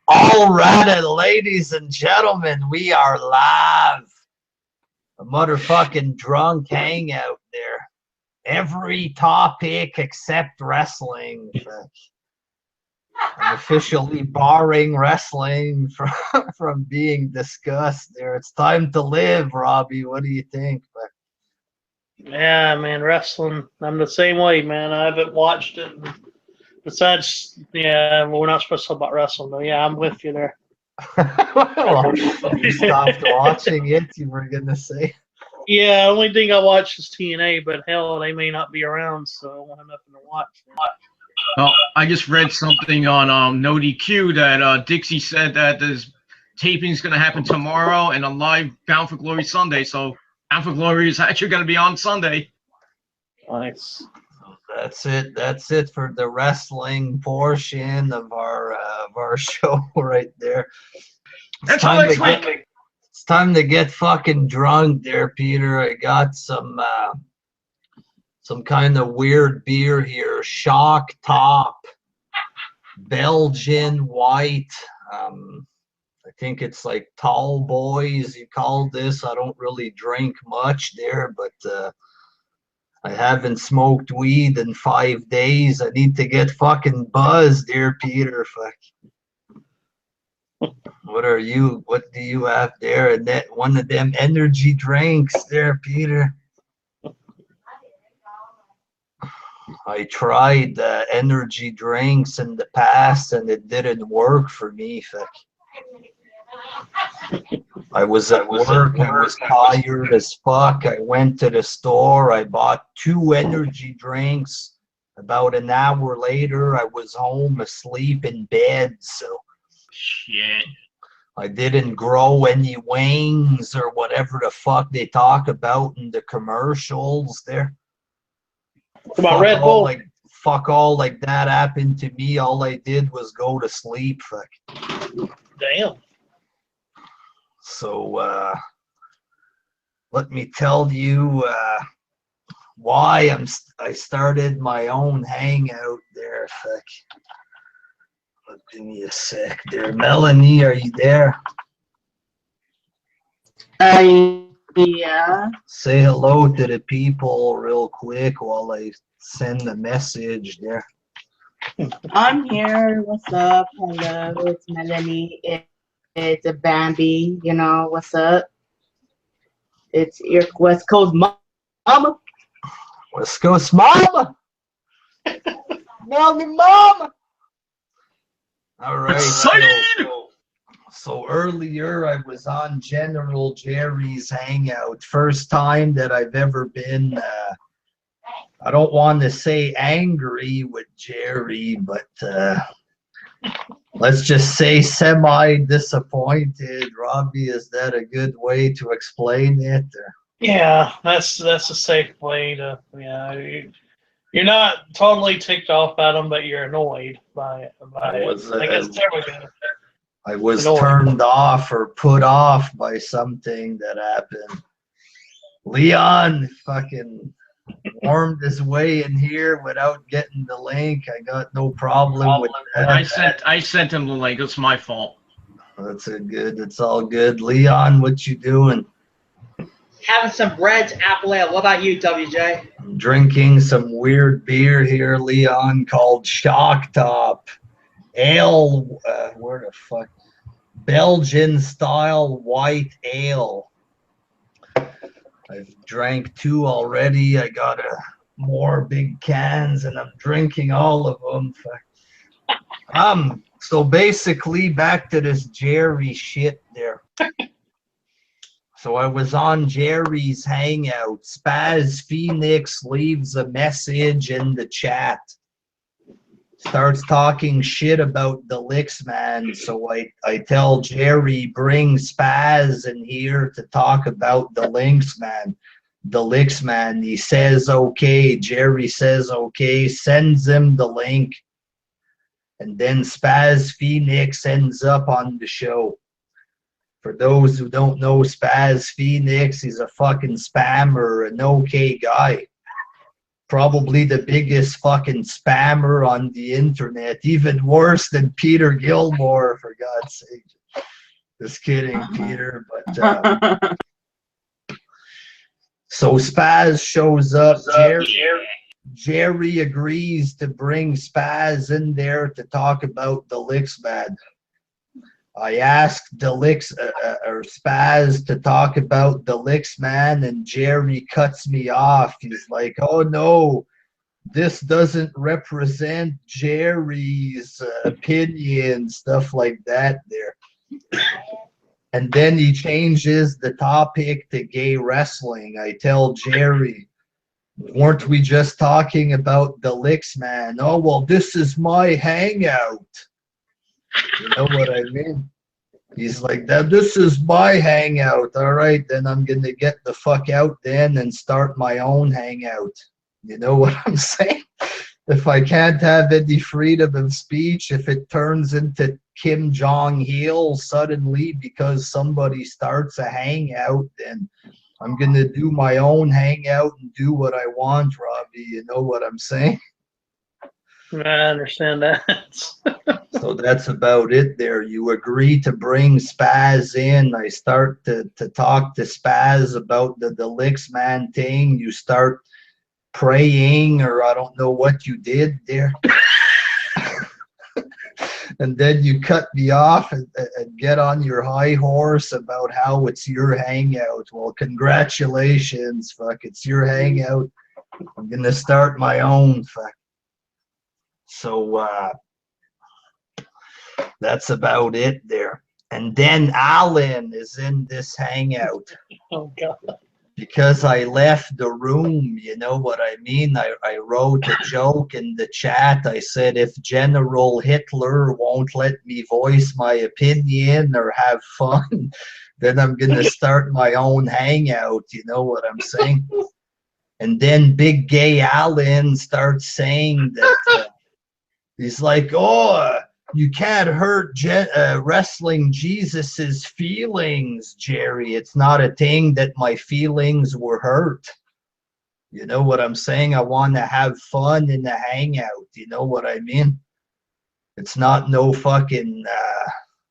All right, ladies and gentlemen, we are live. A motherfucking drunk hangout there. Every topic except wrestling. I'm officially barring wrestling from being discussed there. It's time to live, Robbie. What do you think? Yeah, man, wrestling. I'm the same way, man. I haven't watched it. Besides, yeah, well, we're not supposed to talk about wrestling, though. Yeah, I'm with you there. Well, you stopped watching it, you were going to say. Yeah, only thing I watch is TNA, but hell, they may not be around, so I won't have nothing to watch. Well, I just read something on No DQ that Dixie said that this taping is going to happen tomorrow and a live Bound for Glory Sunday. So Bound for Glory is actually going to be on Sunday. Nice. That's it. That's it for the wrestling portion of our show right there. It's time to get fucking drunk there, Peter. I got some kind of weird beer here. Shock Top, Belgian white. I think it's like Tall Boys, you call this. I don't really drink much there, but I haven't smoked weed in 5 days. I need to get fucking buzzed there, Peter. Fuck. What do you have there? And that one of them energy drinks there, Peter. I tried energy drinks in the past and it didn't work for me. Fuck. I was at work, I was tired as fuck. I went to the store, I bought 2 energy drinks. About an hour later, I was home asleep in bed, so shit. I didn't grow any wings or whatever the fuck they talk about in the commercials there. Come on, Red Bull. Fuck all like that happened to me. All I did was go to sleep. Fuck. Damn. So let me tell you why I started my own hangout there. Fuck. Give me a sec there. Melanie, are you there? Yeah. Say hello to the people real quick while I send a message there. I'm here. What's up? Hello, it's Melanie. It's a Bambi. You know, what's up? It's your West Coast mama. West Coast mama. Melanie mama. All right. So earlier I was on General Jerry's Hangout. First time that I've ever been, I don't want to say angry with Jerry, but let's just say semi-disappointed. Robbie, is that a good way to explain it? Yeah, that's a safe way to, yeah. You're not totally ticked off at them, but you're annoyed by it. I guess I was turned off or put off by something that happened. Leon fucking wormed his way in here without getting the link. I got no problem with that. I sent him the link. It's my fault. That's good. It's all good. Leon, what you doing? Having some Reds apple ale. What about you, WJ? I'm drinking some weird beer here, Leon, called Shock Top Ale. Where the fuck? Belgian style white ale. I've drank 2 already. I got more big cans, and I'm drinking all of them. So basically, back to this Jerry shit there. So I was on Jerry's Hangout. Spaz Phoenix leaves a message in the chat. Starts talking shit about the Licks Man. So I tell Jerry, bring Spaz in here to talk about the Licks Man. The Licks Man. He says okay. Jerry says okay. Sends him the link. And then Spaz Phoenix ends up on the show. For those who don't know Spaz Phoenix, he's a fucking spammer, an okay guy. Probably the biggest fucking spammer on the internet, even worse than Peter Gilmore, for God's sake. Just kidding, Peter. But so Spaz shows up. Jerry agrees to bring Spaz in there to talk about the Licks Man. I asked the Licks or Spaz to talk about the Licks Man, and Jerry cuts me off. He's like, "Oh no, this doesn't represent Jerry's opinion," stuff like that there. And then he changes the topic to gay wrestling. I tell Jerry, "Weren't we just talking about the Licks Man?" "Oh, well, this is my hangout." You know what I mean? He's like, "This is my hangout." All right, then I'm going to get the fuck out then and start my own hangout. You know what I'm saying? If I can't have any freedom of speech, if it turns into Kim Jong-il suddenly because somebody starts a hangout, then I'm going to do my own hangout and do what I want, Robbie. You know what I'm saying? I understand that. So that's about it there. You agree to bring Spaz in. I start to talk to Spaz about the Licks Man thing. You start praying, or I don't know what you did there. And then you cut me off and get on your high horse about how it's your hangout. Well, congratulations, fuck. It's your hangout. I'm going to start my own, fuck. So that's about it there. And then Alan is in this hangout. Oh, God. Because I left the room, you know what I mean? I wrote a joke in the chat. I said, if General Hitler won't let me voice my opinion or have fun, then I'm going to start my own hangout. You know what I'm saying? And then Big Gay Allen starts saying that he's like, "Oh, you can't hurt Wrestling Jesus's feelings, Jerry. It's not a thing that my feelings were hurt." You know what I'm saying? I want to have fun in the hangout. You know what I mean? It's not no fucking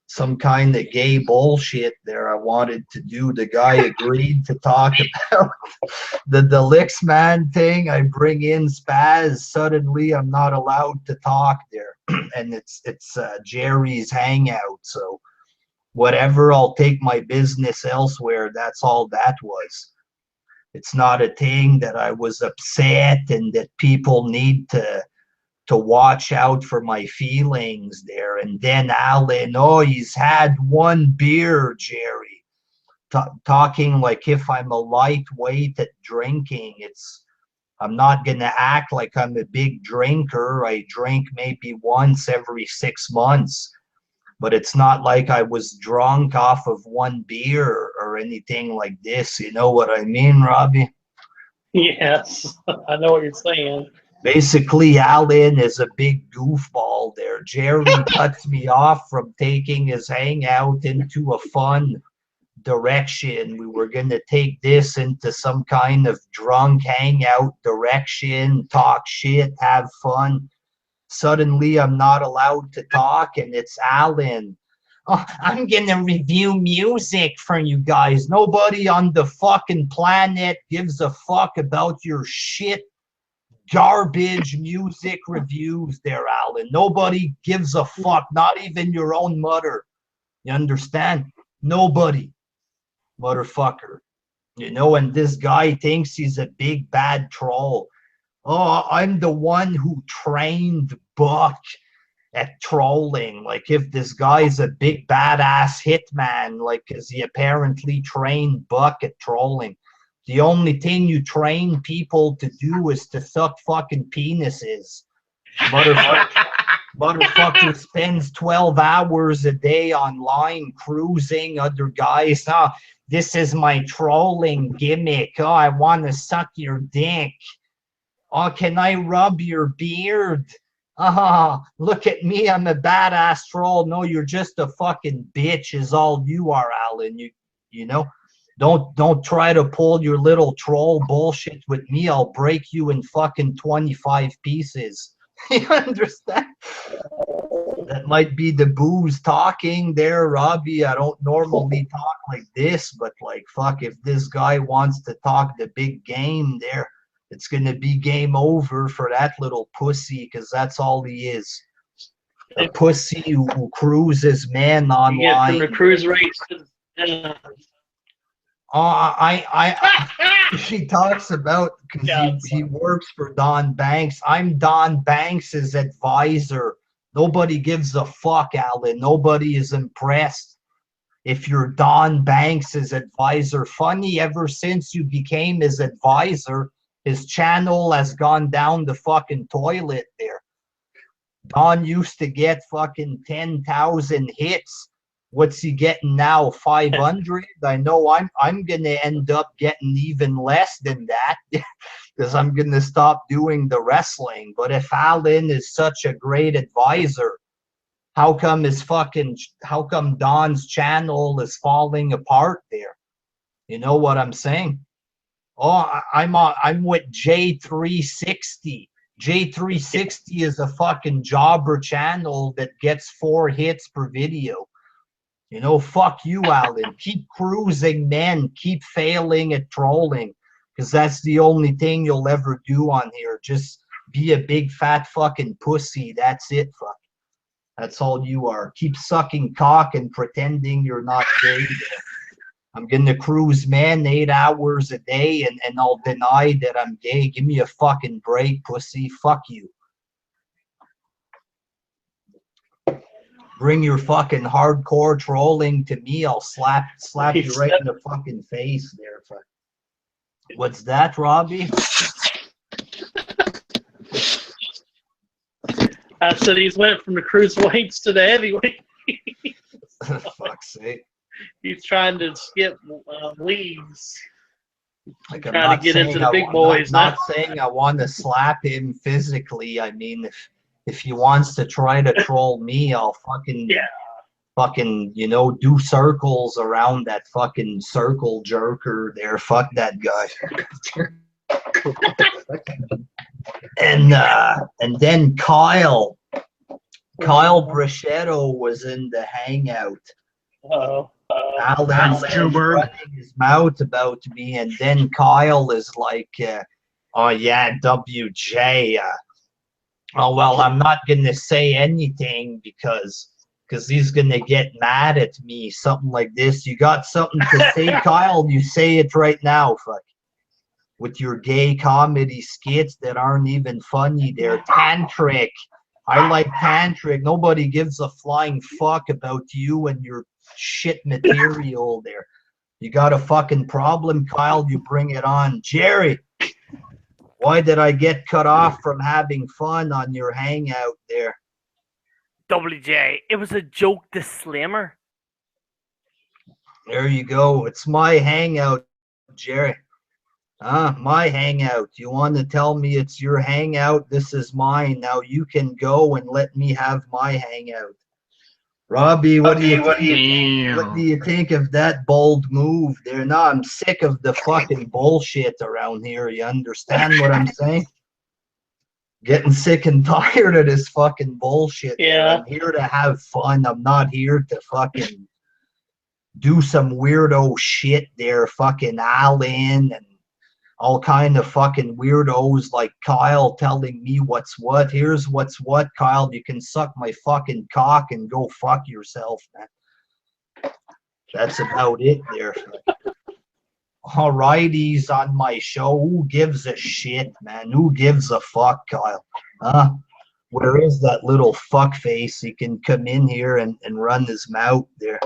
some kind of gay bullshit there I wanted to do. The guy agreed to talk about the Licks Man thing. I bring in Spaz. Suddenly I'm not allowed to talk there. And it's Jerry's hangout. So whatever, I'll take my business elsewhere. That's all that was. It's not a thing that I was upset and that people need to watch out for my feelings there. And then Alan, "Oh, he's had one beer, Jerry." Talking like if I'm a lightweight at drinking. I'm not going to act like I'm a big drinker. I drink maybe once every 6 months. But it's not like I was drunk off of one beer or anything like this. You know what I mean, Robbie? Yes, I know what you're saying. Basically, Alan is a big goofball there. Jerry cuts me off from taking his hangout into a fun direction. We were going to take this into some kind of drunk hangout direction, talk shit, have fun. Suddenly, I'm not allowed to talk, and it's Alan. "Oh, I'm going to review music for you guys. Nobody on the fucking planet gives a fuck about your shit garbage music reviews there, Alan. Nobody gives a fuck, not even your own mother. You understand? Nobody, motherfucker. You know, and this guy thinks he's a big bad troll. Oh, I'm the one who trained Buck at trolling. Like, if this guy's a big badass hitman, like, because he apparently trained Buck at trolling. The only thing you train people to do is to suck fucking penises. Motherfucker spends 12 hours a day online cruising other guys. "Oh, this is my trolling gimmick. Oh, I want to suck your dick. Oh, can I rub your beard? Oh, look at me. I'm a badass troll." No, you're just a fucking bitch is all you are, Alan. You know? Don't try to pull your little troll bullshit with me. I'll break you in fucking 25 pieces. You understand? That might be the booze talking there, Robbie. I don't normally talk like this, but like, fuck, if this guy wants to talk the big game there, it's going to be game over for that little pussy, because that's all he is. A pussy who cruises men You get from the online. cruise rates to She talks about, because he works for Don Banks. I'm Don Banks's advisor. Nobody gives a fuck, Alan. Nobody is impressed if you're Don Banks's advisor. Funny, ever since you became his advisor, his channel has gone down the fucking toilet there. Don used to get fucking 10,000 hits. What's he getting now? 500? I know I'm gonna end up getting even less than that because I'm gonna stop doing the wrestling. But if Alan is such a great advisor, how come Don's channel is falling apart there? You know what I'm saying? Oh, I'm with J360. J360 is a fucking jobber channel that gets 4 hits per video. You know, fuck you, Alan. Keep cruising, man. Keep failing at trolling, because that's the only thing you'll ever do on here. Just be a big fat fucking pussy. That's it, fuck. That's all you are. Keep sucking cock and pretending you're not gay. I'm gonna cruise, man, 8 hours a day, and I'll deny that I'm gay. Give me a fucking break, pussy. Fuck you. Bring your fucking hardcore trolling to me. I'll slap you right in the fucking face there. Fuck. What's that, Robbie? I said he's went from the cruiserweights to the heavyweight. Fuck's sake. He's trying to skip leagues. Like, Trying to get into the big boys. Not saying I want to slap him physically. I mean, if he wants to try to troll me, I'll fucking, you know, do circles around that fucking circle jerker there. Fuck that guy. And then Kyle Brachetto was in the Hangout. Alan's running his mouth about me, and then Kyle is like, oh yeah, WJ. Oh well, I'm not gonna say anything because he's gonna get mad at me. Something like this. You got something to say, Kyle? You say it right now, fuck. With your gay comedy skits that aren't even funny. They're tantric. I like tantric. Nobody gives a flying fuck about you and your shit material there. You got a fucking problem, Kyle? You bring it on. Jerry, why did I get cut off from having fun on your Hangout there? WJ, it was a joke disclaimer. There you go. It's my Hangout, Jerry. My Hangout. You want to tell me it's your Hangout? This is mine. Now you can go and let me have my Hangout. Robbie, what do you think of that bold move there? No, I'm sick of the fucking bullshit around here. You understand what I'm saying? Getting sick and tired of this fucking bullshit. Yeah. I'm here to have fun. I'm not here to fucking do some weirdo shit there. Fucking Alan and all kind of fucking weirdos like Kyle telling me what's what. Here's what's what, Kyle. You can suck my fucking cock and go fuck yourself, man. That's about it there. Alrighties on my show. Who gives a shit, man? Who gives a fuck, Kyle? Huh? Where is that little fuck face? He can come in here and run his mouth there.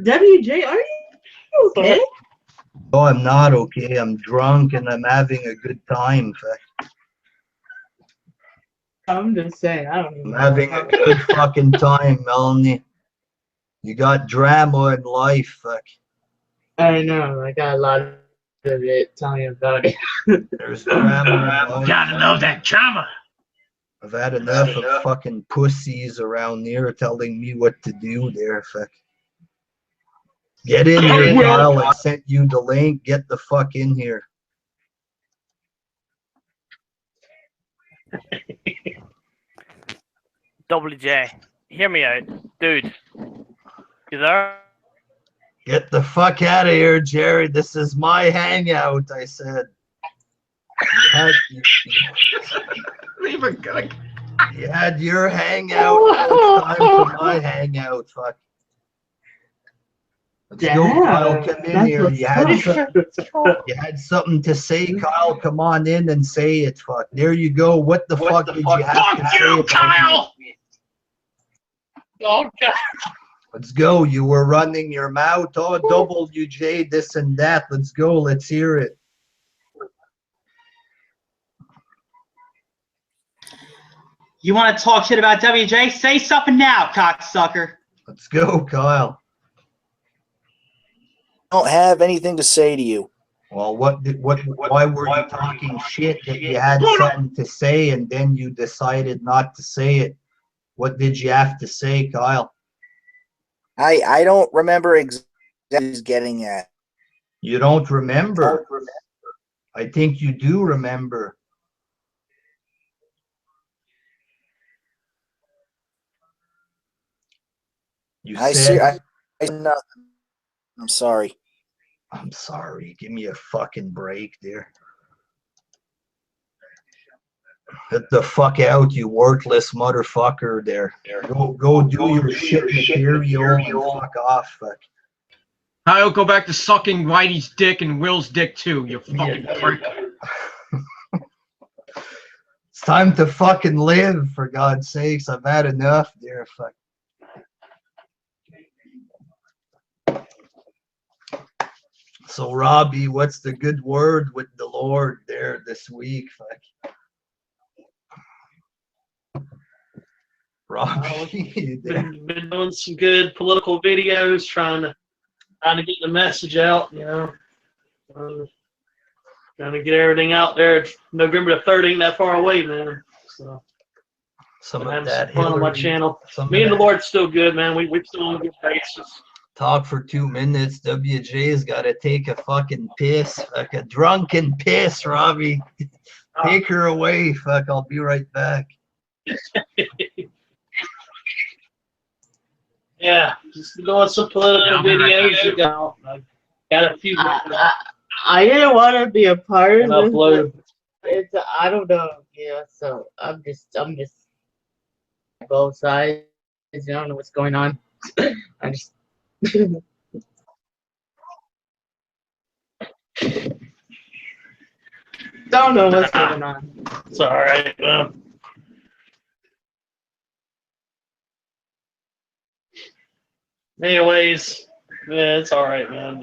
WJ, are you okay? Oh, I'm not okay. I'm drunk and I'm having a good time. I'm just saying, I don't even I'm having a good fucking time, Melanie. You got drama in life. Fuck. I know, I got a lot of it. Tell me about it. There's drama in life. Gotta love that drama. I've had enough of fucking pussies around here telling me what to do there. Fuck. Get in here, Kyle. I sent you the link. Get the fuck in here. WJ, hear me out. Dude, you there? Get the fuck out of here, Jerry. This is my hangout, I said. You had your hangout. Now it's time for my hangout. Fuck. Let's go, Kyle. Come in here. You had something to say, Kyle. Come on in and say it. Fuck. There you go. What the fuck did you have to say? Kyle! Oh, God. Let's go. You were running your mouth. Oh, WJ, this and that. Let's go. Let's hear it. You want to talk shit about WJ? Say something now, cocksucker. Let's go, Kyle. I don't have anything to say to you. Well, why were you talking shit that you had something to say and then you decided not to say it? What did you have to say, Kyle? I don't remember exactly what he's getting at. You don't remember? I think you do remember. You said... nothing. I'm sorry. I'm sorry. Give me a fucking break there. Get the fuck out, you worthless motherfucker there. Go do your shit material and fuck off. Fuck. Kyle, go back to sucking Whitey's dick and Will's dick too, you fucking prick. It's time to fucking live, for God's sakes. I've had enough there. Fuck. So, Robbie, what's the good word with the Lord there this week? Fuck. Robbie, been doing some good political videos, trying to get the message out, you know. Trying to get everything out there. November the 3rd ain't that far away, man. So some I'm of that fun on my channel. Me and the Lord's still good, man. We're still on a good basis. Talk for 2 minutes. WJ's got to take a fucking piss. Like a drunken piss, Robbie. Take her away. Fuck, I'll be right back. Yeah, just doing some political videos. I got a few. I didn't want to be a part of this. Upload. I don't know. Yeah, so I'm just both sides. I don't know what's going on. I just. Don't know what's going on. It's all right. Anyways, yeah, it's all right, man.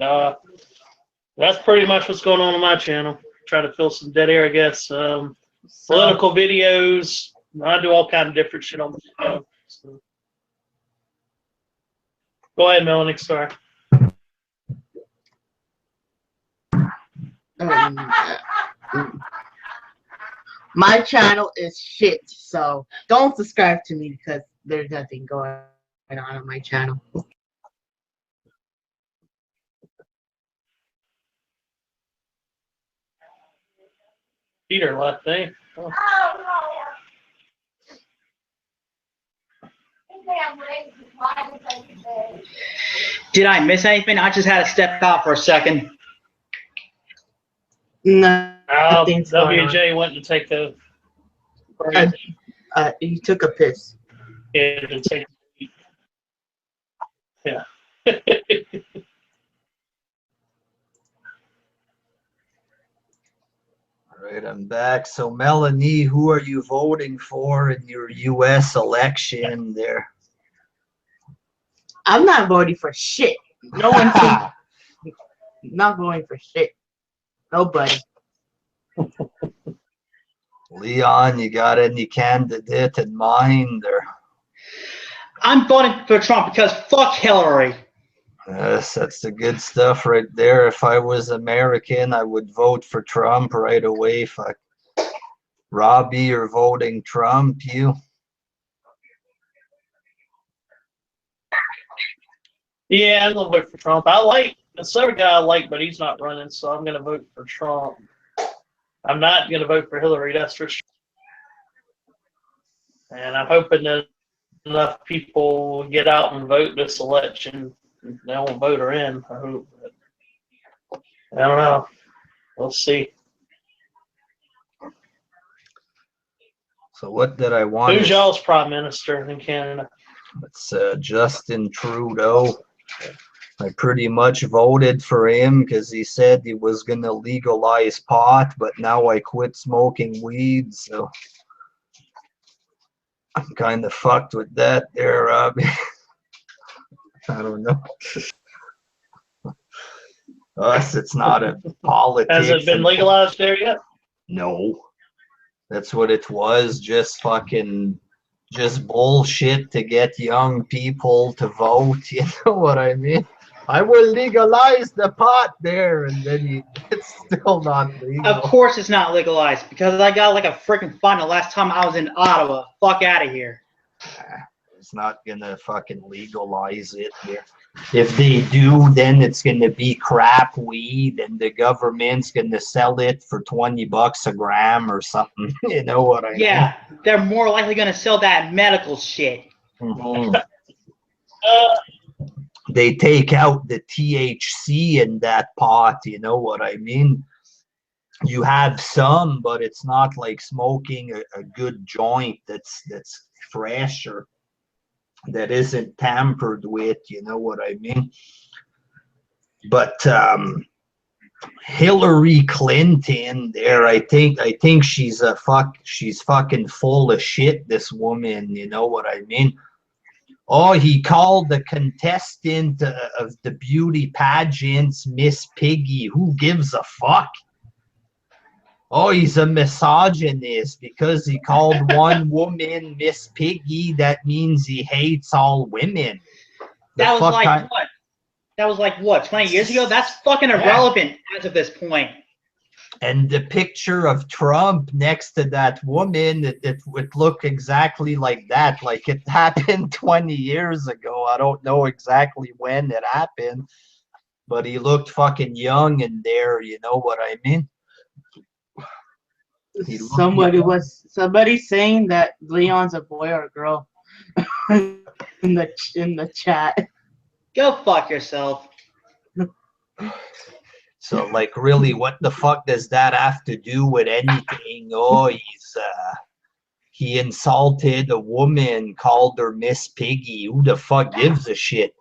That's pretty much what's going on my channel. Try to fill some dead air, I guess. Political videos. I do all kind of different shit on the channel. So. Go ahead, Melanie. Sorry. My channel is shit, so don't subscribe to me because there's nothing going on my channel. Peter left, eh? Oh. Did I miss anything? I just had to step out for a second. No, nothing's going on. WJ went to take a he took a piss. Yeah. All right, I'm back. So, Melanie, who are you voting for in your U.S. election there? I'm not voting for shit. No one can. Not voting for shit. Nobody. Leon, you got any candidate in mind? Or? I'm voting for Trump because fuck Hillary. Yes, that's the good stuff right there. If I was American, I would vote for Trump right away. Fuck. Robbie, you're voting Trump, you? Yeah, I'm gonna vote for Trump. I like this other guy I like, but he's not running, so I'm gonna vote for Trump. I'm not gonna vote for Hillary, that's for sure. And I'm hoping that enough people will get out and vote this election. They won't vote her in, I hope. But I don't know. We'll see. So what did I want? Who's y'all's prime minister in Canada? It's Justin Trudeau. I pretty much voted for him because he said he was going to legalize pot, but now I quit smoking weed, so I'm kind of fucked with that there, Robbie. I don't know. Us, it's not a politics. Has it been legalized there yet? No. That's what it was, just bullshit to get young people to vote, you know what I mean? I will legalize the pot there, and then it's still not legal. Of course it's not legalized, because I got like a freaking fine the last time I was in Ottawa. Fuck out of here. It's not gonna fucking legalize it there. If they do, then it's gonna be crap weed, and the government's gonna sell it for $20 a gram or something. You know what I mean? Yeah, they're more likely gonna sell that medical shit. Mm-hmm. They take out the THC in that pot, you know what I mean? You have some, but it's not like smoking a good joint that's fresher, that isn't tampered with, you know what I mean? But Hillary Clinton there, I think she's fucking full of shit, this woman, you know what I mean? Oh, he called the contestant of the beauty pageants Miss Piggy. Who gives a fuck? Oh, he's a misogynist because he called one woman Miss Piggy. That means he hates all women. That was like what? That was like what? 20 years ago? That's fucking irrelevant as of this point. And the picture of Trump next to that woman, it would look exactly like that. Like it happened 20 years ago. I don't know exactly when it happened, but he looked fucking young in there. You know what I mean? Somebody saying that Leon's a boy or a girl in the chat. Go fuck yourself. So, like, really, what the fuck does that have to do with anything? Oh, he insulted a woman, called her Miss Piggy. Who the fuck gives a shit?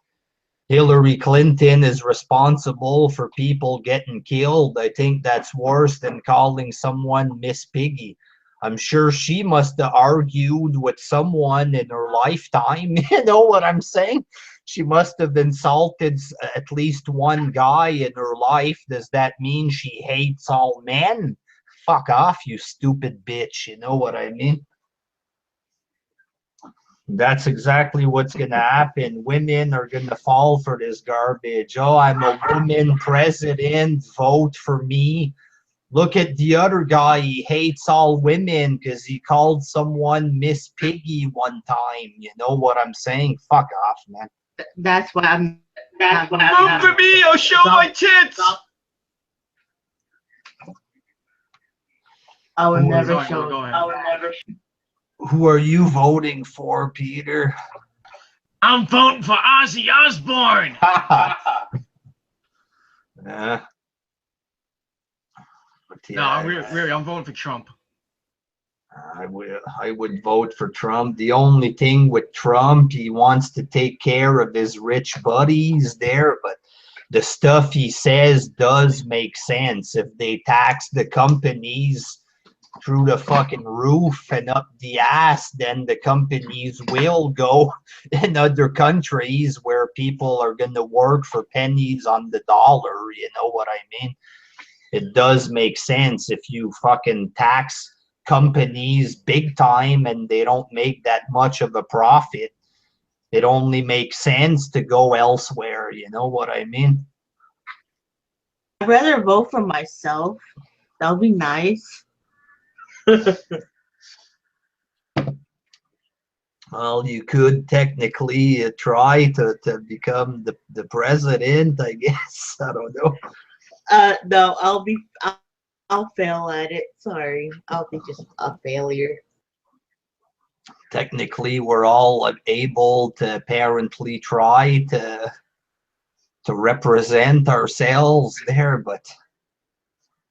Hillary Clinton is responsible for people getting killed. I think that's worse than calling someone Miss Piggy. I'm sure she must have argued with someone in her lifetime. You know what I'm saying? She must have insulted at least one guy in her life. Does that mean she hates all men? Fuck off, you stupid bitch. You know what I mean? That's exactly what's going to happen. Women are going to fall for this garbage. Oh, I'm a woman president. Vote for me. Look at the other guy. He hates all women because he called someone Miss Piggy one time. You know what I'm saying? Fuck off, man. That's why I'm. Vote for me. I'll show my tits. I will never show. Who are you voting for, Peter? I'm voting for Ozzy Osbourne. Yeah. No, really, I'm voting for Trump. I would vote for Trump. The only thing with Trump, he wants to take care of his rich buddies there, but the stuff he says does make sense. If they tax the companies through the fucking roof and up the ass, then the companies will go in other countries where people are going to work for pennies on the dollar. You know what I mean? It does make sense if you fucking tax companies big time and they don't make that much of a profit. It only makes sense to go elsewhere. You know what I mean? I'd rather vote for myself. That would be nice. Well, you could technically try to become the president, I guess. I don't know. No, I'll fail at it. Sorry, I'll be just a failure. Technically, we're all able to apparently try to represent ourselves there, but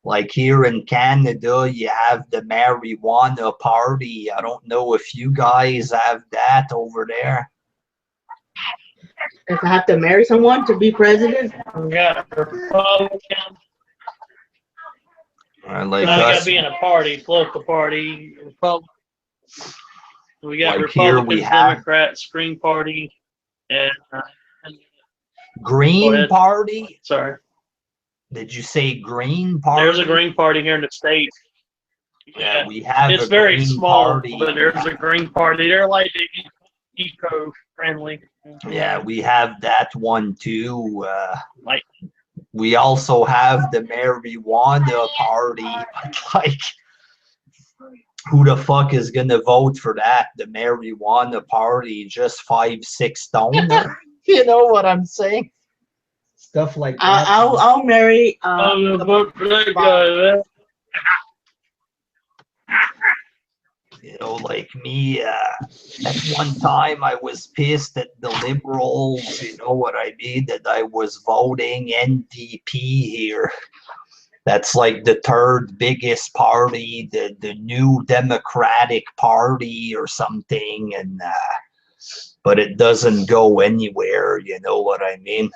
like here in Canada, you have the marijuana party. I don't know if you guys have that over there. If I have to marry someone to be president, We got Republican. Like Now you us, gotta be in a party, political party. We got Like here Republicans, we have- Democrats, Green Party, and Green Go ahead. Party? sorry, Did you say Green Party? there's a Green Party here in the States. Yeah, we have It's a very Green small, Party. but there's a Green Party. They're like eco-friendly. Yeah, we have that one too. Like, We also have the marijuana party. But like, who the fuck is gonna vote for that? The marijuana party, just 5-6 stoner. You know what I'm saying? Stuff like that. I'll marry. I'm gonna vote for that guy, man. You know, like me, at one time I was pissed at the liberals, you know what I mean, that I was voting NDP here. That's like the third biggest party, the New Democratic Party or something, and but it doesn't go anywhere, you know what I mean?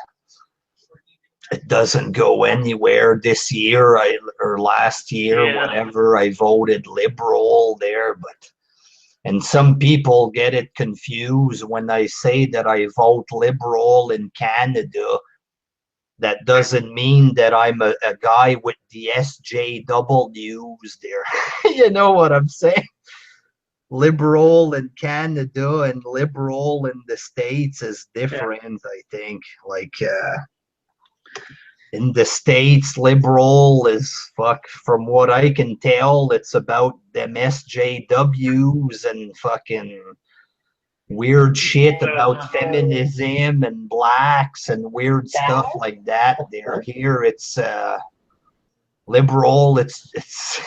It doesn't go anywhere this year or last year, Yeah. whatever. I voted liberal there, and some people get it confused when I say that I vote liberal in Canada. That doesn't mean that I'm a guy with the SJWs there. You know what I'm saying? Liberal in Canada and liberal in the States is different, I think. Like, in the States, liberal is from what I can tell, it's about them SJWs and fucking weird shit about feminism and blacks and weird stuff like that. There, here it's liberal. It's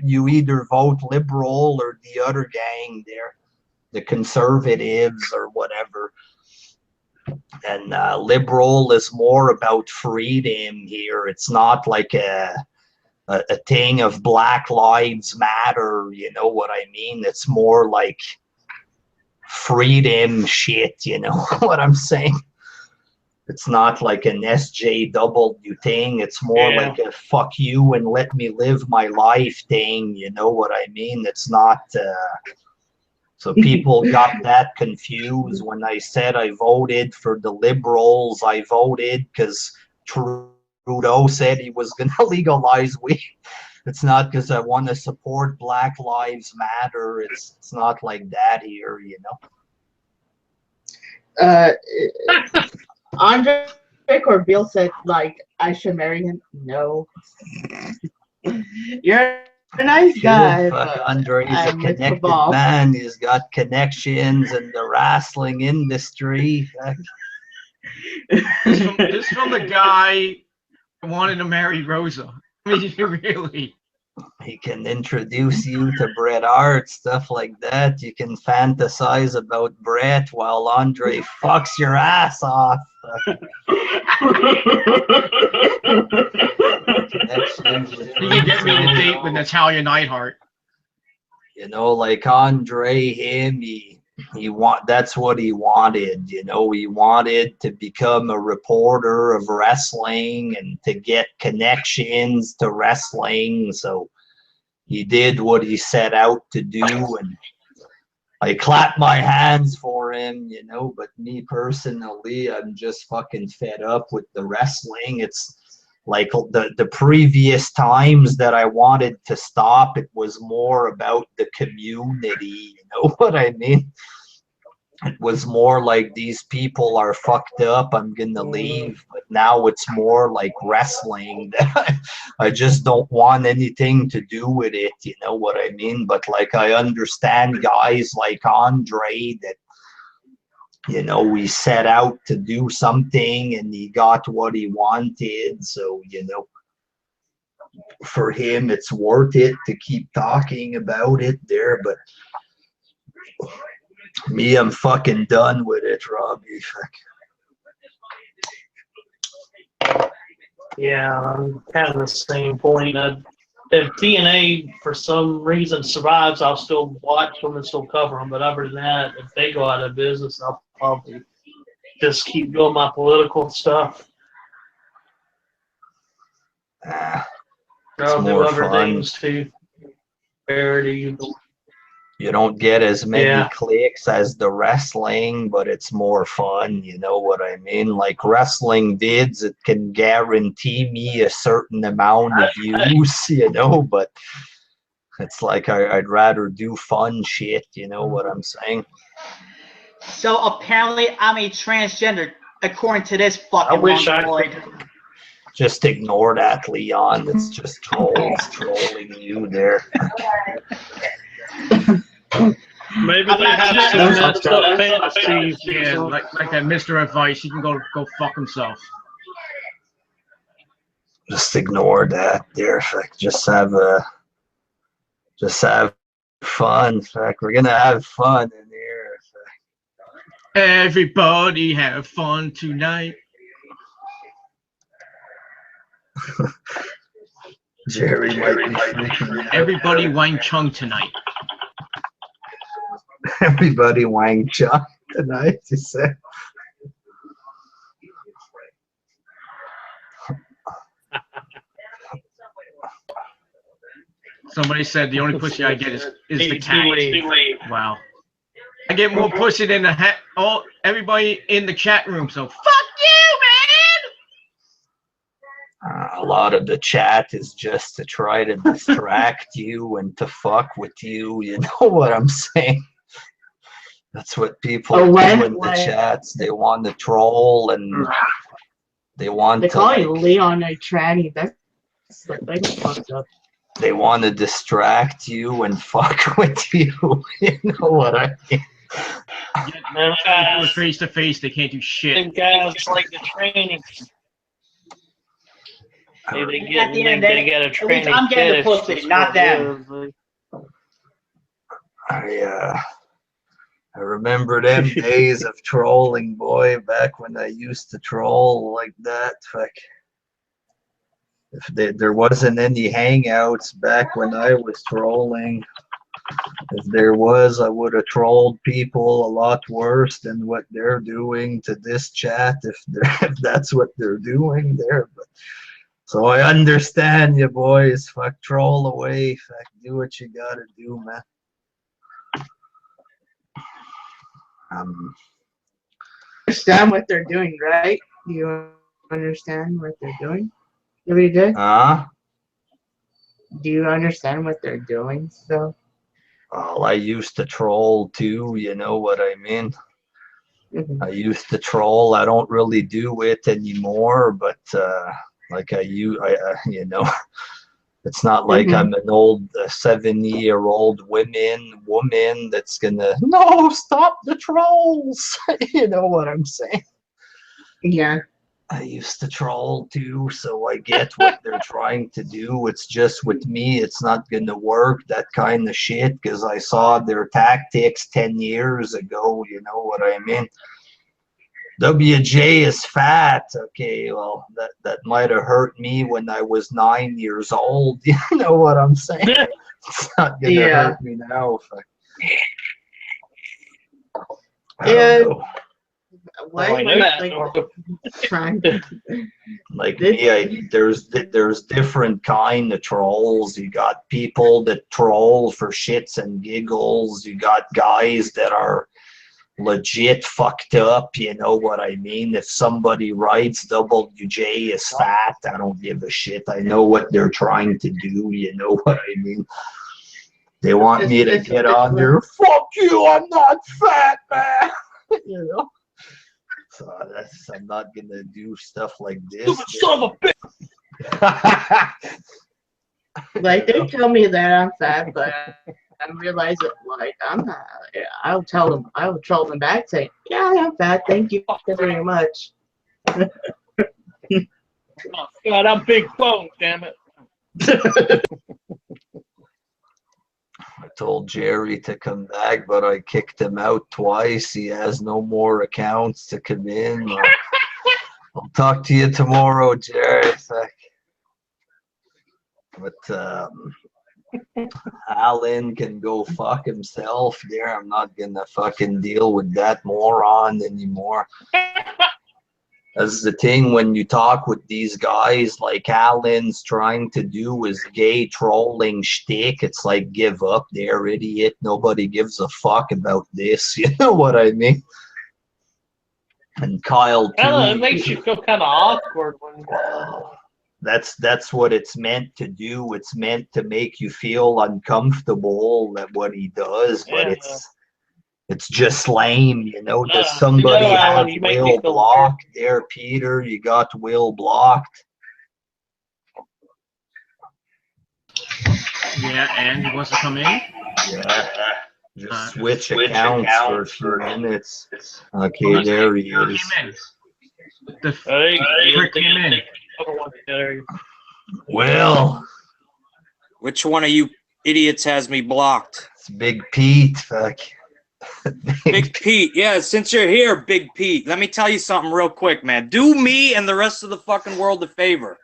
you either vote liberal or the other gang there, the conservatives or whatever. And liberal is more about freedom here. It's not like a thing of Black Lives Matter, you know what I mean? It's more like freedom shit, you know what I'm saying? It's not like an SJW thing. It's more like a fuck you and let me live my life thing, you know what I mean? It's not... So people got that confused when I said I voted for the liberals. I voted because Trudeau said he was going to legalize weed. It's not because I want to support Black Lives Matter. It's not like that here, you know. Andre or Bill said, like, I should marry him. No. You're a nice guy. Andre's a connected man. He's got connections in the wrestling industry. This from the guy who wanted to marry Rosa. I mean, really. He can introduce you to Bret Hart, stuff like that. You can fantasize about Bret while Andre fucks your ass off. You can get me to date with Natalia Neidhart. You know, like Andre, that's what he wanted. You know, he wanted to become a reporter of wrestling and to get connections to wrestling. So he did what he set out to do, and I clap my hands for him, you know. But me personally, I'm just fucking fed up with the wrestling. It's like the previous times that I wanted to stop, it was more about the community, you know what I mean? it was more like these people are fucked up, I'm gonna leave. But now it's more like wrestling. I just don't want anything to do with it, you know what I mean? But like I understand guys like Andre that, you know, he set out to do something and he got what he wanted. So, you know, for him it's worth it to keep talking about it there. But me, I'm fucking done with it, Robbie. Yeah, I'm kind of the same point. If TNA for some reason survives, I'll still watch them and still cover them. But other than that, if they go out of business, I'll probably just keep doing my political stuff. I'll do other things too. Parody. You don't get as many clicks as the wrestling, but it's more fun, you know what I mean? Like wrestling vids, it can guarantee me a certain amount of views, you know, but it's like I'd rather do fun shit, you know what I'm saying? So apparently I'm a transgender, according to this fucking mongoloid. Just ignore that, Leon. It's just trolls trolling you there. Maybe they have some messed up fantasies. Yeah, like that Mr. Advice, he can go fuck himself. Just ignore that there. Just have fun. In fact, we're gonna have fun in here. Everybody have fun tonight. Jerry might be freaking out. Everybody Wang Chung tonight. Everybody Wang Chung tonight, you said. Somebody said the only pussy I get is the cat. Wow. I get more pussy than everybody in the chat room, so fuck you, man! A lot of the chat is just to try to distract you and to fuck with you, you know what I'm saying? That's what people do in the chats. They want to troll and they want to. They call you Leon a tranny. That's fucked up. They want to distract you and fuck with you. You know what I mean? Face to face, they can't do shit. Them guys like the training. They get a training. I'm getting the pussy, not them. I remember them days of trolling, boy, back when I used to troll like that. If there wasn't any hangouts back when I was trolling. If there was, I would have trolled people a lot worse than what they're doing to this chat, if that's what they're doing there. But so I understand you boys. Fuck, troll away. Fuck, do what you gotta do, man. Understand what they're doing, right? Do you understand what they're doing? Every day? Do you understand what they're doing? So. Well, I used to troll too. You know what I mean? I used to troll. I don't really do it anymore, but like you know, it's not like I'm an old 70-year-old woman that's gonna no stop the trolls. You know what I'm saying? Yeah. I used to troll too, so I get what they're trying to do. It's just with me, it's not gonna work, that kind of shit, because I saw their tactics 10 years ago. You know what I mean? WJ is fat. Okay, well, that might have hurt me when I was 9 years old. You know what I'm saying? It's not gonna hurt me now. I don't know. Like me, there's different kind of trolls. You got people that troll for shits and giggles. You got guys that are legit fucked up. You know what I mean? If somebody writes WJ is fat, I don't give a shit. I know what they're trying to do. You know what I mean? They want me to get on there. Fuck you! I'm not fat, man. you know. So I'm not gonna do stuff like this. Stupid son of a bitch. Like they tell me that I'm fat, but I realize that like I'm not. I would tell them back saying, "Yeah, I am fat. Thank you very much." Oh, God, I'm big bone, damn it. I told Jerry to come back, but I kicked him out twice. He has no more accounts to come in. I'll talk to you tomorrow, Jerry. But Alan can go fuck himself there. I'm not gonna fucking deal with that moron anymore. That's the thing when you talk with these guys like Alan's trying to do his gay trolling shtick. It's like, give up there, idiot. Nobody gives a fuck about this. You know what I mean? And Kyle too. It makes you feel kind of awkward when. Well, that's what it's meant to do. It's meant to make you feel uncomfortable at what he does, but it's just lame, you know. Does somebody have Will blocked there, Peter? You got Will blocked. Yeah, and he wants to come in? Yeah. Just switch accounts for a few minutes. Okay, there he is. The frick came in. Will. Which one of you idiots has me blocked? It's Big Pete, fuck. Big Pete, yeah, since you're here, Big Pete, let me tell you something real quick, man. Do me and the rest of the fucking world a favor.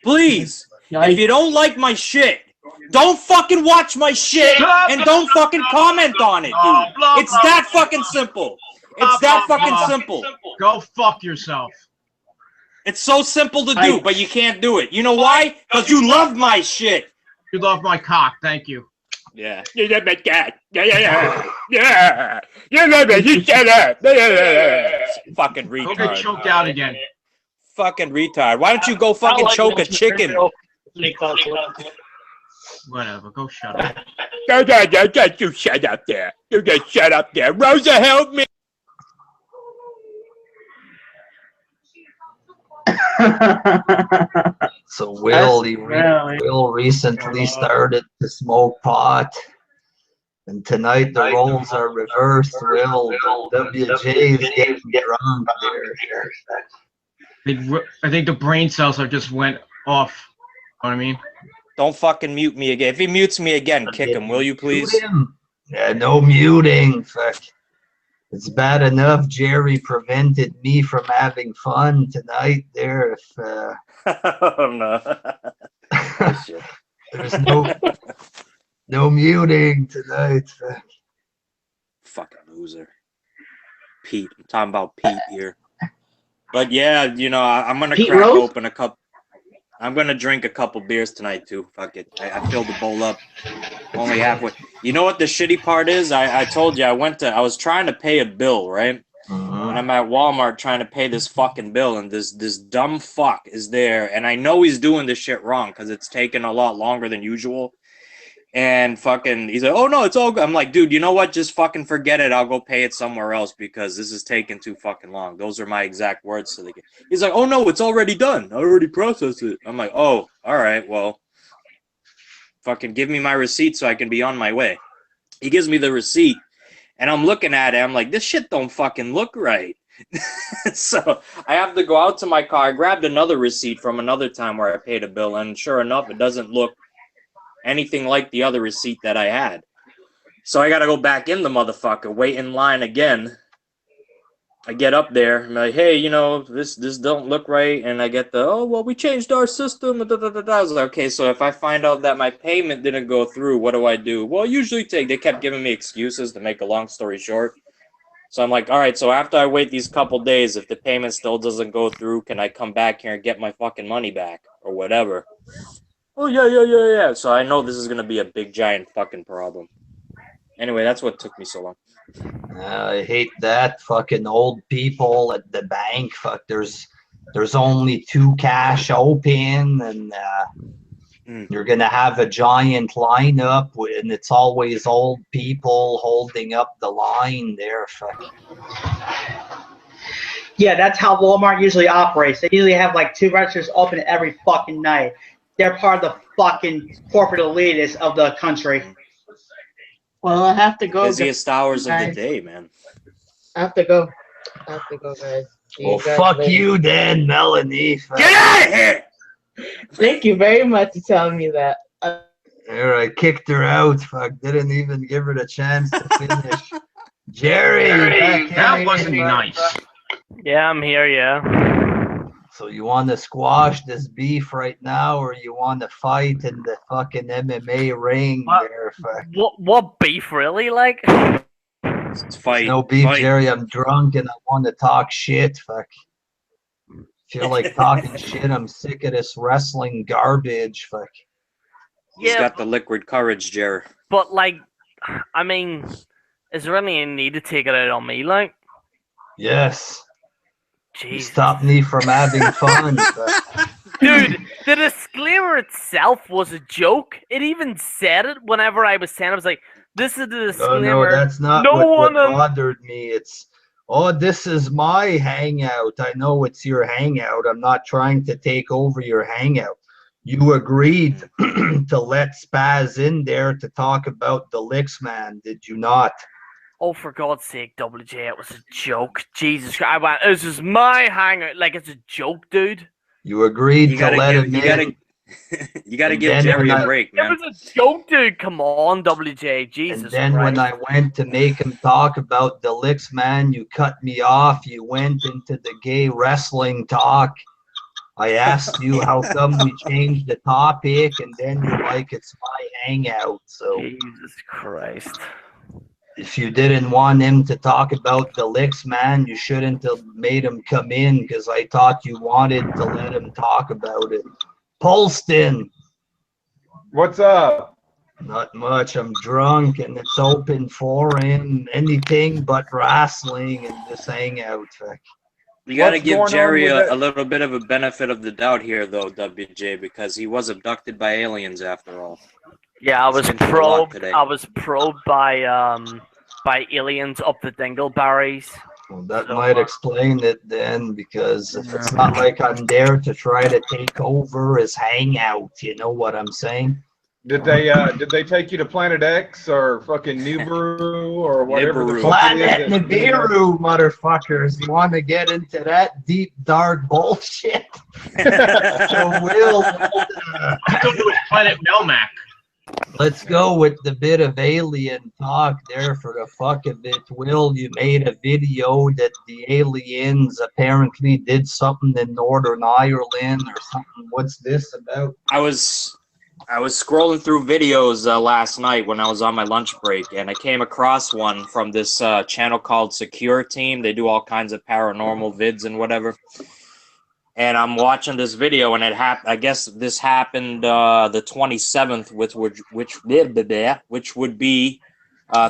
Please, if you don't like my shit, don't fucking watch my shit and don't fucking comment on it, dude. It's that fucking simple. It's that fucking simple. Go fuck yourself. It's so simple to do, but you can't do it. You know why? Because you love my shit. You love my cock, thank you. Yeah. You love my cat. Yeah. You love it. You shut up. Fucking retard. Don't get choked out again. Fucking retard. Why don't you go fucking choke a chicken? Whatever, go shut up. You shut up there. You just shut up there. Rosa, help me. So Will recently started to smoke pot, and tonight the roles are reversed. Will WJ is getting drunk there. I think the brain cells have just went off. You know what I mean? Don't fucking mute me again. If he mutes me again, kick him, will you please? Yeah, no muting. Fuck. It's bad enough Jerry prevented me from having fun tonight there. If oh no. There's no muting tonight. Fucking loser. Pete. I'm talking about Pete here. But yeah, you know, I'm gonna crack open a couple. I'm gonna drink a couple beers tonight too. Fuck it. I filled the bowl up only halfway. You know what the shitty part is? I told you I was trying to pay a bill, right? And I'm at Walmart trying to pay this fucking bill, and this dumb fuck is there, and I know he's doing this shit wrong because it's taking a lot longer than usual. And fucking, he's like, oh no, it's all good. I'm like, dude, you know what? Just fucking forget it. I'll go pay it somewhere else because this is taking too fucking long. Those are my exact words to the game. He's like, oh no, it's already done. I already processed it. I'm like, oh, all right, well, fucking give me my receipt so I can be on my way. He gives me the receipt, and I'm looking at it. I'm like, this shit don't fucking look right. So I have to go out to my car. I grabbed another receipt from another time where I paid a bill, and sure enough, it doesn't look anything like the other receipt that I had. So I gotta go back in the motherfucker, wait in line again. I get up there, I'm like, hey, you know, this don't look right, and I get the, oh, well, we changed our system, I was like, okay, so if I find out that my payment didn't go through, what do I do? Well, usually they kept giving me excuses to make a long story short. So I'm like, all right, so after I wait these couple days, if the payment still doesn't go through, can I come back here and get my fucking money back, or whatever? Oh, yeah. So I know this is going to be a big, giant fucking problem. Anyway, that's what took me so long. I hate that. Fucking old people at the bank. Fuck, there's only 2 cash open, and You're going to have a giant lineup, and it's always old people holding up the line there. Yeah, that's how Walmart usually operates. They usually have like 2 registers open every fucking night. They're part of the fucking corporate elitists of the country. Well, I have to go. Busiest hours of the guys. day, man. I have to go. Guys. See Well, you guys fuck later. you then, Melanie. Get out of here! Thank you very much for telling me that. There, I kicked her out. Fuck, didn't even give her the chance to finish. Jerry, That wasn't nice. Yeah, I'm here. Yeah. So you want to squash this beef right now, or you want to fight in the fucking MMA ring What? there? Fuck. What beef really like? Let's fight. No beef, fight. Jerry. I'm drunk and I want to talk shit. Fuck. Feel like talking shit. I'm sick of this wrestling garbage. Fuck. He's Yeah, got the liquid courage, Jer. but like, I mean, is there any need to take it out on me? Like, Yes. You Jesus. stopped me from having fun. Fuck. Dude, the disclaimer itself was a joke. It even said it whenever I was saying it. I was like, this is the Oh, disclaimer. no, that's not No what one on- bothered me. It's, oh, this is my hangout. I know it's your hangout. I'm not trying to take over your hangout. You agreed to let Spaz in there to talk about the Licks Man, did you not? Oh, for God's sake, WJ, it was a joke. Jesus Christ. I went, this is my hangout. Like, it's a joke, dude. You agreed You to gotta let give. him You in. gotta. You gotta And give then Jerry when a I- break, It man. was a joke, dude. Come on, WJ. And Jesus then Christ. when I went to make him talk about the Licks Man, you cut me off. You went into the gay wrestling talk. I asked you how come we changed the topic, and then you're like, it's my hangout. So Jesus Christ. if you didn't want him to talk about the Licks Man, you shouldn't have made him come in, because I thought you wanted to let him talk about it. Polston, What's up? not much. I'm drunk, and it's open for him. Anything but wrestling and this hangout. You gotta What's give going on Jerry with a that? little bit of a benefit of the doubt here, though, WJ, because he was abducted by aliens after all. Yeah, I was Been through a lot probed. today. I was probed by aliens up the dingleberries. Well, that So, might explain it then, because if it's not like I'm there to try to take over his hangout, you know what I'm saying? Did they take you to Planet X or fucking Nibiru or whatever the Nibiru. fuck it is? Planet Nibiru, motherfuckers. You want to get into that deep, dark bullshit? So Planet Melmac. let's go with the bit of alien talk there for the fuck of it. Will, you made a video that the aliens apparently did something in Northern Ireland or something. What's this about? I was scrolling through videos last night when I was on my lunch break, and I came across one from this channel called Secure Team. They do all kinds of paranormal vids and whatever. And I'm watching this video, and I guess this happened the 27th, which would be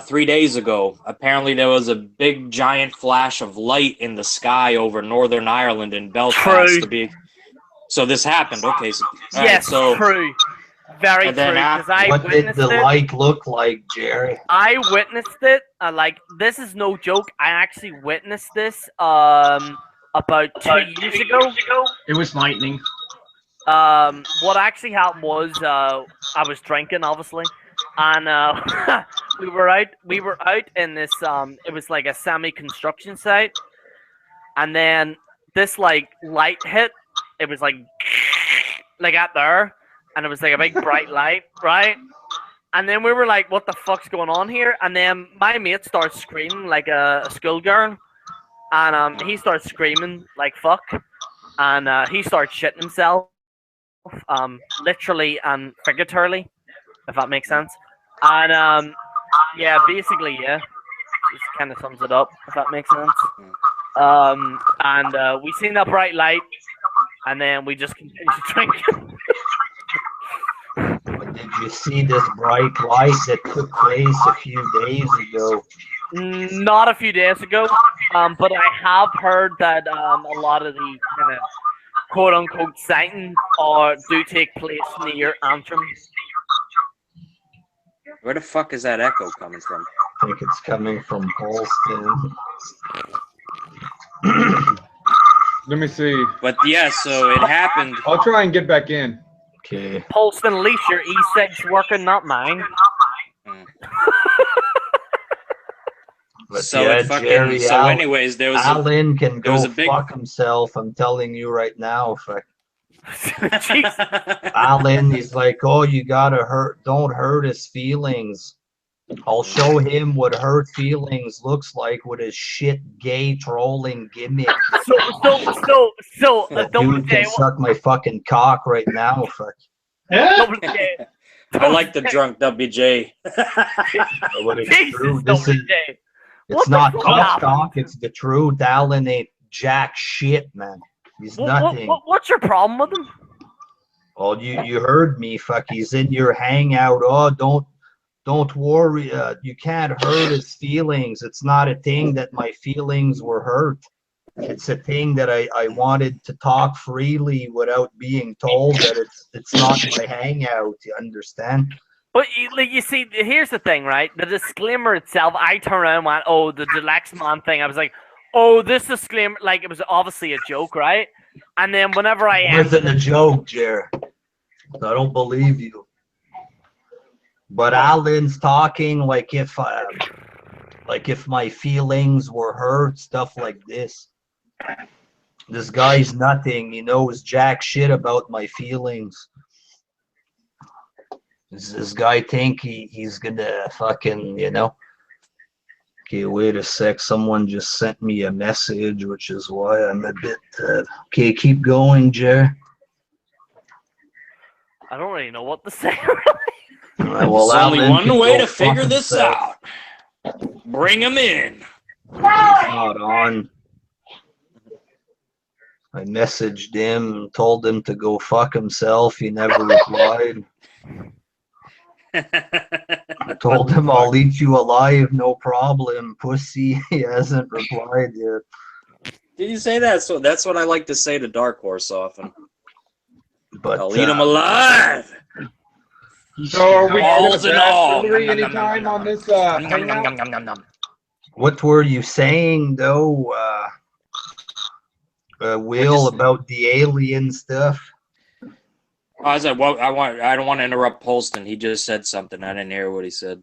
3 days ago. Apparently, there was a big giant flash of light in the sky over Northern Ireland in Belfast. True. So this happened. Okay, so all Yes, right, so true. Very And true. then Because I What did witnessed the it. light look like, Jerry? I witnessed it. Like, this is no joke. I actually witnessed this about 2 years ago. It was lightning. What actually happened was I was drinking, obviously, and we were out in this it was like a semi-construction site, and then this like light hit. It was like out there, and it was like a big bright light, right? And then we were like, what the fuck's going on here? And then my mate starts screaming like a schoolgirl, and he starts screaming like fuck, and he starts shitting himself, literally and figuratively, if that makes sense. And yeah, basically, yeah, just kind of sums it up, if that makes sense. And we seen that bright light, and then we just continued drinking. But did you see this bright light that took place a few days ago? Not a few days ago, but I have heard that a lot of the kind of quote-unquote sightings or do take place near Antrim. Where the fuck is that echo coming from? I think it's coming from Polston. Let me see. But yeah, so it happened. I'll try and get back in. Okay. Polston, at least your e-sig's working, not mine. But So yeah, it fucking. Jerry, So anyways, there was Alan can there was go a big. fuck himself. I'm telling you right now. Fuck. Jesus. Alan, he's like, oh, you gotta don't hurt his feelings. I'll show him what hurt feelings looks like with his shit gay trolling gimmick. So, That Double dude J, can suck my fucking cock right now. Fuck. Double J. I like the drunk WJ. But it's Jesus, true. Double This is, J. it's What the not fuck tough happened? talk. It's the truth. Alan ain't jack shit, man. He's nothing. What's your problem with him? Well, you heard me. Fuck, he's in your hangout. Oh, don't worry. You can't hurt his feelings. It's not a thing that my feelings were hurt. It's a thing that I wanted to talk freely without being told that it's not my hangout. You understand? But you see, here's the thing, right? The disclaimer itself, I turned around and went, oh, the Deluxe Man thing. I was like, oh, this disclaimer, like, it was obviously a joke, right? And then whenever I It wasn't a joke, Jer. I don't believe you. But Alan's talking like if my feelings were hurt, stuff like this. This guy's nothing. He knows jack shit about my feelings. Does this guy think he's gonna fucking, you know? Okay, wait a sec. Someone just sent me a message, which is why I'm a bit... okay, keep going, Jer. I don't really know what to say. Well, There's only Alan one can way go to figure fuck this himself. out. Bring him in. He's not on. I messaged him, told him to go fuck himself. He never replied. I told him I'll eat you alive, no problem, pussy. He hasn't replied yet. Did you say that? So that's what I like to say to Dark Horse often. But I'll eat him alive. So are we Balls and all. Hillary anytime on this hangout? what were you saying though, Will, about the alien stuff? I said, well, I don't want to interrupt Polston. He just said something. I didn't hear what he said.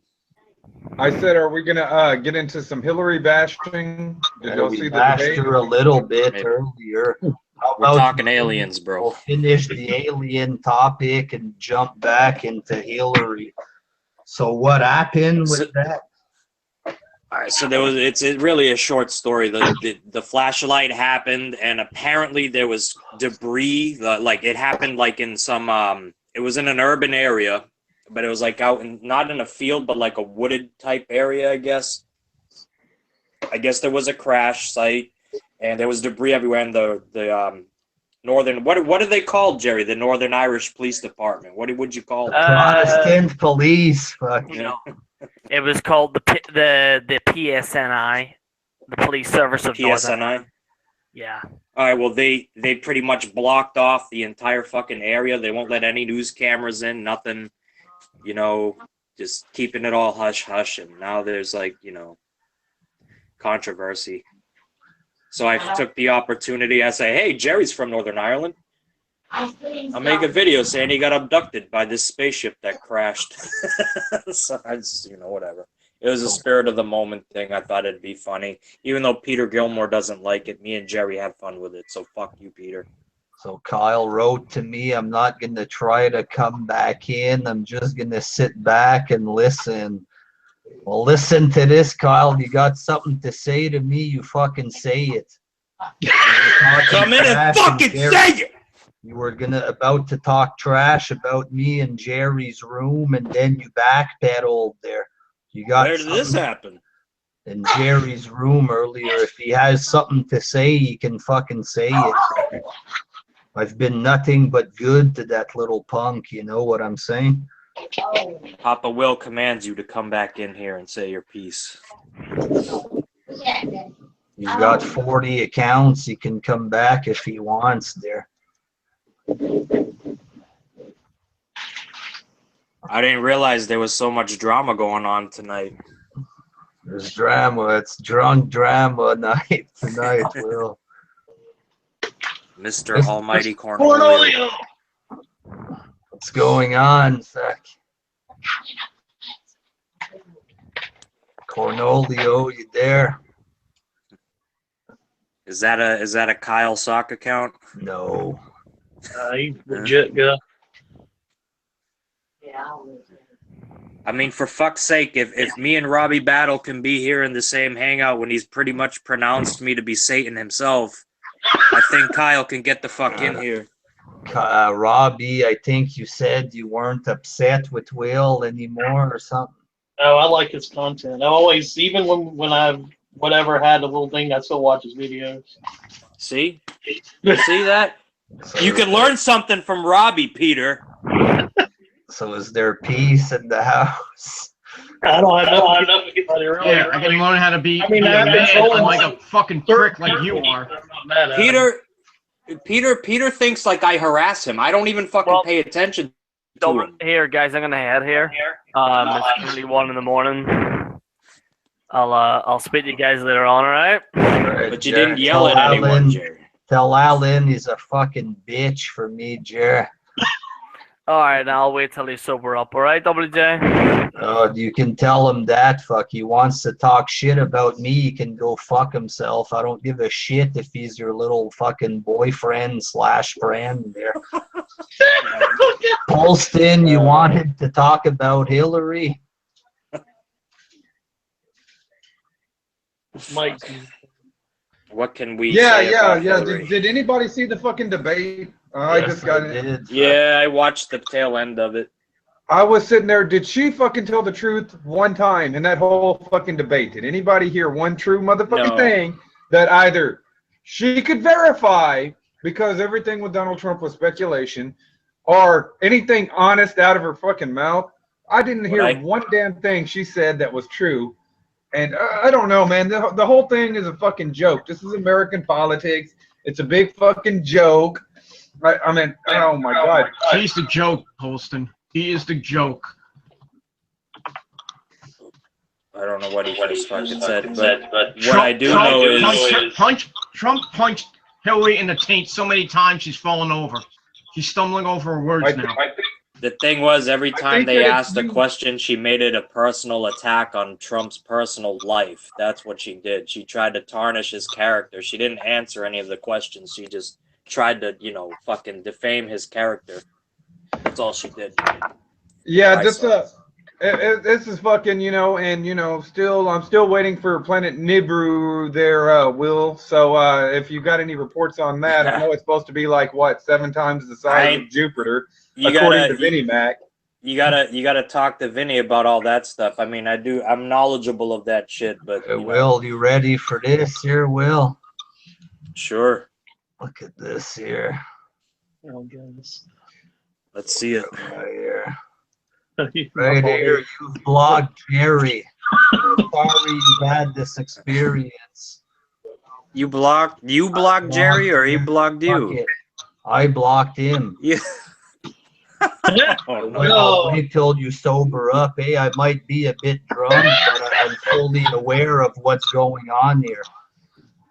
I said, are we gonna get into some Hillary bashing? Did y'all see We the bashed debate? her a little bit Maybe. earlier. How We're about talking aliens, we'll bro. finish the alien topic and jump back into Hillary. So what happened with that? All right, so it's really a short story. The flashlight happened, and apparently there was debris. Like it happened like in some it was in an urban area, but it was like out in not in a field, but like a wooded type area, I guess. I guess there was a crash site, and there was debris everywhere. And the northern what do they call, Jerry? The Northern Irish Police Department. What would you call it? Protestant police. Fuck. You know, it was called the PSNI, the Police Service of Northern. PSNI. Yeah. All right. Well, they pretty much blocked off the entire fucking area. They won't let any news cameras in. Nothing. You know, just keeping it all hush hush. And now there's like, you know, controversy. So I took the opportunity. I say, hey, Jerry's from Northern Ireland. I'll make a video saying he got abducted by this spaceship that crashed. So I just, you know, whatever. It was a spirit of the moment thing. I thought it'd be funny. Even though Peter Gilmore doesn't like it, me and Jerry have fun with it. So fuck you, Peter. So Kyle wrote to me, I'm not going to try to come back in. I'm just going to sit back and listen. Well, listen to this, Kyle. You got something to say to me, you fucking say it. Come in and fucking say it! You were about to talk trash about me in Jerry's room, and then you backpedaled there. You got Where did this happen? In Jerry's room earlier. If he has something to say, he can fucking say it. I've been nothing but good to that little punk, you know what I'm saying? Papa Will commands you to come back in here and say your piece. He's got 40 accounts. He can come back if he wants there. I didn't realize there was so much drama going on tonight. There's drama. It's drunk drama night tonight, Will. Mr. Almighty Cornelio. What's going on, Zach? Cornelio, you there? Is that a Kyle sock account? No. He's legit guy. I mean, for fuck's sake, if me and Robbie Battle can be here in the same hangout when he's pretty much pronounced me to be Satan himself, I think Kyle can get the fuck in here. Robbie, I think you said you weren't upset with Will anymore or something. Oh, I like his content. I always, even when I've whatever had a little thing, I still watch his videos. See? You see that? You can learn something from Robbie, Peter. So is there peace in the house? I don't have enough to get my earlier. Yeah, I can learn how to be, I mean, be a I've been man trolling like a fucking prick like you are. Peter thinks like I harass him. I don't even fucking pay attention to him. Here, guys, I'm gonna head here. It's currently 1 a.m. I'll speak to you guys later on, alright? But you didn't yell at anyone, Jerry. Tell Alan he's a fucking bitch for me, Jerry. Alright, now I'll wait till he's sober up, alright, WJ? Oh, you can tell him that, fuck. He wants to talk shit about me, he can go fuck himself. I don't give a shit if he's your little fucking boyfriend / friend there. Polston, you wanted to talk about Hillary? Mike. What can we say about yeah. Hillary? Did anybody see the fucking debate? I just got it. Yeah, I watched the tail end of it. I was sitting there. Did she fucking tell the truth one time in that whole fucking debate? Did anybody hear one true motherfucking thing that either she could verify because everything with Donald Trump was speculation, or anything honest out of her fucking mouth? I didn't hear one damn thing she said that was true. And I don't know, man. The whole thing is a fucking joke. This is American politics. It's a big fucking joke. I mean, oh my God. He's the joke, Holston. He is the joke. I don't know what he just fucking said, but what I do know is Trump punched Hillary in the taint so many times she's fallen over. She's stumbling over her words now. the thing was, every time they asked a question, she made it a personal attack on Trump's personal life. That's what she did. She tried to tarnish his character. She didn't answer any of the questions. She just tried to, you know, fucking defame his character. That's all she did. Yeah, this is fucking, you know, and you know, I'm still waiting for Planet Nibiru there, Will. So if you got any reports on that, I know it's supposed to be like what, 7 times the size of Jupiter, according to Vinnie Mac. You gotta talk to Vinny about all that stuff. I mean, I'm knowledgeable of that shit, but Will, you ready for this here, Will? Sure. Look at this here. Oh goodness. Let's see it. Right here. Right here, you've blocked Jerry. Sorry you've had this experience. You blocked Jerry, or he blocked you? I blocked him. Yeah. I'll wait till you sober up. Hey, I might be a bit drunk, but I'm fully aware of what's going on here.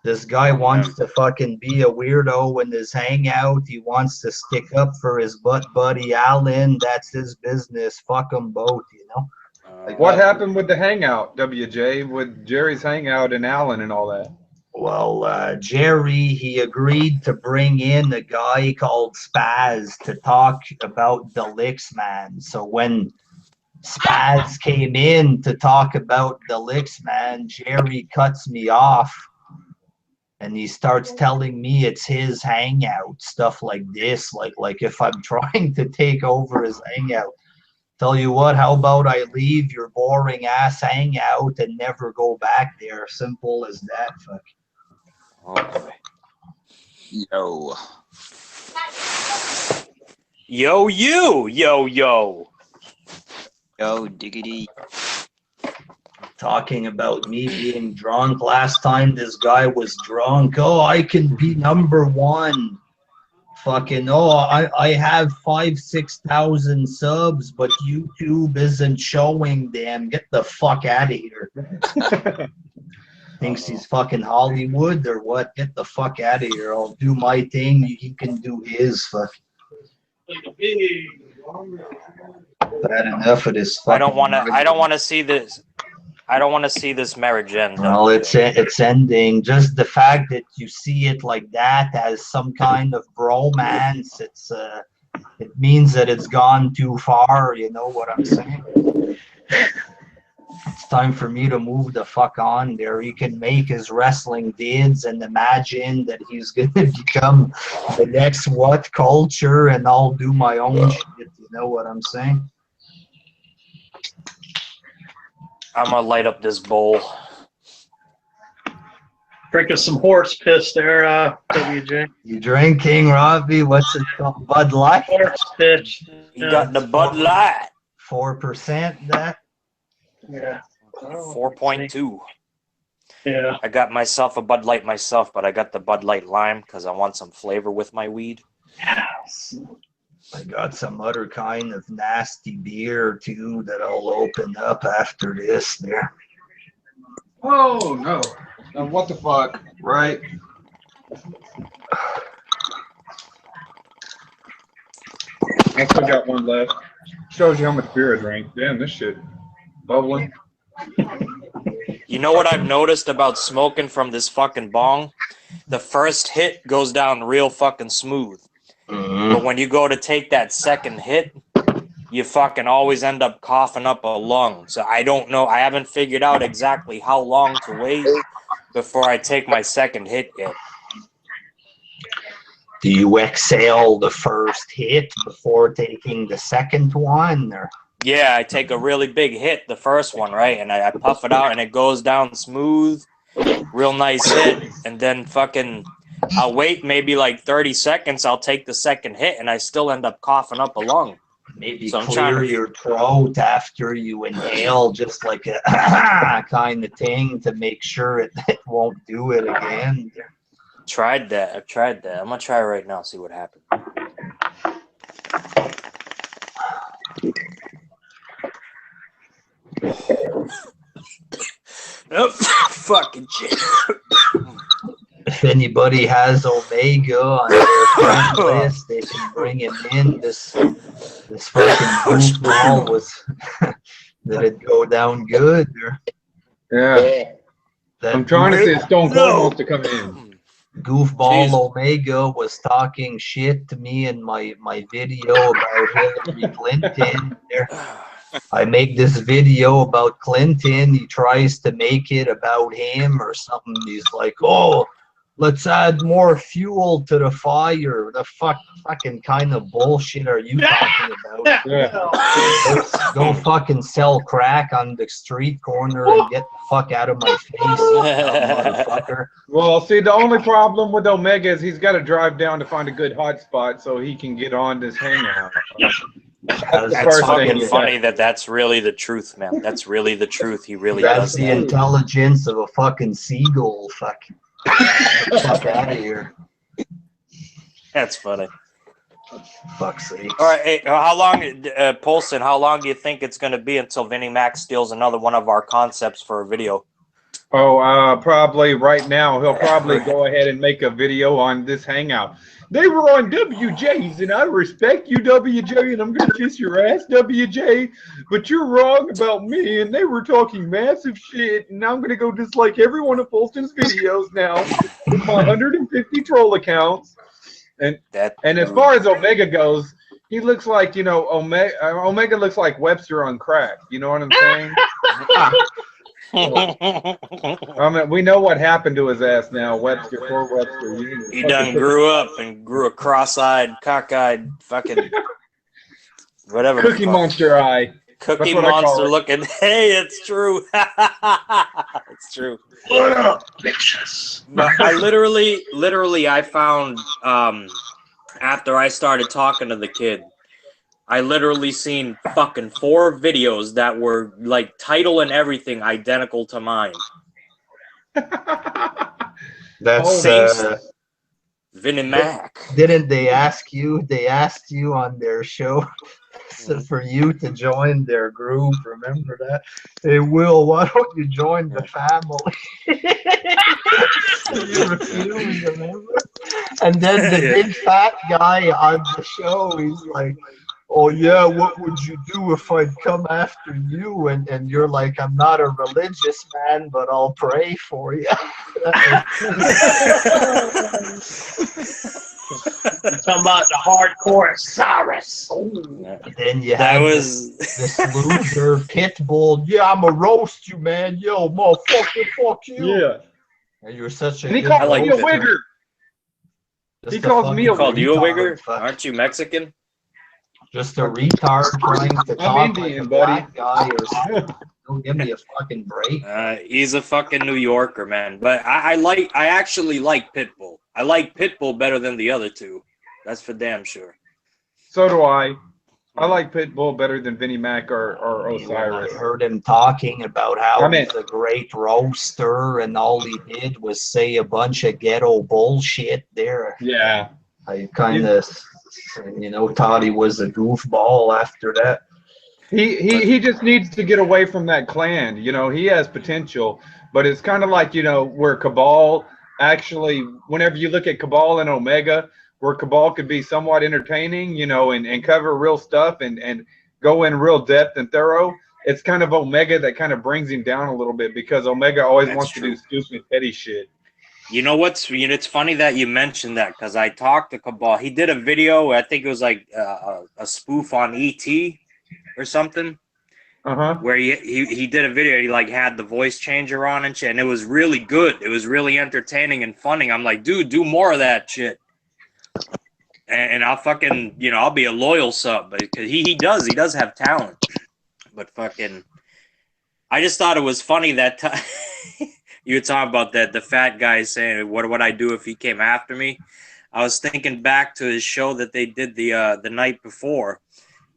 This guy wants to fucking be a weirdo in his hangout. He wants to stick up for his butt buddy Alan. That's his business. Fuck them both, you know? Like, what happened with the hangout, WJ, with Jerry's hangout and Alan and all that? Well, Jerry, he agreed to bring in a guy called Spaz to talk about the Licks Man. So when Spaz came in to talk about the Licks Man, Jerry cuts me off. And he starts telling me it's his hangout, stuff like this, like if I'm trying to take over his hangout. Tell you what, how about I leave your boring ass hangout and never go back there? Simple as that, fuck. Okay. Yo. Yo, diggity. Talking about me being drunk. Last time this guy was drunk. Oh, I can be number one. Fucking I have 5,000-6,000 subs, but YouTube isn't showing them. Get the fuck out of here. Thinks he's fucking Hollywood or what? Get the fuck out of here. I'll do my thing. He can do his. Fuck. Bad enough of this. I don't want to see this. I don't want to see this marriage end. Well, it's ending. Just the fact that you see it like that as some kind of bromance, it means that it's gone too far. You know what I'm saying? It's time for me to move the fuck on there. He can make his wrestling vids and imagine that he's gonna become the next what culture, and I'll do my own shit. You know what I'm saying? I'm gonna light up this bowl. Drinking some horse piss there, WJ. You drinking, Robbie? What's it called? Bud Light? Horse piss. You got the Bud Light. 4%, that? Yeah. 4.2. Yeah. I got myself a Bud Light myself, but I got the Bud Light Lime because I want some flavor with my weed. Yes. I got some other kind of nasty beer too that I'll open up after this there. Oh no. What the fuck? Right? I still got one left. Shows you how much beer I drank. Damn, this shit bubbling. You know what I've noticed about smoking from this fucking bong? The first hit goes down real fucking smooth. But when you go to take that second hit, you fucking always end up coughing up a lung. So I don't know. I haven't figured out exactly how long to wait before I take my second hit yet. Do you exhale the first hit before taking the second one? Or? Yeah, I take a really big hit, the first one, right? And I puff it out and it goes down smooth, real nice hit. And then fucking... I'll wait maybe like 30 seconds. I'll take the second hit, and I still end up coughing up a lung. Maybe so clear your throat after you inhale, just like a kind of thing to make sure it won't do it again. Tried that. I've tried that. I'm going to try it right now, see what happens. Oh, fucking shit. If anybody has Omega on their friend list, they can bring him in. This fucking goofball was that it go down good. Yeah. I'm trying to say Stone Cold wants to come in. Goofball Omega was talking shit to me in my video about Hillary Clinton. I make this video about Clinton. He tries to make it about him or something. He's like, oh, let's add more fuel to the fire. The fucking kind of bullshit are you talking about? Yeah. Go fucking sell crack on the street corner and get the fuck out of my face, motherfucker. Well, see, the only problem with Omega is he's got to drive down to find a good hot spot so he can get on this hangout. That's fucking funny that's really the truth, man. That's really the truth. He really does. That's the intelligence of a fucking seagull. Fuck out of here. That's funny. Fuck's sake. All right, hey, how long, Polson, how long do you think it's going to be until Vinnie Mac steals another one of our concepts for a video? Oh, probably right now. He'll probably go ahead and make a video on this hangout. They were on WJ's, and I respect you, WJ, and I'm going to kiss your ass, WJ, but you're wrong about me, and they were talking massive shit, and now I'm going to go dislike every one of Fulton's videos now with my 150 troll accounts. And as far as Omega goes, he looks like, you know, Omega looks like Webster on crack. You know what I'm saying? I mean, we know what happened to his ass now, Webster. Poor Webster. He done grew up and grew a cross-eyed, cockeyed, fucking whatever. Cookie Monster eye. Cookie Monster looking. Hey, it's true. It's true. What up, bitches? But I literally, I found after I started talking to the kid, I literally seen fucking 4 videos that were like title and everything identical to mine. That's Vinnie Mac. Didn't they ask you? They asked you on their show for you to join their group. Remember that? Hey, Will, why don't you join the family? You refused, remember? And then the big fat guy on the show, he's like, oh yeah, what would you do if I'd come after you? And you're like, I'm not a religious man, but I'll pray for you. You're talking about the hardcore Cyrus. Then you have this loser Pitbull. Yeah, I'm a roast you, man. Yo, motherfucker, fuck you. Yeah. And you're such a And he good calls me a roaster. wigger. Just He calls me a Called you a retard, wigger? Aren't you Mexican? Just a retard trying to talk I'm Indian, like a buddy. black guy or something. Don't give me a fucking break. He's a fucking New Yorker, man. But I actually like Pitbull. I like Pitbull better than the other two. That's for damn sure. So do I. I like Pitbull better than Vinnie Mac or Osiris. I heard him talking about how I mean- he's a great roaster and all he did was say a bunch of ghetto bullshit there. Yeah. I kind of, thought he was a goofball after that. He just needs to get away from that clan. He has potential, but it's kind of like, where Cabal actually, whenever you look at Cabal and Omega, where Cabal could be somewhat entertaining, and cover real stuff and go in real depth and thorough, it's kind of Omega that kind of brings him down a little bit because Omega always wants to do stupid, petty shit. You know what's? It's funny that you mentioned that because I talked to Cabal. He did a video. I think it was like a spoof on ET or something. Where he did a video. He had the voice changer on and shit, and it was really good. It was really entertaining and funny. I'm like, dude, do more of that shit. And I'll fucking I'll be a loyal sub, because he does have talent. But fucking, I just thought it was funny that time. You were talking about that the fat guy saying, "What would I do if he came after me?" I was thinking back to his show that they did the night before,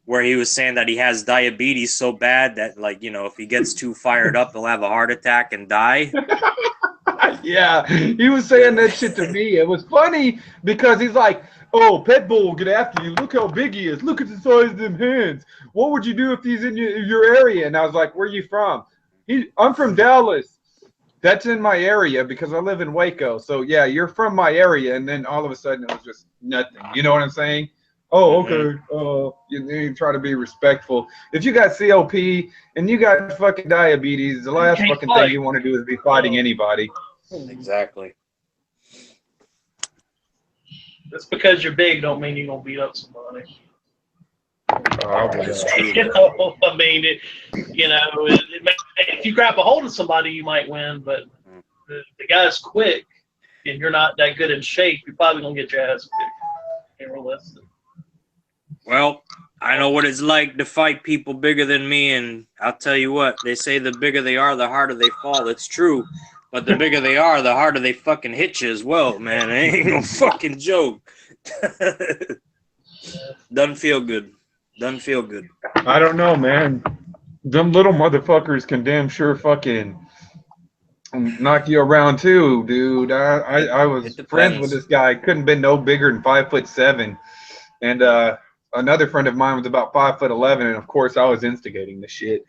where he was saying that he has diabetes so bad that if he gets too fired up, he'll have a heart attack and die. Yeah, he was saying that shit to me. It was funny because he's like, "Oh, Pitbull will get after you. Look how big he is. Look at the size of them hands. What would you do if he's in your area?" And I was like, "Where are you from?" I'm from Dallas. That's in my area because I live in Waco. So, yeah, you're from my area. And then all of a sudden it was just nothing. You know what I'm saying? Oh, okay. You try to be respectful. If you got COP and you got fucking diabetes, the last fucking thing you want to do is be fighting anybody. Exactly. Just because you're big don't mean you're going to beat up somebody. That's true. I mean, if you grab a hold of somebody, you might win, but the guy's quick and you're not that good in shape, you're probably going to get your ass kicked. Well, I know what it's like to fight people bigger than me, and I'll tell you what, they say the bigger they are, the harder they fall. It's true. But the bigger they are, the harder they fucking hit you as well, man. It ain't no fucking joke. Doesn't feel good. Doesn't feel good. I don't know, man. Them little motherfuckers can damn sure fucking knock you around too, dude. I was friends with this guy. Couldn't been no bigger than 5'7", and another friend of mine was about 5'11", and of course I was instigating the shit.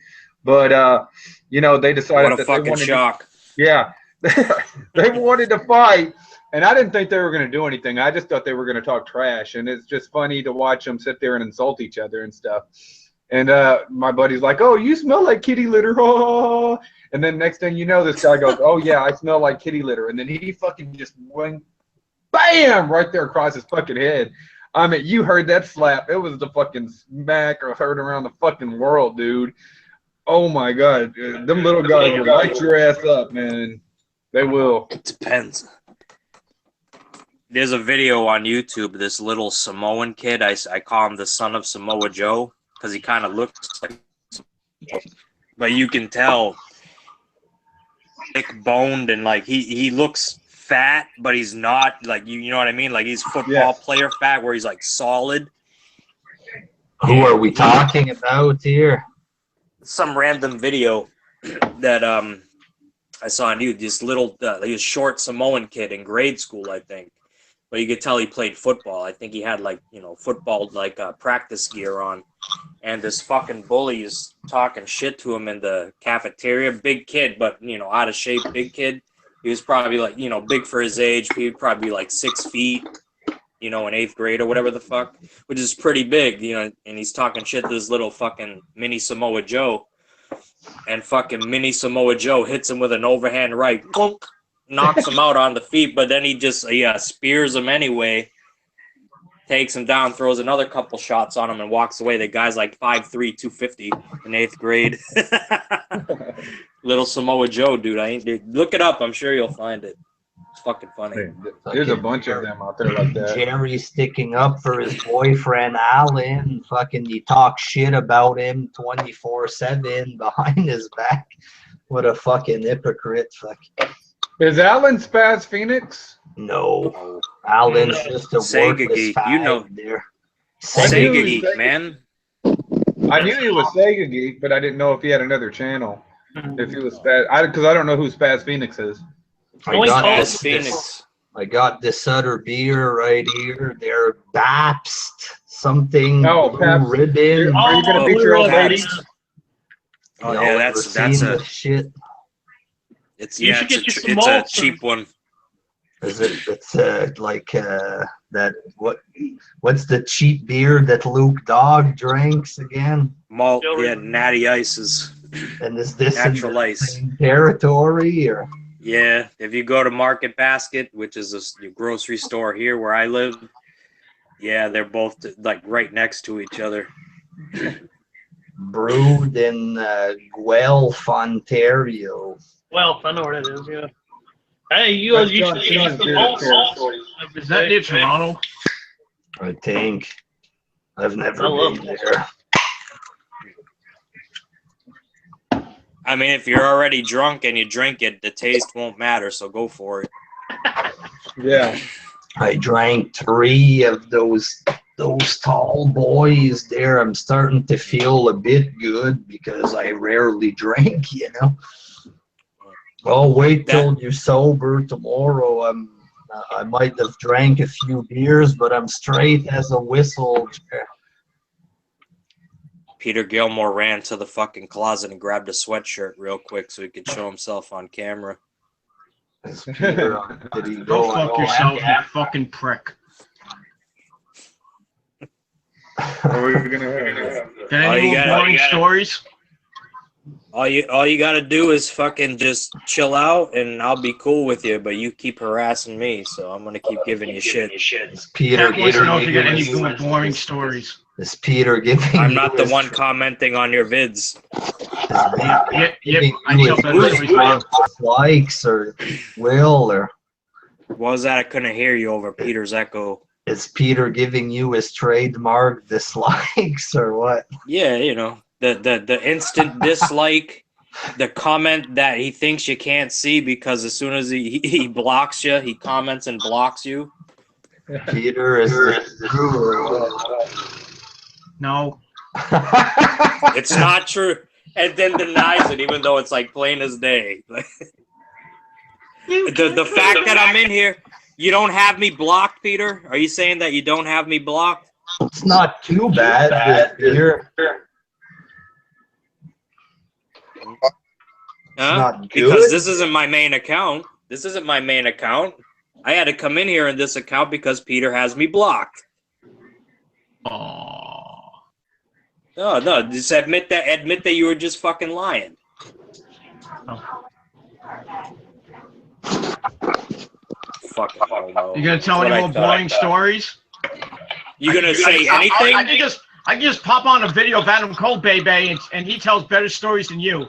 But they decided what a fucking shock. Yeah, they wanted to fight. And I didn't think they were going to do anything. I just thought they were going to talk trash. And it's just funny to watch them sit there and insult each other and stuff. And my buddy's like, "Oh, you smell like kitty litter." And then next thing you know, this guy goes, "Oh, yeah, I smell like kitty litter." And then he fucking just went, bam, right there across his fucking head. I mean, you heard that slap. It was the fucking smack or heard around the fucking world, dude. Oh, my God. Them little guys will light your ass up, man. They will. It depends. There's a video on YouTube, this little Samoan kid, I call him the son of Samoa Joe, because he kind of looks like, but you can tell, thick-boned, and he looks fat, but he's not, you know what I mean? Like, he's football player fat, where he's, solid. Who are we talking about here? Some random video that I saw on YouTube, this little, short Samoan kid in grade school, I think. but you could tell he played football. I think he had like, you know, football like practice gear on. And this fucking bully is talking shit to him in the cafeteria. Big kid, but, you know, out of shape, big kid. He was probably like, you know, big for his age. He'd probably be like 6 feet, you know, in 8th grade or whatever the fuck, which is pretty big, you know, and he's talking shit to this little fucking mini Samoa Joe. And fucking mini Samoa Joe hits him with an overhand right, clunk, knocks him out on the feet, but then he just spears him anyway, takes him down, throws another couple shots on him, and walks away. The guy's like 5'3", 250 in 8th grade. Little Samoa Joe, dude. Look it up. I'm sure you'll find it. It's fucking funny. There's a bunch of them out there like that. Jerry sticking up for his boyfriend Alan. Fucking, you talk shit about him 24/7 behind his back. What a fucking hypocrite. Fuck. Is Alan Spaz Phoenix? No. Alan's just a Sega worthless geek. fag You know. there. Sega geek, man. I knew he was Sega Geek, but I didn't know if he had another channel. If he was Spaz, because I don't know who Spaz Phoenix is. I got this other beer right here. They're Bapst something. Oh, Pabst. Ribbon. Are you gonna beat your old lady? Oh yeah, that's a shit. It's You yeah, should get you some it's a malts cheap one. Is it? It's like that. What's the cheap beer that Luke Dog drinks again? Malt, yeah, Natty Ices. And is this Natural in the Ice same territory or? Yeah, if you go to Market Basket, which is a grocery store here where I live, yeah, they're both like right next to each other. Brewed in Guelph, Ontario. Well, I know where that is. Yeah. Hey, you should get some old sauce. Is that near Toronto? I think. I've never been there. I mean, if you're already drunk and you drink it, the taste won't matter, so go for it. Yeah. I drank 3 of those tall boys there. I'm starting to feel a bit good because I rarely drink, you know. Oh, wait till you're sober tomorrow. I might have drank a few beers, but I'm straight as a whistle. Peter Gilmore ran to the fucking closet and grabbed a sweatshirt real quick so he could show himself on camera. Peter, did he Go fuck yourself, you fucking prick. Are we gonna have? Got any more boring stories? All you gotta do is fucking just chill out, and I'll be cool with you. But you keep harassing me, so I'm gonna keep giving you shit. Peter, I want to know if you got any more boring stories. Is Peter giving? I'm not the one commenting on your vids. Likes or will or? What was that? I couldn't hear you over Peter's echo. Is Peter giving you his trademark dislikes or what? Yeah, you know, the instant dislike, the comment that he thinks you can't see because as soon as he blocks you, he comments and blocks you. Peter is true. No. It's not true. And then denies it, even though it's like plain as day. The fact that I'm in here, you don't have me blocked, Peter? Are you saying that you don't have me blocked? It's not too bad. Peter. Huh? Because this isn't my main account. This isn't my main account. I had to come in here in this account because Peter has me blocked. No, just admit that you were just fucking lying. Fucking homo. You gonna tell any more boring stories? You gonna say anything? I can just pop on a video of Adam Cole, baby, and he tells better stories than you.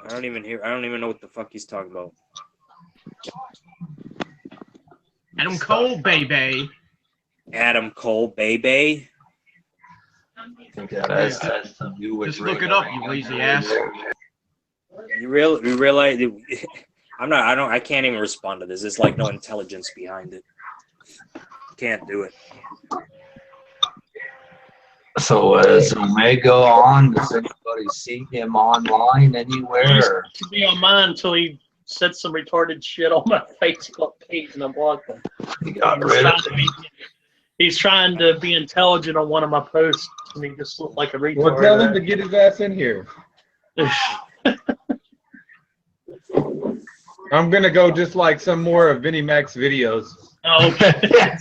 I don't even know what the fuck he's talking about. Adam Cole, baby. Adam Cole, baby. I think that has to do with. Just look it up, you lazy ass. You realize I can't even respond to this. There's like no intelligence behind it. Can't do it. So is Omega on? Does anybody see him online anywhere? He used to be on mine until he said some retarded shit on my Facebook page and I blocked him. He got rid of it. He's trying to be intelligent on one of my posts, and he just looked like a retard. Well, tell him to get his ass in here. I'm gonna go just like some more of Vinnie Mac's videos. Oh, okay.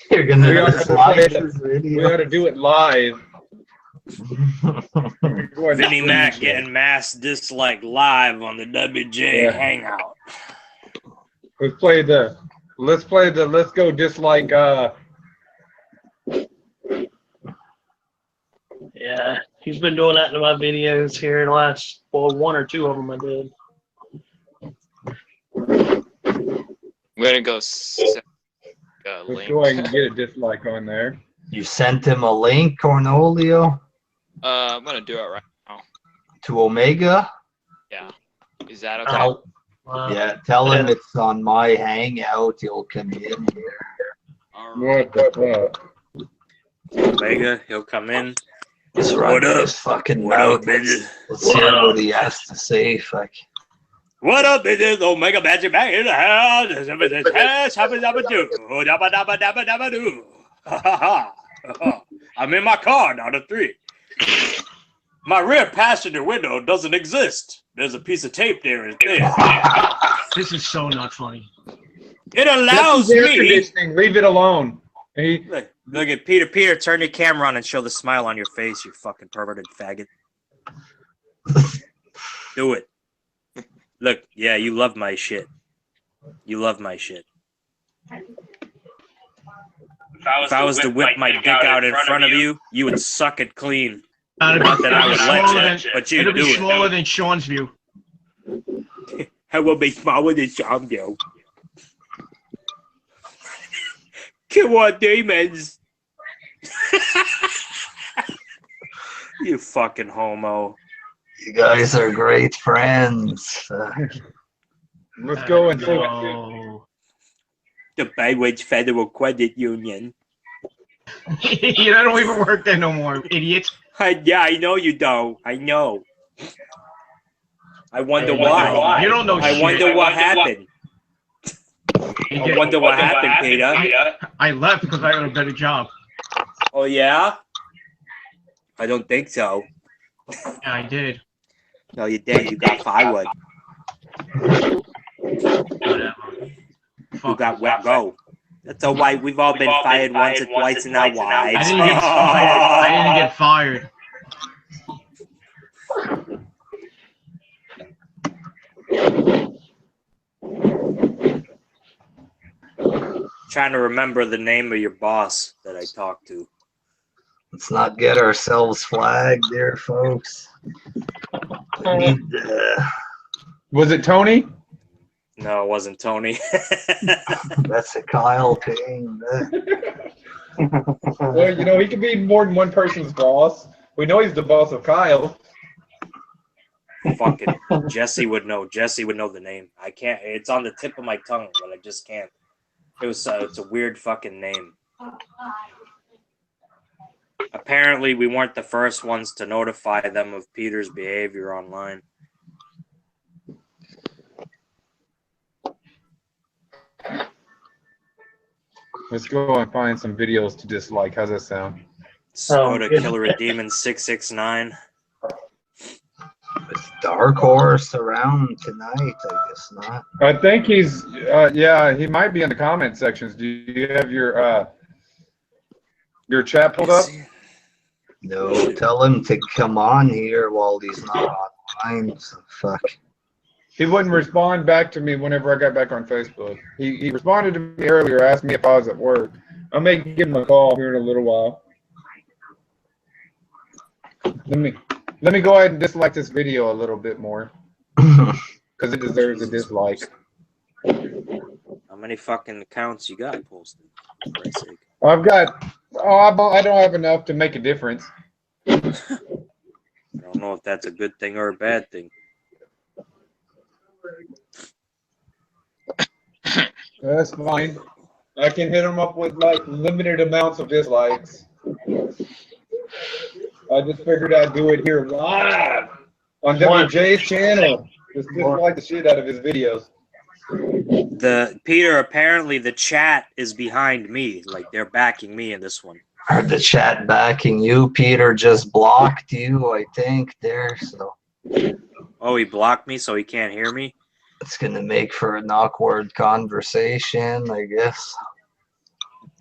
You're gonna We ought dislike to his we video. ought to do it live. Vinnie Mac getting mass dislike live on the WJ Hangout. Let's go dislike Yeah, he's been doing that in my videos here in the last, one or two of them I did. I'm gonna go set let's link. go ahead and get a dislike on there. You sent him a link, Cornolio, I'm gonna do it right now. to Omega. Yeah. Is that okay? Tell him it's on my Hangout. He'll come in here. What the fuck? Omega, he'll come in. He's running his fucking mouth. Let's hear what he has to say. Fuck. What up, bitches? Omega Magic back in the house. I'm in my car, not a 3. My rear passenger window doesn't exist. There's a piece of tape there. This is so not funny. It allows Air me. conditioning. Leave it alone. Look at Peter. Peter, turn your camera on and show the smile on your face, you fucking perverted faggot. Do it. Look, yeah, you love my shit. You love my shit. If I was to whip my dick out in front of you, you would suck it clean. Not that I would let you, but you It'll do be it. smaller than Sean's view. I will be smaller than Sean's view. Come on, demons. You fucking homo. You guys are great friends. Let's go and The Baywatch Federal Credit Union. You don't even work there no more, idiot. Yeah, I know you don't. I know. I wonder why. You don't know I shit. wonder what happened. I wonder what happened, Peter. I left because I got a better job. Oh, yeah? I don't think so. Yeah, I did. No, you did. You got firewood. Whatever. You got wet go. That's all right. We've all been fired once or twice in our lives. I didn't get fired. I didn't get fired. Trying to remember the name of your boss that I talked to. Let's not get ourselves flagged there, folks. Was it Tony? No, it wasn't Tony. That's a Kyle thing. Well, you know, he could be more than one person's boss. We know he's the boss of Kyle. Fucking Jesse would know. Jesse would know the name. I can't. It's on the tip of my tongue, but I just can't. It's a weird fucking name. Apparently, we weren't the first ones to notify them of Peter's behavior online. Let's go and find some videos to dislike. How's that sound? Soda Killer a Demon 669. Is Dark Horse around tonight? I guess not. I think he's, yeah, he might be in the comment sections. Do you have your chat pulled up? No, tell him to come on here while he's not online. So fuck. He wouldn't respond back to me whenever I got back on Facebook. He responded to me earlier, asked me if I was at work. I may give him a call here in a little while. Let me go ahead and dislike this video a little bit more, because it deserves a dislike. How many fucking accounts you got posted? For Christ's sake. I've got. Oh, I don't have enough to make a difference. I don't know if that's a good thing or a bad thing. That's fine. I can hit them up with like limited amounts of dislikes. I just figured I'd do it here live on WJ's channel. Just dislike the shit out of his videos. Peter, apparently the chat is behind me. Like they're backing me in this one. Heard the chat backing you. Peter just blocked you, I think, there. So Oh, he blocked me, so he can't hear me. it's gonna make for an awkward conversation, I guess.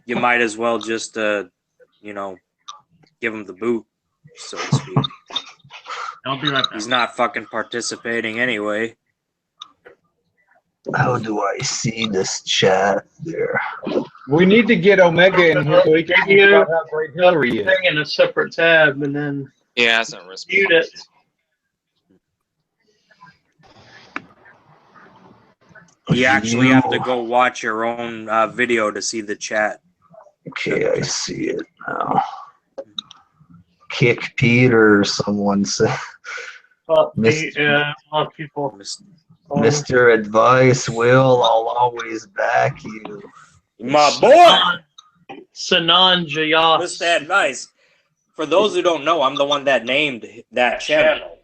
You might as well just, you know, give him the boot, so to speak. I'll be right back. He's not fucking participating anyway. How do I see this chat there? We need to get Omega in here so he can talk about how great Hillary is. Thing in a separate tab and then Yeah, that's not mute it. You actually have to go watch your own video to see the chat. Okay, I see it now. Kick Peter, someone said. Yeah, a lot of people. Mr. Advice, Will, I'll always back you. My boy! Sanan Jayas. Mr. Advice. For those who don't know, I'm the one that named that channel.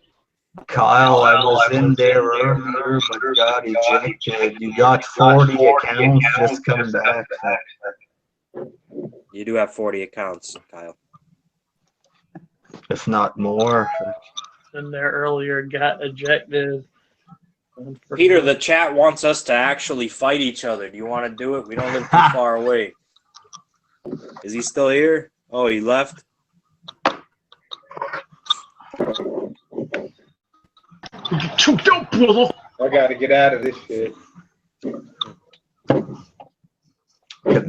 Kyle, I was in there earlier, but got ejected. You got 40 accounts, just come back. You do have 40 accounts, Kyle. If not more. In there earlier, got ejected. Peter, the chat wants us to actually fight each other. Do you want to do it? We don't live too far away. Is he still here? Oh, he left? Choked up, brother. I gotta get out of this shit. Come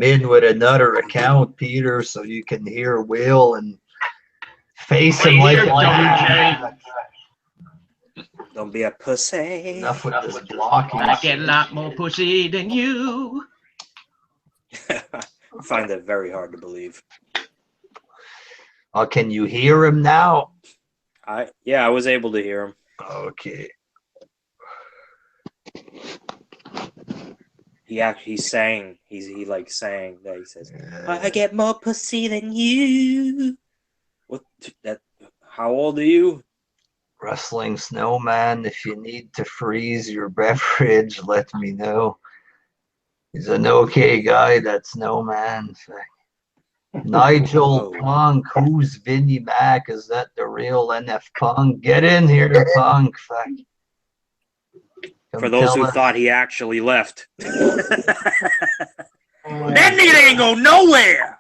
in with another account, Peter, so you can hear Will and face him like that. Don't be a pussy. Enough with this blocking. I get a lot more pussy than you. I find that very hard to believe. Oh, can you hear him now? Yeah, I was able to hear him. Okay. He sang. He like sang that. He says, "I get more pussy than you." What? That? How old are you? Wrestling Snowman, if you need to freeze your beverage, let me know. He's an okay guy, that Snowman. Nigel Punk, who's Vinnie Mac? Is that the real NF Punk? Get in here, Punk. For those who thought he actually left. That nigga ain't go nowhere.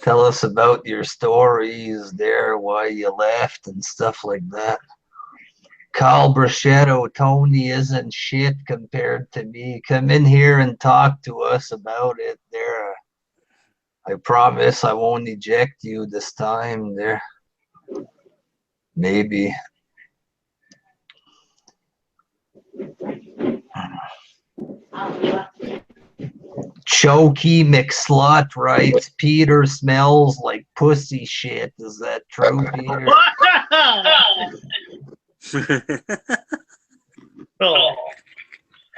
Tell us about your stories there, why you left and stuff like that. Carl Brachetto, Tony isn't shit compared to me. Come in here and talk to us about it there. I promise I won't eject you this time there. Maybe. Chokey McSlut writes, Peter smells like pussy shit. Is that true, Peter?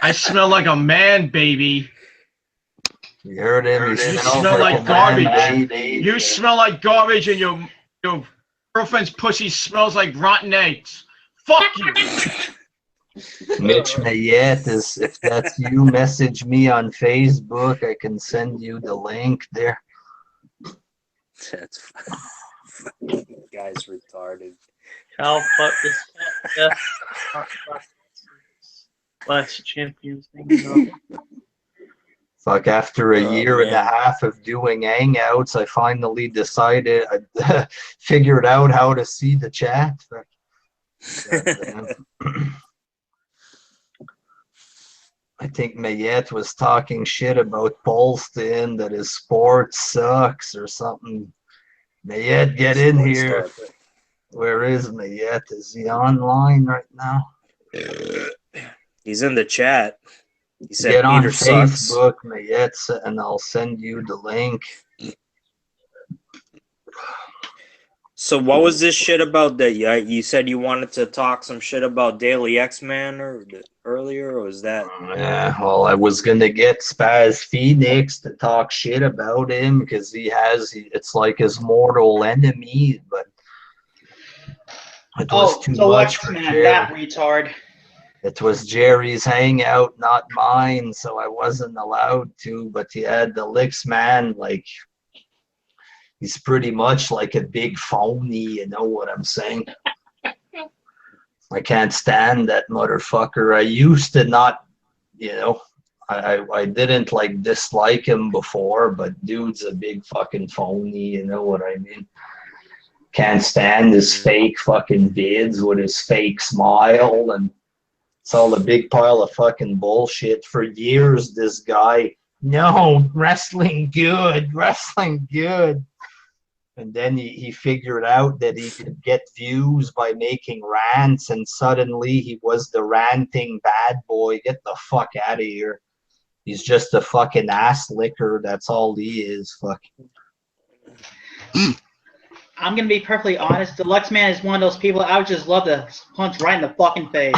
I smell like a man, baby. You heard him. You smell like garbage. You smell like garbage, and your girlfriend's pussy smells like rotten eggs. Fuck you. Mitch Mayette, if that's you, message me on Facebook. I can send you the link there. That's guy's retarded. How fuck this last champions thing. Fuck, after a year and a half of doing Hangouts, I finally decided, I figured out how to see the chat. I think Mayette was talking shit about Polston, that his sport sucks or something. Mayette, get in here. Where is Mayette? Is he online right now? He's in the chat. He said get on Peter sucks. Facebook, Mayette, and I'll send you the link. So what was this shit about that you said you wanted to talk some shit about Daily X-Man earlier, or was that? Yeah, well, I was gonna get Spaz Phoenix to talk shit about him because it's like his mortal enemy, but it was too much for Jerry. That retard. It was Jerry's hangout, not mine, so I wasn't allowed to. But yeah, the Licks man, like, he's pretty much like a big phony, you know what I'm saying? I can't stand that motherfucker. I used to not, you know, I didn't like dislike him before, but dude's a big fucking phony, you know what I mean? Can't stand his fake fucking vids with his fake smile, and it's all a big pile of fucking bullshit. For years, this guy, no, wrestling good. And then he figured out that he could get views by making rants, and suddenly he was the ranting bad boy. Get the fuck out of here. He's just a fucking ass licker. That's all he is. Fuck. I'm gonna be perfectly honest. The Lux Man is one of those people I would just love to punch right in the fucking face.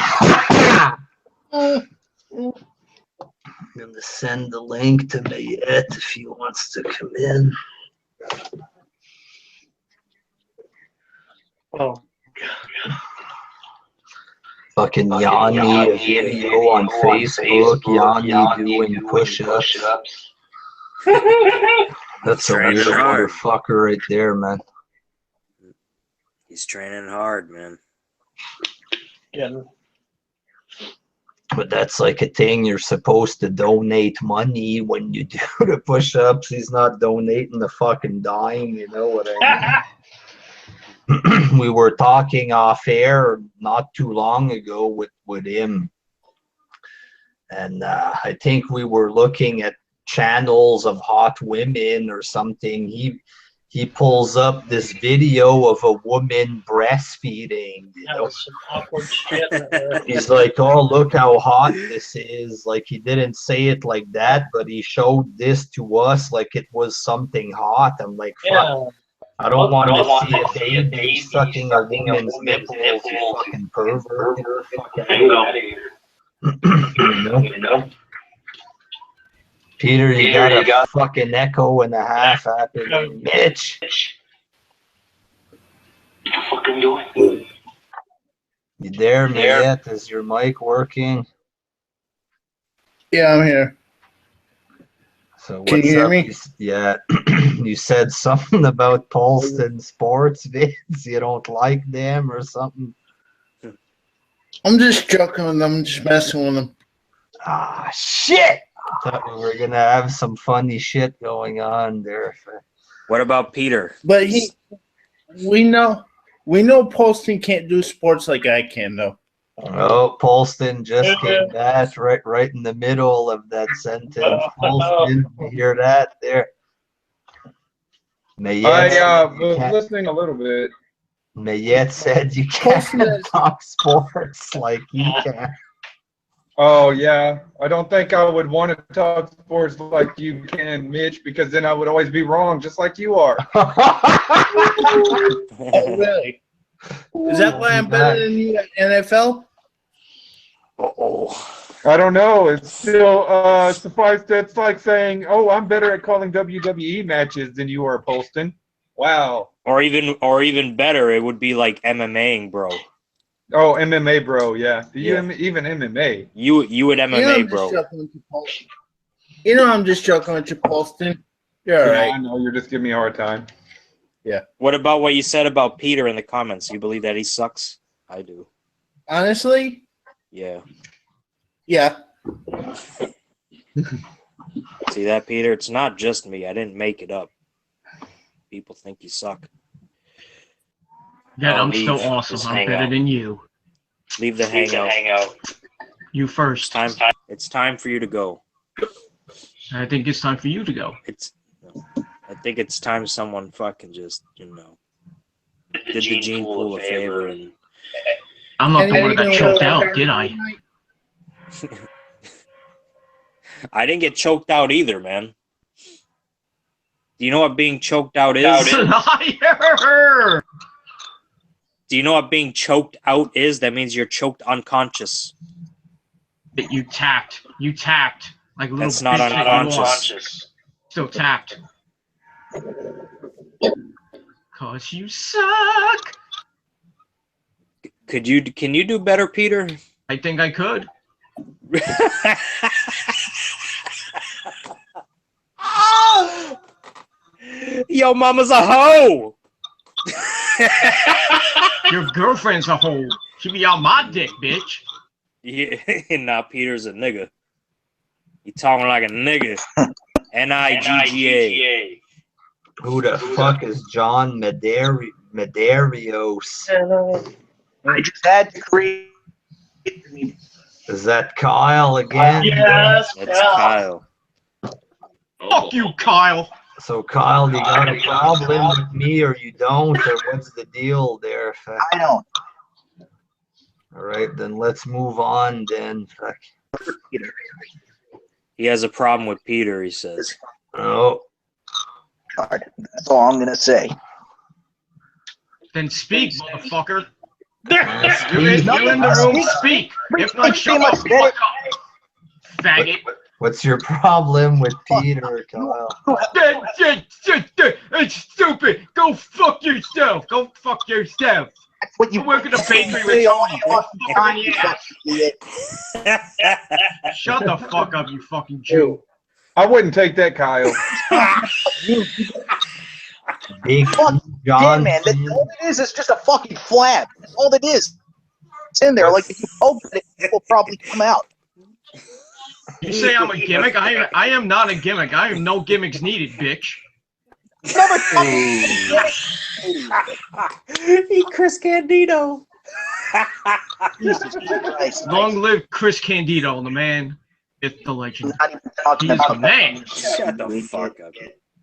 I'm gonna send the link to Mayette if he wants to come in. Oh. Fucking Yanni, a video on Facebook. Yanni doing push-ups. That's a weird motherfucker right there, man. He's training hard, man. Yeah. But that's like a thing. You're supposed to donate money when you do the push-ups. He's not donating the fucking dime, you know what I mean? We were talking off air not too long ago with him. And I think we were looking at channels of hot women or something. He pulls up this video of a woman breastfeeding. You know? Some awkward shit. He's like, oh, look how hot this is. Like, he didn't say it like that, but he showed this to us like it was something hot. I'm like, fuck. Yeah. I don't want to see a baby sucking a woman's nipples, you fucking pervert. You know? Peter, you got a fucking echo and a half happening. Mitch! What the fuck are you doing? You there, Mayette? Is your mic working? Yeah, I'm here. So can you hear me? Yeah. You said something about Paulston sports vids. You don't like them or something? I'm just joking with them. I'm just messing with them. Ah, shit! I thought we were going to have some funny shit going on there. What about Peter? But we know Paulston can't do sports like I can, though. Oh, Paulston just came back right in the middle of that sentence. Paulston, you hear that there? I was listening a little bit. Mayette said you can't talk sports like you can. Oh, yeah. I don't think I would want to talk sports like you can, Mitch, because then I would always be wrong, just like you are. Oh, really? Is that why I'm better than you at NFL? Uh-oh. I don't know. It's still suffice. That's like saying, "Oh, I'm better at calling WWE matches than you are, Polston." Wow. Or even better, it would be like MMAing, bro. Oh, MMA, bro. Yeah. Even MMA. You would MMA, bro. You know, I'm just joking with you, Polston. You're all right. I know. You're just giving me a hard time. Yeah. What about what you said about Peter in the comments? You believe that he sucks? I do. Honestly? Yeah. Yeah. See that, Peter? It's not just me. I didn't make it up. People think you suck. Yeah, I'm still awesome. I'm better than you. Leave the hangout. You first. It's time for you to go. I think it's time for you to go. I think it's time someone fucking just, did the gene pool a favor. And I'm not the one that choked out, did I? I didn't get choked out either, man. Do you know what being choked out is? Liar! Do you know what being choked out is? That means you're choked unconscious. But you tapped. You tapped. Like a little. That's not unconscious. Still tapped. Cause you suck. Can you do better, Peter? I think I could. Yo, mama's a hoe. Your girlfriend's a hoe. She be on my dick, bitch. Yeah, nah, Peter's a nigga. You talking like a nigga. Nigga. Who the fuck is John Medeiros? I just had to create. Is that Kyle again? Yes, It's Kyle. Fuck you, Kyle. So Kyle, you got a problem with me or you don't, or what's the deal there? I don't. All right, then let's move on then. Fuck. He has a problem with Peter, he says. Oh. That's all I'm gonna say. Then speak, motherfucker. You're in the room, speak. If not, shut the fuck up, faggot. What's your problem with Peter, Kyle? It's stupid. Go fuck yourself. Go fuck yourself. That's what you work at the bakery with Tony. Shut the fuck up, you fucking Jew. I wouldn't take that, Kyle. Big John, man. All it is just a fucking flab. That's all it is. It's in there. Like, if you open it, it will probably come out. You say I'm a gimmick? I am not a gimmick. I have no gimmicks needed, bitch. He Chris Candido. Long live Chris Candido, the man. It's the legend. He's the man. Shut the fuck up.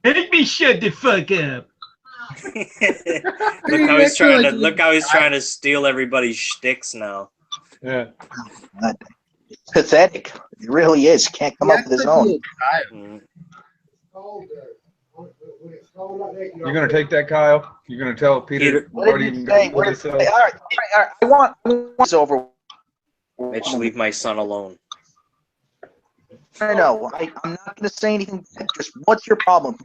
Let me shut the fuck up. Look how he's trying to steal everybody's shticks now. Yeah. It's pathetic. It really is. Can't come up with his own. You're gonna take that, Kyle? You're gonna tell Peter? What did you say? All right. I want this over. Mitch, leave my son alone. I know. I'm not gonna say anything. Just what's your problem?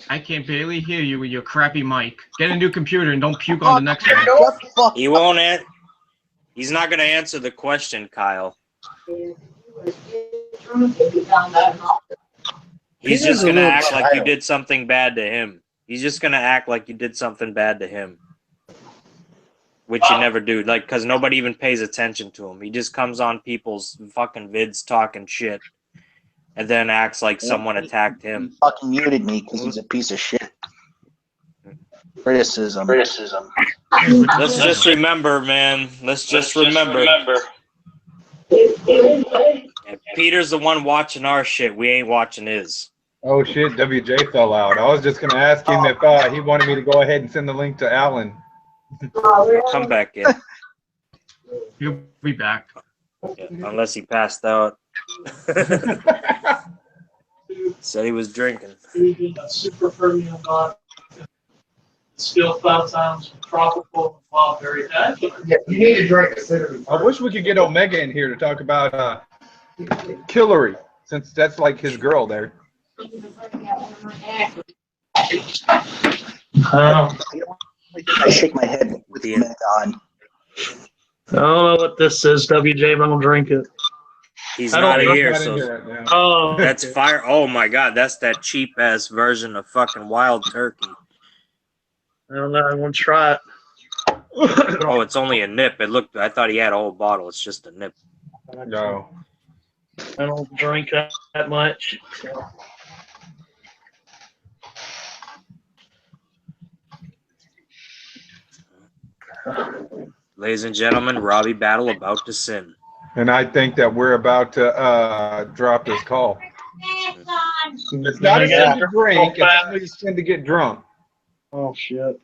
I can barely hear you with your crappy mic. Get a new computer and don't puke on the next one. He won't answer. He's not going to answer the question, Kyle. He's just going to act like you did something bad to him. He's just going to act like you did something bad to him. Which you never do. Like, because nobody even pays attention to him. He just comes on people's fucking vids talking shit. And then acts like someone attacked him. He fucking muted me because he's a piece of shit. Criticism. Let's just remember, man. Let's just remember. If Peter's the one watching our shit. We ain't watching his. Oh shit, WJ fell out. I was just gonna ask him if he wanted me to go ahead and send the link to Alan. Come back in. He'll be back. Yeah, unless he passed out. Said he was drinking. Super premium still 5 times tropical strawberry. Yeah, you need to drink a I wish we could get Omega in here to talk about Killary, since that's like his girl there. I shake my head with the Omega on. I don't know what this is, WJ, but I'm gonna drink it. He's not here, so right now. That's fire. Oh my god, that's that cheap ass version of fucking Wild Turkey. I don't know. I want to try it. Oh, it's only a nip. I thought he had a whole bottle. It's just a nip. No. I don't drink that much. Ladies and gentlemen, Robbie Battle about to sin. And I think that we're about to drop this call. It's not a sin to drink, it's only a sin to get drunk. Oh, shit.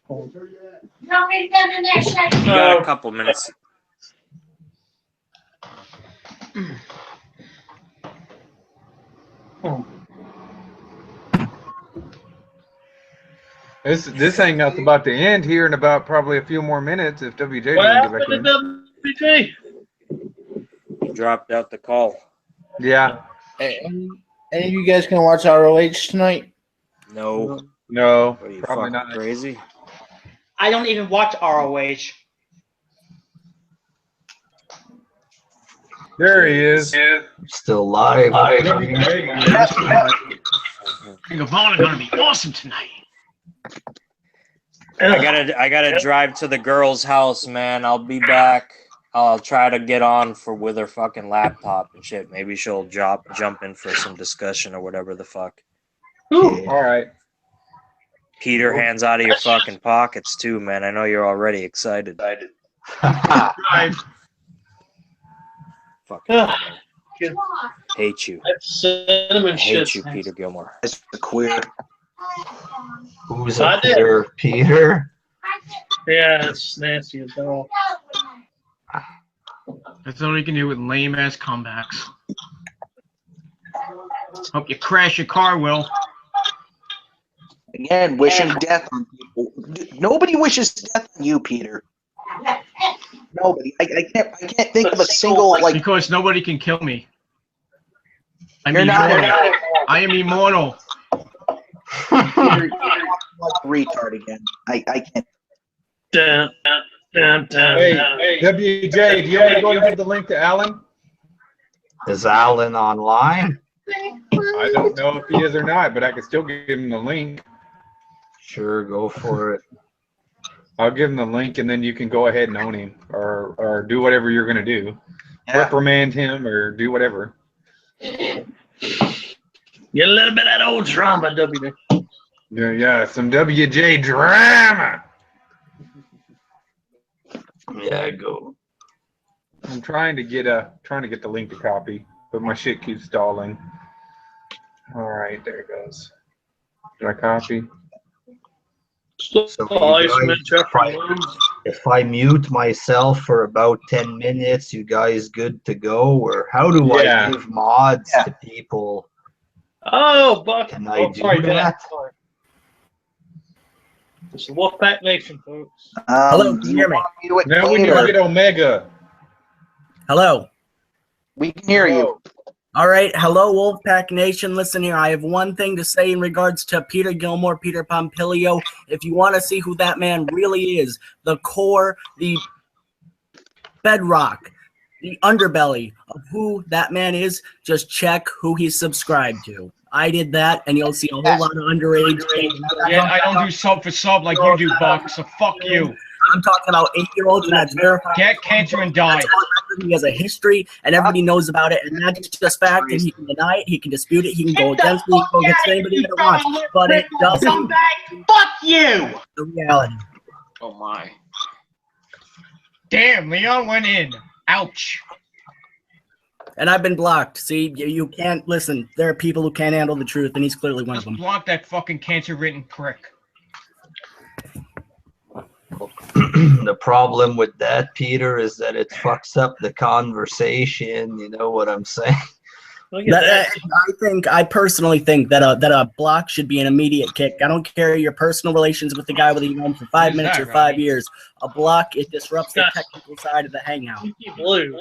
You got a couple minutes. This hangout's about to end here in about probably a few more minutes if WJ doesn't get back in. WJ? He dropped out the call. Yeah. Hey, any of you guys gonna watch ROH tonight? No, what are you, probably fucking not. Crazy. I don't even watch ROH. There he is. Still live. Ring of Honor gonna be awesome tonight. I gotta drive to the girl's house, man. I'll be back. I'll try to get on with her fucking laptop and shit. Maybe she'll jump in for some discussion or whatever the fuck. All right. Peter, hands out of your fucking pockets too, man. I know you're already excited. Fucking hate you. Cinnamon Hate you, Peter Gilmore. It's queer. Who's up here, Peter? Yeah, it's nasty as hell. That's all you can do with lame ass comebacks. Hope you crash your car, Will. Again, wishing death on people. Nobody wishes death on you, Peter. Nobody. I can't think of a single like. Because nobody can kill me. You're not immortal. I am immortal. Peter, like retard again. I can't. Hey, WJ, do you want to go and give the link to Alan? Is Alan online? I don't know if he is or not, but I can still give him the link. Sure, go for it. I'll give him the link, and then you can go ahead and own him, or do whatever you're going to do. Yeah. Reprimand him, or do whatever. Get a little bit of that old drama, WJ. Yeah, some WJ drama. Yeah, go. I'm trying to get the link to copy, but my shit keeps stalling. All right, there it goes. Did I copy? So if I mute myself for about 10 minutes, you guys good to go? Or how do I give mods to people? Oh, Buck. Can I do that? It's the Wolfpack Nation, folks. Hello, can you hear me? Now we need to get Omega. Hello. We can hear you. All right. Hello, Wolfpack Nation. Listen here. I have one thing to say in regards to Peter Gilmore, Peter Pompilio. If you want to see who that man really is, the core, the bedrock, the underbelly of who that man is, just check who he's subscribed to. I did that, and you'll see a whole lot of underage. Yeah, I don't do sub for sub like you do, Buck, so fuck you. I'm talking about 8-year-olds, and that's verified. Get cancer and die. He has a history, and everybody knows about it, and that's just fact, and he can deny it, he can dispute it, he can go against me, he can go against anybody that wants, but it doesn't. Fuck you! The reality. Oh my. Damn, Leon went in. Ouch. And I've been blocked. See, you can't listen. There are people who can't handle the truth, and he's clearly one of them. Block that fucking cancer-ridden prick. The problem with that, Peter, is that it fucks up the conversation. You know what I'm saying? I personally think that a block should be an immediate kick. I don't care your personal relations with the guy, whether you've known him for 5 minutes or 5 years. A block, it disrupts the technical side of the hangout. Blue.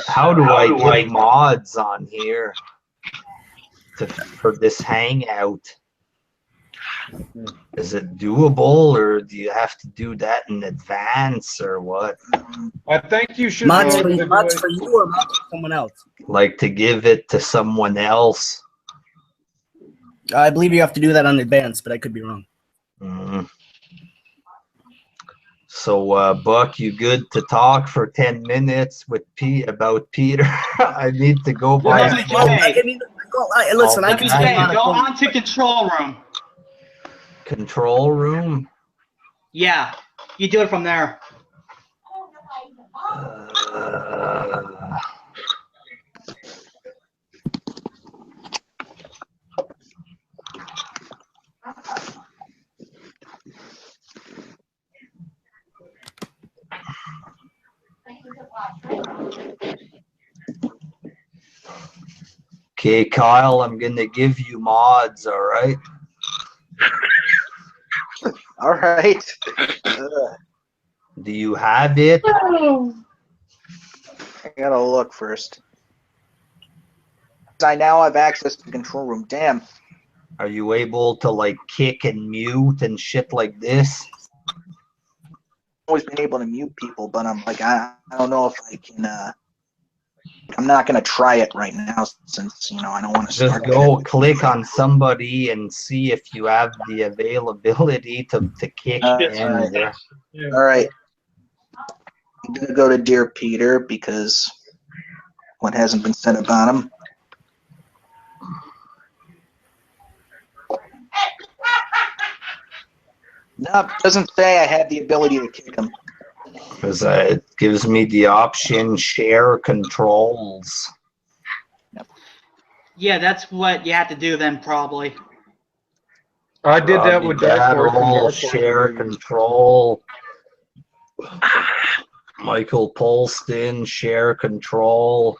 How do I get mods on here for this hangout? Is it doable, or do you have to do that in advance, or what? I think you should. Mods for you, or mods for someone else? Like to give it to someone else? I believe you have to do that in advance, but I could be wrong. Mm-hmm. So, Buck, you good to talk for 10 minutes with about Peter? I need to go by. Listen, I can go on to control room. Control room? Yeah, you do it from there. Okay, Kyle, I'm going to give you mods, all right? All right. Do you have it? I gotta look first. I now have access to the control room. Damn. Are you able to, like, kick and mute and shit like this? I've always been able to mute people, but I'm like, I don't know if I can. not gonna try it right now since I don't want to Just start. go click on somebody and see if you have the availability to kick in there. All right. I'm gonna go to Dear Peter because what hasn't been said about him. No, it doesn't say I have the ability to kick him. Because it gives me the option share controls. Yeah, that's what you have to do then, probably. I did that with Dark Horse. And Dark Horse share maybe. control. Michael Polston, share control.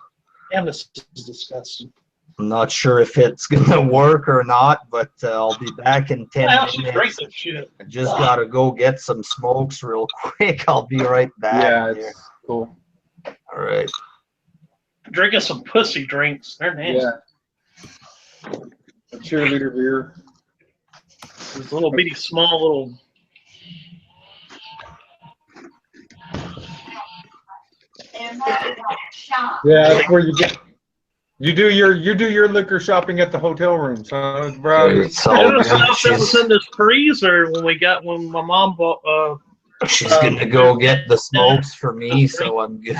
Damn, this is disgusting. I'm not sure if it's gonna work or not, but I'll be back in 10 I should drink minutes. this shit. I just gotta go get some smokes real quick. I'll be right back. Yeah, there. it's cool. All right. Drinking some pussy drinks. They're nasty. Yeah. A cheerleader beer. These little bitty small little. Yeah, that's where you do your liquor shopping at the hotel room, so bro. It's all The good. stuff that was in this freezer when my mom bought. She's gonna go get the smokes for me, so I'm good.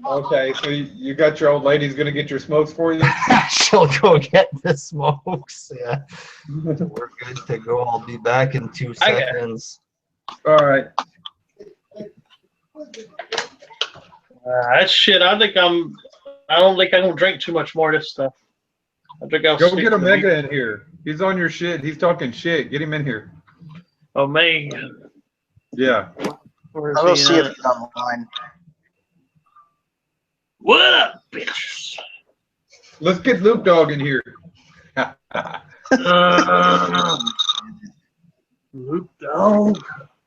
Okay, so you got your old lady's gonna get your smokes for you? She'll go get the smokes. Yeah, we're good to go. I'll be back in 2 seconds. All right. That shit. I don't think I'm gonna drink too much more of this stuff. I think I'll Go stick get to Omega in here. He's on your shit. He's talking shit. Get him in here. Omega. Yeah. Where's I'll go he see if at? he's online. What up, bitches? Let's get Luke Dog in here. Luke Dog.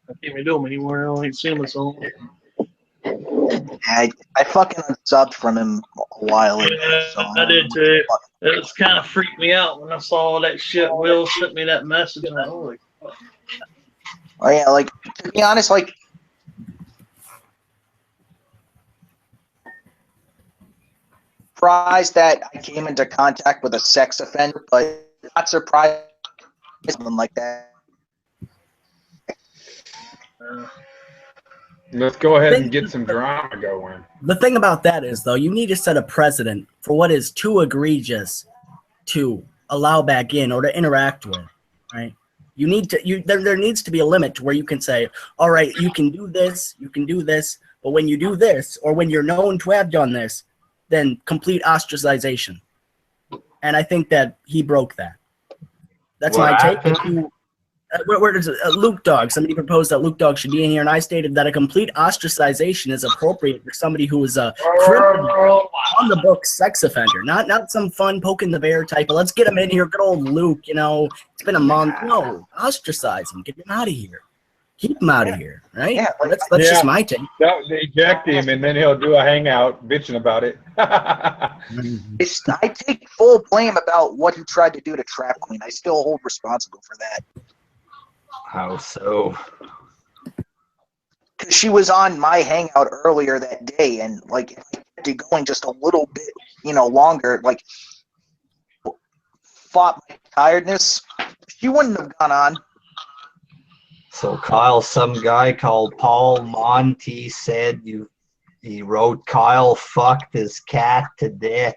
I can't even do him anymore. I don't even see him as on. I fucking unsubbed from him a while ago. Yeah, So I did too. It was kind of freaked me out when I saw that shit. Will sent me that message. And I'm like, holy fuck. Oh yeah, like to be honest, like surprised that I came into contact with a sex offender, but not surprised something like that. Let's go ahead and get some drama going. The thing about that is, though, you need to set a precedent for what is too egregious to allow back in or to interact with, right? You need to. There needs to be a limit to where you can say, all right, you can do this, but when you do this, or when you're known to have done this, then complete ostracization. And I think that he broke that. That's What my take. happened? Where does Luke Dog? Somebody proposed that Luke Dog should be in here, and I stated that a complete ostracization is appropriate for somebody who is a criminal on the books sex offender, not some fun poking the bear type. But let's get him in here. Good old Luke, it's been a month. No, ostracize him. Get him out of here. Keep him out of here, right? Yeah, that's just my take. They eject him, and then he'll do a hangout bitching about it. I take full blame about what he tried to do to Trap Queen. I still hold responsible for that. How so? Because she was on my hangout earlier that day, and like if I kept it going just a little bit, longer, like fought my tiredness, she wouldn't have gone on. So Kyle, some guy called Paul Monty said he wrote Kyle fucked his cat to death.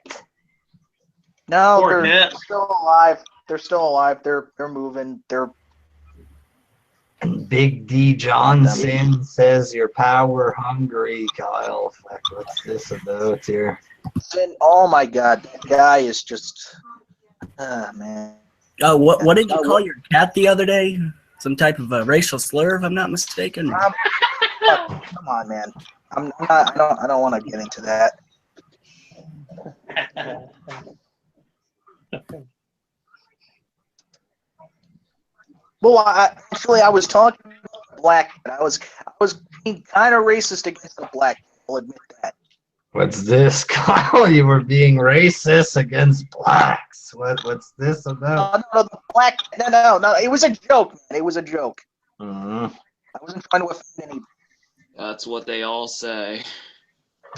No, Poor they're cat. still alive. They're still alive. They're moving. They're And Big D Johnson says you're power hungry, Kyle. Fuck, what's this about here? oh my god, that guy is just man. What did you call your cat the other day? Some type of a racial slur, if I'm not mistaken. Come on, man. I'm not. I don't want to get into that. Well, I was talking about black. I was being kind of racist against the black. I'll admit that. What's this, Kyle? You were being racist against blacks. What's this about? No, the black. No. It was a joke, man. It was a joke. Mm-hmm. I wasn't trying to offend anybody. That's what they all say.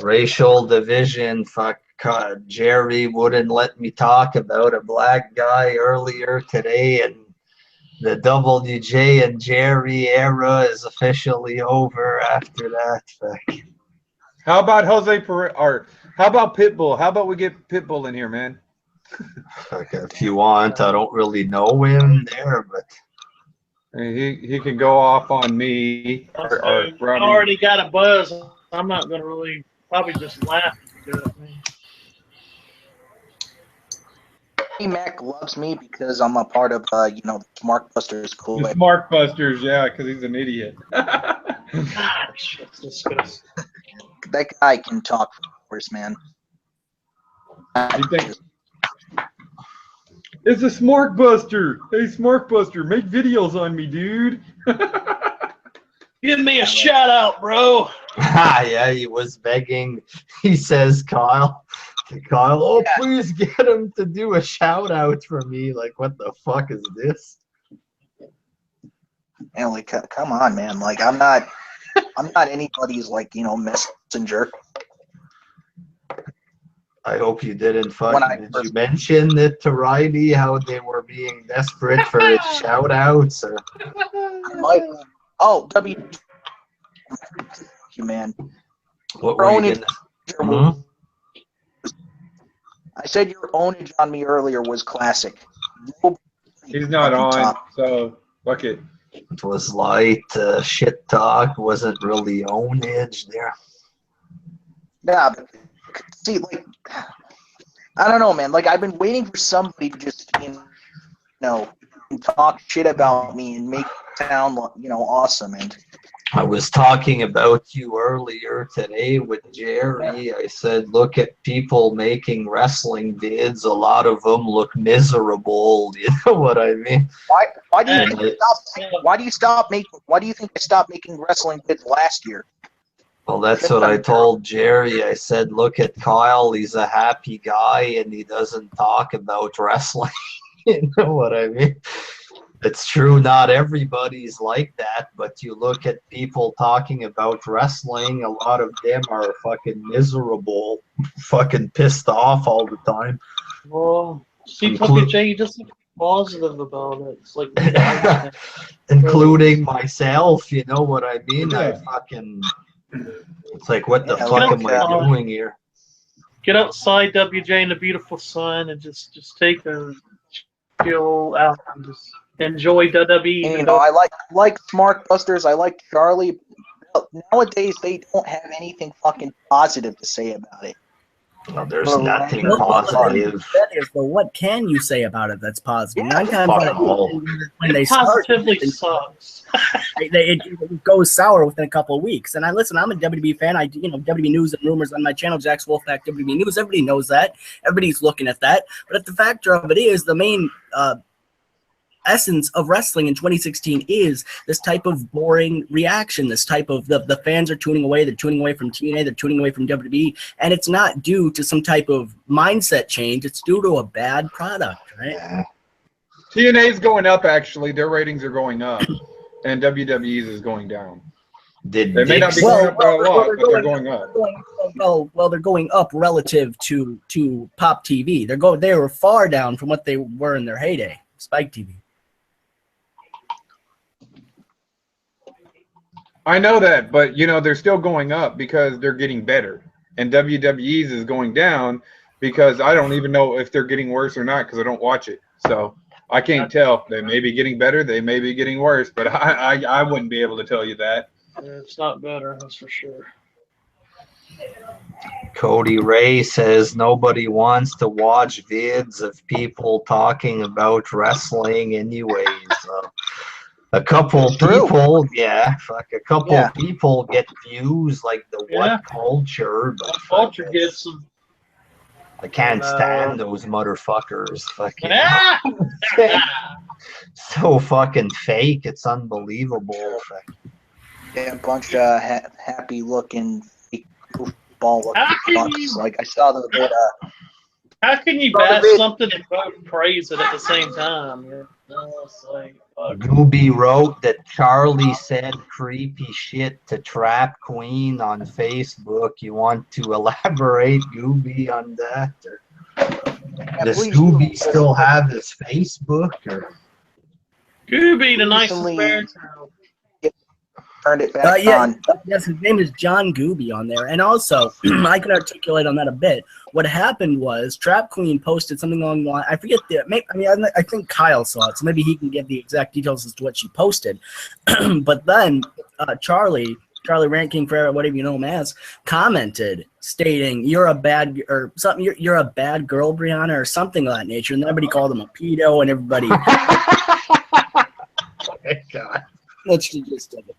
Racial division. Fuck. Jerry wouldn't let me talk about a black guy earlier today, and the WJ and Jerry era is officially over after that. Fuck. How about Jose Perez? Or how about Pitbull? How about we get Pitbull in here, man? Fuck, if you want, I don't really know him there, but he can go off on me. I already got a buzz. I'm not gonna really probably just laugh at me. Mac loves me because I'm a part of, the Smart Busters Cool. The Smart Busters, yeah, because he's an idiot. Gosh, that's disgusting. That guy can talk for hours, man. You think it's a Smart Buster? Hey, Smart Buster, make videos on me, dude. Give me a shout out, bro. yeah, he was begging. He says, Kyle, oh, please get him to do a shout out for me. Like, what the fuck is this? And like, come on, man. Like, I'm not anybody's messenger. I hope you didn't fucking. Did you mention it to Riley how they were being desperate for his shout outs? Or? You man. What were you gonna... I said your ownage on me earlier was classic. He's not on, so fuck it. It was light shit talk. Wasn't really ownage there. Yeah, but see, like, I don't know, man. Like, I've been waiting for somebody to just, talk shit about me and make it sound, awesome. And I was talking about you earlier today with Jerry. I said, look at people making wrestling vids. A lot of them look miserable. You know what I mean? Why do you think I stopped making wrestling vids last year? Well, that's what I told Jerry. I said, look at Kyle. He's a happy guy, and he doesn't talk about wrestling. You know what I mean? It's true, not everybody's like that, but you look at people talking about wrestling, a lot of them are fucking miserable, fucking pissed off all the time. Well, CWJ, you just look positive about it. It's like, including myself, you know what I mean? I fucking, it's like, what the fuck am I doing here? Get outside, WJ, in the beautiful sun, and just take a chill out and just enjoy WWE. I like Smart Busters. I like Charlie. Nowadays, they don't have anything fucking positive to say about it. Well, there's nothing positive. But what can you say about it that's positive? Yeah, 9 times when they start, sucks. it goes sour within a couple of weeks. And I'm a WWE fan. WWE News and Rumors on my channel, Jack's Wolfpack WWE News. Everybody knows that. Everybody's looking at that. But the factor of it is the main essence of wrestling in 2016 is this type of boring reaction, this type of the fans are tuning away, they're tuning away from TNA, they're tuning away from WWE, and it's not due to some type of mindset change, it's due to a bad product, right? Yeah. TNA's going up, actually. Their ratings are going up, and WWE's is going down. They may not be going up by a lot, but they're going up. Well, they're going up relative to Pop TV. They were far down from what they were in their heyday, Spike TV. I know that, but they're still going up because they're getting better, and WWE's is going down because I don't even know if they're getting worse or not because I don't watch it, so I can't tell. They may be getting better, they may be getting worse, but I wouldn't be able to tell you that. It's not better, that's for sure. Cody Ray says nobody wants to watch vids of people talking about wrestling anyways. A couple people, people get views like the What Culture, but Culture gets some. I can't stand those motherfuckers. Fucking so fucking fake. It's unbelievable. Yeah, a bunch of happy-looking, fake goofball-looking fucks. Like I saw How can you bash something and both praise it at the same time? It's like, fuck. Gooby wrote that Charlie said creepy shit to Trap Queen on Facebook. You want to elaborate, Gooby, on that? Or does Gooby still have his Facebook? Or? Gooby, the nicest bear. Turned it back on. Yes, his name is John Gooby on there. And also, I can articulate on that a bit. What happened was Trap Queen posted something along the line. I forget I think Kyle saw it, so maybe he can get the exact details as to what she posted. But then Charlie Rant King Forever, whatever you know him as, commented stating you're a bad or something. You're a bad girl, Brianna, or something of that nature. And everybody called him a pedo, and everybody. Oh my God. That's the gist of it.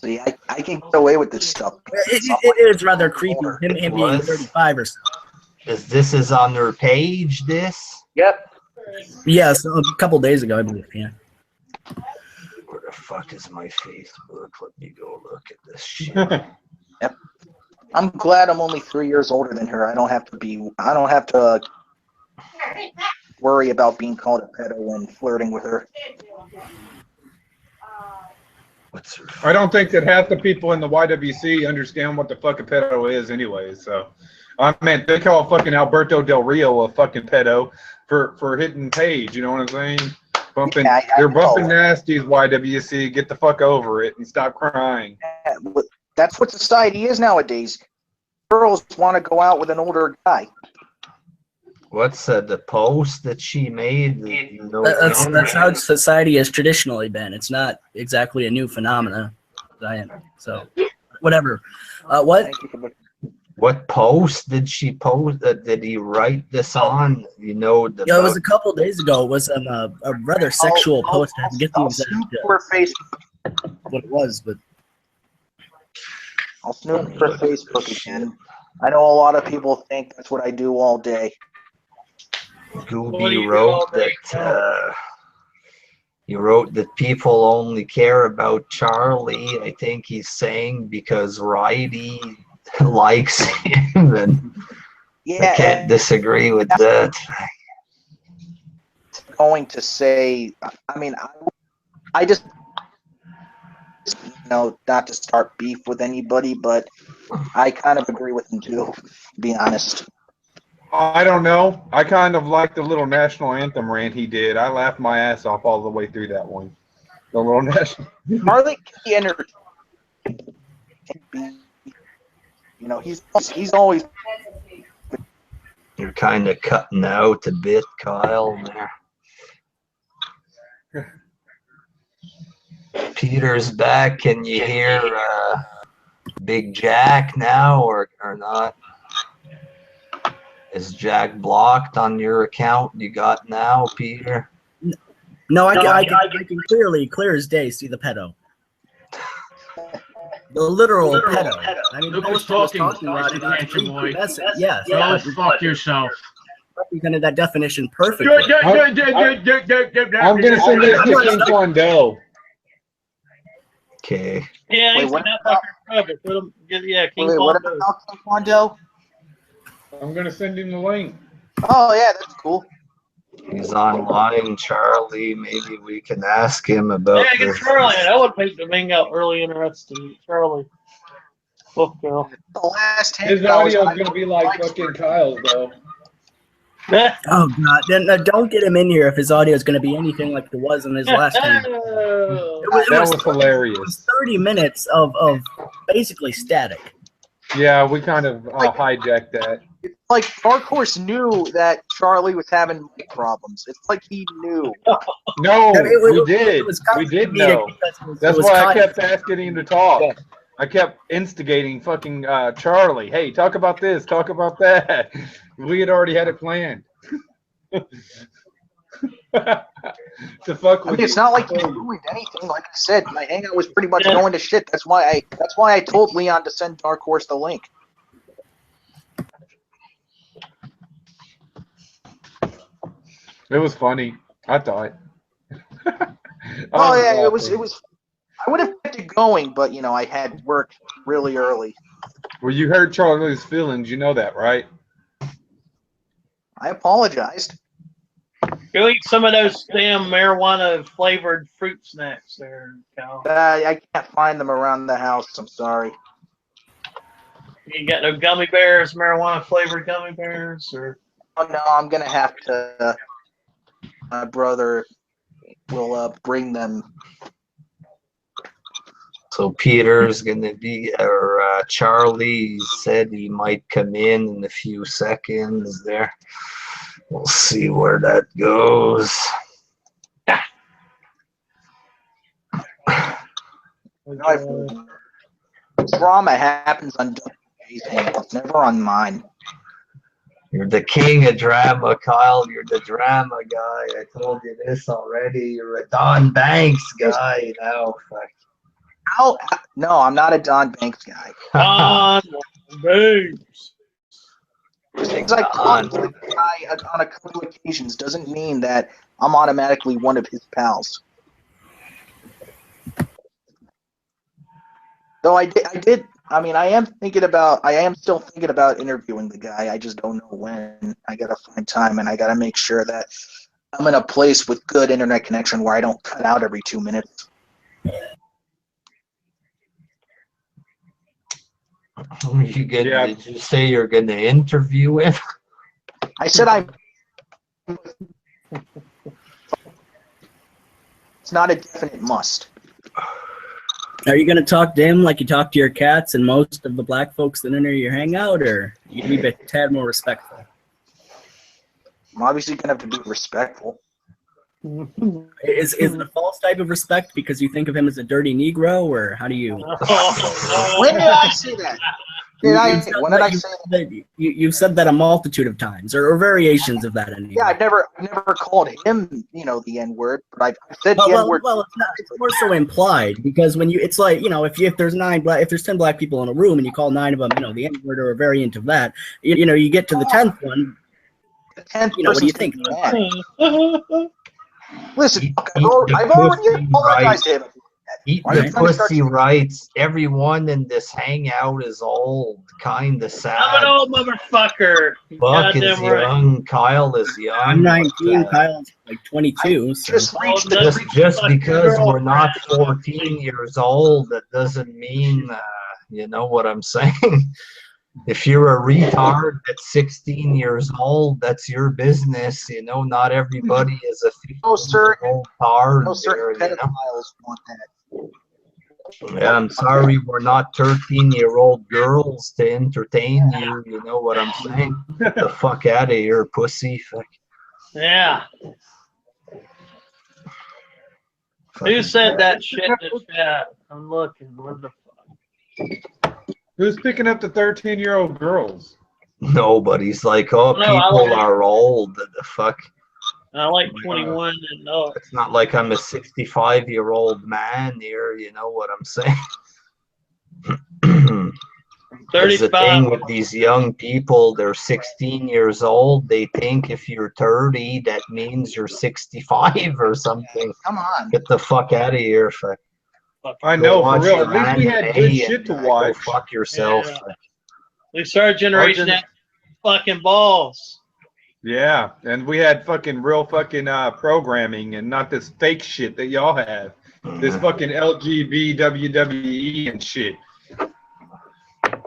See, I can get away with this stuff. It is rather creepy, him being 35 or so. This is on their page, this? Yep. Yeah, so a couple days ago, I believe, yeah. Where the fuck is my Facebook? Let me go look at this shit. Yep. I'm glad I'm only 3 years older than her. I don't have to worry about being called a pedo and flirting with her. I don't think that half the people in the YWC understand what the fuck a pedo is anyway. So, I mean, they call fucking Alberto Del Rio a fucking pedo for hitting Paige. You know what I'm saying? Bumping, yeah, they're bumping nasties. YWC, get the fuck over it and stop crying. Yeah, that's what society is nowadays. Girls want to go out with an older guy. What's the post that she made? That's how society has traditionally been. It's not exactly a new phenomena. So, whatever. What post did she post? Did he write this on? You know, it was a couple days ago. It was a rather sexual post. I forget the exact what it was, but I'll snoop for Facebook again. I know a lot of people think that's what I do all day. Gooby wrote that he wrote that people only care about Charlie. I think he's saying because Righty likes him, and yeah, I can't disagree with that. Going to say, I mean, I just not to start beef with anybody, but I kind of agree with him too, to be honest. I don't know. I kind of like the little national anthem rant he did. I laughed my ass off all the way through that one. The little national. Harley can be, he's always. You're kind of cutting out a bit, Kyle. There. Peter's back. Can you hear Big Jack now, or not? Is Jack blocked on your account you got now, Peter? No, I can clear as day see the pedo. The literal pedo. I mean, who's talking about it. Yes. Go fuck yourself. Represented that definition perfectly. I'm going to send this to King Quando. Okay. Yeah, Wait, what about King Quando? I'm going to send him the link. Oh, yeah, that's cool. He's online, Charlie. Maybe we can ask him about yeah, get Charlie. That would make the Hangout really interesting. Charlie. Fuck, girl. The last his audio is going to be like fucking Kyle's, though. Oh, God. Then don't get him in here if his audio is going to be anything like it was in his last time. That was hilarious. It was 30 minutes of basically static. Yeah, we kind of hijacked that. It's like Dark Horse knew that Charlie was having mic problems. It's like he knew. No, we did. We did know. That's why I kept asking him to talk. Yeah. I kept instigating fucking Charlie. Hey, talk about this. Talk about that. We had already had it planned. To fuck with it's not like he ruined anything. Like I said, my Hangout was pretty much going to shit. That's why I told Leon to send Dark Horse the link. It was funny. I thought. Oh yeah, it was. I would have kept it going, but I had work really early. Well, you heard Charlie's feelings. You know that, right? I apologized. Go eat some of those damn marijuana flavored fruit snacks there, Cal. I can't find them around the house. I'm sorry. You got no gummy bears, marijuana flavored gummy bears, or? Oh no, I'm gonna have to. My brother will bring them. So Peter's gonna be, or Charlie said he might come in a few seconds there. We'll see where that goes. Drama happens on WJ's hands, never on mine. You're the king of drama, Kyle. You're the drama guy. I told you this already. You're a Don Banks guy now. How? No, I'm not a Don Banks guy. Don Banks. Things I've talked to the guy on a couple of occasions doesn't mean that I'm automatically one of his pals. Though I did. I mean, I am still thinking about interviewing the guy. I just don't know when. I gotta find time, and I gotta make sure that I'm in a place with good internet connection where I don't cut out every 2 minutes. Did you say you're going to interview him? I said it's not a definite must. Are you going to talk to him like you talk to your cats and most of the black folks that enter your hangout, or you can be a tad more respectful? I'm obviously going to have to be respectful. Is it a false type of respect because you think of him as a dirty Negro, or how do you? When did I say that? When did I say that? You've said that a multitude of times, or variations of that. Anyway. Yeah, I've never called him, the N-word, but I've said the N-word. Well, it's more so implied because when it's like, if there's 10 black people in a room and you call 9 of them, the N-word or a variant of that, you get to the 10th one. The 10th what do you think? Listen, I've already apologized to him. Eat the pussy rights. Everyone in this hangout is old, kind of sad. I'm an old motherfucker. Buck is young. Kyle is young. I'm 19. Kyle's like 22. So. Just because we're not 14 years old, that doesn't mean, you know what I'm saying? If you're a retard that's 16 years old, that's your business. Not everybody is a 15-year-old tard. No certain pedophiles want that. Yeah, I'm sorry we're not 13-year-old girls to entertain you. You know what I'm saying? Get the fuck out of here, pussy. Yeah. Who said that shit in the chat? I'm looking. What the fuck? Who's picking up the 13-year-old girls? Nobody's like, people are old. The fuck? I like 21 and up. It's not like I'm a 65-year-old man here. You know what I'm saying? There's the thing with these young people. They're 16 years old. They think if you're 30, that means you're 65 or something. Come on. Get the fuck out of here. I know, for real. At least we had good shit to watch. Go fuck yourself. Yeah. We started generation that fucking balls. Yeah, and we had fucking real fucking programming and not this fake shit that y'all have. This fucking LGB, WWE and shit.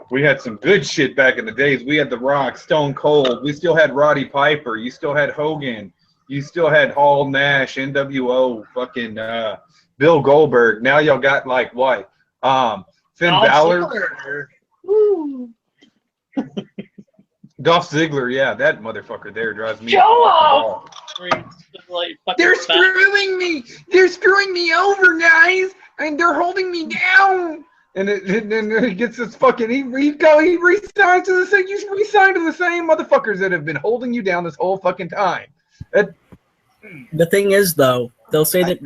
We had some good shit back in the days. We had The Rock, Stone Cold. We still had Roddy Piper. You still had Hogan. You still had Hall, Nash, NWO, fucking Bill Goldberg. Now y'all got like what? Finn Balor. Dolph Ziggler, yeah, that motherfucker there drives me. They're screwing me. They're screwing me over, guys, and they're holding me down. And then he gets this fucking he resigns to the same. You resign to the same motherfuckers that have been holding you down this whole fucking time. The thing is, though, they'll say that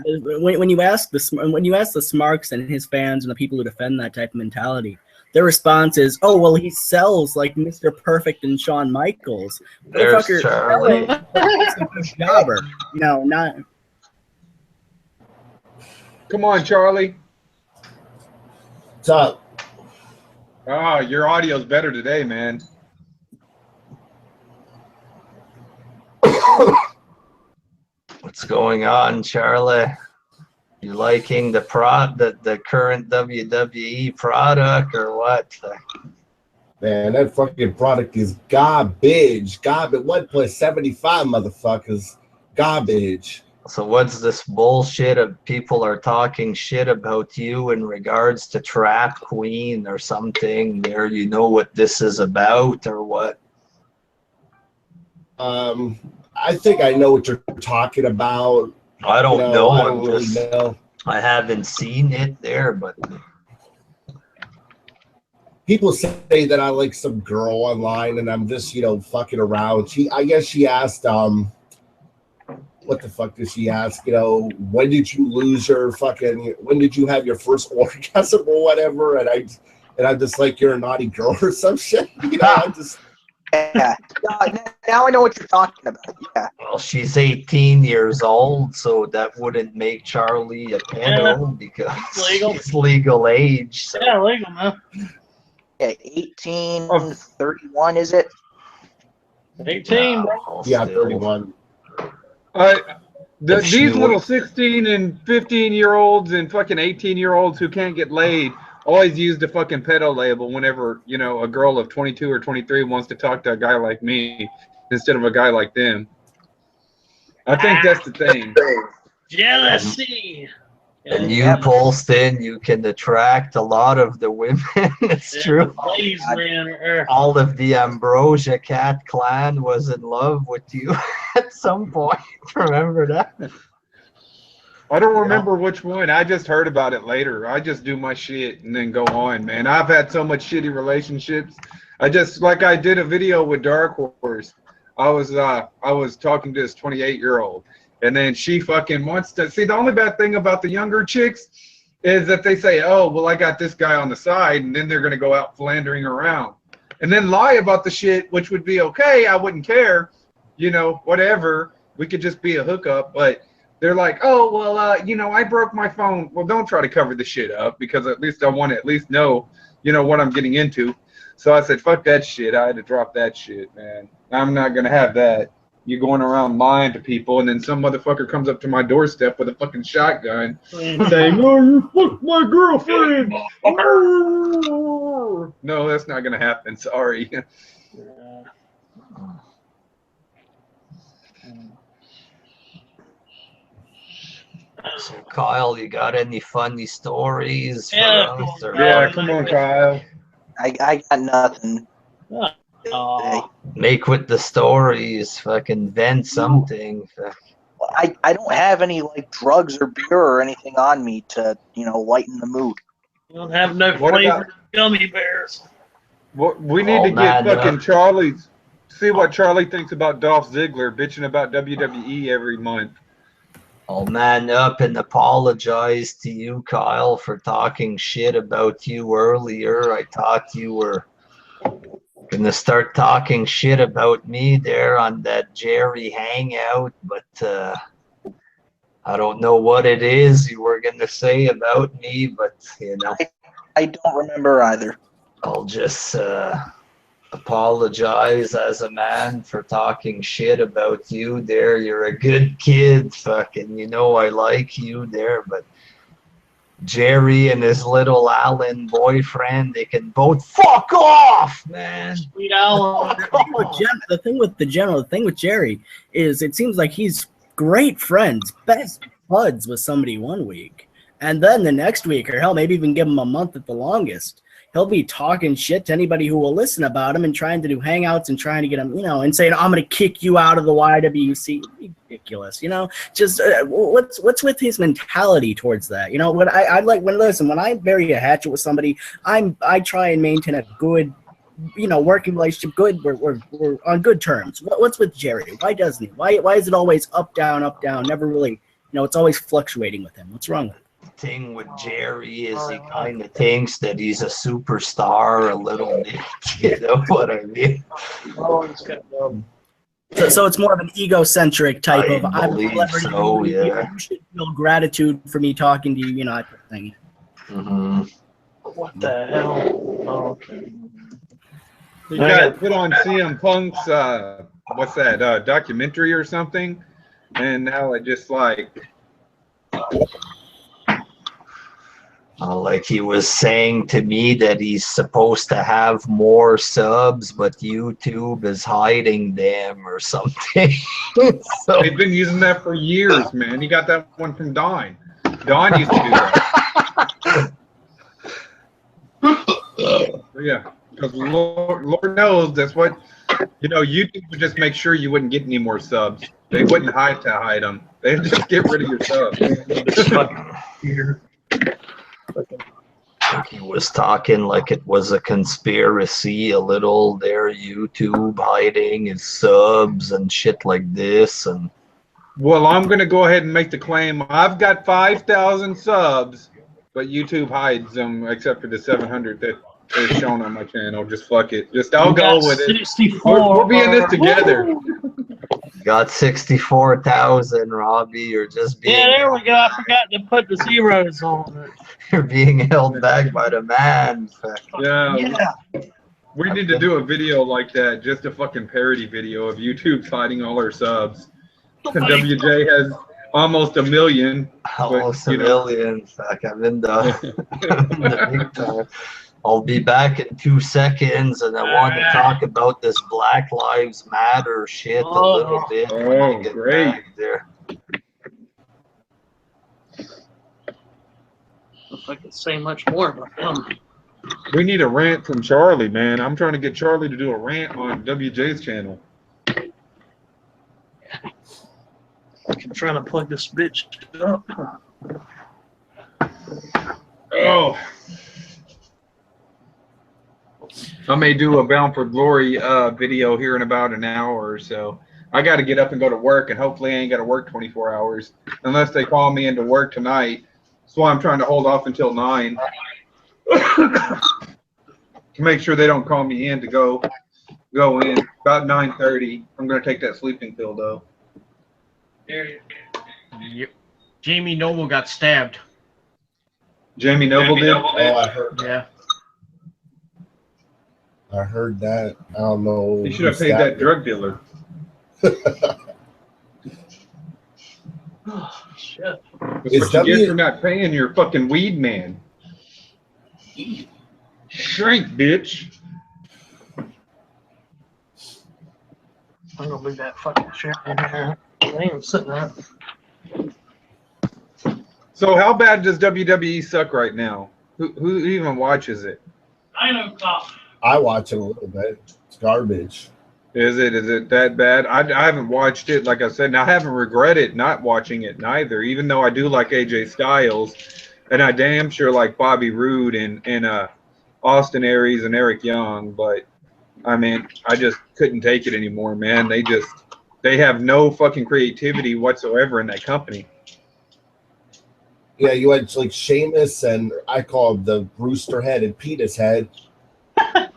when you ask the Smarks and his fans and the people who defend that type of mentality, their response is, "Oh, well, he sells like Mr. Perfect and Shawn Michaels." There's Charlie. Jobber. No, not. Come on, Charlie. What's up? Oh, your audio's better today, man. What's going on, Charlie? You liking the current WWE product or what? Man, that fucking product is garbage. Garbage. 1.75 motherfuckers. Garbage. So what's this bullshit of people are talking shit about you in regards to Trap Queen or something? There, you know what this is about or what? I think I know what you're talking about. I don't know. I don't really know. I haven't seen it there, but people say that I like some girl online and I'm just, fucking around. I guess she asked, what the fuck did she ask? When did you when did you have your first orgasm or whatever? And I'm just like, you're a naughty girl or some shit. I'm just. Yeah. Now I know what you're talking about. Yeah. Well, she's 18 years old, so that wouldn't make Charlie a pedo because she's legal age. So. Yeah, legal, man. Yeah, 18, 31, is it? 18, bro. Yeah, 31. These little 16 and 15-year-olds and fucking 18-year-olds who can't get laid always use the fucking pedo label whenever, a girl of 22 or 23 wants to talk to a guy like me instead of a guy like them. I think that's the thing. Jealousy. And you, Polston, you can attract a lot of the women. It's true. Please, man. All of the Ambrosia Cat clan was in love with you at some point. Remember that? I don't remember which one. I just heard about it later. I just do my shit and then go on, man. I've had so much shitty relationships. I did a video with Dark Horse. I was talking to this 28-year-old, and then she fucking wants to see. The only bad thing about the younger chicks is that they say, "Oh, well, I got this guy on the side," and then they're gonna go out philandering around, and then lie about the shit, which would be okay. I wouldn't care, whatever. We could just be a hookup, but. They're like, oh, well, I broke my phone. Well, don't try to cover the shit up because at least I want to at least know, what I'm getting into. So I said, fuck that shit. I had to drop that shit, man. I'm not going to have that. You going around lying to people and then some motherfucker comes up to my doorstep with a fucking shotgun saying, oh, you fucked my girlfriend. Oh. No, that's not going to happen. Sorry. So, Kyle, you got any funny stories for us? Yeah, come on, Kyle. I got nothing. Make with the stories. Fucking vent something. I don't have any drugs or beer or anything on me to lighten the mood. You don't have no flavored gummy bears. We need to get fucking Charlie's. See what Charlie thinks about Dolph Ziggler bitching about WWE every month. I'll man up and apologize to you, Kyle, for talking shit about you earlier. I thought you were going to start talking shit about me there on that Jerry Hangout, but I don't know what it is you were going to say about me, but, I don't remember either. I'll just apologize as a man for talking shit about you there. You're a good kid, fucking, I like you there, but Jerry and his little Alan boyfriend, they can both fuck off, man. Sweet Alan. The thing with Jerry is it seems like he's great friends, best buds with somebody one week, and then the next week, or hell, maybe even give him a month at the longest, he'll be talking shit to anybody who will listen about him and trying to do hangouts and trying to get him, and saying, I'm going to kick you out of the YWC. Ridiculous, just what's with his mentality towards that? When when I bury a hatchet with somebody, I try and maintain a good, working relationship. Good. We're on good terms. What's with Jerry? Why doesn't he? Why is it always up, down, never really, it's always fluctuating with him. What's wrong with it? Thing with Jerry is he kind of thinks that he's a superstar a little bit, you know what I mean? So it's more of an egocentric type of I believe so, yeah. You should feel gratitude for me talking to you, type of thing. What the hell? Oh, okay. He got put on CM Punk's what's that documentary or something, and now it just like like he was saying to me that he's supposed to have more subs, but YouTube is hiding them or something. So they've been using that for years, man. He got that one from Don. Don used to do that. Yeah, because Lord knows that's what, YouTube would just make sure you wouldn't get any more subs. They wouldn't hide them. They'd just get rid of your subs. he was talking like it was a conspiracy a little there, YouTube hiding his subs and shit like this. And well, I'm going to go ahead and make the claim. I've got 5,000 subs, but YouTube hides them except for the 700 that is shown on my channel. Just fuck it. I'll go with it. 64. We're being this together. Got 64,000, Robbie. You're just being there we go. I forgot to put the zeros on it. You're being held back by the man. Yeah. We need to do a video like that, just a fucking parody video of YouTube's hiding all our subs. And WJ has almost 1 million. Almost a million. Fuck, I'm in the big time. I'll be back in 2 seconds, and I want to talk about this Black Lives Matter shit a little bit. Oh, great. There. If I could say much more about them. We need a rant from Charlie, man. I'm trying to get Charlie to do a rant on WJ's channel. I'm trying to plug this bitch up. Oh. I may do a Bound for Glory video here in about an hour or so. I got to get up and go to work, and hopefully I ain't got to work 24 hours unless they call me into work tonight. That's why I'm trying to hold off until 9 to make sure they don't call me in to go in. About 9:30. I'm going to take that sleeping pill, though. Yep. Jamie Noble got stabbed. Jamie Noble did? Oh, I heard. Yeah. I heard that. I don't know. He should have paid that drug dealer. Oh, shit. That's what you get for not paying your fucking weed man. Shrink, bitch. I'm gonna leave that fucking shit in here. I ain't even sitting there. So how bad does WWE suck right now? Who even watches it? I know cop. I watch it a little bit. It's garbage. Is it that bad? I haven't watched it, like I said, and I haven't regretted not watching it neither, even though I do like AJ Styles, and I damn sure like Bobby Roode and Austin Aries and Eric Young, but I mean, I just couldn't take it anymore, man. They have no fucking creativity whatsoever in that company. Yeah, you had like Sheamus and I call him the Rooster Head and Penis Head.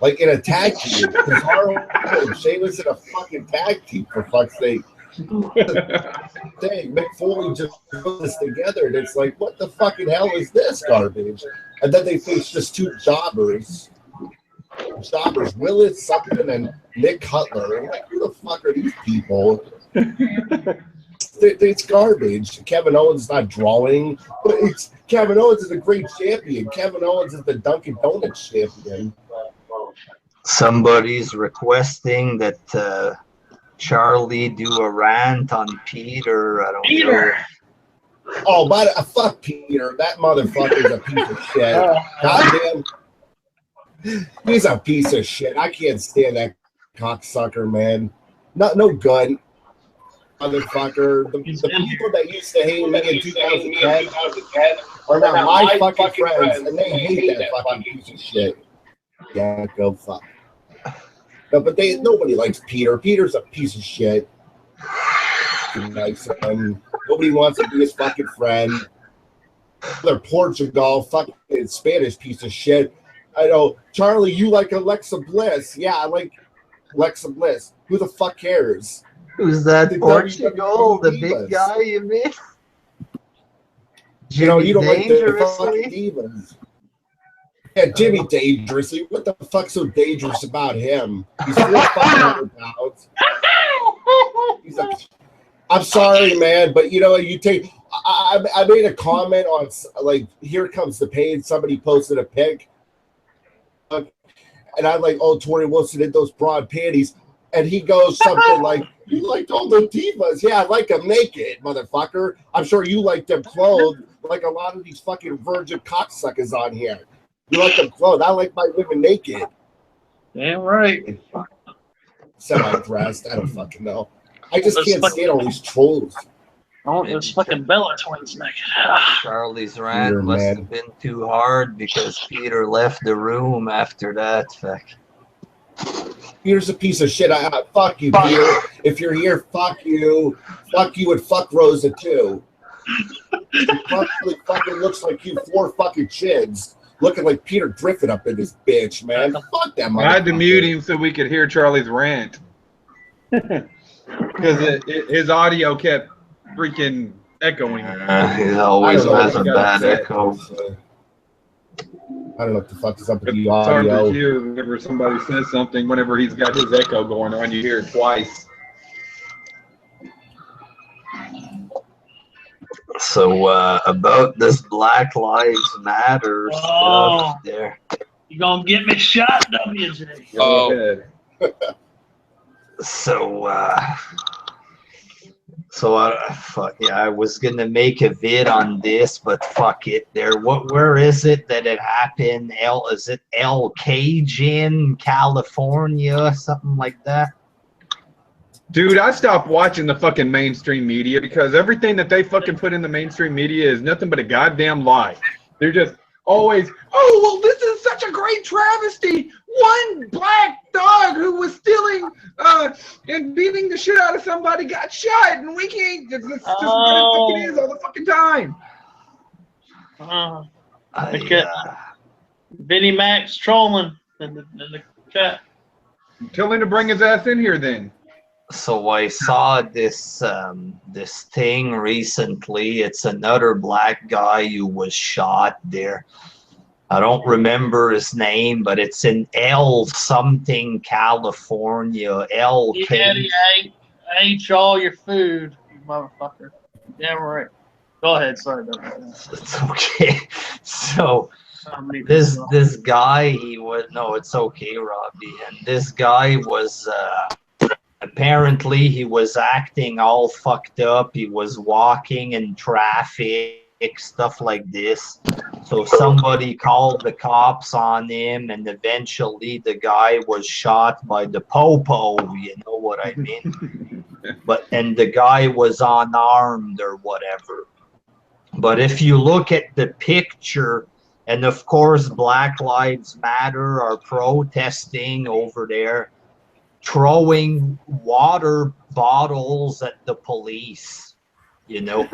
Like in a tag team. Cesaro and Sheamus in a fucking tag team, for fuck's sake. Dang, Mick Foley just put this together, and it's like, what the fucking hell is this garbage? And then they face just two jobbers. Willis something and Nick Cutler. I'm like, who the fuck are these people? It's garbage. Kevin Owens is not drawing, but Kevin Owens is a great champion. Kevin Owens is the Dunkin' Donuts champion. Somebody's requesting that Charlie do a rant on Peter. I don't know. Oh, but fuck Peter. That motherfucker's a piece of shit. Goddamn. He's a piece of shit. I can't stand that cocksucker, man. No good. Motherfucker. The people that used to hate me in 2010 are now my fucking friends, and they hate that fucking piece of shit. Yeah, go fuck. No, but nobody likes Peter. Peter's a piece of shit. Nice. Nobody wants to be his fucking friend. They're Portugal, fucking Spanish piece of shit. I know, Charlie, you like Alexa Bliss. Yeah, I like Alexa Bliss. Who the fuck cares? Who's that? Portugal, the big guy, you mean? You know, you don't like the fucking divas. Yeah, Jimmy Dangerously. What the fuck's so dangerous about him? He's 400 pounds. He's like, I'm sorry, man, but you know, you take. I made a comment on like, here comes the pain. Somebody posted a pic, and I'm like, oh, Tori Wilson in those broad panties, and he goes something like, you liked all the divas. Yeah, I like them naked, motherfucker. I'm sure you like them clothed, like a lot of these fucking virgin cocksuckers on here. You like them clothed. I like my women naked. Damn right. Semi-dressed. I don't fucking know. I just can't stand all those trolls. Oh, those fucking Bella twins naked. Charlie's rant Peter, must man. have been too hard because Peter left the room after that. Fuck. Peter's a piece of shit. Fuck you, Peter. If you're here, fuck you. Fuck you and fuck Rosa too. He probably fucking looks like you 4 fucking chins. Looking like Peter Griffin up in this bitch, man. Fuck that motherfucker. I had to mute him so we could hear Charlie's rant. Because his audio kept freaking echoing. He always has a bad echo. I don't know what the fuck is up with the It's hard audio. to hear whenever somebody says something. Whenever he's got his echo going on, you hear it twice. So about this Black Lives Matter stuff there. You gonna get me shot, WJ? Oh, Fuck yeah, I was gonna make a vid on this, but fuck it. Where is it that it happened? Is it El Cajun, California, something like that? Dude, I stopped watching the fucking mainstream media because everything that they fucking put in the mainstream media is nothing but a goddamn lie. They're just always, oh, well, this is such a great travesty. One black dog who was stealing and beating the shit out of somebody got shot, and we can't. It's just what it fucking is all the fucking time. Vinnie Mac's trolling in the chat. Tell him to bring his ass in here then. So I saw this this thing recently. It's another black guy who was shot there. I don't remember his name, but it's in El something, California. El Daddy, I ate all your food, you motherfucker. Damn right. Go ahead. Sorry about that. It's okay. So this guy, it's okay, Robbie. And this guy was apparently he was acting all fucked up. He was walking in traffic, stuff like this. So somebody called the cops on him, and eventually the guy was shot by the popo, you know what I mean? And the guy was unarmed or whatever. But if you look at the picture, and of course Black Lives Matter are protesting over there, throwing water bottles at the police, you know?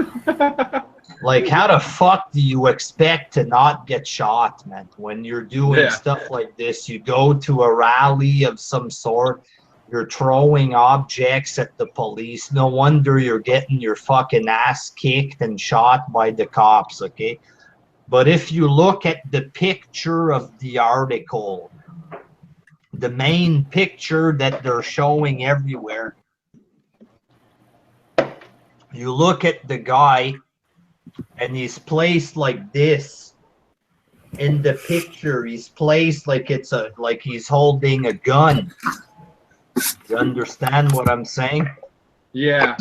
Like, how the fuck do you expect to not get shot, man? When you're doing stuff like this, you go to a rally of some sort, you're throwing objects at the police. No wonder you're getting your fucking ass kicked and shot by the cops, okay? But if you look at the picture of the article, the main picture that they're showing everywhere, you look at the guy and he's placed like this in the picture. He's placed like like he's holding a gun. You understand what I'm saying? Yeah.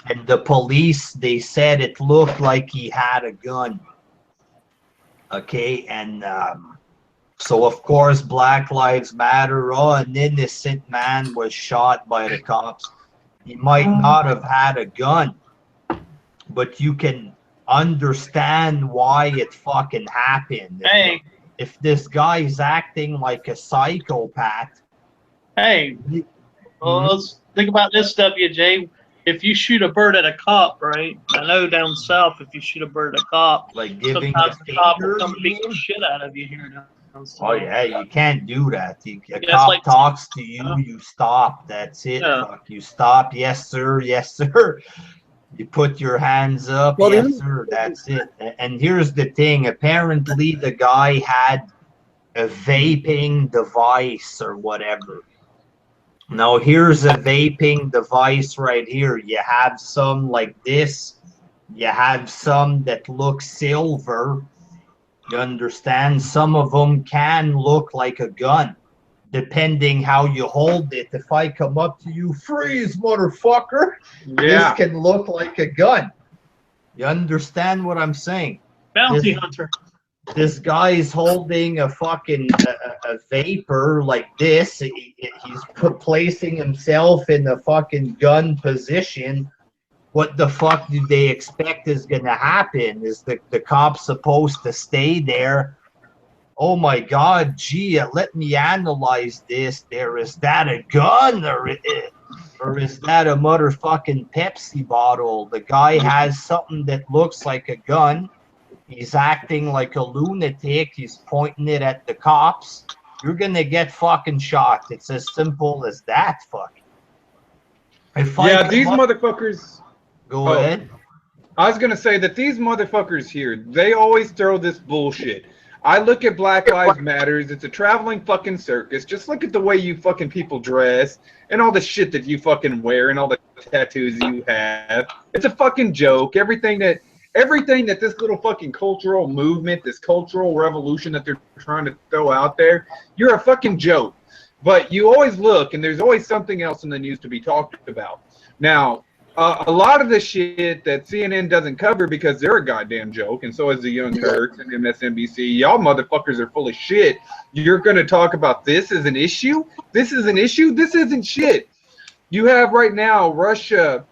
And the police, they said it looked like he had a gun. Okay, and so of course Black Lives Matter. Oh, an innocent man was shot by the cops. He might not have had a gun, but you can understand why it fucking happened. Hey, if this guy is acting like a psychopath. Hey, well, let's think about this, WJ. If you shoot a bird at a cop, right? I know down south, if you shoot a bird at a cop, like giving sometimes the the cop will finger, come beat the shit out of you here down south. Oh yeah, you can't do that. A Yeah, cop like, talks to you, you stop. That's it. Yeah. Fuck, you stop. Yes sir. Yes sir. You put your hands up. Well, Yes sir. That's it. And here's the thing. Apparently, the guy had vaping device or whatever. Now here's a vaping device right here. You have some like this. You have some that look silver. You understand? Some of them can look like a gun, depending how you hold it. If I come up to you, freeze, motherfucker, Yeah. this can look like a gun. You understand what I'm saying? Bounty hunter. This guy's holding a fucking a vapor like this. He's placing himself in a fucking gun position. What the fuck do they expect is going to happen? Is the cop supposed to stay there? Oh my God, gee, let me analyze this. Is that a gun or is that a motherfucking Pepsi bottle? The guy has something that looks like a gun. He's acting like a lunatic. He's pointing it at the cops. You're going to get fucking shot. It's as simple as that, fuck. These motherfuckers... Go ahead. I was going to say that these motherfuckers here, they always throw this bullshit. I look at Black Lives Matters. It's a traveling fucking circus. Just look at the way you fucking people dress and all the shit that you fucking wear and all the tattoos you have. It's a fucking joke. Everything that this little fucking cultural movement, this cultural revolution that they're trying to throw out there, you're a fucking joke. But you always look, and there's always something else in the news to be talked about. Now, a lot of the shit that CNN doesn't cover because they're a goddamn joke, and so is the Young Turks and MSNBC. Y'all motherfuckers are full of shit. You're going to talk about this as an issue? This is an issue? This isn't shit. You have right now Russia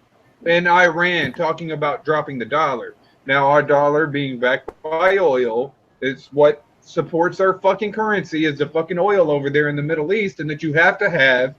and Iran talking about dropping the dollar. Now, our dollar being backed by oil is what supports our fucking currency, is the fucking oil over there in the Middle East, and that you have to have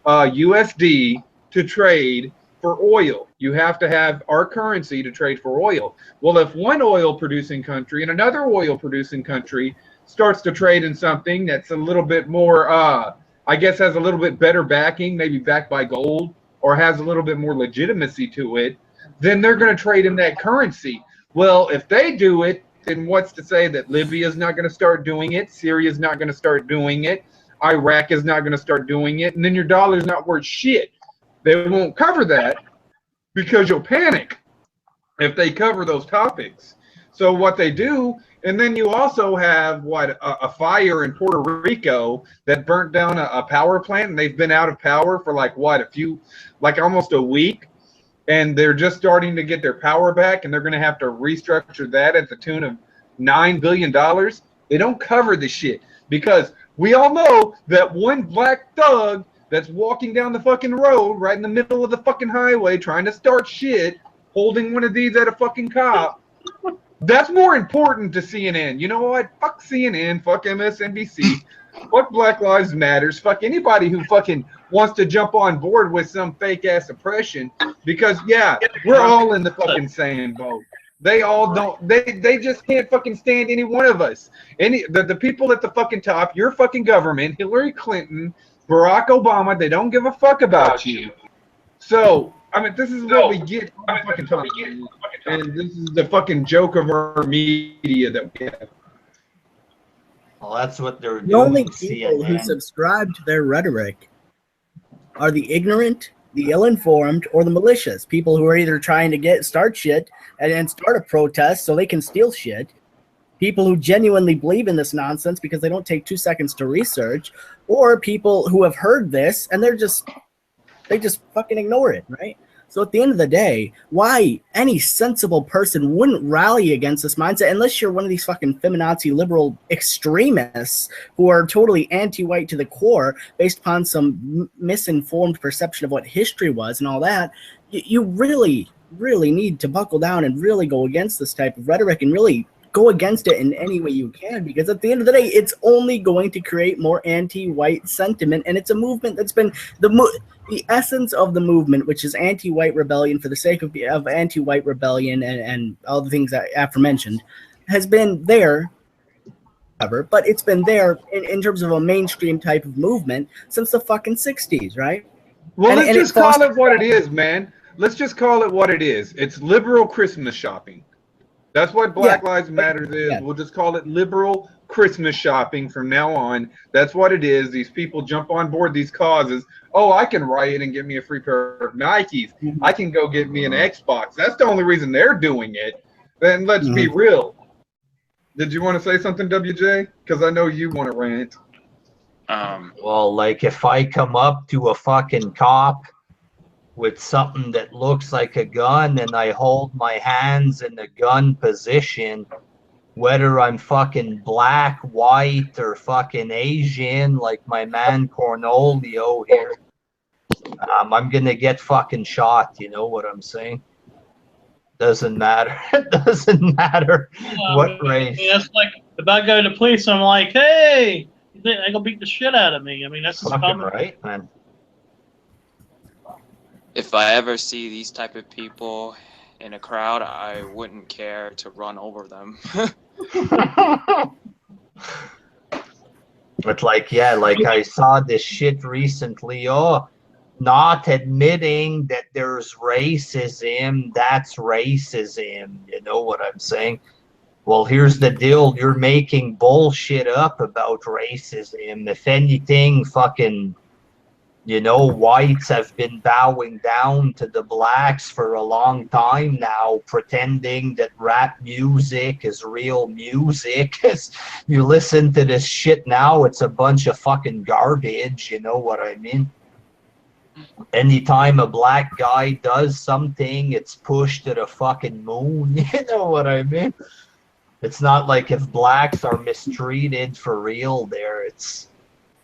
USD to trade for oil. You have to have our currency to trade for oil. Well, if one oil-producing country and another oil-producing country starts to trade in something that's a little bit more, I guess has a little bit better backing, maybe backed by gold, or has a little bit more legitimacy to it, then they're going to trade in that currency. Well, if they do it, then what's to say that Libya's not going to start doing it, Syria's not going to start doing it, Iraq is not going to start doing it, and then your dollar's not worth shit. They won't cover that because you'll panic if they cover those topics. So what they do, and then you also have a fire in Puerto Rico that burnt down a power plant, and they've been out of power for almost a week. And they're just starting to get their power back, and they're going to have to restructure that at the tune of $9 billion. They don't cover the shit because we all know that one black thug that's walking down the fucking road right in the middle of the fucking highway trying to start shit, holding one of these at a fucking cop, that's more important to CNN. You know what? Fuck CNN, fuck MSNBC, fuck Black Lives Matters, fuck anybody who fucking wants to jump on board with some fake ass oppression, because yeah, we're all in the fucking same boat. They all don't. They just can't fucking stand any one of us. The people at the fucking top, your fucking government, Hillary Clinton, Barack Obama, they don't give a fuck about you. So I mean, this is what we get all the fucking time, and this is the fucking joke of our media that we have. Well, that's what they're doing. The only people who subscribe to their rhetoric are the ignorant, the ill-informed, or the malicious. People who are either trying to start shit and start a protest so they can steal shit. People who genuinely believe in this nonsense because they don't take 2 seconds to research, or people who have heard this and they just fucking ignore it, right? So at the end of the day, why any sensible person wouldn't rally against this mindset unless you're one of these fucking feminazi liberal extremists who are totally anti-white to the core based upon some misinformed perception of what history was and all that. You really, really need to buckle down and really go against this type of rhetoric and really go against it in any way you can, because at the end of the day, it's only going to create more anti-white sentiment, and it's a movement that's been the essence of the movement, which is anti-white rebellion for the sake of anti-white rebellion and all the things that aforementioned, has been there forever, but it's been there in terms of a mainstream type of movement since the fucking 60s, right? Well, let's just call it what it is, man. Let's just call it what it is. It's liberal Christmas shopping. That's what Black Lives Matter is. Yeah. We'll just call it liberal Christmas shopping from now on. That's what it is. These people jump on board these causes. Oh, I can riot and get me a free pair of Nikes. I can go get me an Xbox. That's the only reason they're doing it. Then let's be real. Did you want to say something, WJ? Because I know you want to rant. Well, like if I come up to a fucking cop with something that looks like a gun and I hold my hands in the gun position, whether I'm fucking black, white, or fucking Asian, like my man Cornolio here, I'm gonna get fucking shot. You know what I'm saying? Doesn't matter. It doesn't matter what race. That's like if I go to the police, I'm like, hey, they're gonna beat the shit out of me. I mean, that's fucking common. Right, man. If I ever see these type of people in a crowd, I wouldn't care to run over them. But like, yeah, like I saw this shit recently. Oh, not admitting that there's racism, that's racism. You know what I'm saying? Well, here's the deal. You're making bullshit up about racism. If anything, fucking, you know, whites have been bowing down to the blacks for a long time now, pretending that rap music is real music. You listen to this shit now, it's a bunch of fucking garbage. You know what I mean? Anytime a black guy does something, it's pushed to the fucking moon. You know what I mean? It's not like if blacks are mistreated for real there. It's,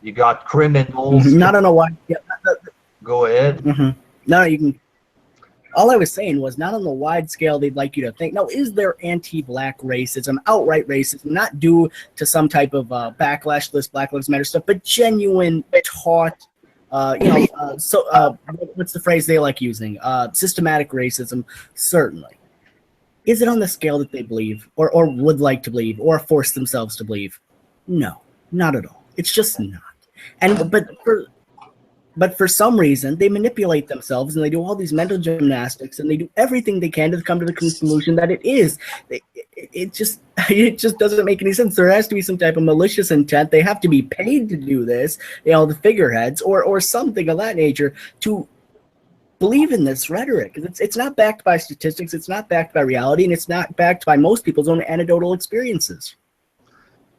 you got criminals. I don't know why. Yeah. Go ahead. No, you can. All I was saying was not on the wide scale they'd like you to think. No, is there anti-black racism, outright racism, not due to some type of backlash to this Black Lives Matter stuff, but genuine, taught, what's the phrase they like using? Systematic racism, certainly. Is it on the scale that they believe or would like to believe or force themselves to believe? No, not at all. It's just not. And but for some reason they manipulate themselves and they do all these mental gymnastics and they do everything they can to come to the conclusion that it is. It just doesn't make any sense. There has to be some type of malicious intent. They have to be paid to do this, you know, the figureheads or something of that nature to believe in this rhetoric. It's not backed by statistics, it's not backed by reality, and it's not backed by most people's own anecdotal experiences.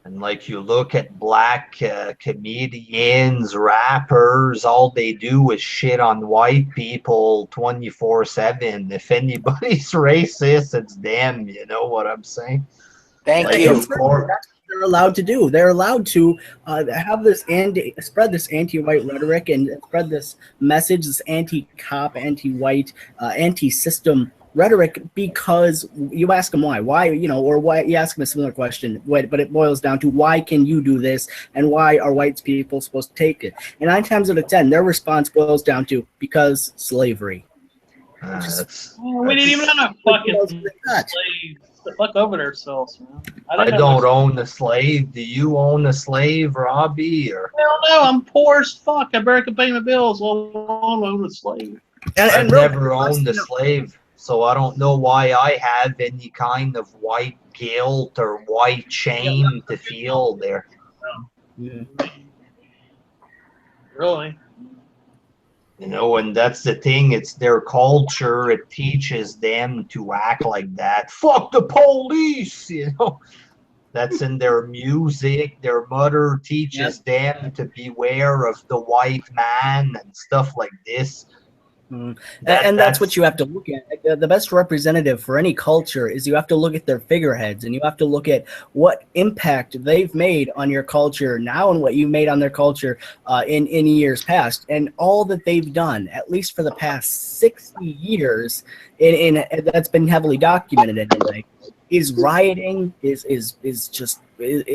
And like you look at black comedians, rappers, all they do is shit on white people 24/7. If anybody's racist, it's them. You know what I'm saying? Thank you. That's what they're allowed to do. They're allowed to have this spread this anti-white rhetoric and spread this message, this anti-cop, anti-white, anti-system rhetoric, because you ask them why, you know, or why you ask them a similar question, but it boils down to why can you do this and why are white people supposed to take it? And 9 times out of 10, their response boils down to because slavery. We didn't even have a fucking slave. The fuck over themselves, man. I don't own a slave. Do you own a slave, Robbie? Or hell no, I'm poor as fuck. I barely can pay my bills. Well, I don't own a slave. I've never owned a slave. So I don't know why I have any kind of white guilt or white shame to feel there. Yeah. Really? You know, and that's the thing. It's their culture. It teaches them to act like that. Fuck the police, you know. That's in their music. Their mother teaches them to beware of the white man and stuff like this. And that's what you have to look at. The best representative for any culture is you have to look at their figureheads and you have to look at what impact they've made on your culture now and what you made on their culture in years past. And all that they've done, at least for the past 60 years, in that's been heavily documented anyway, is rioting, is just,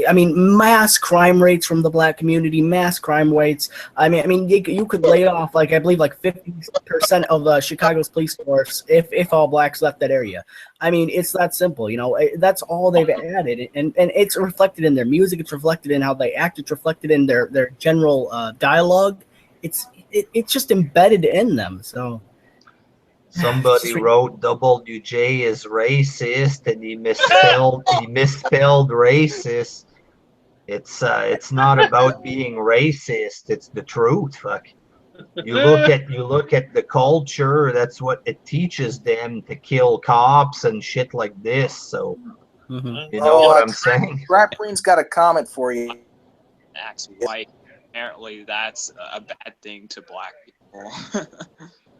I mean, mass crime rates from the black community, mass crime rates. I mean, you could lay off, like, I believe, like 50% of Chicago's police force if all blacks left that area. I mean, it's that simple, you know. That's all they've added, and it's reflected in their music. It's reflected in how they act. It's reflected in their general dialogue. It's just embedded in them. So. Somebody wrote WJ is racist, and he misspelled racist. It's not about being racist. It's the truth. Fuck. You look at the culture. That's what it teaches them, to kill cops and shit like this. So you know what I'm saying. Rap Queen's got a comment for you. Acts white. Apparently, that's a bad thing to black people.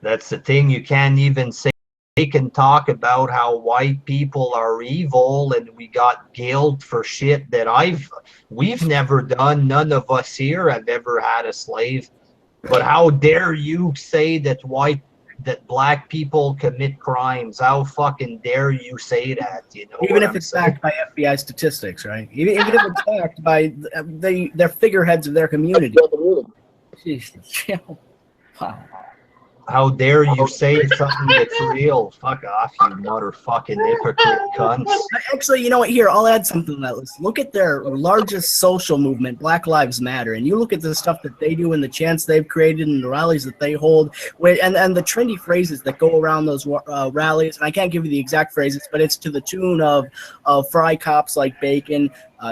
That's the thing. You can't even say. They can talk about how white people are evil and we got guilt for shit that we've never done. None of us here have ever had a slave. But how dare you say that black people commit crimes? How fucking dare you say that? You know, even if it's backed by FBI statistics, right? Even if it's backed by their figureheads of their community. Jesus. Wow. How dare you say something that's real? Fuck off, you motherfucking hypocrite cunts. Actually, you know what? Here, I'll add something to that list. Look at their largest social movement, Black Lives Matter, and you look at the stuff that they do and the chants they've created and the rallies that they hold, and the trendy phrases that go around those rallies. And I can't give you the exact phrases, but it's to the tune of fry cops like bacon,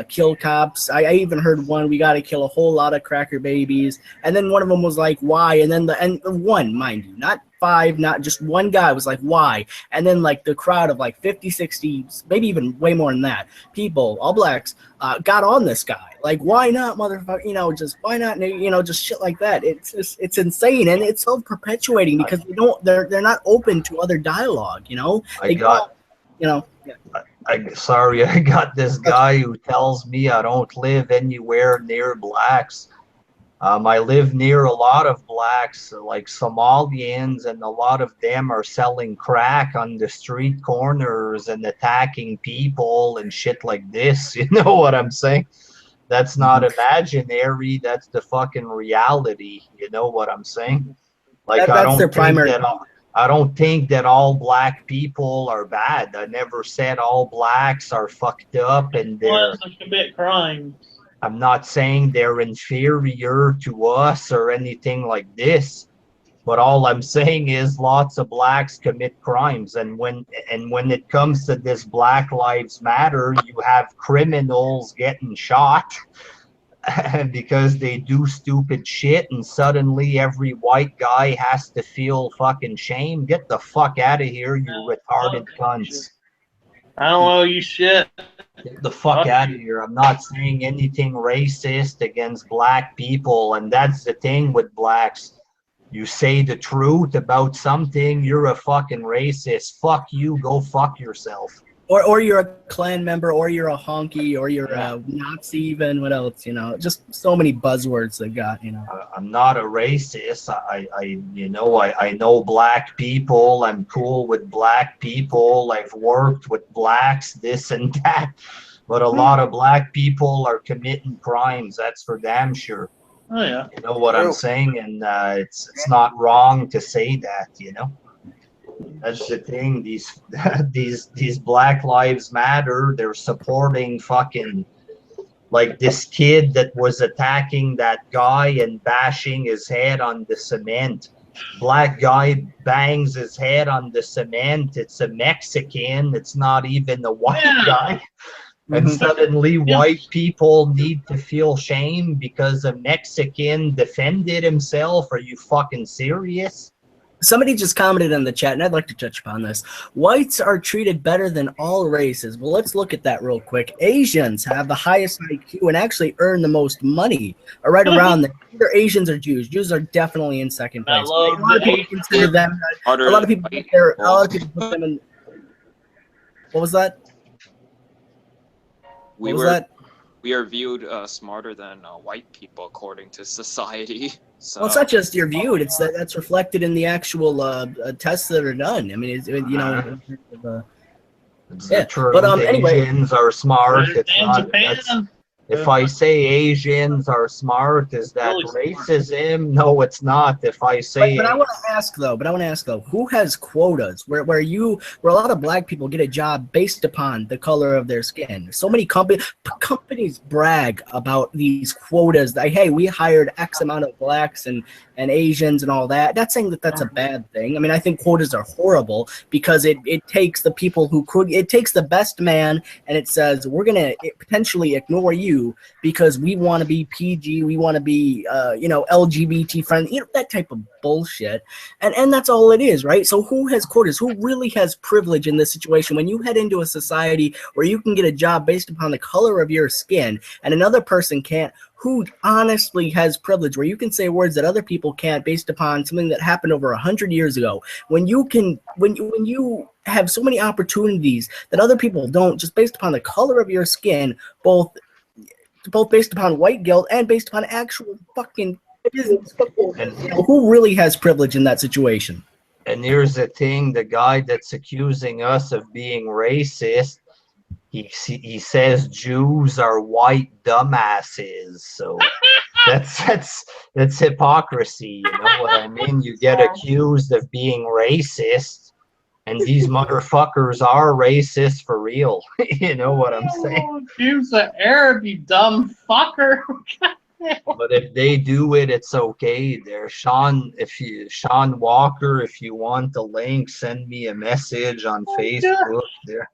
kill cops. I even heard one, we got to kill a whole lot of cracker babies. And then one of them was like, why? And then the one, mind you, not five, not just one guy was like, why? And then like the crowd of like 50, 60, maybe even way more than that, people, all blacks, got on this guy. Like, why not, motherfucker? You know, just why not? You know, just shit like that. It's insane, and it's self-perpetuating because they're not open to other dialogue. You know, I got this guy who tells me I don't live anywhere near blacks. I live near a lot of blacks, like Somalians, and a lot of them are selling crack on the street corners and attacking people and shit like this. You know what I'm saying? That's not imaginary. That's the fucking reality. You know what I'm saying? Like, I don't think that all black people are bad. I never said all blacks are fucked up and they're commit crimes. I'm not saying they're inferior to us or anything like this, but all I'm saying is lots of blacks commit crimes, and when it comes to this Black Lives Matter, you have criminals getting shot because they do stupid shit, and suddenly every white guy has to feel fucking shame. Get the fuck out of here, you retarded cunts. I don't know you shit. Get the fuck out of here. I'm not saying anything racist against black people, and that's the thing with blacks. You say the truth about something, you're a fucking racist. Fuck you, go fuck yourself. Or you're a Klan member, or you're a honky, or you're a Nazi even. What else? You know, just so many buzzwords they got. You know, I'm not a racist. I know black people. I'm cool with black people. I've worked with blacks, this and that. But a lot of black people are committing crimes. That's for damn sure. Oh yeah. You know what I'm saying, and it's not wrong to say that. You know. That's the thing. These Black Lives Matter. They're supporting fucking like this kid that was attacking that guy and bashing his head on the cement. Black guy bangs his head on the cement. It's a Mexican. It's not even a white guy. And suddenly white people need to feel shame because a Mexican defended himself. Are you fucking serious? Somebody just commented in the chat, and I'd like to touch upon this. Whites are treated better than all races. Well, let's look at that real quick. Asians have the highest IQ and actually earn the most money, or right around there. Either Asians or Jews. Jews are definitely in second place. A lot of people consider them. A lot of people put them in. What was that? We are viewed smarter than white people according to society. So. Well, it's not just you're viewed; that's reflected in the actual tests that are done. I mean, It's true. But anyway, Asians are smart. It's not, If I say Asians are smart, is that Really racism? No, it's not. If I say But I want to ask though, who has quotas where a lot of black people get a job based upon the color of their skin? So many companies brag about these quotas that, hey, we hired X amount of blacks and Asians and all that. Not saying that that's a bad thing. I mean, I think quotas are horrible because it takes the people it takes the best man and it says we're gonna potentially ignore you because we want to be PG, we want to be LGBT friendly, that type of bullshit, and that's all it is, right? So who has quotas? Who really has privilege in this situation? When you head into a society where you can get a job based upon the color of your skin and another person can't, who honestly has privilege where you can say words that other people can't based upon something that happened over 100 years ago? When you have so many opportunities that other people don't, just based upon the color of your skin, both based upon white guilt and based upon actual fucking business. Who really has privilege in that situation? And here's the thing: the guy that's accusing us of being racist, he says Jews are white dumbasses. So that's hypocrisy. You know what I mean? You get accused of being racist, and these motherfuckers are racist for real. You know what I'm saying? Jews are Arab, you dumb fucker. But if they do it, it's okay. There, Sean Walker, if you want the link, send me a message on Facebook. There.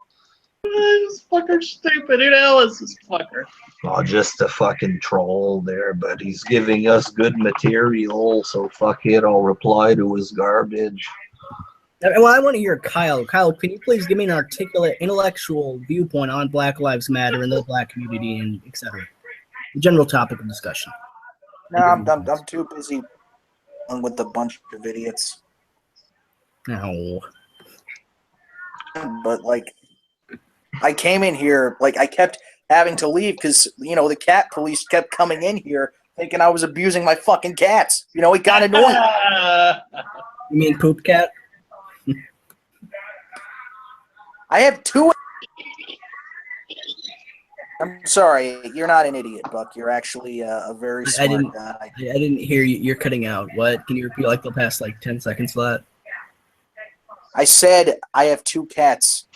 This fucker's stupid. Who the hell is this fucker? Oh, just a fucking troll there, but he's giving us good material, so fuck it, I'll reply to his garbage. Well, I want to hear Kyle. Kyle, can you please give me an articulate, intellectual viewpoint on Black Lives Matter and the black community and etc. The general topic of discussion. No, I'm too busy with a bunch of idiots. No. But like, I came in here, like I kept having to leave because the cat police kept coming in here thinking I was abusing my fucking cats. It got annoying. You mean poop cat? I have two. I'm sorry, you're not an idiot, Buck. You're actually a very smart guy. I didn't hear you. You're cutting out. What? Can you repeat like the past 10 seconds for that? I said I have two cats.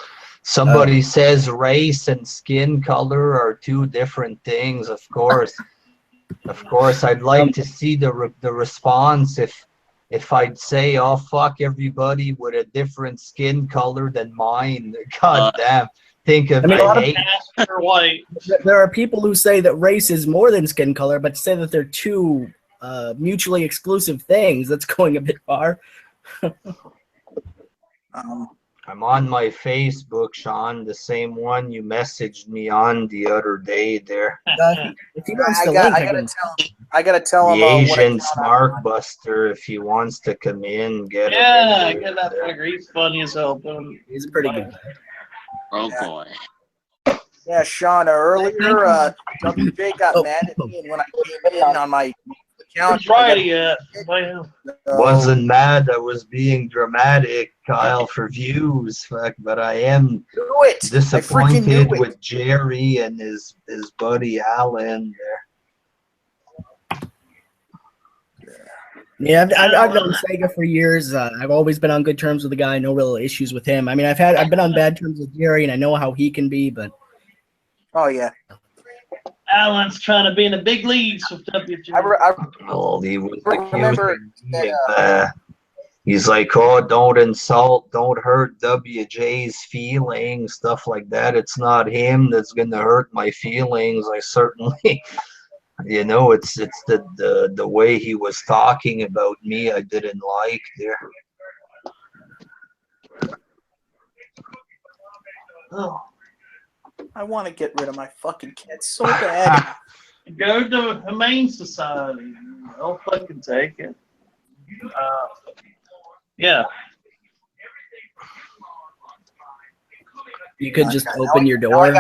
Somebody says race and skin color are two different things. Of course, I'd like to see the response if I'd say, "Oh fuck everybody with a different skin color than mine." God damn. Think of hate. White. There are people who say that race is more than skin color, but to say that they're two mutually exclusive things, that's going a bit far. I'm on my Facebook, Sean, the same one you messaged me on the other day there. If he wants to I gotta tell him. The Asian Smart Buster, if he wants to come in, get him. Yeah, get that fucker. He's funny as hell. He's a pretty good guy. Oh boy. Yeah, Sean, earlier, WJ got mad at me, and when I came in on my account, wasn't mad. I was being dramatic, Kyle, for views. Fuck, but I am disappointed with Jerry and his buddy Alan there. Yeah, I've known Sega for years. I've always been on good terms with the guy. No real issues with him. I mean, I've been on bad terms with Jerry, and I know how he can be. But oh yeah, Alan's trying to be in the big leagues with WJ. He was he's like, "Oh, don't insult, don't hurt WJ's feelings, stuff like that. It's not him that's gonna hurt my feelings. I certainly." It's the way he was talking about me I didn't like there. Oh, I want to get rid of my fucking cats so bad. Go to Humane Society. I'll fucking take it. Yeah. You could just open your door.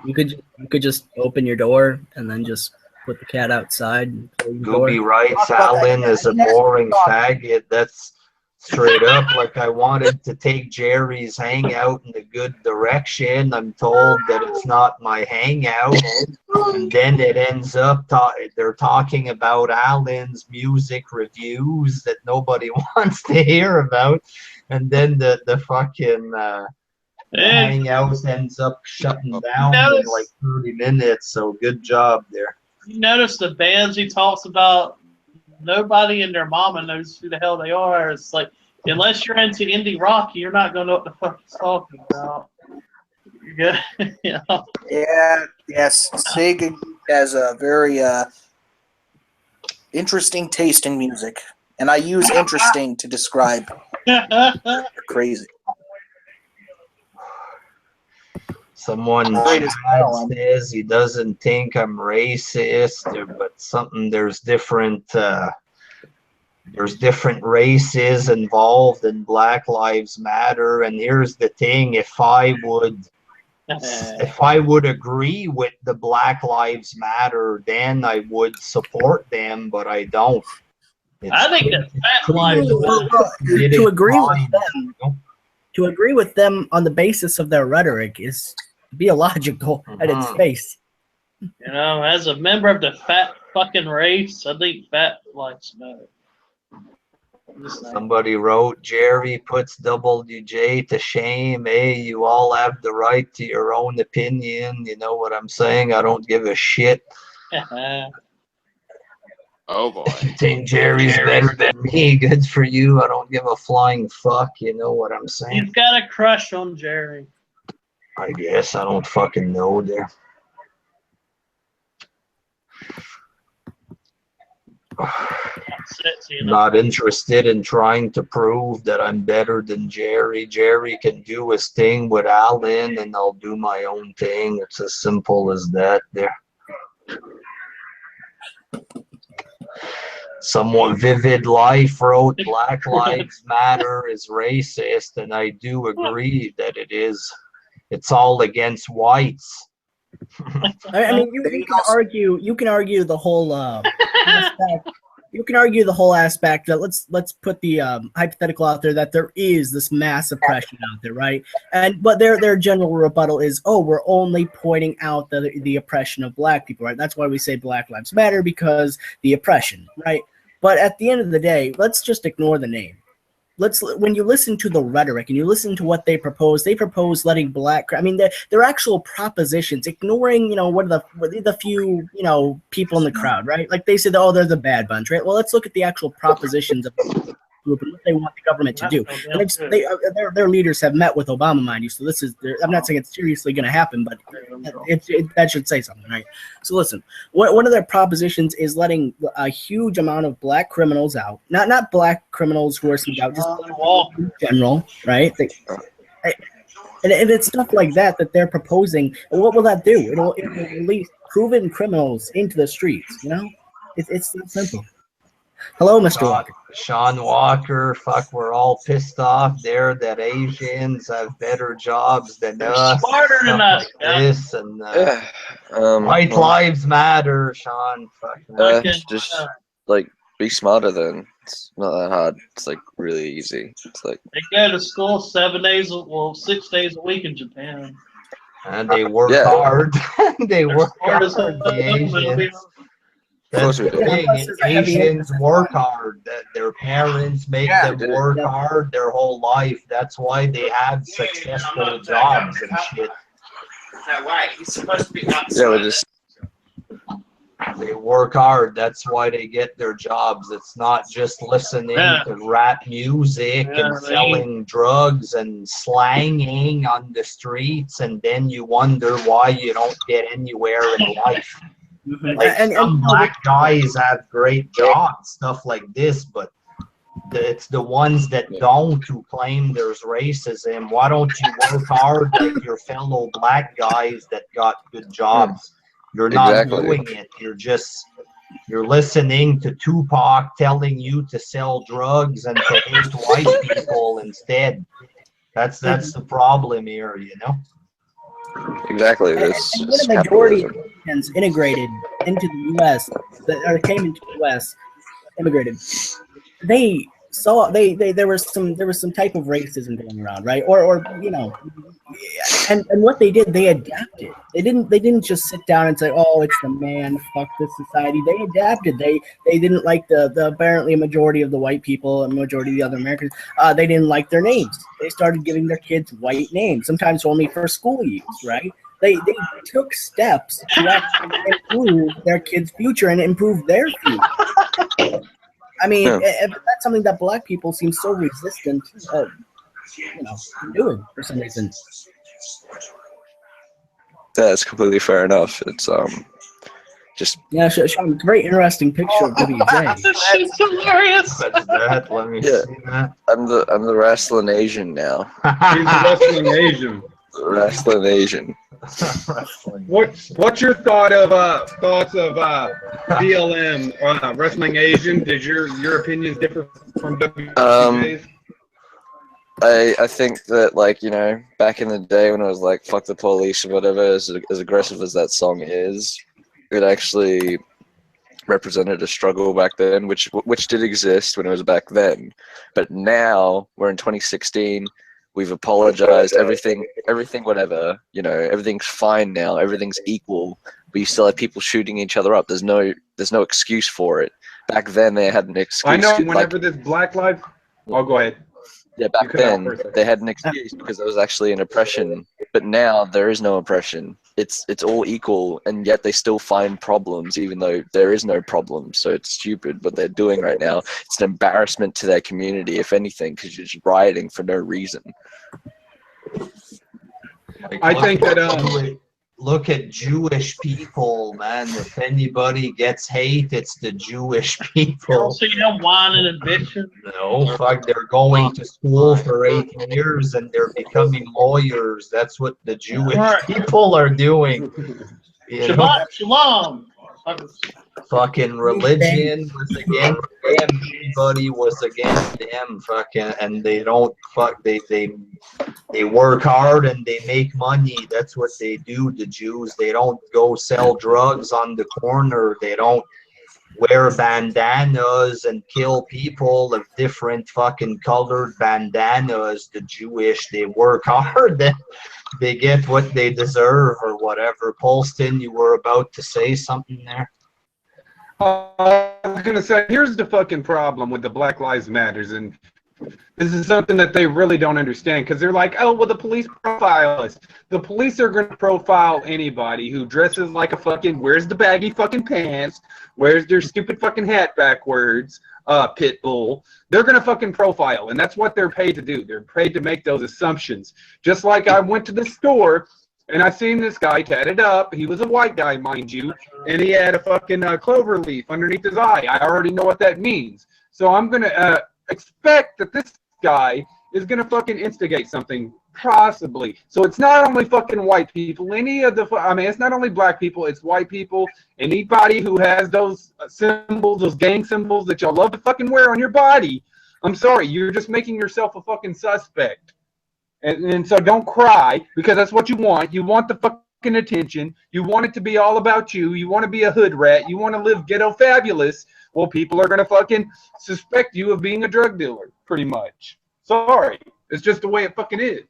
You could just open your door and then just put the cat outside. And Gooby writes Alan is a boring faggot. That's Straight up, like I wanted to take Jerry's hangout in a good direction. I'm told that it's not my hangout. And then it ends up, they're talking about Alan's music reviews that nobody wants to hear about. And then the fucking hangout ends up shutting down in like 30 minutes. So good job there. You notice the bands he talks about, nobody and their mama knows who the hell they are. It's like, unless you're into indie rock, you're not going to know what the fuck he's talking about. You're good. You know? Yeah, yes. Sig has a very interesting taste in music. And I use interesting to describe crazy. Someone says he doesn't think I'm racist, but there's different races involved in Black Lives Matter. And here's the thing: if I would agree with the Black Lives Matter, then I would support them, but I don't. I think that Fat Lives to agree with them. To agree with them on the basis of their rhetoric is to be illogical at its face. You know, as a member of the fat fucking race, I think Fat Lives Matter. Somebody wrote, Jerry puts WJ to shame. Hey, you all have the right to your own opinion. You know what I'm saying? I don't give a shit. Oh boy. If you think Jerry's better than me, good for you. I don't give a flying fuck. You know what I'm saying? You've got a crush on Jerry. I guess. I don't fucking know there. Not interested in trying to prove that I'm better than Jerry. Jerry can do his thing with Alan, and I'll do my own thing. It's as simple as that there. Someone Vivid Life wrote, Black Lives Matter is racist, and I do agree that it is. It's all against whites. I mean, you can argue the whole aspect. You can argue the whole aspect that let's put the hypothetical out there that there is this mass oppression out there, right? But their general rebuttal is, oh, we're only pointing out the oppression of Black people, right? That's why we say Black Lives Matter, because the oppression, right? But at the end of the day, let's just ignore the name. When you listen to the rhetoric and you listen to what they propose letting their actual propositions, ignoring, what are the few, people in the crowd, right? Like they said, oh, they're the bad bunch, right? Well, let's look at the actual propositions of the group and what they want the government to do. And their leaders have met with Obama, mind you. So I'm not saying it's seriously going to happen, but that should say something, right? So listen, one of their propositions is letting a huge amount of Black criminals out, not Black criminals who are singled out, just in general, right? And it's stuff like that they're proposing. And what will that do? It'll release proven criminals into the streets. It's that simple. Hello, Mr. Walker. Sean Walker, fuck, we're all pissed off there that Asians have better jobs than us. Smarter than us. Like this and white lives matter, Sean. Fuck. Just like be smarter then. It's not that hard. It's like really easy. It's like they go to school 6 days a week in Japan. And they work hard. They work hard. The Asians. That's the thing. Asians work hard. That their parents make them work hard their whole life. That's why they have successful jobs and shit. That way. He's supposed to be outside. They work hard. That's why they get their jobs. It's not just listening to rap music and selling drugs and slanging on the streets, and then you wonder why you don't get anywhere in life. Like some Black guys have great jobs, stuff like this, but it's the ones that don't who claim there's racism. Why don't you work hard like your fellow Black guys that got good jobs? You're not doing it. You're listening to Tupac telling you to sell drugs and to hate white people instead. That's the problem here, Exactly. And when a majority of Americans immigrated into the U.S., or came into the U.S., immigrated, they saw there was some type of racism going around, right? Or you know, and what they did, they adapted. They didn't just sit down and say, oh, it's the man, fuck this society. They adapted. They didn't like the apparently a majority of the white people, a majority of the other Americans, they didn't like their names. They started giving their kids white names, sometimes only for school use, right? They took steps to actually improve their kids' future and improve their future. I mean, that's something that black people seem so resistant of, you know, doing for some reason. That's completely fair enough. It's just yeah, Sean, it's a very interesting picture of WJ. This shit's hilarious. That's that. Let me see that. I'm the wrestling Asian now. He's the wrestling Asian. Wrestling Asian. What's your thoughts of BLM wrestling Asian? Did your opinions differ from WJ's? I think that, like, you know, back in the day when it was like fuck the police or whatever, as aggressive as that song is, it actually represented a struggle back then, which did exist when it was back then. But now we're in 2016. We've apologized. Everything, whatever. You know, everything's fine now. Everything's equal. But you still have people shooting each other up. There's no excuse for it. Back then, they had an excuse. I know. Whenever this Black Lives, oh, go ahead. Yeah, back then they had an excuse because there was actually an oppression. But now there is no oppression. It's all equal, and yet they still find problems, even though there is no problem. So it's stupid what they're doing right now. It's an embarrassment to their community, if anything, because you're just rioting for no reason. I think that look at Jewish people, man. If anybody gets hate, it's the Jewish people. So you know, whining and bitching. No, fuck, they're going to school for 8 years and they're becoming lawyers. That's what the Jewish people are doing. Shabbat shalom. Fucking religion was against them. Everybody was against them. Fucking, and they don't fuck. They work hard and they make money. That's what they do. The Jews. They don't go sell drugs on the corner. They don't wear bandanas and kill people of different fucking colored bandanas. The Jewish. They work hard. They get what they deserve or whatever. Polston, you were about to say something there. I was gonna say, here's the fucking problem with the Black Lives Matters, and this is something that they really don't understand, because they're like, oh, well, the police profile us. The police are gonna profile anybody who dresses like a fucking, wears the baggy fucking pants, wears their stupid fucking hat backwards, pit bull. They're gonna fucking profile, and that's what they're paid to do. They're paid to make those assumptions. Just like I went to the store, and I seen this guy tatted up. He was a white guy, mind you, and he had a fucking clover leaf underneath his eye. I already know what that means. So I'm going to expect that this guy is going to fucking instigate something, possibly. So it's not only fucking white people. It's not only black people, it's white people. Anybody who has those symbols, those gang symbols that y'all love to fucking wear on your body, I'm sorry, you're just making yourself a fucking suspect. And so don't cry, because that's what you want. You want the fucking attention. You want it to be all about you. You want to be a hood rat. You want to live ghetto fabulous. Well, people are going to fucking suspect you of being a drug dealer, pretty much. Sorry. It's just the way it fucking is.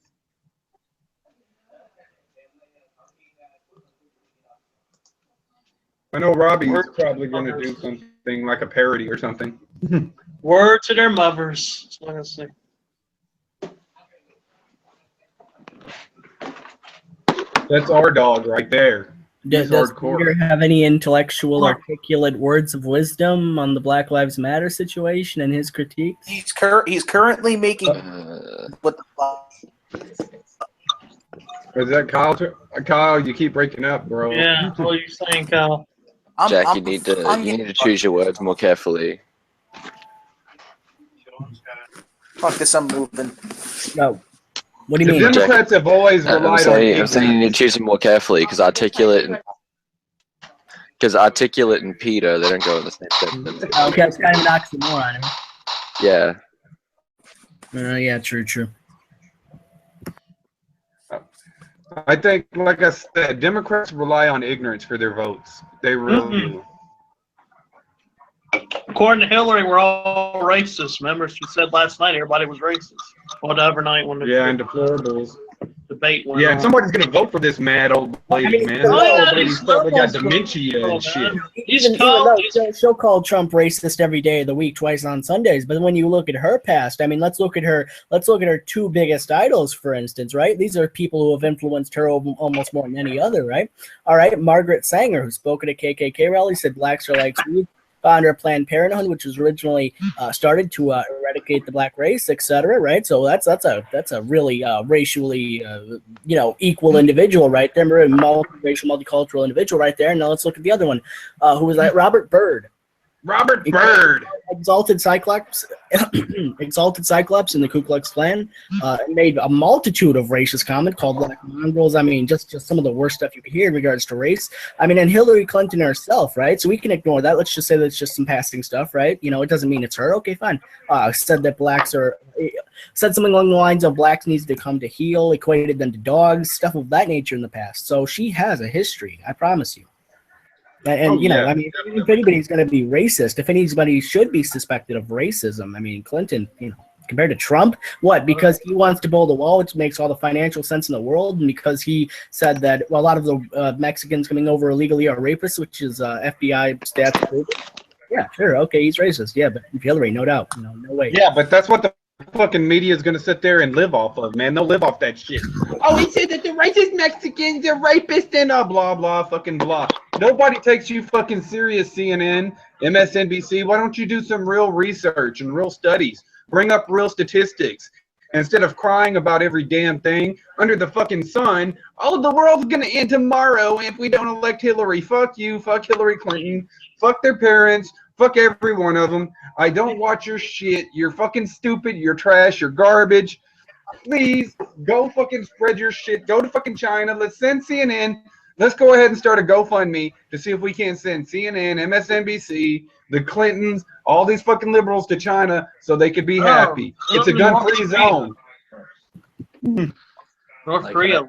I know Robbie's probably going to do something like a parody or something. Word to their mothers. That's what I say. That's our dog right there. Does Peter have any intellectual, articulate words of wisdom on the Black Lives Matter situation and his critiques? He's currently making what the fuck? Is that Kyle? Kyle, you keep breaking up, bro. Yeah, what are you saying, Kyle? Jack, you need to choose your words more carefully. Fuck this, I'm moving. No. What do you mean? The Democrats have always relied on. I'm saying you need to choose them more carefully, because articulate and Peter, they don't go in the same sentence. Okay, it's kind of an oxymoron. Yeah. Yeah, true. I think, like I said, Democrats rely on ignorance for their votes. They really do. according to Hillary, we're all racist. Remember, she said last night everybody was racist. Whatever night when the and deplorables. debate went Yeah, on. and somebody's gonna vote for this mad old lady, man. This old lady's probably got dementia and shit. Even though she'll call Trump racist every day of the week, twice on Sundays. But when you look at her past, I mean, let's look at her two biggest idols, for instance, right? These are people who have influenced her almost more than any other, right? All right, Margaret Sanger, who spoke at a KKK rally, said blacks are like weed. Founder of Planned Parenthood, which was originally started to eradicate the black race, etc. Right, so that's a really racially equal individual right there, multiracial, multicultural individual right there. And now let's look at the other one, who was that? Robert Byrd. Robert Byrd, exalted Cyclops in the Ku Klux Klan, made a multitude of racist comments called black mongrels. I mean, just some of the worst stuff you could hear in regards to race. I mean, and Hillary Clinton herself, right? So we can ignore that. Let's just say that's just some passing stuff, right? You know, it doesn't mean it's her. Okay, fine. Said something along the lines of blacks needs to come to heel, equated them to dogs, stuff of that nature in the past. So she has a history, I promise you. And, I mean, if anybody's going to be racist, if anybody should be suspected of racism, I mean, Clinton, compared to Trump, what? Because he wants to build a wall, which makes all the financial sense in the world, and because he said that a lot of the Mexicans coming over illegally are rapists, which is FBI stats. Yeah, sure, okay, he's racist. Yeah, but Hillary, no doubt, no way. Yeah, but that's what the fucking media is going to sit there and live off of, man. They'll live off that shit. Oh, he said that the racist Mexicans are rapists and blah, blah, fucking blah. Nobody takes you fucking serious, CNN, MSNBC. Why don't you do some real research and real studies? Bring up real statistics. Instead of crying about every damn thing under the fucking sun, all of the world's going to end tomorrow if we don't elect Hillary. Fuck you, fuck Hillary Clinton, fuck their parents, fuck every one of them. I don't watch your shit. You're fucking stupid. You're trash. You're garbage. Please go fucking spread your shit. Go to fucking China. Let's send CNN. Let's go ahead and start a GoFundMe to see if we can send CNN, MSNBC, the Clintons, all these fucking liberals to China so they could be happy. It's a gun-free zone. North Korea,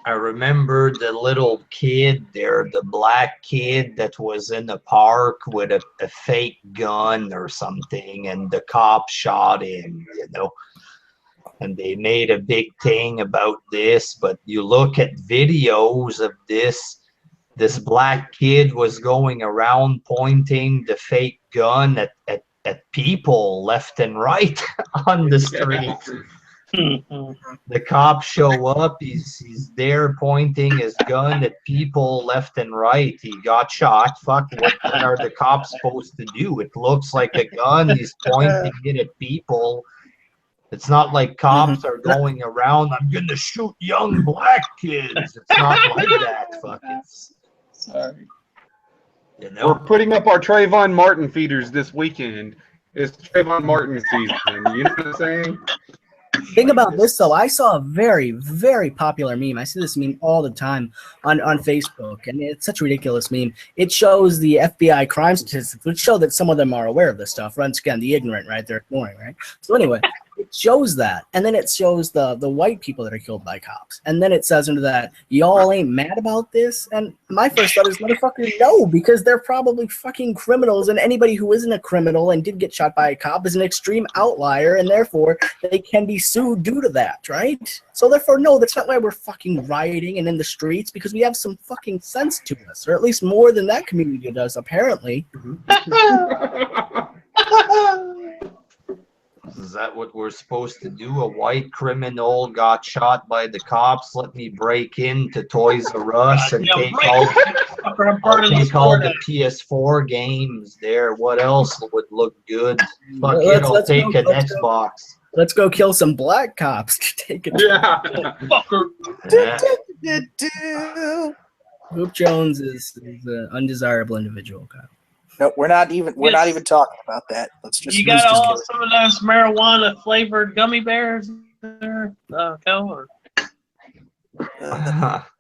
I remember the little kid there, the black kid that was in the park with a fake gun or something, and the cop shot him, and they made a big thing about this. But you look at videos of this black kid was going around pointing the fake gun at people left and right on the street. The cops show up, he's there pointing his gun at people left and right. He got shot. Fuck, what are the cops supposed to do? It looks like a gun, he's pointing it at people. It's not like cops are going around, I'm gonna shoot young black kids. It's not like that. Fuck, it's sorry. We're putting up our Trayvon Martin feeders this weekend. It's Trayvon Martin season. You know what I'm saying? Think about this, though. I saw a very, very popular meme. I see this meme all the time on Facebook, and it's such a ridiculous meme. It shows the FBI crime statistics, which show that some of them are aware of this stuff. Once again, the ignorant, right? They're ignoring, right? So anyway, it shows that, and then it shows the white people that are killed by cops, and then it says under that, y'all ain't mad about this? And my first thought is, motherfucker, no, because they're probably fucking criminals, and anybody who isn't a criminal and did get shot by a cop is an extreme outlier, and therefore they can be sued due to that, right? So therefore, no, that's not why we're fucking rioting and in the streets, because we have some fucking sense to us, or at least more than that community does, apparently. Is that what we're supposed to do? A white criminal got shot by the cops. Let me break into Toys R Us and take all the PS4 games there. What else would look good? Fuck it, I'll take an Xbox. Let's go kill some black cops to take it. Yeah. Hoop Jones is an undesirable individual, Kyle. No, we're not even talking about that. Let's just. You got some of those marijuana flavored gummy bears there, Kel?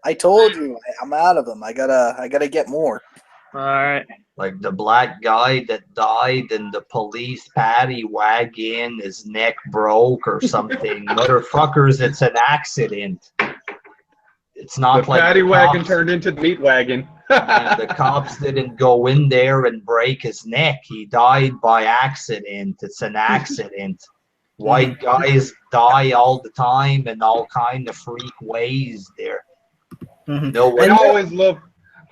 I told you, I'm out of them. I gotta get more. All right. Like the black guy that died in the police paddy wagon, his neck broke or something. Motherfuckers, it's an accident. It's not the like paddy wagon turned into the meat wagon. And the cops didn't go in there and break his neck. He died by accident. It's an accident. White guys die all the time in all kind of freak ways there. No And one.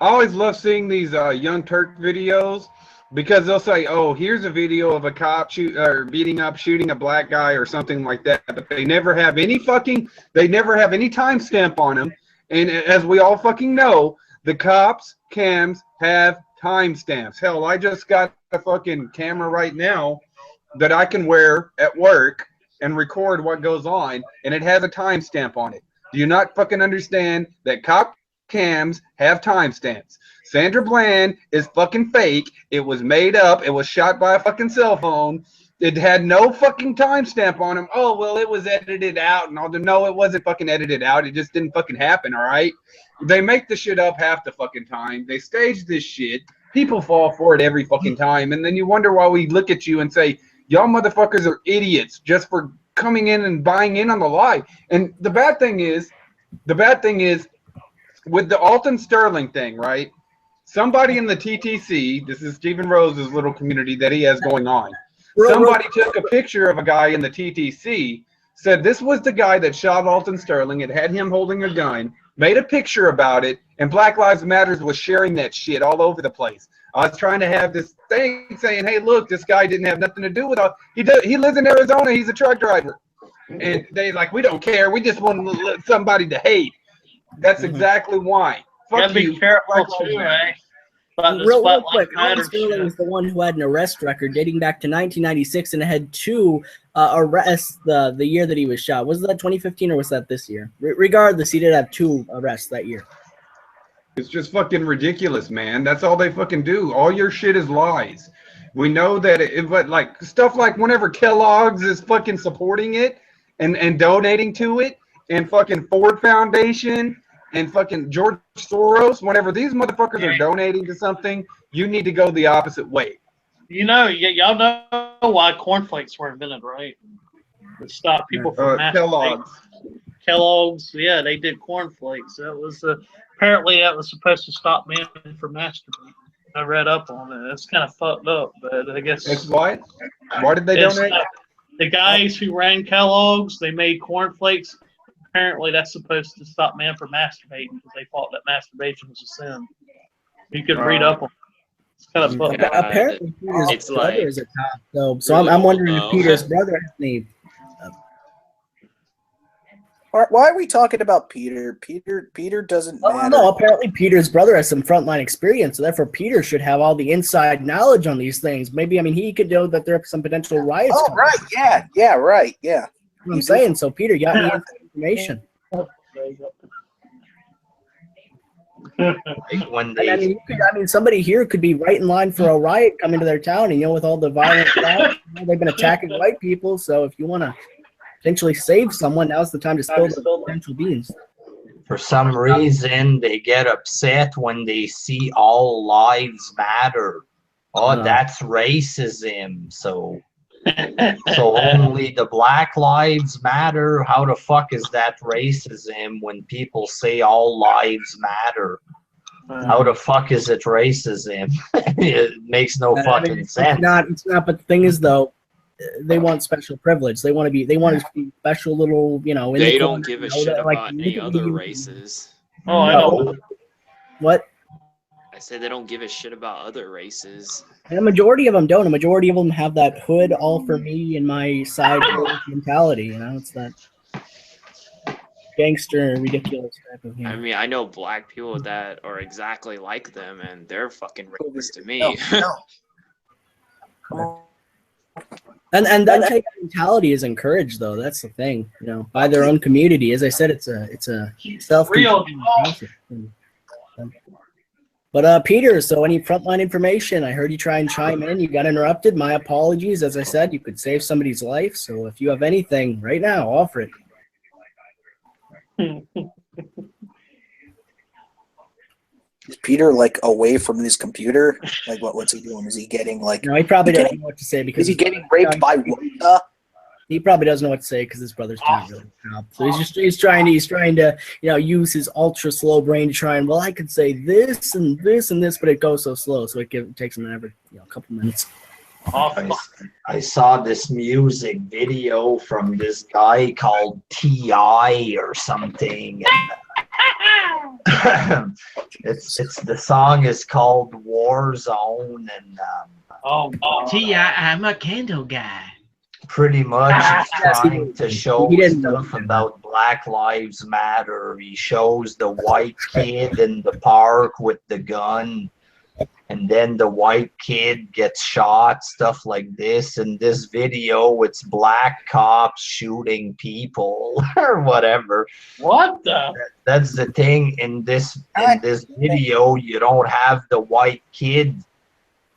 I always love seeing these Young Turk videos because they'll say, "Oh, here's a video of a cop shooting a black guy or something like that," but they never have any timestamp on them. And as we all fucking know, the cops cams have timestamps. Hell, I just got a fucking camera right now that I can wear at work and record what goes on, and it has a timestamp on it. Do you not fucking understand that cop cams have timestamps? Sandra Bland is fucking fake. It was made up. It was shot by a fucking cell phone. It had no fucking timestamp on him. Oh, well, it was edited out and all. No, it wasn't fucking edited out. It just didn't fucking happen, all right? They make the shit up half the fucking time. They stage this shit. People fall for it every fucking time. And then you wonder why we look at you and say, y'all motherfuckers are idiots just for coming in and buying in on the lie. And the bad thing is, with the Alton Sterling thing, right? Somebody in the TTC, this is Stephen Rose's little community that he has going on. Somebody took a picture of a guy in the TTC, said this was the guy that shot Alton Sterling. It had him holding a gun, made a picture about it, and Black Lives Matters was sharing that shit all over the place. I was trying to have this thing saying, hey, look, this guy didn't have nothing to do with it. He lives in Arizona. He's a truck driver. And they like, we don't care. We just want somebody to hate. That's exactly why. Fuck you. Be careful too, eh? Real quick, Alton Sterling was the one who had an arrest record dating back to 1996 and had 2 arrests the year that he was shot. Was that 2015 or was that this year? Regardless, he did have 2 arrests that year. It's just fucking ridiculous, man. That's all they fucking do. All your shit is lies. We know that but like stuff like whenever Kellogg's is fucking supporting it and donating to it, and fucking Ford Foundation and fucking George Soros, whenever these motherfuckers are donating to something, you need to go the opposite way. You know, y'all know why cornflakes were invented, right? To stop people from Kellogg's, yeah, they did cornflakes. That was apparently that was supposed to stop men from masturbating. I read up on it. It's kind of fucked up, but I guess it's what? Why did they donate? The guys who ran Kellogg's, they made cornflakes. Apparently, that's supposed to stop men from masturbating because they thought that masturbation was a sin. You could read up on it. It's kind of fucked up. Apparently, Peter's brother is a cop, so I'm wondering if Peter's brother has any. Why are we talking about Peter? Peter doesn't matter. No, apparently Peter's brother has some frontline experience, so therefore Peter should have all the inside knowledge on these things. Maybe, I mean, he could know that there are some potential riots. Oh, right, yeah, right, yeah. I'm saying, so Peter got any information. I mean, somebody here could be right in line for a riot coming to their town, and with all the violence, they've been attacking white people. So if you want to potentially save someone, now's the time to spill the potential beans. For some reason, they get upset when they see all lives matter. Oh, that's racism. So only the Black Lives Matter. How the fuck is that racism when people say all lives matter? How the fuck is it racism? It makes no fucking sense. It's not. But the thing is, though, they want special privilege. They want to be special little, They don't give a shit about any other races. Oh, I know. What? I said they don't give a shit about other races. And a majority of them don't. A majority of them have that hood all for me and my side mentality. It's that gangster, ridiculous type of. I mean, I know black people that are exactly like them, and they're fucking racist to me. No. And that type of mentality is encouraged, though. That's the thing, by their own community. As I said, it's a self-contained process. But Peter, so any frontline information? I heard you try and chime in. You got interrupted. My apologies. As I said, you could save somebody's life. So if you have anything right now, offer it. Is Peter away from his computer? What's he doing? Is he getting No, he probably doesn't know what to say because is he getting raped by Wanda? He probably doesn't know what to say because his brother's not really cop. So he's trying to use his ultra slow brain to try and, well, I could say this and this and this, but it goes so slow, so it takes him a couple minutes. I saw this music video from this guy called T.I. or something. It's the song is called War Zone, and T.I., I'm a candle guy. Pretty much trying to show stuff about Black Lives Matter. He shows the white kid in the park with the gun, and then the white kid gets shot, stuff like this. In this video, it's black cops shooting people or whatever. What the? That's the thing. In this video, you don't have the white kid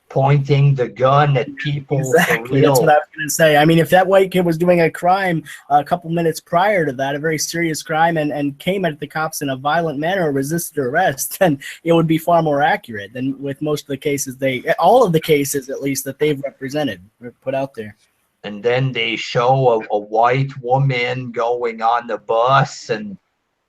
pointing the gun at people. Exactly. That's what I was going to say. I mean, if that white kid was doing a crime a couple minutes prior to that, a very serious crime, and came at the cops in a violent manner or resisted arrest, then it would be far more accurate than with most of the cases all of the cases at least that they've represented or put out there. And then they show a white woman going on the bus, and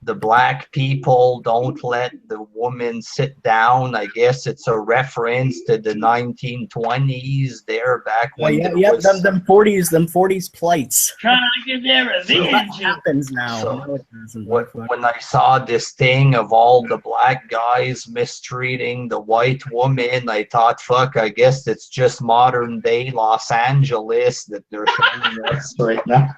the black people don't let the woman sit down. I guess it's a reference to the 1920s there back when them 40s plights. Trying to get their revenge. So that happens now. So when I saw this thing of all the black guys mistreating the white woman, I thought, fuck, I guess it's just modern day Los Angeles that they're showing us right now.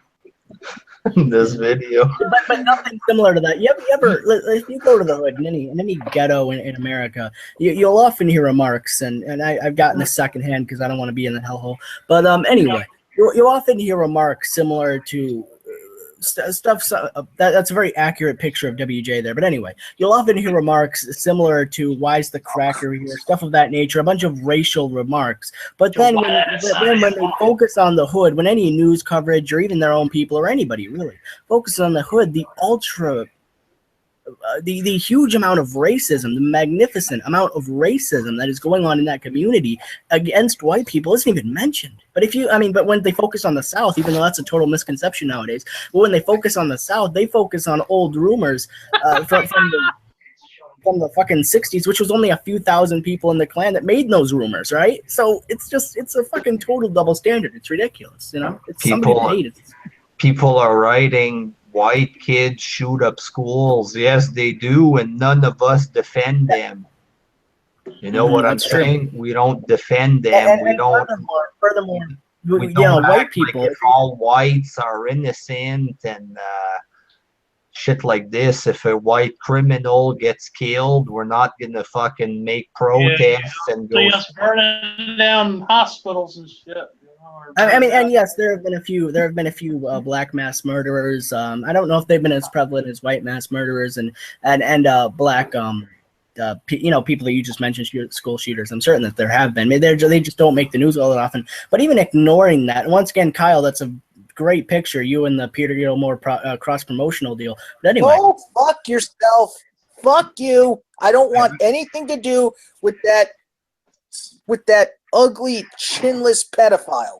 This video, but nothing similar to that. You ever if you go to the hood in any ghetto in America, you'll often hear remarks, and I've gotten this secondhand because I don't want to be in the hellhole. But anyway, you'll often hear remarks similar to stuff. That's a very accurate picture of WJ there. But anyway, you'll often hear remarks similar to "Why's the cracker here?" stuff of that nature, a bunch of racial remarks. But then when they focus on the hood, when any news coverage or even their own people or anybody really focuses on the hood, the huge amount of racism, the magnificent amount of racism that is going on in that community against white people isn't even mentioned. But when they focus on the South, even though that's a total misconception nowadays, but when they focus on the South, they focus on old rumors from the fucking 60s, which was only a few thousand people in the Klan that made those rumors, right? So it's a fucking total double standard. It's ridiculous, It's somebody that hated it. People are writing, white kids shoot up schools. Yes, they do, and none of us defend them. You know what I'm saying? We don't defend them. Furthermore, white people. Like if all whites are innocent and shit like this. If a white criminal gets killed, we're not gonna fucking make protests and go. Just burning down hospitals and shit. I mean, and yes, there have been a few black mass murderers. I don't know if they've been as prevalent as white mass murderers and black people that you just mentioned, school shooters. I'm certain that there have been. Maybe they just don't make the news all that often. But even ignoring that, and once again, Kyle, that's a great picture. You and the Peter Gilmore cross promotional deal. But anyway, oh, fuck yourself. Fuck you. I don't want anything to do with that ugly, chinless pedophile.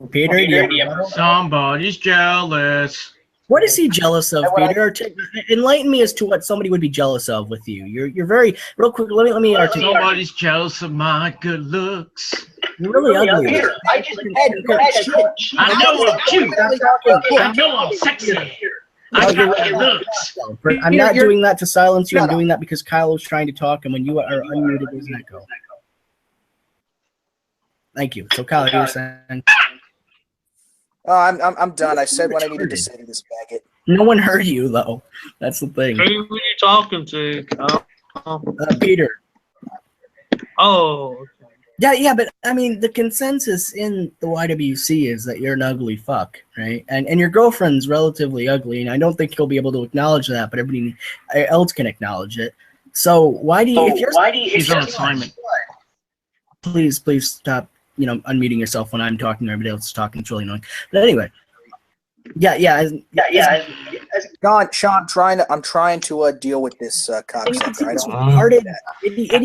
Peter, somebody's jealous. What is he jealous of, Peter? Enlighten me as to what somebody would be jealous of with you. You're very real quick. Let me articulate. Somebody's jealous of my good looks. You're really ugly. Peter, I just had I know I'm cute. I know I'm sexy. I got good looks. I'm not doing that to silence you. I'm doing that because Kyle was trying to talk, and when you are unmuted, there's an echo. Thank you. So, Kyle, you were saying. Oh, I'm done. I said what I needed to say to this faggot. No one heard you, though. That's the thing. Who were you talking to? Peter. Oh. Yeah, but I mean, the consensus in the YWC is that you're an ugly fuck, right? And your girlfriend's relatively ugly, and I don't think you'll be able to acknowledge that, but everybody else can acknowledge it. So why do you? He's on assignment. Please stop. Unmuting yourself when I'm talking or everybody else is talking. It's really annoying. But anyway, yeah. Sean, I'm trying to deal with this cocksucker. I don't.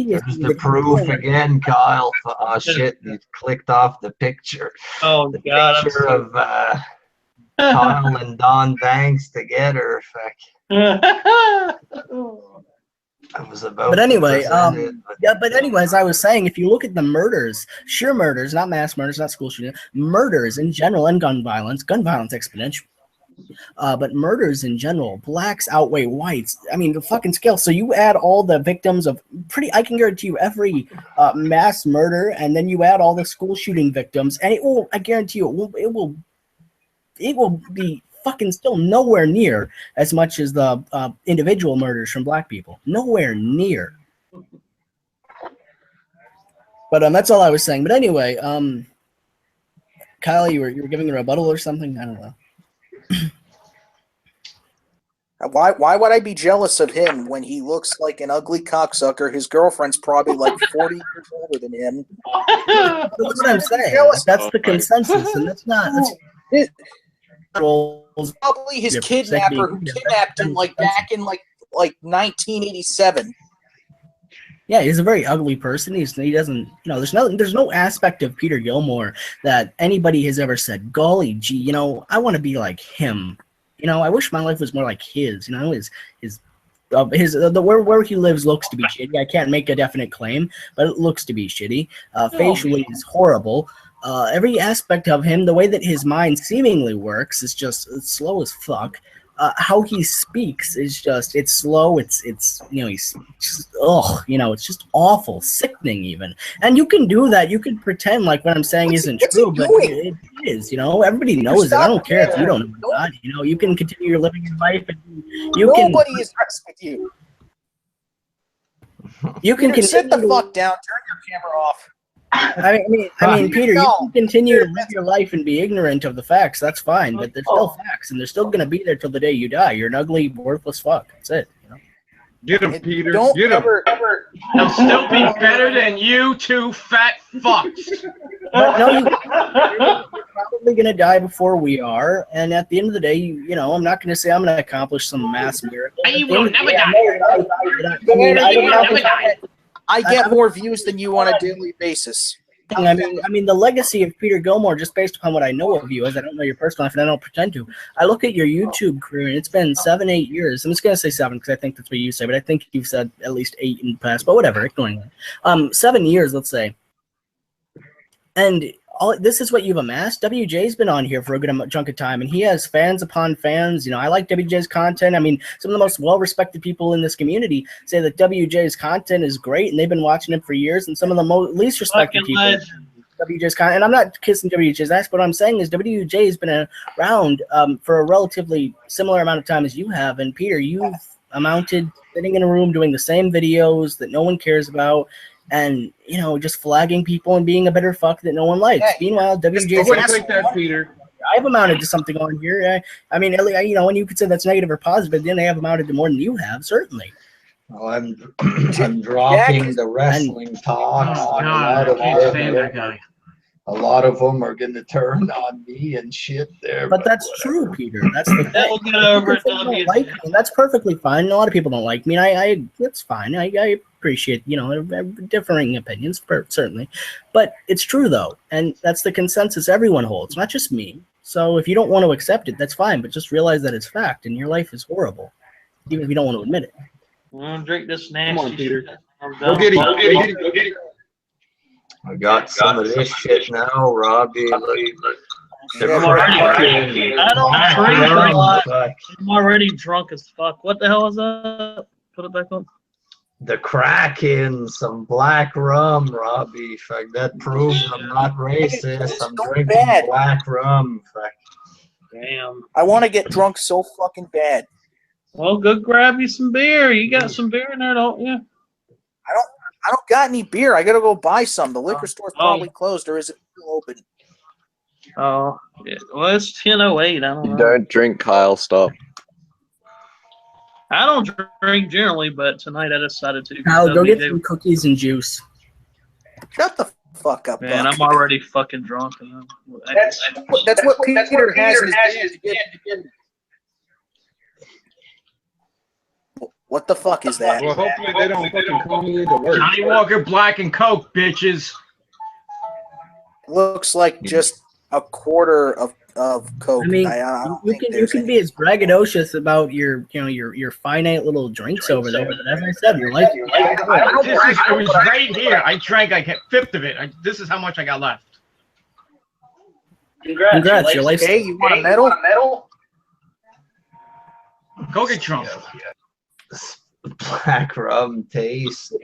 There's the proof again, Kyle. Oh shit! You clicked off the picture. Oh the God! Picture of Kyle and Don Banks together. I was about. But anyway, to present it, but yeah. But anyway, as I was saying, if you look at the murders, sheer murders, not mass murders, not school shootings, murders in general, and gun violence exponential. But murders in general, blacks outweigh whites. I mean, the fucking scale. So you add all the victims of I can guarantee you every mass murder, and then you add all the school shooting victims, and I guarantee you, it will be fucking still nowhere near as much as the individual murders from black people. Nowhere near. But that's all I was saying. But anyway, Kyle, you were giving a rebuttal or something? I don't know. Why would I be jealous of him when he looks like an ugly cocksucker? His girlfriend's probably like 40 years older than him. That's what I'm saying. That's the consensus, and that's not. Probably his kidnapper who kidnapped him like back in like 1987. Yeah, he's a very ugly person. He doesn't, there's no aspect of Peter Gilmore that anybody has ever said, golly gee, I want to be like him. I wish my life was more like his. Where he lives looks to be shitty. I can't make a definite claim, but it looks to be shitty. Facially, he's horrible. Every aspect of him, the way that his mind seemingly works, is just slow as fuck. How he speaks is it's slow. It's he's just it's just awful, sickening even. And you can do that. You can pretend like what I'm saying isn't true, but it is. Everybody knows it. I don't care if you don't know that. You can continue living your life, and nobody is messing with you. You can sit the fuck down. Turn your camera off. I mean, Peter, you can continue to live your life and be ignorant of the facts. That's fine, but there's still facts, and they're still going to be there till the day you die. You're an ugly, worthless fuck. That's it. Get him, Peter. Get him. He'll still be better than you two fat fucks. But no, you're probably going to die before we are, and at the end of the day, I'm not going to say I'm going to accomplish some mass miracle. You will never die. I get more views than you on a daily basis. I mean, the legacy of Peter Gilmore, just based upon what I know of you, as I don't know your personal life and I don't pretend to. I look at your YouTube career, and it's been 7-8 years. I'm just gonna say 7 because I think that's what you say, but I think you've said at least 8 in the past. But whatever, ignoring that. 7 years, let's say. And this is what you've amassed. WJ's been on here for a good chunk of time, and he has fans upon fans. I like WJ's content. I mean, some of the most well-respected people in this community say that WJ's content is great, and they've been watching him for years. And some of the least respected people, WJ's content. And I'm not kissing WJ's ass, but what I'm saying is WJ has been around for a relatively similar amount of time as you have. And Peter, you've amounted sitting in a room doing the same videos that no one cares about. And just flagging people and being a better fuck that no one likes. Meanwhile, WJ take that, Peter. I've amounted to something on here. I mean, and you could say that's negative or positive, but then they have amounted to more than you have, certainly. Well, I'm dropping the wrestling talks. A lot of them are going to turn on me and shit there. But that's true, Peter. That's the thing. They'll get over it. Like me. That's perfectly fine. A lot of people don't like me. It's fine. I appreciate, differing opinions, certainly. But it's true, though. And that's the consensus everyone holds, not just me. So if you don't want to accept it, that's fine. But just realize that it's fact, and your life is horrible, even if you don't want to admit it. I'm going to drink this nasty. Come on, Peter. Go get him. I got some of this shit now, Robbie. Look. I'm already drunk as fuck. What the hell is that? Put it back on. The crack in some black rum, Robbie. Fuck, that proves I'm not racist. I'm drinking black rum. Fuck. Damn. I want to get drunk so fucking bad. Well, go grab you some beer. You got some beer in there, don't you? I don't got any beer. I gotta go buy some. The liquor store's probably closed, or is it still open? Oh, yeah. Well, it's 10:08. I don't know. You don't drink, Kyle. Stop. I don't drink generally, but tonight I decided to. Kyle, go get some cookies and juice. Shut the fuck up, man. Buck. I'm already fucking drunk. That's what Peter has in his What the fuck is that? Well, hopefully they don't fucking call me into work. Johnny Walker Black and Coke, bitches. Looks like just a quarter of Coke. I mean, I don't you think can there's be as braggadocious about your finite little drinks over there, but as I said, your life. It was right here. I drank like a fifth of it. This is how much I got left. Congrats, your life's. Hey, you want a medal? Go get drunk. Black rum taste.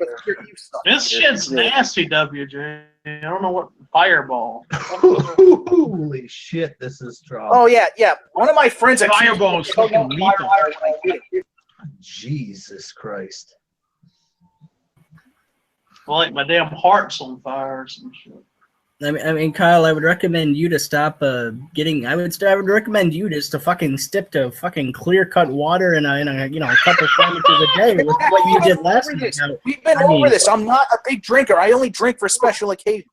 This shit's nasty, WJ. I don't know what Fireball. Holy shit, this is strong. Oh yeah. One of my friends at Fireball is fucking lethal. Jesus Christ. Well, like my damn heart's on fire or some shit. I mean, Kyle, I would recommend you to stop getting. I would recommend you just to fucking stick to fucking clear cut water and a couple sandwiches a day with what you did last night. We've been over this. I'm not a big drinker. I only drink for special occasions.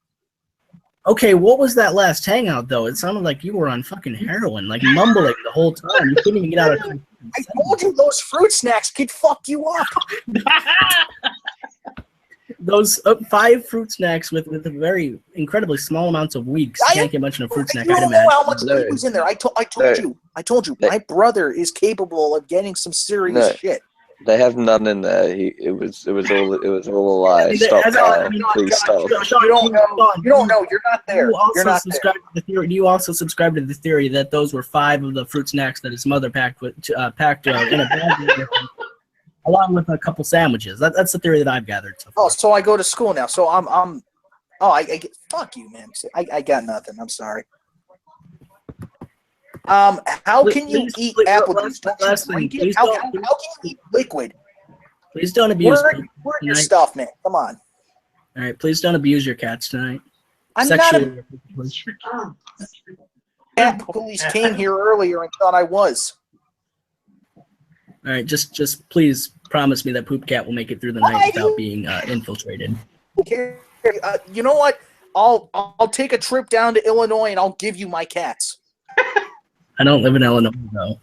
Okay, what was that last hangout though? It sounded like you were on fucking heroin, like mumbling the whole time. You couldn't even get out of. I told you those fruit snacks could fuck you up. Those 5 fruit snacks with very incredibly small amounts of weed. You can't get much in a fruit snack. You I'd don't know imagine. how much weed was in there. I told you. My brother is capable of getting some serious shit. They have none in there. It was all a lie. Stop, Kyle. Please stop. You don't know. You're not there. You're not there. Do you also subscribe to the theory that those were 5 of the fruit snacks that his mother packed in a bag, along with a couple sandwiches? That's the theory that I've gathered so far. Oh, so I go to school now. So I fuck you, man. I got nothing. I'm sorry. How can you eat apple juice? How can you eat liquid? Please don't abuse. Where's your stuff, man? Come on. All right, please don't abuse your cats tonight. I'm Sexually. Cat police came here earlier and thought I was. All right, just please promise me that Poop Cat will make it through the night without being infiltrated. Okay. You know what? I'll take a trip down to Illinois and I'll give you my cats. I don't live in Illinois, though.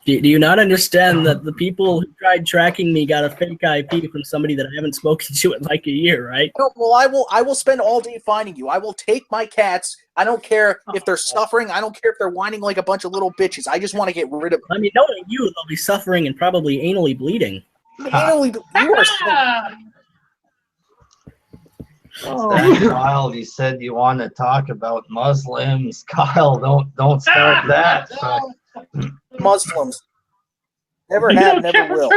Do you not understand that the people who tried tracking me got a fake IP from somebody that I haven't spoken to in like a year, right? No, well, I will spend all day finding you. I will take my cats. I don't care if they're suffering. I don't care if they're whining like a bunch of little bitches. I just want to get rid of them. I mean, knowing you, they'll be suffering and probably anally bleeding. You are Kyle, you said you want to talk about Muslims. Kyle, don't start that. Muslims. Never have, never will.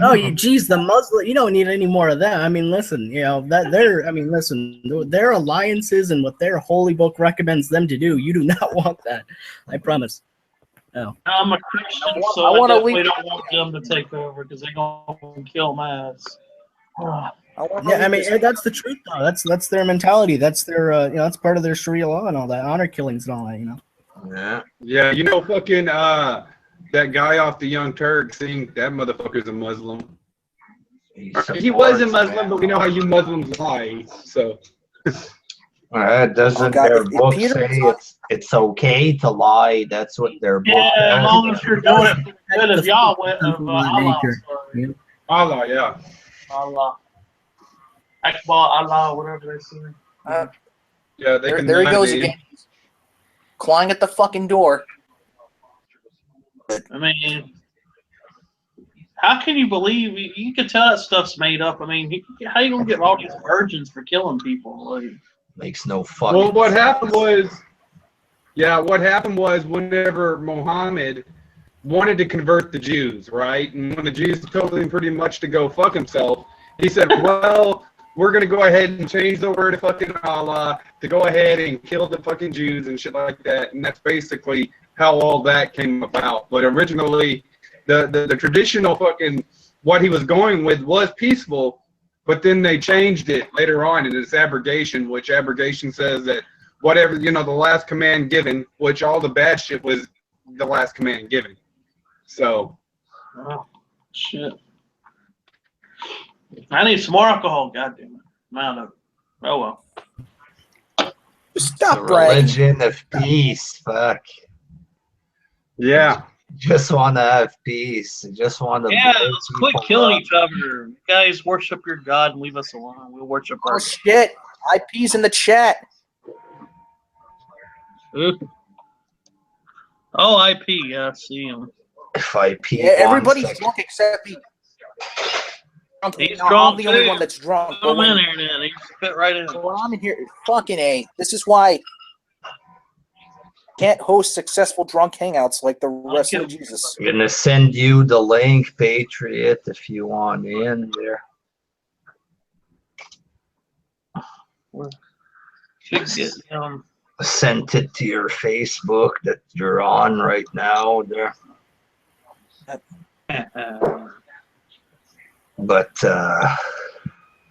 Oh, geez, the Muslim. You don't need any more of that. I mean, listen, their alliances and what their holy book recommends them to do. You do not want that. I promise. Oh. I'm a Christian, so I definitely don't want them to take over because they're going to kill my ass. Yeah, I mean that's the truth though. That's their mentality. That's their that's part of their Sharia law and all that, honor killings and all that. Yeah. You know, fucking that guy off the Young Turks thing. That motherfucker's a Muslim. He was a Muslim, but we know how you Muslims lie. So. Doesn't their book say it's okay to lie? That's what their book says. As long as you're doing it good of Yahweh, Allah, yeah. Allah. Akbar, Allah, whatever they say. Yeah, there he goes again. Clawing at the fucking door. I mean, how can you believe you can tell that stuff's made up? I mean, how you gonna get all these virgins for killing people? Like, makes no fucking. Well, what happened was whenever Muhammad wanted to convert the Jews, right? And when the Jews told him pretty much to go fuck himself, he said, well, we're going to go ahead and change the word of fucking Allah to go ahead and kill the fucking Jews and shit like that. And that's basically how all that came about. But originally, the traditional fucking, what he was going with was peaceful, but then they changed it later on in this abrogation, which abrogation says that whatever, the last command given, which all the bad shit was the last command given. So. Oh, shit. I need some more alcohol, goddamn it. I'm out of it. Oh well. Stop bragging. Religion of peace, fuck. Yeah. Just want to have peace. Just want to. Yeah, let's quit killing each other. You guys worship your God and leave us alone. We'll worship Oh our shit! IP's in the chat. Oh, IP. Yeah, I see him. If IP. Yeah, everybody's drunk except me. He's No, drunk I'm the only too. one that's drunk. Put him in there, then. He fit right in. When I'm in here, fucking A. This is why can't host successful drunk hangouts like the Wrestling Jesus. I'm gonna send you the link, Patriot, if you want in there. Should get Sent it to your Facebook that you're on right now there.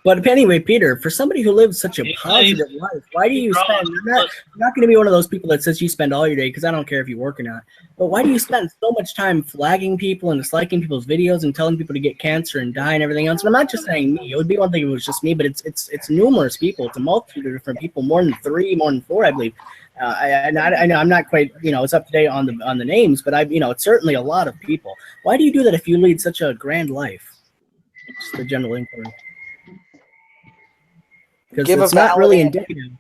But anyway, Peter, for somebody who lives such a positive life, why do you spend? I'm not going to be one of those people that says you spend all your day, because I don't care if you work or not. But why do you spend so much time flagging people and disliking people's videos and telling people to get cancer and die and everything else? And I'm not just saying me. It would be one thing if it was just me, but it's numerous people. It's a multitude of different people, more than 3, more than 4, I believe. I know I'm not quite, it's up to date on the names, but it's certainly a lot of people. Why do you do that if you lead such a grand life? Just the general inquiry. Because it's not really indicative.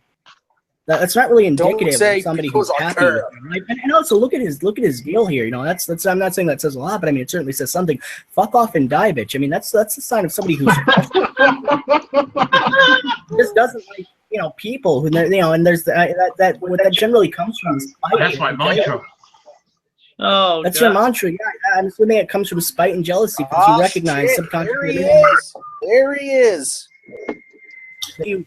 That's not really indicative of somebody who's happy. Right? And also look at his deal here. That's I'm not saying that says a lot, but I mean it certainly says something. Fuck off and die, bitch. I mean that's the sign of somebody who's just doesn't like people who and there's that generally comes from. That's my mantra. Oh, that's your mantra. Yeah, I'm assuming it comes from spite and jealousy because you recognize subconsciously. There he is.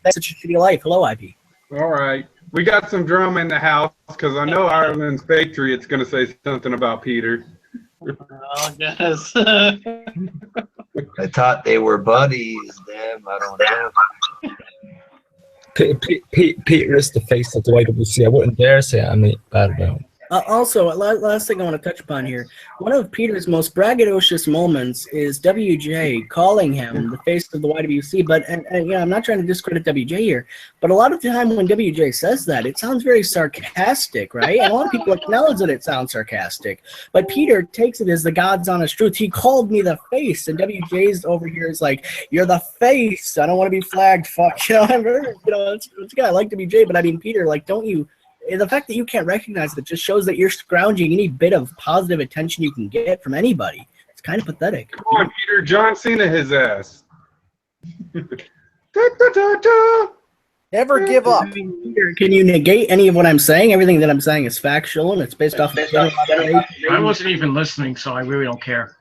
That's such a shitty life. Hello, IP. All right. We got some drama in the house because I know Ireland's Patriot's going to say something about Peter. Oh, yes. I thought they were buddies, damn. I don't know. Peter is the face of the YWC. I wouldn't dare say anything bad about him. Also, last thing I want to touch upon here. One of Peter's most braggadocious moments is WJ calling him the face of the YWC. But and I'm not trying to discredit WJ here, but a lot of the time when WJ says that, it sounds very sarcastic, right? And a lot of people acknowledge that it sounds sarcastic. But Peter takes it as the God's honest truth. He called me the face, and WJ's over here is like, "You're the face. I don't want to be flagged. Fuck." It's a guy like WJ, but I mean, Peter, like, don't you? The fact that you can't recognize it just shows that you're scrounging any bit of positive attention you can get from anybody. It's kind of pathetic. Come on, Peter. John Cena his ass. Never give up. Peter, can you negate any of what I'm saying? Everything that I'm saying is factual, and it's based off of I wasn't even listening, so I really don't care.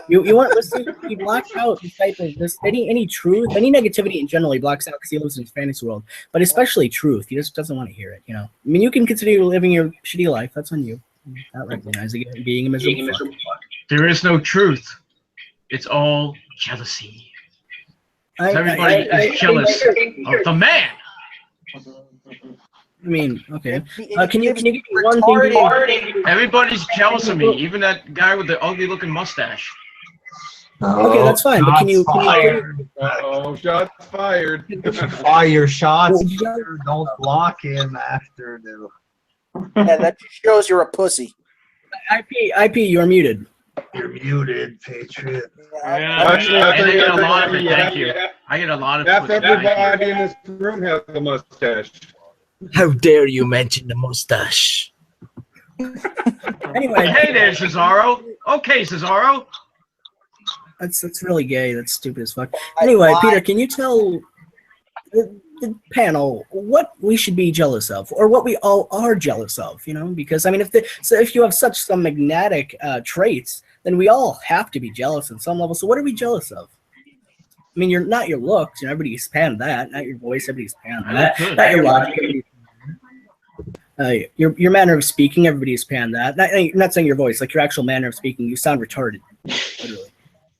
You weren't listening. He blocks out the type of this any truth, any negativity in general. He blocks out because he lives in his fantasy world, but especially truth. He just doesn't want to hear it. I mean, you can continue living your shitty life. That's on you. Not recognizing it and being a miserable fuck. There is no truth. It's all jealousy. Everybody is jealous of the man. I mean, okay. Can you give me one thing? Everybody's jealous of me, even that guy with the ugly-looking mustache. Okay, that's fine. But can you? Oh, shots fired! Fire shots. Don't block him after the. Yeah, that just shows you're a pussy. IP, you're muted. You're muted, Patriot. Actually, I get a lot of it. Thank you. I get a lot of. Half everybody in this room has a mustache. How dare you mention the mustache? Anyway, hey there, Cesaro. Okay, Cesaro. That's really gay. That's stupid as fuck. Anyway, Peter, can you tell the panel what we should be jealous of, or what we all are jealous of? Because I mean, if you have some magnetic traits, then we all have to be jealous on some level. So what are we jealous of? I mean, you're not your looks. Everybody's panned that. Not your voice. Everybody's panned that. Not your logic. Your manner of speaking. Everybody's panned that. Not saying your voice, like your actual manner of speaking. You sound retarded, literally.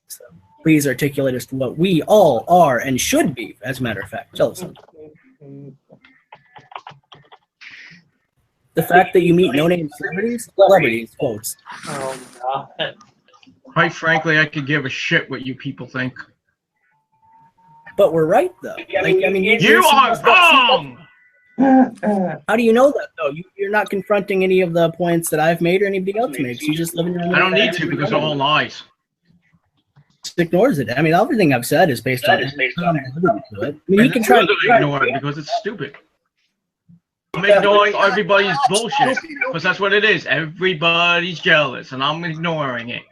So please articulate as to what we all are and should be, as a matter of fact. Jealous of. The fact that you meet no-name celebrities, quotes. Oh, God. Quite frankly, I could give a shit what you people think. But we're right, though. You are wrong! How do you know that though? You're not confronting any of the points that I've made or anybody else makes. You just live in your own. I don't need to because they're all lies. Just ignores it. I mean, everything I've said is based on it. I mean, you can try to ignore it because it's stupid. I'm ignoring everybody's bullshit because that's what it is. Everybody's jealous, and I'm ignoring it.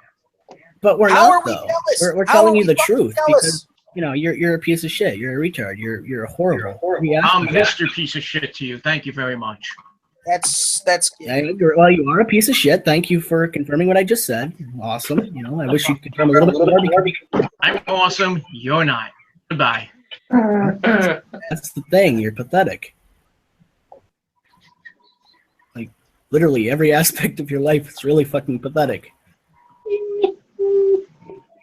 But we're How not are we though. jealous? We're How telling are you we the fucking truth jealous? because you're a piece of shit. You're a retard. You're horrible. I'm Mr. Piece of Shit to you. Thank you very much. That's Well, you are a piece of shit. Thank you for confirming what I just said. Awesome. I wish you could confirm a little bit more. Because I'm awesome. You're not. Goodbye. that's the thing. You're pathetic. Like literally every aspect of your life is really fucking pathetic.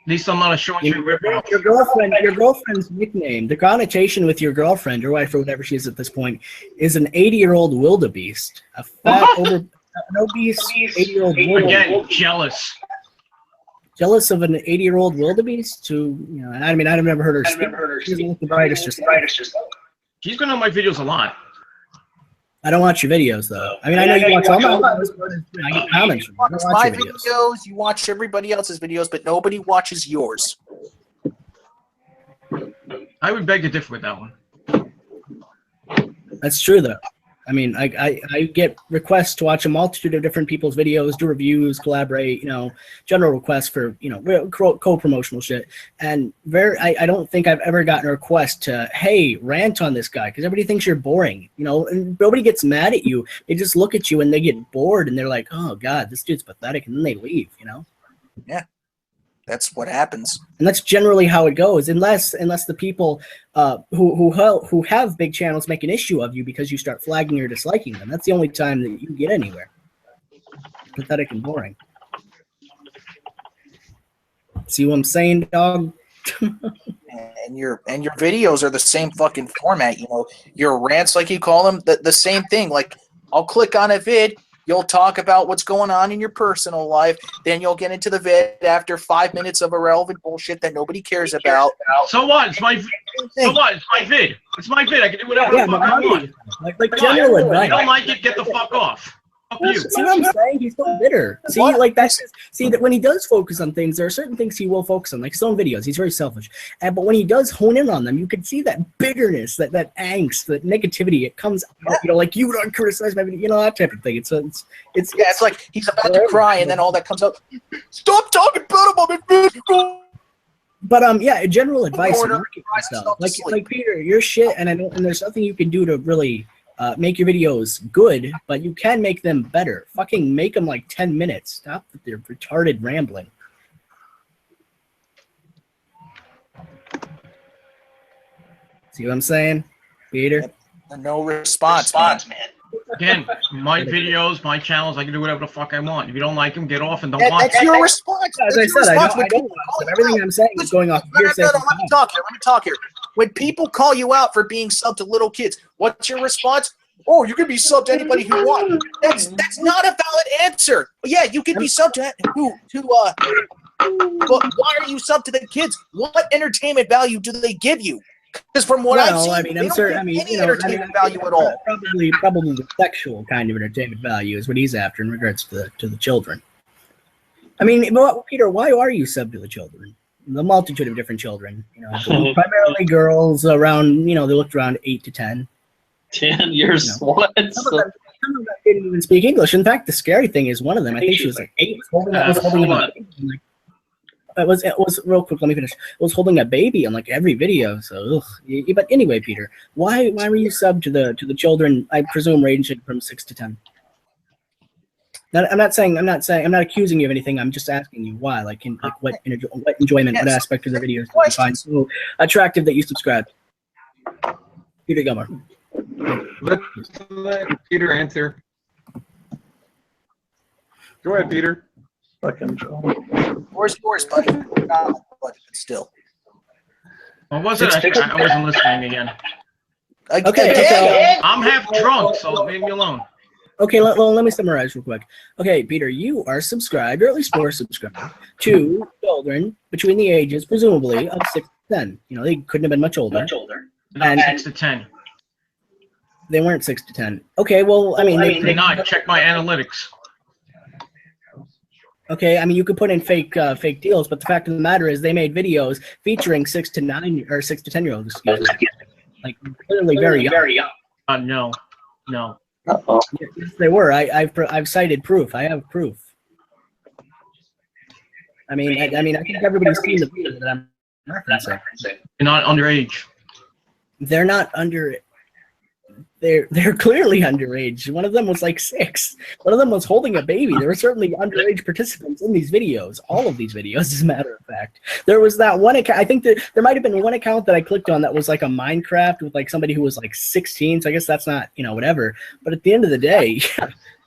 At least I'm not a short rip-off. Your girlfriend's nickname, the connotation with your girlfriend or wife or whatever she is at this point, is an 80-year-old wildebeest, a fat, an obese 80-yearld wildebeest. Again, jealous. Jealous of an 80-year-old wildebeest? I mean, I've never heard her speak. She doesn't look the brightest herself. She's been on my videos a lot. I don't watch your videos though. I mean, I know you watch all my videos, but I get comments from you. I don't watch my your videos. videos. You watch everybody else's videos, but nobody watches yours. I would beg to differ with that one. That's true though. I mean, I get requests to watch a multitude of different people's videos, do reviews, collaborate, general requests for, co-promotional shit. And I don't think I've ever gotten a request to, hey, rant on this guy, because everybody thinks you're boring, and nobody gets mad at you. They just look at you and they get bored and they're like, oh God, this dude's pathetic. And then they leave, Yeah. That's what happens. And that's generally how it goes, unless the people who have big channels make an issue of you because you start flagging or disliking them. That's the only time that you can get anywhere. Pathetic and boring. See what I'm saying, dog? And your videos are the same fucking format. Your rants, like you call them, the same thing. Like I'll click on a vid. You'll talk about what's going on in your personal life. Then you'll get into the vid after 5 minutes of irrelevant bullshit that nobody cares about. So what? It's my vid. It's my vid. I can do whatever the fuck I want. Like general advice. If you don't like it, get the fuck off. Fuck you. See what I'm saying? He's so bitter. See, that when he does focus on things, there are certain things he will focus on, like his own videos. He's very selfish. But when he does hone in on them, you can see that bitterness, that angst, that negativity. It comes out, like you don't criticize my video, that type of thing. It's like he's about to cry, and then all that comes out. Stop talking about him, man. But general advice on marketing stuff. Like Peter, you're shit, and there's nothing you can do to really make your videos good, but you can make them better. Fucking make them like 10 minutes. Stop with their retarded rambling. See what I'm saying, Peter? No response, man. Again, my videos, my channels, I can do whatever the fuck I want. If you don't like them, get off and don't watch. That's your response. As I said, I don't watch them. Everything I'm saying is going off hearsay. Let me talk here. When people call you out for being subbed to little kids, what's your response? Oh, you can be subbed to anybody who wants. That's not a valid answer. Yeah, you can be subbed to but why are you subbed to the kids? What entertainment value do they give you? Because from what I've seen, they don't give any entertainment value at all. Probably the sexual kind of entertainment value is what he's after in regards to the children. I mean, Peter, why are you subbed to the children? The multitude of different children, primarily girls around, they looked around 8 to 10. 10 years, what? Some of them didn't even speak English. In fact, the scary thing is one of them, I think she was like 8, it was real quick. Let me finish. It was holding a baby on like every video. So, but anyway, Peter, why were you subbed to the children? I presume ranging from 6 to 10. I'm not accusing you of anything. I'm just asking you why. What enjoyment, what aspect of the videos do you find so attractive that you subscribe? Peter Gilmore. Let Peter answer. Go ahead, Peter. Where's yours, buddy? But still. What was it? I wasn't listening again. Okay. I'm half drunk, so leave me alone. Okay, let me summarize real quick. Okay, Peter, you are subscribed, or at least were subscribed, to children between the ages, presumably, of 6 to 10. They couldn't have been much older. And 6 to 10. They weren't 6 to 10. Okay, well, I mean, They're not. Check my analytics. Okay, I mean, you could put in fake deals, but the fact of the matter is they made videos featuring 6 to 9 or 6 to 10-year-olds, excuse me. Like clearly very young. No. Yes, they were. I've cited proof. I have proof. I mean, I think everybody's seen the video that I'm referencing. They're not underage. They're not under. They're clearly underage. One of them was like 6. One of them was holding a baby. There were certainly underage participants in these videos. All of these videos, as a matter of fact. There was that one account. I think that there might have been one account that I clicked on that was like a Minecraft with like somebody who was like 16. So I guess that's not, whatever. But at the end of the day,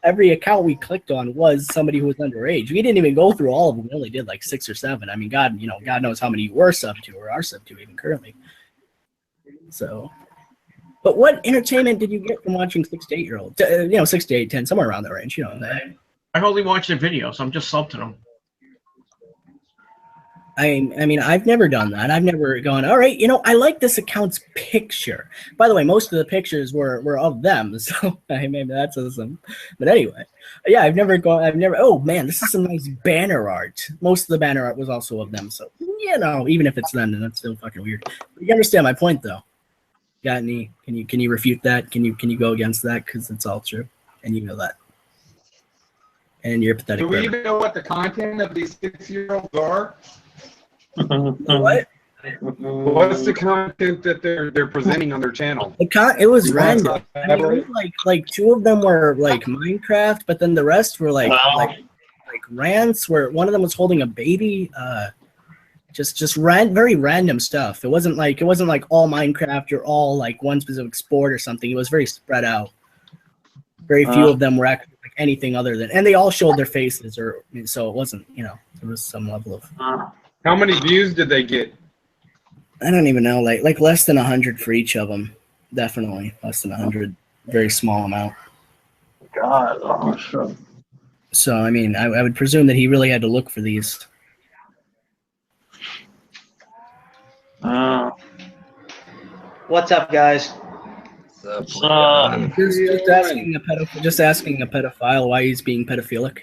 every account we clicked on was somebody who was underage. We didn't even go through all of them. We only did like 6 or 7. I mean, God knows how many you were sub to or are sub to even currently. So. But what entertainment did you get from watching 6 to 8-year-olds? 6 to 8, 10, somewhere around that range. I only watch their videos. I'm just sub to them. I mean, I've never done that. I've never gone, all right, I like this account's picture. By the way, most of the pictures were of them, so maybe that says something. But anyway, yeah, oh man, this is some nice banner art. Most of the banner art was also of them, so, even if it's them, then that's still fucking weird. But you understand my point, though. Got any? Can you refute that? Can you go against that? Because it's all true, and you know that. And you're pathetic. Do we even know what the content of these 6-year-olds are? What? What's the content that they're presenting on their channel? It was random. I mean, like 2 of them were like Minecraft, but then the rest were like rants. Where one of them was holding a baby. Just very random stuff. It wasn't like all Minecraft or all like one specific sport or something. It was very spread out. Very few of them were actually like anything other than, and they all showed their faces, so it wasn't, there was some level of. How many views did they get? I don't even know, like less than 100 for each of them. Definitely less than 100. Very small amount. God, awesome. So I mean, I would presume that he really had to look for these. What's up, guys? Just asking a pedophile why he's being pedophilic.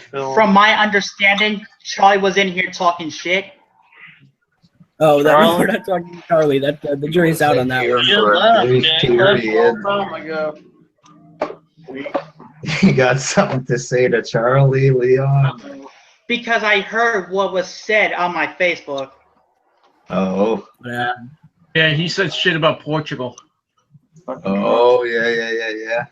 From my understanding, Charlie was in here talking shit. Oh, we're not talking to Charlie. That the jury's out on that one. You got something to say to Charlie, Leon? Because I heard what was said on my Facebook. Oh. Yeah, he said shit about Portugal. Oh, yeah.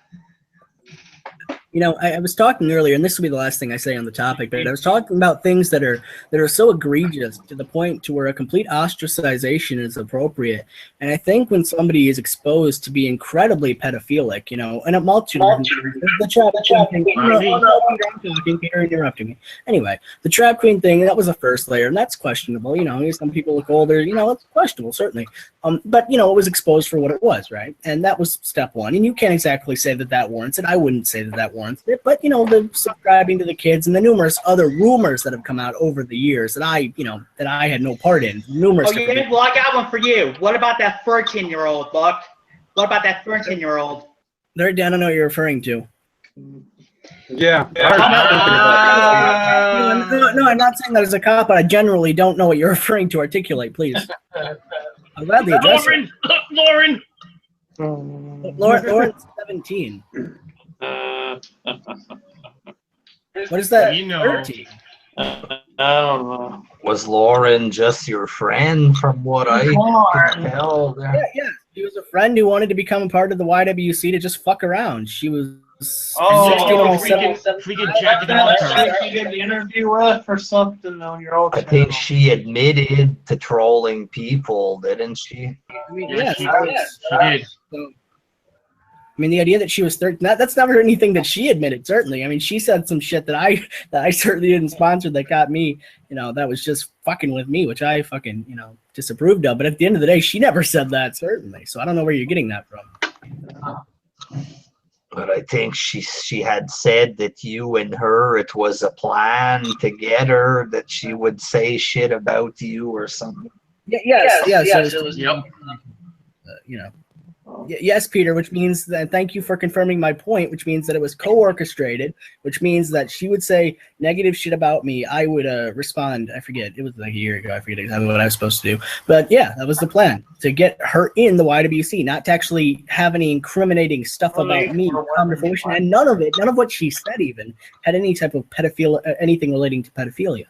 I was talking earlier, and this will be the last thing I say on the topic, but I was talking about things that are so egregious to the point to where a complete ostracization is appropriate. And I think when somebody is exposed to be incredibly pedophilic, and a multitude of the trap queen thing, you're interrupting me. Anyway, the trap queen thing, that was the first layer, and that's questionable. Some people look older, it's questionable, certainly. But it was exposed for what it was, right? And that was step one. And you can't exactly say that warrants it. I wouldn't say that warrants it, but the subscribing to the kids and the numerous other rumors that have come out over the years that I had no part in. Numerous. Oh, yeah. Well, I got one for you. What about that 13-year-old, Buck? What about that 13-year-old? I don't know what you're referring to. Yeah. No, I'm not saying that as a cop, but I generally don't know what you're referring to. Articulate, please. I'll gladly address it. Lauren. Lauren's 17. What is that? 13? I don't know. Was Lauren just your friend from what I could tell? There? Yeah. She was a friend who wanted to become a part of the YWC to just fuck around. She was 16 freaking Jack the interview with or something on your old channel. I think she admitted to trolling people, didn't she? Yes, she did. I mean, the idea that she was 13, that's never anything that she admitted, certainly. I mean, she said some shit that I certainly didn't sponsor that got me, that was just fucking with me, which I fucking, disapproved of. But at the end of the day, she never said that, certainly. So I don't know where you're getting that from. But I think she had said that you and her, it was a plan together that she would say shit about you or something. Yes. It was, you know. Yes, Peter, which means that thank you for confirming my point, which means that it was co-orchestrated, which means that she would say negative shit about me. I would respond. I forget. It was like a year ago. I forget exactly what I was supposed to do. But yeah, that was the plan, to get her in the YWC, not to actually have any incriminating stuff about me come to fruition. And none of what she said even had any type of anything relating to pedophilia.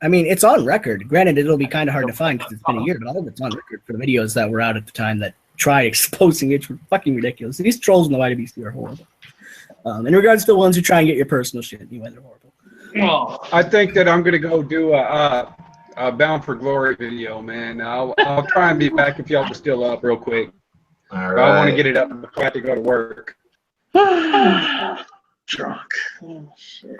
I mean, it's on record. Granted, it'll be kind of hard to find because it's been a year, but all of it's on record for the videos that were out at the time that try exposing it. Were fucking ridiculous. These trolls in the YWC are horrible. In regards to the ones who try and get your personal shit, anyway, they're horrible. I think that I'm gonna go do a Bound for Glory video, man. I'll try and be back if y'all are still up real quick. All right. I want to right. get it up before I have to go to work. Drunk. Oh, shit.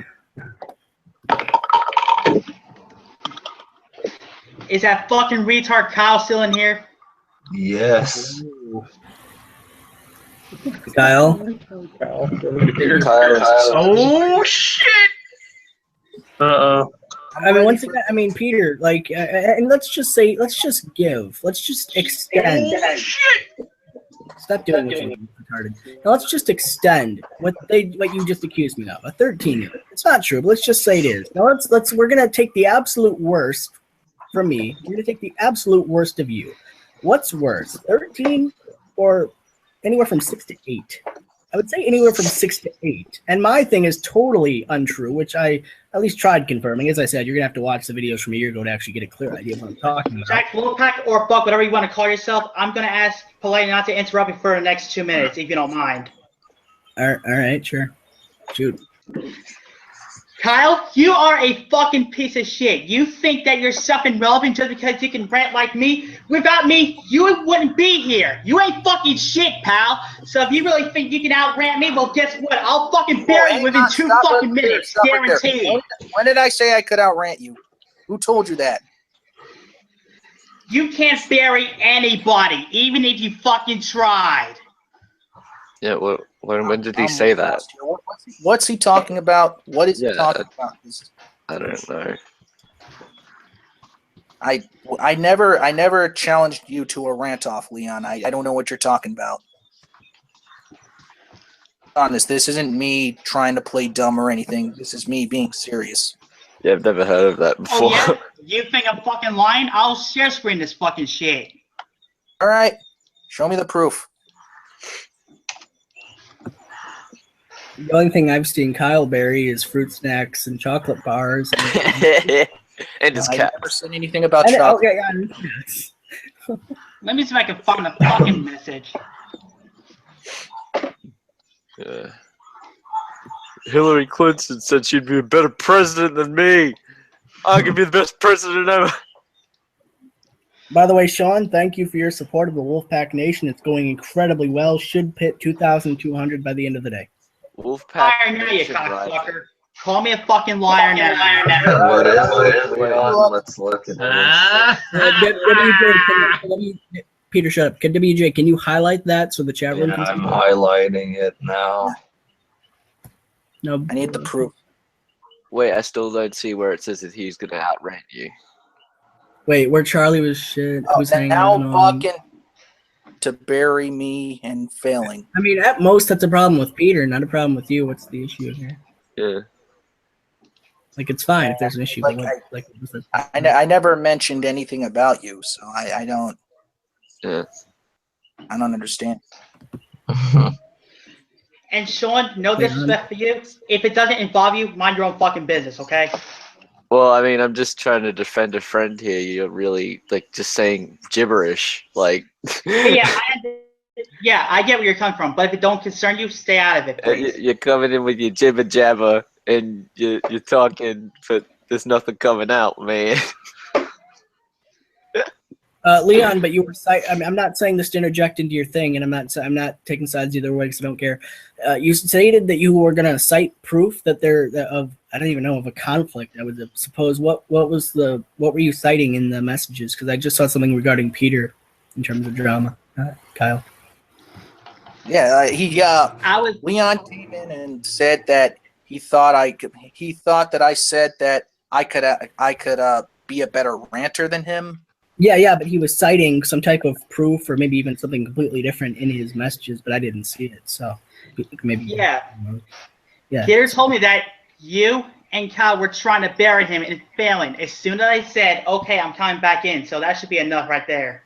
Is that fucking retard Kyle still in here? Yes. Kyle. Oh shit! I mean, once again, I mean, Peter, like, and let's just extend. Stop doing what you're retarded. Now let's just extend what you just accused me of. A 13-year. It's not true, but let's just say it is. Now we're gonna take the absolute worst from me. We're gonna take the absolute worst of you. What's worse, 13 or anywhere from 6 to 8? I would say anywhere from 6 to 8. And my thing is totally untrue, which I at least tried confirming. As I said, you're gonna have to watch the videos from a year ago to actually get a clear idea of what I'm talking about. Jack, Wolfpack, or Buck, whatever you want to call yourself, I'm gonna ask politely not to interrupt you for the next 2 minutes, if you don't mind. All right, sure. Shoot. Kyle, you are a fucking piece of shit. You think that you're something relevant just because you can rant like me? Without me, you wouldn't be here. You ain't fucking shit, pal. So if you really think you can out-rant me, well, guess what? I'll fucking bury you within 2 fucking minutes, guaranteed. When did I say I could out-rant you? Who told you that? You can't bury anybody, even if you fucking tried. Yeah, well, when did he say that? What's he talking about? What is he talking about? I don't know. I never challenged you to a rant off, Leon. I don't know what you're talking about. Honest, this isn't me trying to play dumb or anything. This is me being serious. Yeah, I've never heard of that before. Oh, yeah? You think I'm fucking lying? I'll share screen this fucking shit. All right. Show me the proof. The only thing I've seen Kyle bury is fruit snacks and chocolate bars. And his cat. I've never said anything about chocolate. Okay, Let me see if I can find the fucking message. Hillary Clinton said she'd be a better president than me. I could be the best president ever. By the way, Sean, thank you for your support of the Wolfpack Nation. It's going incredibly well. Should hit 2,200 by the end of the day. Wolfpack Liar now, you cocksucker. Call me a fucking liar now. What is it? Let's look at WJ, Peter, shut up. WJ, can you highlight that so the chat room can see? I'm highlighting it now. No, I need the proof. Wait, I still don't see where it says that he's gonna outrant you. Wait, where Charlie was shit. Who's hanging now on? fucking to bury me and failing. I mean, at most, that's a problem with Peter, not a problem with you. What's the issue here? Yeah. Like, it's fine if there's an issue. Like, but I never mentioned anything about you, so I don't. Yeah. I don't understand. And Sean, no disrespect for you. If it doesn't involve you, mind your own fucking business, okay? Well, I mean, I'm just trying to defend a friend here. You're really like just saying gibberish, like. Yeah, I get where you're coming from, but if it don't concern you, stay out of it, please. You're coming in with your jibber jabber, and you're talking, but there's nothing coming out, man. Leon, but you were I'm not saying this to interject into your thing, and I'm not taking sides either way because I don't care. You stated that you were gonna cite proof that I don't even know of a conflict. I would suppose what were you citing in the messages? Because I just saw something regarding Peter in terms of drama. Kyle. Yeah, Leon came in and said that he thought that I said that I could be a better ranter than him. Yeah, but he was citing some type of proof or maybe even something completely different in his messages, but I didn't see it. So maybe. Yeah. Yeah. Gator told me that you and Kyle were trying to bury him and failing. As soon as I said, okay, I'm coming back in, so that should be enough right there.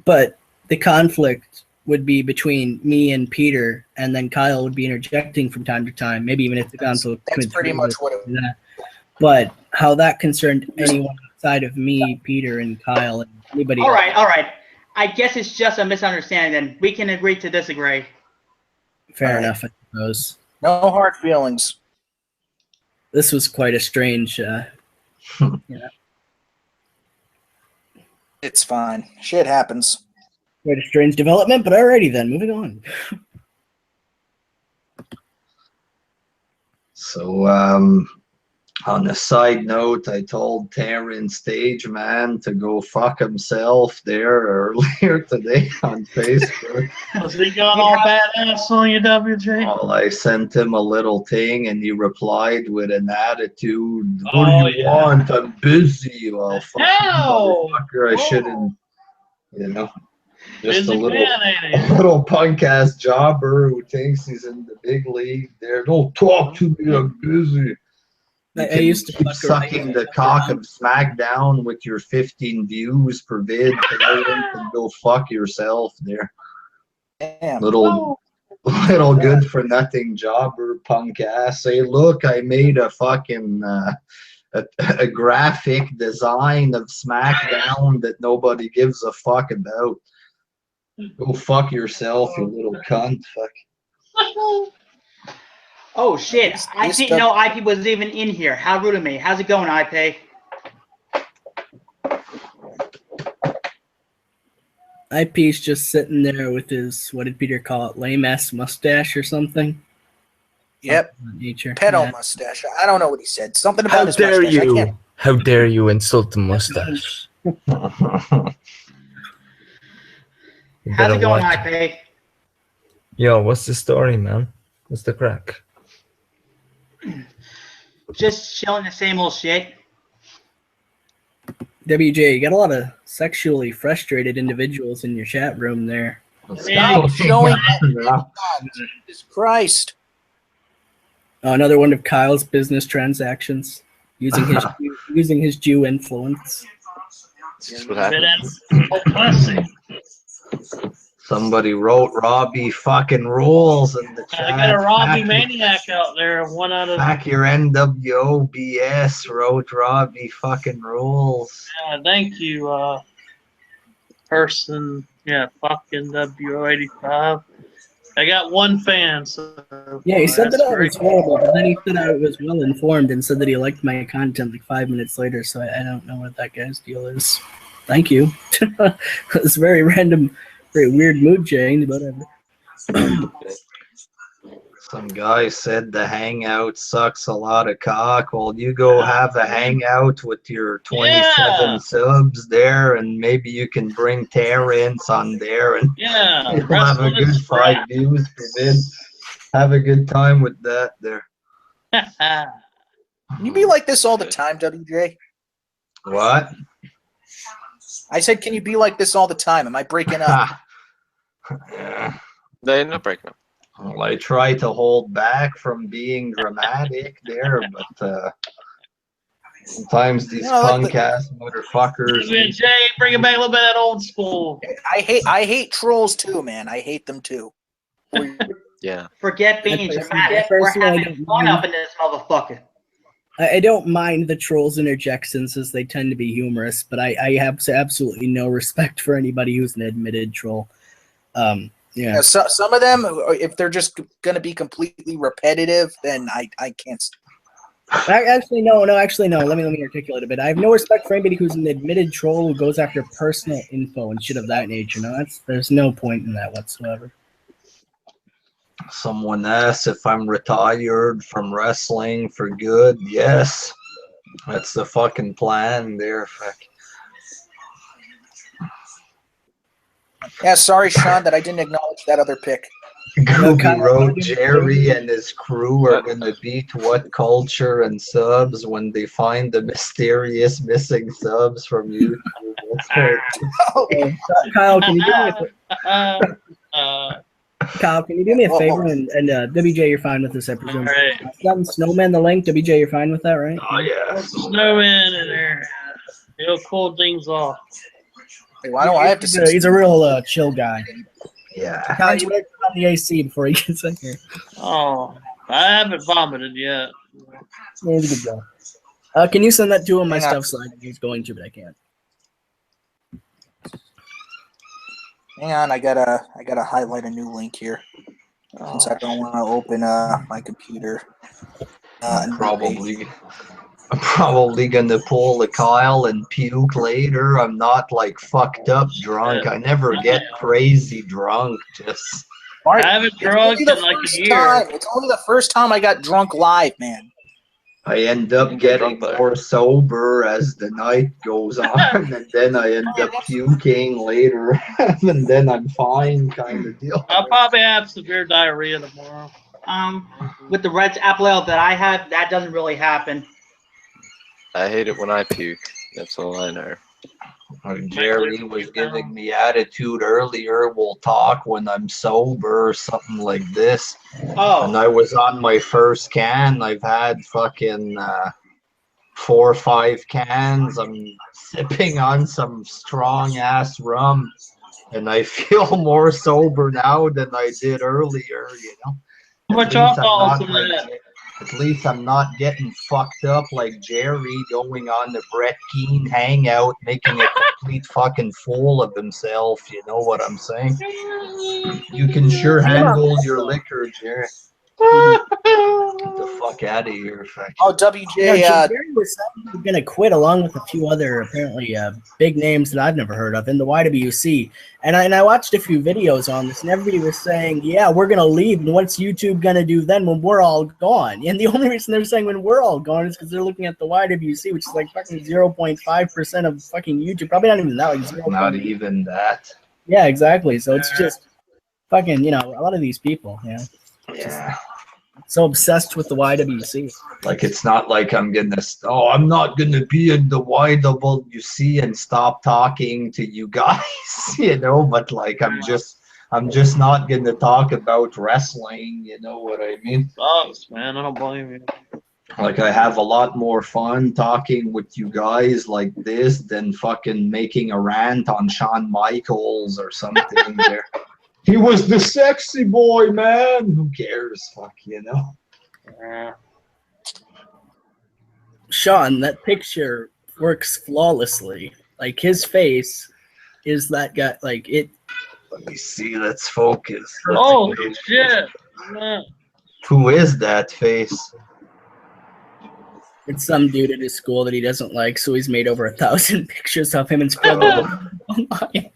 But the conflict would be between me and Peter, and then Kyle would be interjecting from time to time, maybe even if the conflict. That's pretty much what it was. But how that concerned anyone outside of me, Peter, and Kyle, and anybody All else. right. I guess it's just a misunderstanding then. We can agree to disagree. Fair enough, I suppose. No hard feelings. This was quite a strange, It's fine. Shit happens. quite a strange development, but alrighty then, moving on. So, on a side note, I told Taryn Stage Man to go fuck himself there earlier today on Facebook. Was he going all badass on you, WJ? Well, I sent him a little thing and he replied with an attitude. What do you want? I'm busy. Well, fuck you, motherfucker. I shouldn't, just Busy man, ain't he? a little punk ass jobber who thinks he's in the big league there. Don't talk to me. I'm busy. I used to keep fuck sucking the cock of SmackDown with your 15 views per vid. And go fuck yourself there. Damn. Little good for nothing jobber punk ass. Say, look, I made a fucking a graphic design of SmackDown that nobody gives a fuck about. Go fuck yourself, you little cunt. Fuck. Oh shit! I didn't know IP was even in here. How rude of me. How's it going, IP? IP's just sitting there with his, what did Peter call it, lame ass mustache or something? Yep. Pedo mustache. I don't know what he said. Something about his dare mustache. I you? can't. How dare you insult the mustache? You How's better it going, watch. IP? Yo, what's the story, man? What's the crack? Just chilling the same old shit. WJ, you got a lot of sexually frustrated individuals in your chat room there. Stop showing that. Jesus Christ. Oh, another one of Kyle's business transactions using his Jew influence. That's what happened. Somebody wrote Robbie fucking rules in the chat. I got a Robbie Maniac out there. One out of. Back your NWO BS wrote Robbie fucking rules. Yeah, thank you, person. Yeah, fucking W85. I got one fan, so. Yeah, he said that's that I great. was horrible, but then he said I was well informed and said that he liked my content like 5 minutes later, so I don't know what that guy's deal is. Thank you. It's very random, very weird mood change, whatever. Some guy said the Hangout sucks a lot of cock. Well, you go have a Hangout with your 27 subs there, and maybe you can bring Terrence on there, and you'll have a good 5 views per vid. Have a good time with that there. Can you be like this all the time, WJ? What? I said, can you be like this all the time? Am I breaking up? They're not breaking up. Well, I try to hold back from being dramatic there, but sometimes these punk-ass motherfuckers. Jay, bring it back a little bit of that old school. I hate trolls too, man. I hate them too. Yeah. Forget being dramatic. We're having fun up in this motherfucker. I don't mind the trolls' interjections as they tend to be humorous, but I have absolutely no respect for anybody who's an admitted troll. Yeah. So, some of them, if they're just going to be completely repetitive, then I can't. Actually, no. Let me articulate a bit. I have no respect for anybody who's an admitted troll who goes after personal info and shit of that nature. No, there's no point in that whatsoever. Someone asked if I'm retired from wrestling for good. Yes. That's the fucking plan there. Fuck. Yeah, sorry, Sean, that I didn't acknowledge that other pick. Googie wrote Jerry and his crew are gonna beat what culture and subs when they find the mysterious missing subs from YouTube. That's fair. Kyle, can you do me Kyle, can you do me a favor? And WJ, you're fine with this, I presume. All right. I've gotten Snowman the link. WJ, you're fine with that, right? Oh yeah. Snowman in there. He'll cool things off. Hey, why don't I have to say He's a real chill guy. Yeah. Kyle, you better turn on the AC before he gets in here. Oh, I haven't vomited yet. Yeah, he's a good guy. Can you send that to him? My stuff's like he's going to, but I can't. Hang on, I gotta highlight a new link here since I don't want to open my computer. I'm probably gonna pull a Kyle and puke later. I'm not like fucked up drunk. I never get crazy drunk. Just I haven't drunk in like a year. It's only the first time I got drunk live, man. I end up getting more sober as the night goes on, and then I end up puking later, and then I'm fine, kind of deal. I'll probably have severe diarrhea tomorrow. With the red apple ale that I have, that doesn't really happen. I hate it when I puke. That's all I know. Jerry was giving me attitude earlier. We'll talk when I'm sober or something like this. Oh. And I was on my first can. I've had fucking 4 or 5 cans. I'm sipping on some strong ass rum. And I feel more sober now than I did earlier, you know. How much alcohol is in that? At least I'm not getting fucked up like Jerry going on the Brett Keane hangout, making a complete fucking fool of himself. You know what I'm saying? You can sure handle your liquor, Jerry. Get the fuck out of here. Oh, WJ. Jerry was saying he was going to quit along with a few other apparently big names that I've never heard of in the YWC. And I watched a few videos on this, and everybody was saying, yeah, we're going to leave. And what's YouTube going to do then when we're all gone? And the only reason they're saying when we're all gone is because they're looking at the YWC, which is like fucking 0.5% of fucking YouTube. Probably not even that. Like 0. Not even that. Yeah, exactly. So it's just fucking, you know, a lot of these people, you know. Yeah. So obsessed with the YWC. Like it's not like I'm I'm not gonna be in the YWC and stop talking to you guys, you know, but like I'm just not gonna talk about wrestling, you know what I mean? Sucks, man. I don't blame you. Like I have a lot more fun talking with you guys like this than fucking making a rant on Shawn Michaels or something there. He was the sexy boy, man. Who cares? Fuck, you know. Sean, that picture works flawlessly. Like his face is that guy. Like it. Let me see. Let's focus. Oh shit! Who is that face? It's some dude at his school that he doesn't like, so he's made over 1,000 pictures of him and spread them online.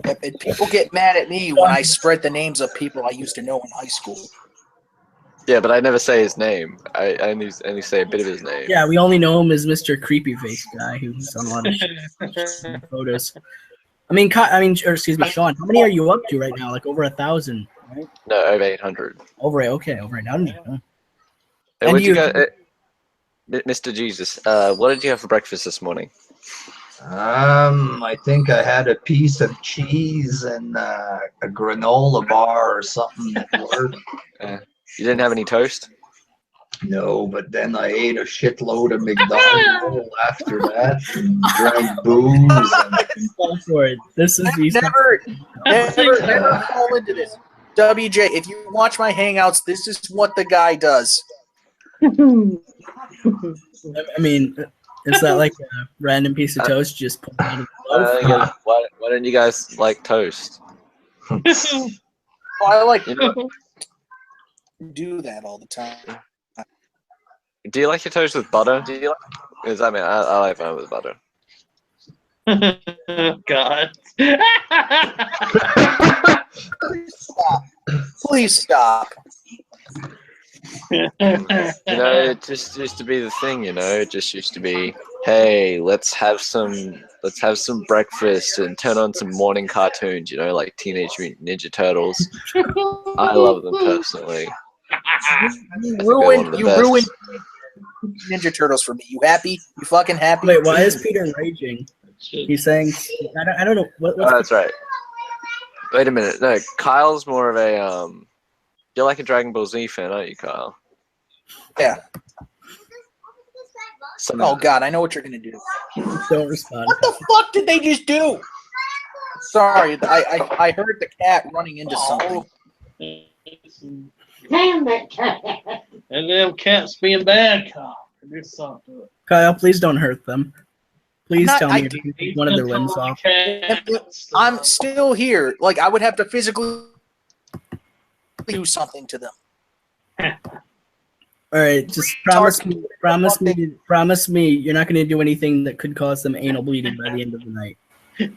And people get mad at me when I spread the names of people I used to know in high school. Yeah, but I never say his name. I only say a bit of his name. Yeah, we only know him as Mr. Creepy Face guy who's on a lot of photos. I mean, Sean, how many are you up to right now? Like over 1,000, right? No, over 800. Over 800. Huh? And what you got, Mr. Jesus? What did you have for breakfast this morning? I think I had a piece of cheese and a granola bar or something at work. You didn't have any toast? No, but then I ate a shitload of McDonald's after that and drank booze. Go for it. This is never fall into this. WJ, if you watch my hangouts, this is what the guy does. I mean, is that like a random piece of toast just pulled out of the loaf? Why don't you guys like toast? I like do that all the time. Do you like your toast with butter? Do you like? Because I mean, I like mine with butter. God. Please stop. You know, it just used to be the thing. You know, it just used to be hey, let's have some breakfast and turn on some morning cartoons, you know, like Teenage Mutant Ninja Turtles. I love them personally. You ruined Ninja Turtles for me. You happy? You fucking happy? Wait, why is Peter raging? He's saying, I don't know. What's that's right. Wait a minute. No, Kyle's more of a, you're like a Dragon Ball Z fan, aren't you, Kyle? Yeah. Oh, God, I know what you're going to do. Don't respond. What the fuck did they just do? Sorry, I heard the cat running into something. Damn that cat. And them cats being bad, Kyle. Do something to it. Kyle, please don't hurt them. Please I'm not- tell I me if you take one of their limbs off. I'm still here. Like, I would have to physically do something to them. All right, just promise me you're not going to do anything that could cause them anal bleeding by the end of the night. You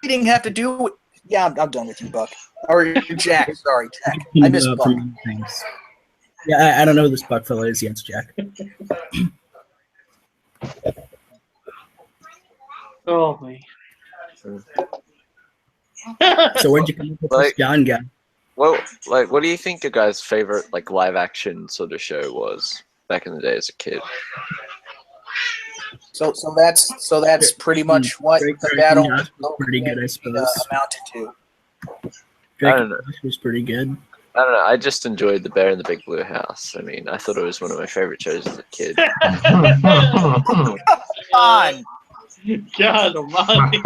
didn't have to do it. Yeah, I'm done with you, Buck. Or Jack. Sorry, Jack. I miss Buck. Yeah, I don't know who this Buck fellow is yet, Jack. Oh, me. So where'd you come up with this John guy? Well, like, what do you think your guys' favorite like live action sort of show was back in the day as a kid? So that's pretty much what the battle pretty good, I suppose. Amounted to. Drake I don't know. Was pretty good. I don't know. I just enjoyed The Bear in the Big Blue House. I mean, I thought it was one of my favorite shows as a kid. Come on. God almighty.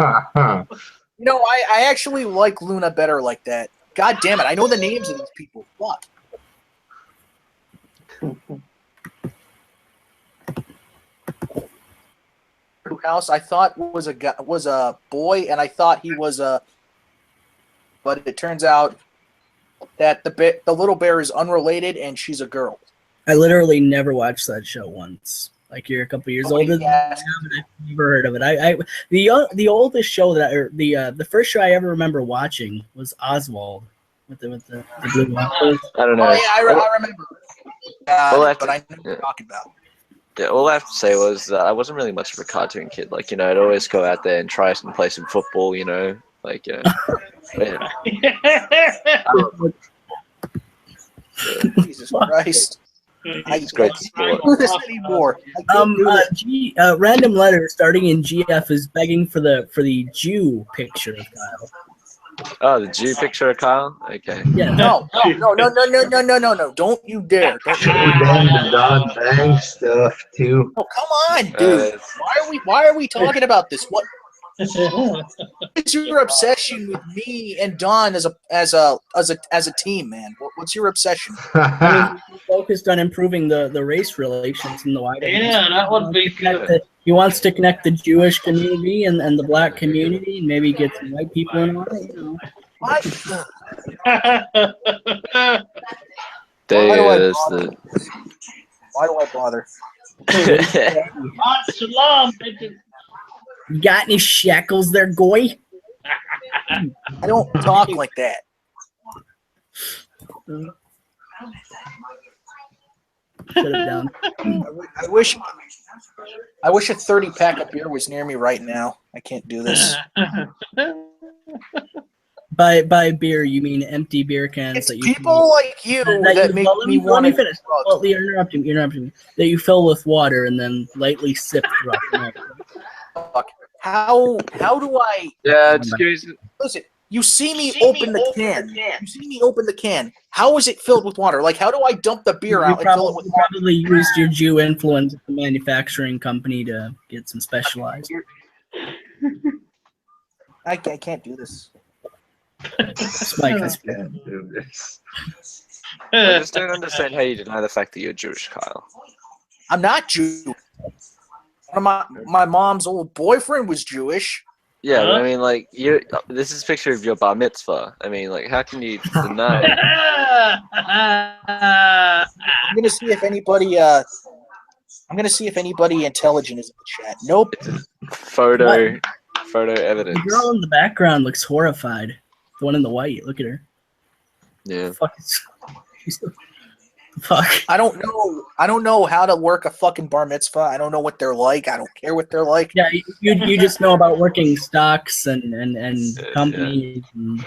You know, I actually like Luna better like that. God damn it, I know the names of these people. Fuck. House I thought was a boy, and I thought he was a, but it turns out that the little bear is unrelated and she's a girl. I literally never watched that show once. Like, you're a couple years older than me, but I've never heard of it. The oldest show that the first show I ever remember watching was Oswald with the blue one. I don't know. Oh yeah, I remember. But I know what you're talking about. Yeah, all I have to say was that I wasn't really much of a cartoon kid. Like, you know, I'd always go out there and try and play some football, you know. Like, you know. Jesus Christ. It's great to support. Do this anymore. Random letter starting in GF is begging for the Jew picture of Kyle. Oh, the Jew picture of Kyle? Okay. Yeah. No. Don't you dare. Show them the dog bang stuff too. Oh, come on, dude. Why are we talking about this? What is your obsession with me and Don as a team, man? What's your obsession? I mean, he's focused on improving the race relations in the wider. Yeah, that would be good. He wants to connect the Jewish community and the black community, and maybe get some white people in on it. You know. What? Why do I bother? Shalom, bitches. You got any shackles there, goy? I don't talk like that. Shut it down. I wish a 30-pack of beer was near me right now. I can't do this. By beer, you mean empty beer cans It's that you people like you that make me want to finish. Well, you're interrupting me. That you fill with water and then lightly sip throughout the night. Fuck. How do I? Yeah, excuse me. Listen, you see me open the can. You see me open the can. How is it filled with water? Like, how do I dump the beer out and fill it with water? You probably used your Jew influence at the manufacturing company to get some specialized. I can't do this. Spike, I just don't understand how you deny the fact that you're Jewish, Kyle. I'm not Jewish. My mom's old boyfriend was Jewish. Yeah, but I mean, like, this is a picture of your bar mitzvah. I mean, like, how can you deny it? I'm gonna see if anybody. I'm gonna see if anybody intelligent is in the chat. Nope. Photo evidence. The girl in the background looks horrified. The one in the white. Look at her. Yeah. Fuck, Fuck. I don't know how to work a fucking bar mitzvah. I don't know what they're like. I don't care what they're like. Yeah, you just know about working stocks and companies and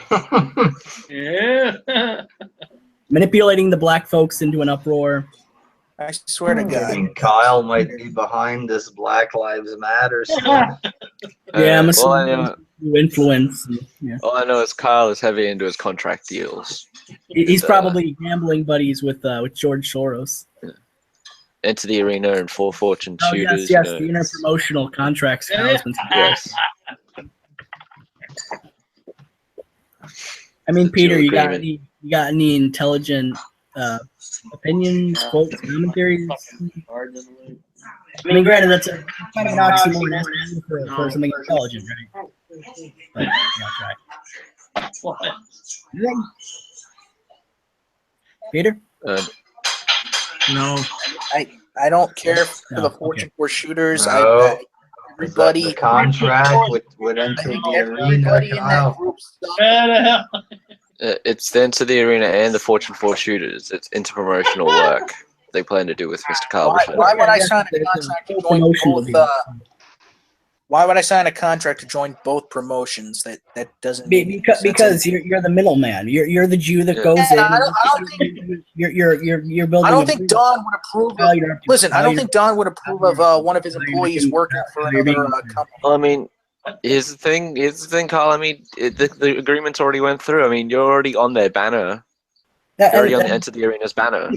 Yeah. manipulating the black folks into an uproar. I swear to I God. think Kyle might be behind this Black Lives Matter stuff. Yeah, I'm all I assuming know, you influence. Yeah. all I know is Kyle is heavy into his contract deals. He's And, probably gambling buddies with George Soros. Into the arena and for fortune Oh shooters. yes, you know. the interpromotional contracts. Yes. I mean, Peter, you got agreement. any intelligent opinions, quotes, commentaries? I mean, granted, that's a kind of an oxymoron for something intelligent, right? But, yeah, try. Peter? No. I don't care for No, the fortune for shooters. No. Everybody. The contract would enter the arena, Everybody in Kyle. that group sucks. It's the Into the Arena and the Fortune 4 shooters. It's interpromotional work they plan to do with Mr. Kyle. Why would I sign a contract to join both? Why would I sign a contract to join both promotions? That doesn't. Because you're the middleman. You're the Jew that goes in. I don't think you're building. I don't think Don would approve. Listen, I don't think Don would approve of one of his employees working for another company. Well, I mean, here's the thing, Kyle. I mean, the agreements already went through. I mean, you're already on their banner. You're already on the Enter the Arena's banner.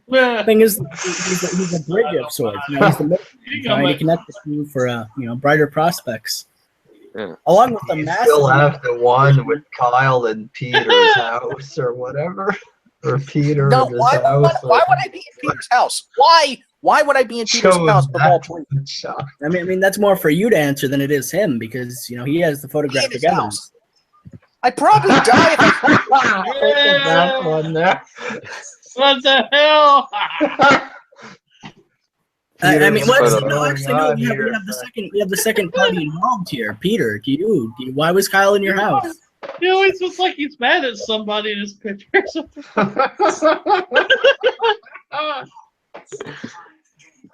The thing is, he's a bridge of sorts. You know, he's the middleman trying to connect the two for brighter prospects. Yeah. Along with the You massive. still have the one with Kyle and Peter's house or whatever, or Peter No, in his why house. would I be in Peter's house? Why would I be in Peter's house? Of all places? I mean, that's more for you to answer than it is him because he has the photographic evidence. I'd probably die if That one there. What the hell? I mean, Peter's no, we have the second party involved here. Peter, do you why was Kyle in your house? He always looks like he's mad at somebody in his picture or something.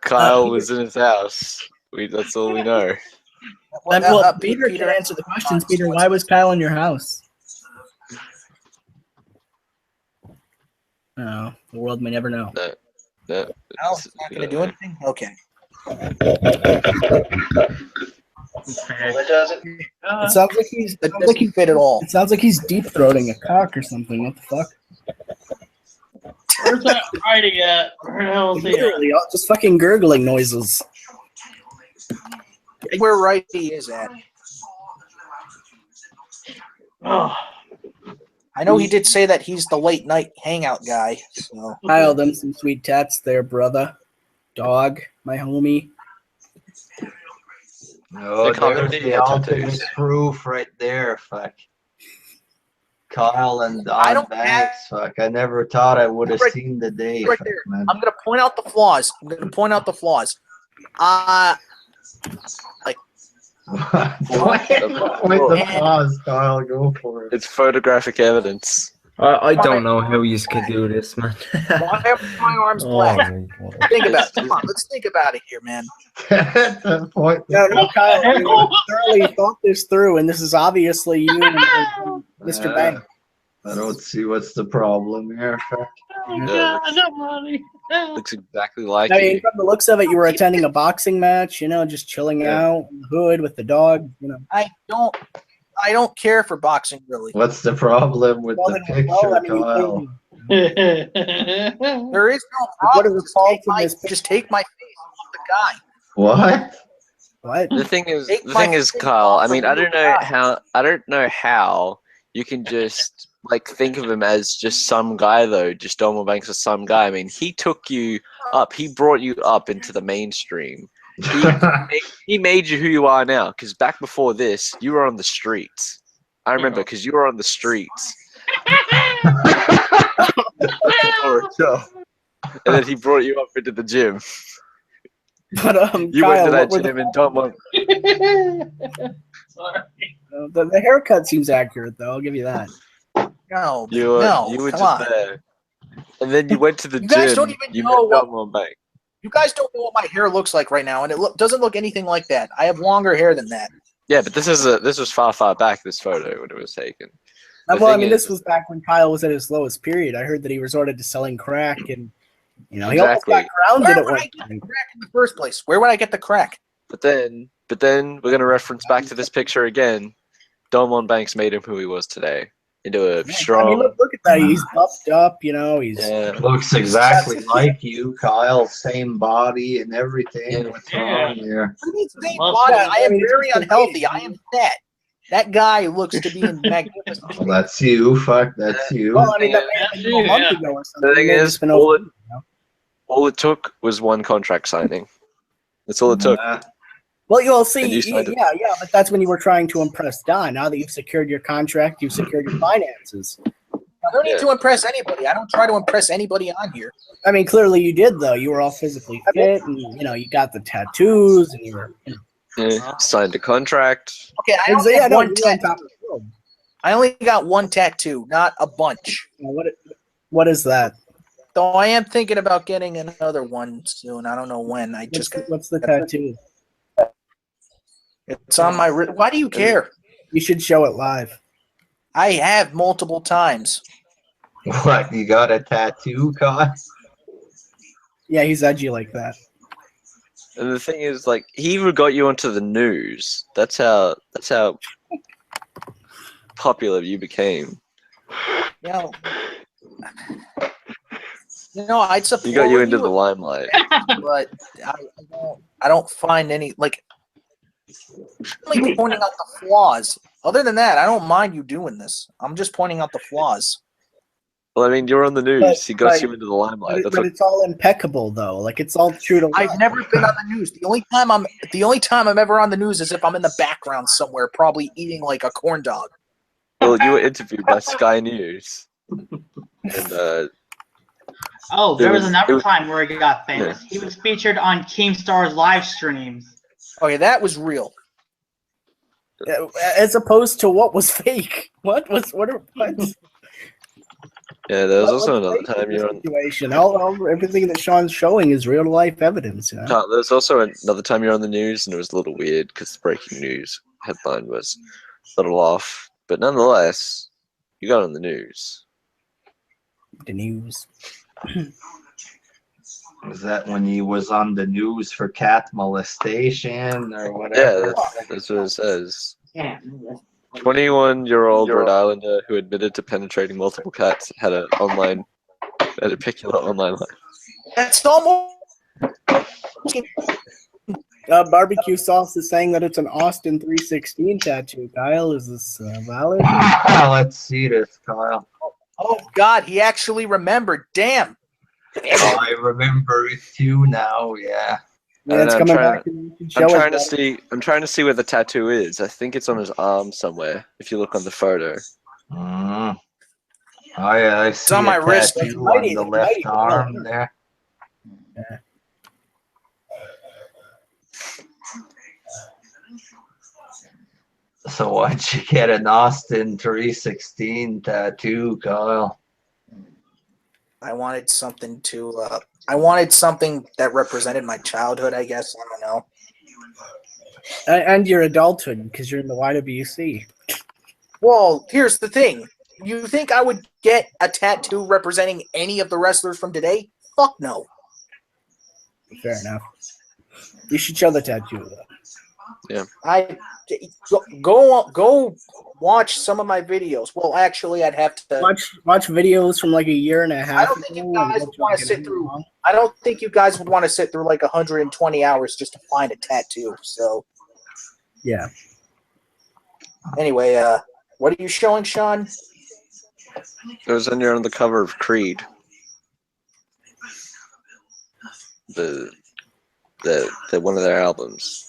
Kyle was in his house. That's all we know. Well, Peter can answer the questions. Peter, why was Kyle in your house? Oh, the world may never know. Al's not going to do anything? Okay. It sounds like he's. It doesn't fit at all. It sounds like he's deep throating a cock or something. What the fuck? Where's that writing at? Where the hell is he at? Literally, just fucking gurgling noises. Where Righty is at. Oh. I know he did say that he's the late night hangout guy. So. Kyle, them some sweet tats there, brother. Dog, my homie. No, there's the ultimate proof right there. Fuck. Kyle and Don Banks. Fuck. I never thought I would have seen the day. Right fuck, there. man. I'm gonna point out the flaws. Like. Point the pause, Kyle. Go for it. It's photographic evidence. I don't know how you could do this, man. Why are my arms black? Think about it. Come on, let's think about it here, man. No, Kyle, you thoroughly thought this through, and this is obviously you and Mr. Banks. I don't see what's the problem here. Looks exactly like I mean, you. from the looks of it, you were attending a boxing match, just chilling out in the hood with the dog, I don't care for boxing, really. What's the problem with the picture, Kyle? There is no problem. Just take my face off the guy. What? What? The thing is, Kyle. I mean, I don't know how you can just think of him as just some guy though. Just Donald Banks is some guy. I mean, he took you up. He brought you up into the mainstream. He made you who you are now. Because back before this, you were on the streets. I remember because you were on the streets. And then he brought you up into the gym. But You Kyle, went to that gym and don't want. Sorry. The haircut seems accurate, though. I'll give you that. No, You were come just on. there. And then you went to the You guys gym. don't even You know met what. Don Banks. You guys don't know what my hair looks like right now, and it doesn't look anything like that. I have longer hair than that. Yeah, but this was far back. This photo when it was taken. Well, I mean, this was back when Kyle was at his lowest period. I heard that he resorted to selling crack, and he almost got grounded Where at would one I get the point. crack in the first place? Where would I get the crack? But then we're gonna reference back to this picture again. Don Banks made him who he was today. Into a strong. I mean, look at that. He's buffed up. He's Looks exactly like you, Kyle. Same body and everything. What's wrong here? Same body. I am very unhealthy. I am fat. That guy looks to be in magnificent. Well, that's you. Fuck, that's you. Well, I mean, that may have been a month ago or something. The thing Maybe is, it's been over, all it took was one contract signing. That's all it took. Well, you'll see. And you signed it. Yeah, but that's when you were trying to impress Don. Now that you've secured your contract, you've secured your finances. I don't need to impress anybody. I don't try to impress anybody on here. I mean, clearly you did, though. You were all physically fit, and you got the tattoos, and you were. Signed a contract. Okay, I only have one tattoo. I only got one tattoo, not a bunch. What is that? Though I am thinking about getting another one soon. I don't know when. What's the tattoo? It's on my wrist. Why do you care? You should show it live. I have multiple times. What? You got a tattoo, Kyle? Yeah, he's edgy like that. And the thing is, like, he even got you onto the news. That's how popular you became. I'd support He got you into the limelight. But I don't find any only pointing out the flaws. Other than that, I don't mind you doing this. I'm just pointing out the flaws. Well, I mean, you're on the news. He got you into the limelight. But it's all impeccable, though. Like, it's all true to life. I've never been on the news. The only time I'm ever on the news is if I'm in the background somewhere, probably eating like a corn dog. Well, you were interviewed by Sky News. And, there was another time where he got famous. He was featured on Keemstar's live streams. Okay, that was real. As opposed to what was fake. What? Yeah, there was also another time you're on. Situation. Everything that Sean's showing is real life evidence. There's also another time you're on the news, and it was a little weird because the breaking news headline was a little off. But nonetheless, you got on the news. The news. Was that when he was on the news for cat molestation or whatever? Yeah, that's what it says. 21-year-old Rhode Islander who admitted to penetrating multiple cats had a particular online life. That's almost. Barbecue Sauce is saying that it's an Austin 316 tattoo. Kyle, is this valid? Let's see this, Kyle. Oh God, he actually remembered. Damn. Oh, I remember it too now. Yeah. Yeah, it's coming back. I'm trying to see where the tattoo is. I think it's on his arm somewhere. If you look on the photo. Oh yeah, I see. It's on my wrist. Tattoo on the left arm there. Yeah. So why'd you get an Austin 316 tattoo, Kyle? I wanted something that represented my childhood, I guess. I don't know. And your adulthood, because you're in the YWC. Well, here's the thing. You think I would get a tattoo representing any of the wrestlers from today? Fuck no. Fair enough. You should show the tattoo, though. Yeah. Go watch some of my videos. Well, actually, I'd have to watch videos from like a year and a half. I don't think you guys would want to sit through. I don't think you guys would want to sit through like 120 hours just to find a tattoo. So, yeah. Anyway, what are you showing, Sean? It was on the cover of Creed. The one of their albums.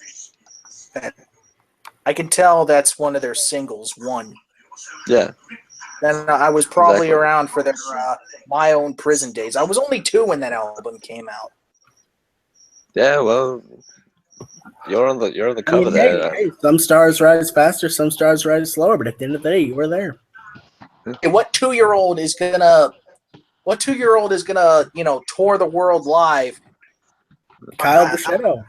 I can tell that's one of their singles. One. Yeah. Then I was probably around for their My Own Prison days. I was only 2 when that album came out. Yeah, well, you're on the cover there. Hey, some stars rise faster, some stars rise slower, but at the end of the day, you were there. Hey, what 2-year-old is gonna What 2-year-old is gonna, tour the world live? Kyle Buscetto.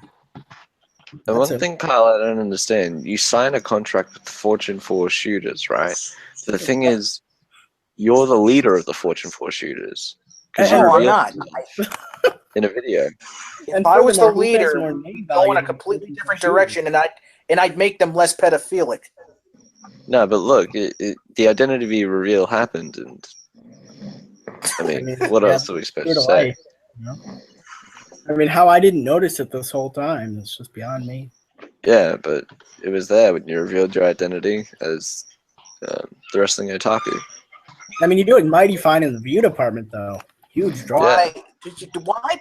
The one thing, Kyle, I don't understand, you sign a contract with the Fortune 4 shooters, right? The thing is, you're the leader of the Fortune 4 shooters. No, I'm not. In a video. If I was the leader, we'd go in a completely different direction, and I'd make them less pedophilic. No, but look, the identity reveal happened, and I mean, what else are we supposed to say? I mean, how I didn't notice it this whole time is just beyond me. Yeah, but it was there when you revealed your identity as the Wrestling Otaku. I mean, you do it mighty fine in the view department, though. Huge draw. Why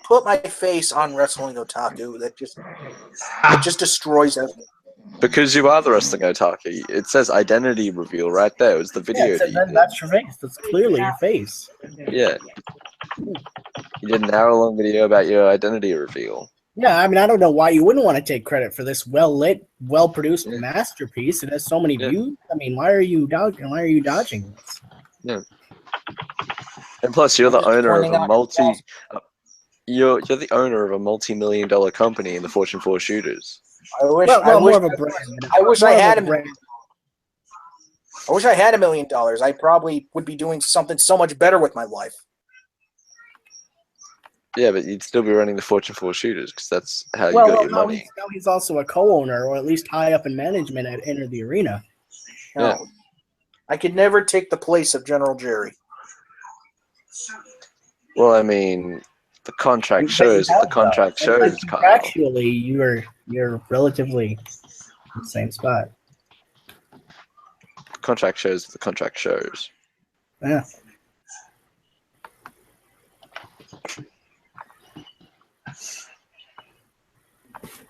put my face on Wrestling Otaku? That just destroys everything. Because you are the Wrestling Otaku. It says identity reveal right there. It was the video. That's your face. That's clearly your face. Yeah. You did an hour-long video about your identity reveal. Yeah, I mean, I don't know why you wouldn't want to take credit for this well-lit, well-produced masterpiece. It has so many views. I mean, why are you dodging this? Yeah. And plus, you're the owner of a you're the owner of a multi-million-dollar company in the Fortune 4 shooters. I wish I had $1 million. I probably would be doing something so much better with my life. Yeah, but you'd still be running the Fortune 4 shooters because that's how you got your money. Now he's also a co-owner, or at least high up in management at Enter the Arena. Yeah. I could never take the place of General Jerry. Well, I mean, the contract shows what the contract shows, Kyle. Actually, you're relatively in the same spot. The contract shows what the contract shows. Yeah.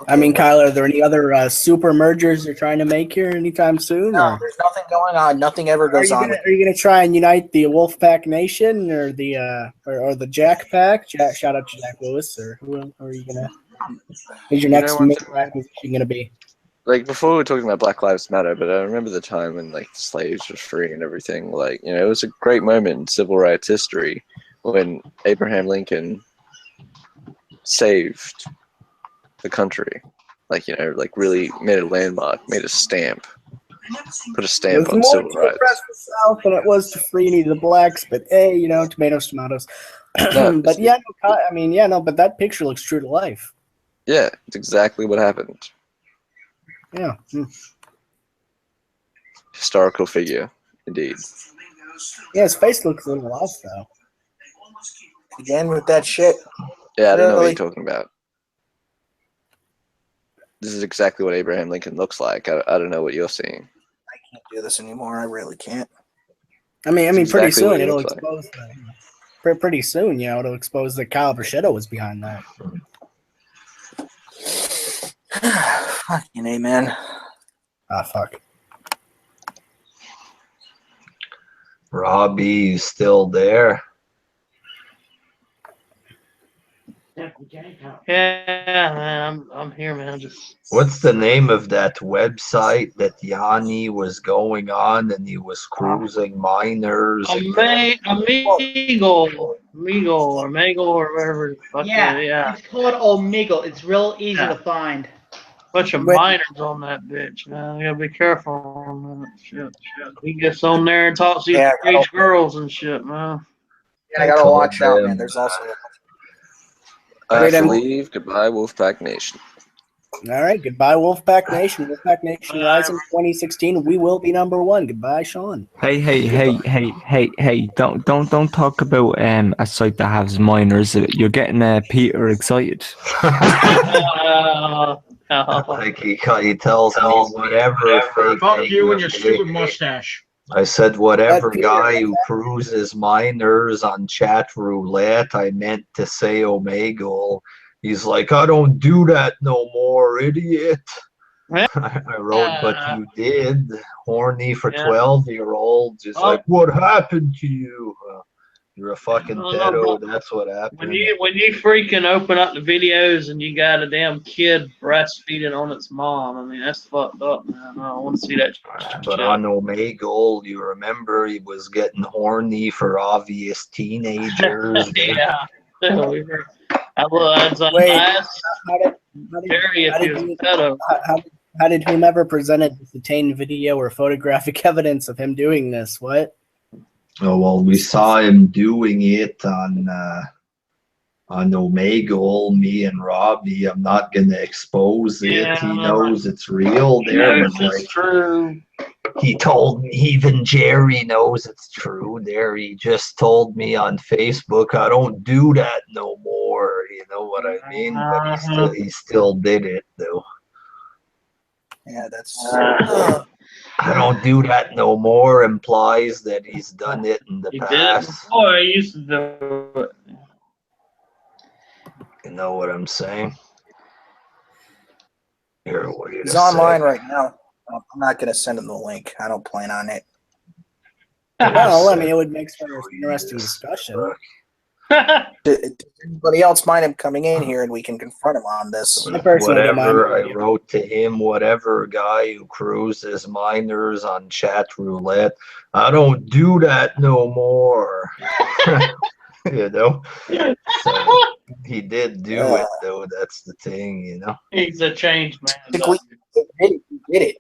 I mean, Kyle, are there any other super mergers you're trying to make here anytime soon? No, there's nothing going on. Nothing ever goes on. Are you gonna try and unite the Wolfpack Nation or the or the Jack Pack? Shout out to Jack Lewis, or who are you gonna? Who's your next acquisition gonna be? Like, before we were talking about Black Lives Matter, but I remember the time when like the slaves were free and everything. Like, it was a great moment in civil rights history when Abraham Lincoln saved the country, like really made a landmark, made a stamp, put a stamp on civil rights. It was more to oppress the South than it was to free any of the blacks, but hey, tomatoes. No, but but that picture looks true to life. Yeah, it's exactly what happened. Yeah. Historical figure, indeed. Yeah, his face looks a little off though. Again with that shit. Yeah, I don't know what you're talking about. This is exactly what Abraham Lincoln looks like. I don't know what you're seeing. I can't do this anymore. I really can't. I mean, pretty soon it'll expose. Pretty soon, it'll expose that Kyle Buscetto was behind that. Fucking amen. Ah, fuck. Robbie's still there. Yeah, man, I'm here, man. What's the name of that website that Yanni was going on and he was cruising minors? Omegle or whatever. Yeah, it's called Omegle. It's real easy to find. Bunch of minors on that bitch, man. You gotta be careful on that shit. He gets on there and talks to these girls and shit, man. Yeah, I gotta watch out, man. There's also. I have to leave. Goodbye, Wolfpack Nation. All right, goodbye, Wolfpack Nation. Wolfpack Nation Rising 2016. We will be #1. Goodbye, Sean. Hey! Don't talk about a site that has minors. You're getting Peter excited. Like he tells me whatever. Fuck you and your stupid mustache. I said whatever guy who cruises minors on chat roulette. I meant to say Omegle. He's like, I don't do that no more, idiot. I wrote, but you did. Horny for 12-year-olds. He's like, what happened to you? You're a fucking No, pedo. but That's what happened. when you freaking open up the videos and you got a damn kid breastfeeding on its mom, I mean that's fucked up, man. I don't want to see that But shit. on Omegle, you remember he was getting horny for obvious teenagers. Yeah. We were, I was on Wait, last Jerry if he was a pedo. How did whomever presented this detained video or photographic evidence of him doing this? What? Oh well, we saw him doing it on Omegle. Me and Robbie. I'm not gonna expose it. Yeah, He knows it's real. He There, knows but it's like true. he told me, even Jerry knows it's true. There, he just told me on Facebook, I don't do that no more. You know what I mean? But he still did it though. Yeah, that's. I don't do that no more implies that he's done it in the He did it past. before. He used to do it. You know what I'm saying? Here, wait He's a online sec. right now. I'm not going to send him the link. I don't plan on it. Well, I mean, it would make for an interesting discussion. Does anybody else mind him coming in here and we can confront him on this? Whatever I wrote to him, whatever guy who cruises minors on chat roulette, I don't do that no more. You know? So he did do it though, that's the thing, you know. He's a changed man. He did it.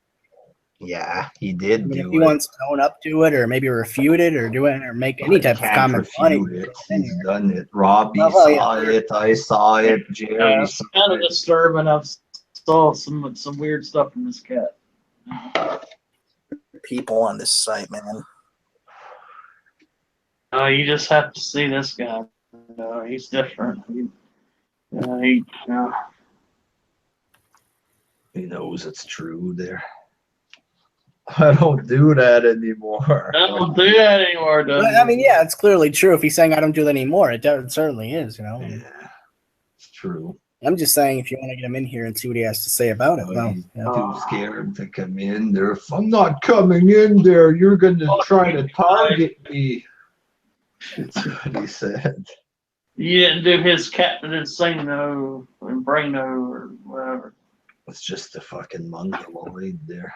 Yeah, he did I mean, do if he wants to own up to it, or maybe refute it, or do it, or make any type of Can't comment on it, refute it. He's done it. Robbie Well, yeah. saw it. I saw it. Jerry It's saw kind of it. disturbing. I've saw some weird stuff from this cat. People on this site, man. You just have to see this guy. He's different. He knows it's true there. I don't do that anymore. I don't do that anymore, does But, I mean, yeah, it's clearly true. If he's saying I don't do that anymore, it certainly is, you know. Yeah, it's true. I'm just saying, if you want to get him in here and see what he has to say about it, well, He's you know. too scared to come in there. If I'm not coming in there, you're going to try to target me. That's what he said. You didn't do his Captain Insano and Braino or whatever. It's just a fucking mongoloid there.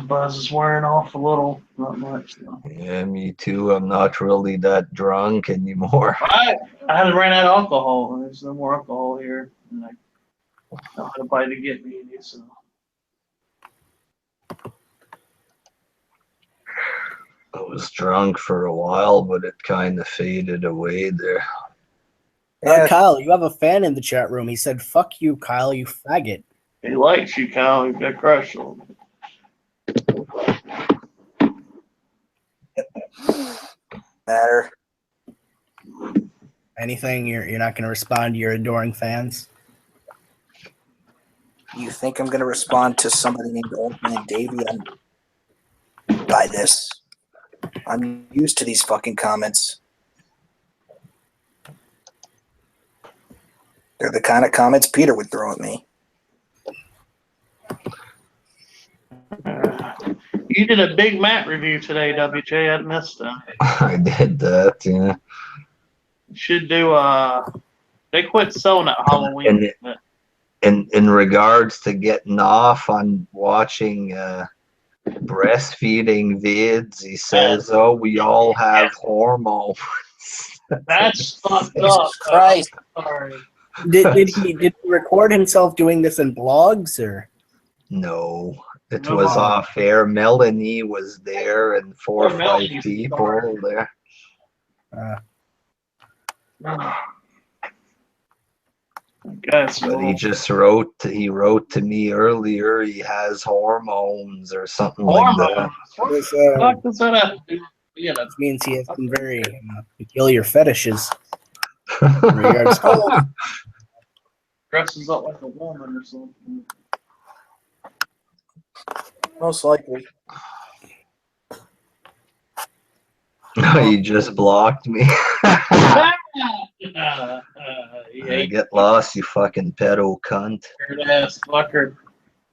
Buzz is wearing off a little, not much though. Yeah, me too. I'm not really that drunk anymore. I ran out of alcohol. There's no more alcohol here. And I don't have anybody to get me any, so. I was drunk for a while, but it kind of faded away there. Kyle, you have a fan in the chat room. He said, "Fuck you, Kyle, you faggot." He likes you, Kyle. You've got a crush on him. Matter. Anything? You're not going to respond to your adoring fans? You think I'm going to respond to somebody named Old Man Davey by this? I'm used to these fucking comments. They're the kind of comments Peter would throw at me. You did a Big Mac review today, WJ. I missed that. I did that, yeah. You should do they quit selling at Halloween. In regards to getting off on watching breastfeeding vids, he says, "Oh, we all have hormones." That's fucked up. Christ. Sorry. Did he record himself doing this in blogs or? No, it was off air. Melanie was there and 4 or 5 people there. But he just wrote to me earlier. He has hormones or something like that. What does that have to do? That means he has some very peculiar fetishes. In regards to Dresses up like a woman or something. Most likely. He just blocked me. Get lost, you fucking pedo cunt. Weird ass fucker.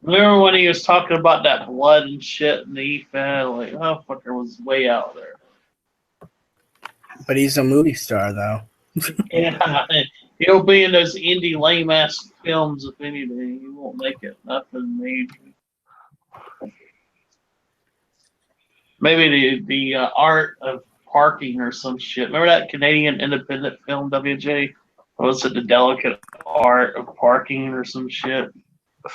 Remember when he was talking about that blood and shit and the E-Fan? Like, oh, fucker was way out there. But he's a movie star, though. Yeah, he'll be in those indie lame-ass films, if anything. He won't make it nothing major. Maybe the art of parking or some shit. Remember that Canadian independent film, WJ? What was it, The Delicate Art of Parking or some shit?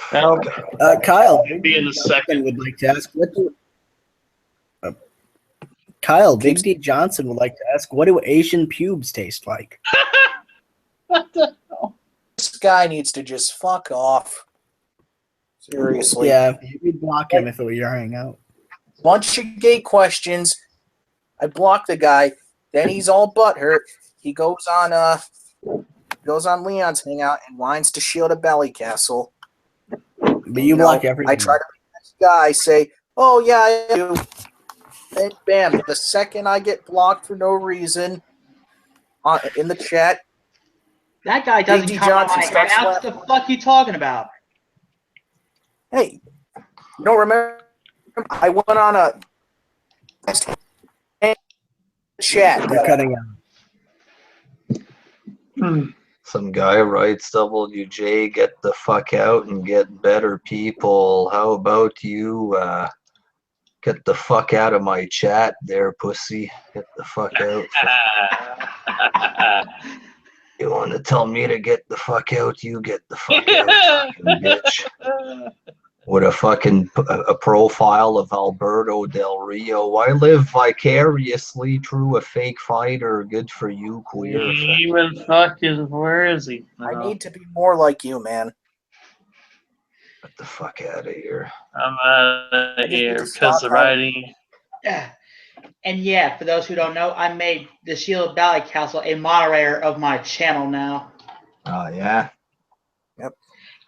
Kyle, Be in the second. would like to ask what do Kyle, Big D Johnson would like to ask, what do Asian pubes taste like? What the hell? This guy needs to just fuck off. Seriously. Yeah, you'd block him if it were your hangout. Bunch of gay questions. I block the guy. Then he's all butthurt. He goes on Leon's hangout and whines to Shield a Belly Castle. But you block everyone. I try to make this guy say, "Oh yeah, I do." And bam! The second I get blocked for no reason in the chat, that guy doesn't Big D come on Johnson my starts hangout. What laughing. the fuck you talking about? Hey, you don't remember? I went on a chat. You're cutting out. Some guy writes, WJ, get the fuck out and get better people. How about you get the fuck out of my chat there, pussy? Get the fuck out. You want to tell me to get the fuck out? You get the fuck out, fucking bitch. With a fucking a profile of Alberto Del Rio. I live vicariously through a fake fighter. Good for you, queer. Even fucking, where is he? I need to be more like you, man. Get the fuck out of here. I'm out of here because the writing. Yeah. And yeah, for those who don't know, I made the Shield Valley Castle a moderator of my channel now. Oh, yeah? Yep.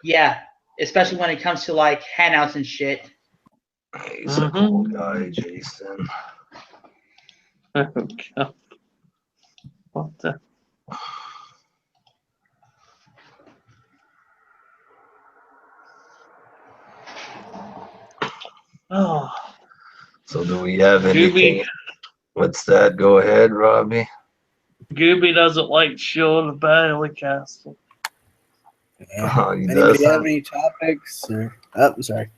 Yeah, especially when it comes to like hangouts and shit. He's a cool guy, Jason. What the? Oh. So do we have anything? Gooby. What's that? Go ahead, Robbie. Gooby doesn't like Shield of Valley Castle. Oh, he Anybody doesn't. have any topics? Or, oh, I'm sorry.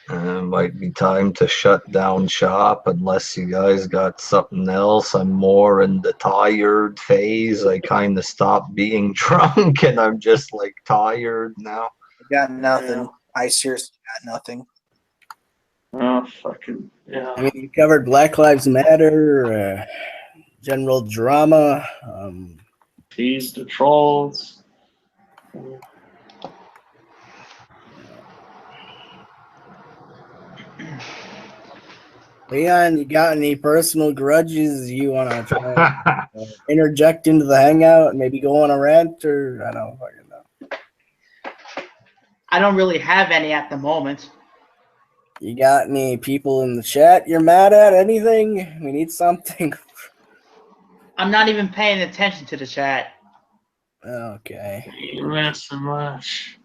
Might be time to shut down shop unless you guys got something else. I'm more in the tired phase. I kind of stopped being drunk and I'm just like tired now. I got nothing. I seriously got nothing. Oh, fucking, yeah. I mean, you covered Black Lives Matter, general drama. Tease the trolls. Leon, you got any personal grudges you want to try and interject into the hangout and maybe go on a rant, or I don't fucking know. I don't really have any at the moment. You got any people in the chat you're mad at? Anything? We need something. I'm not even paying attention to the chat. Okay. You messing much.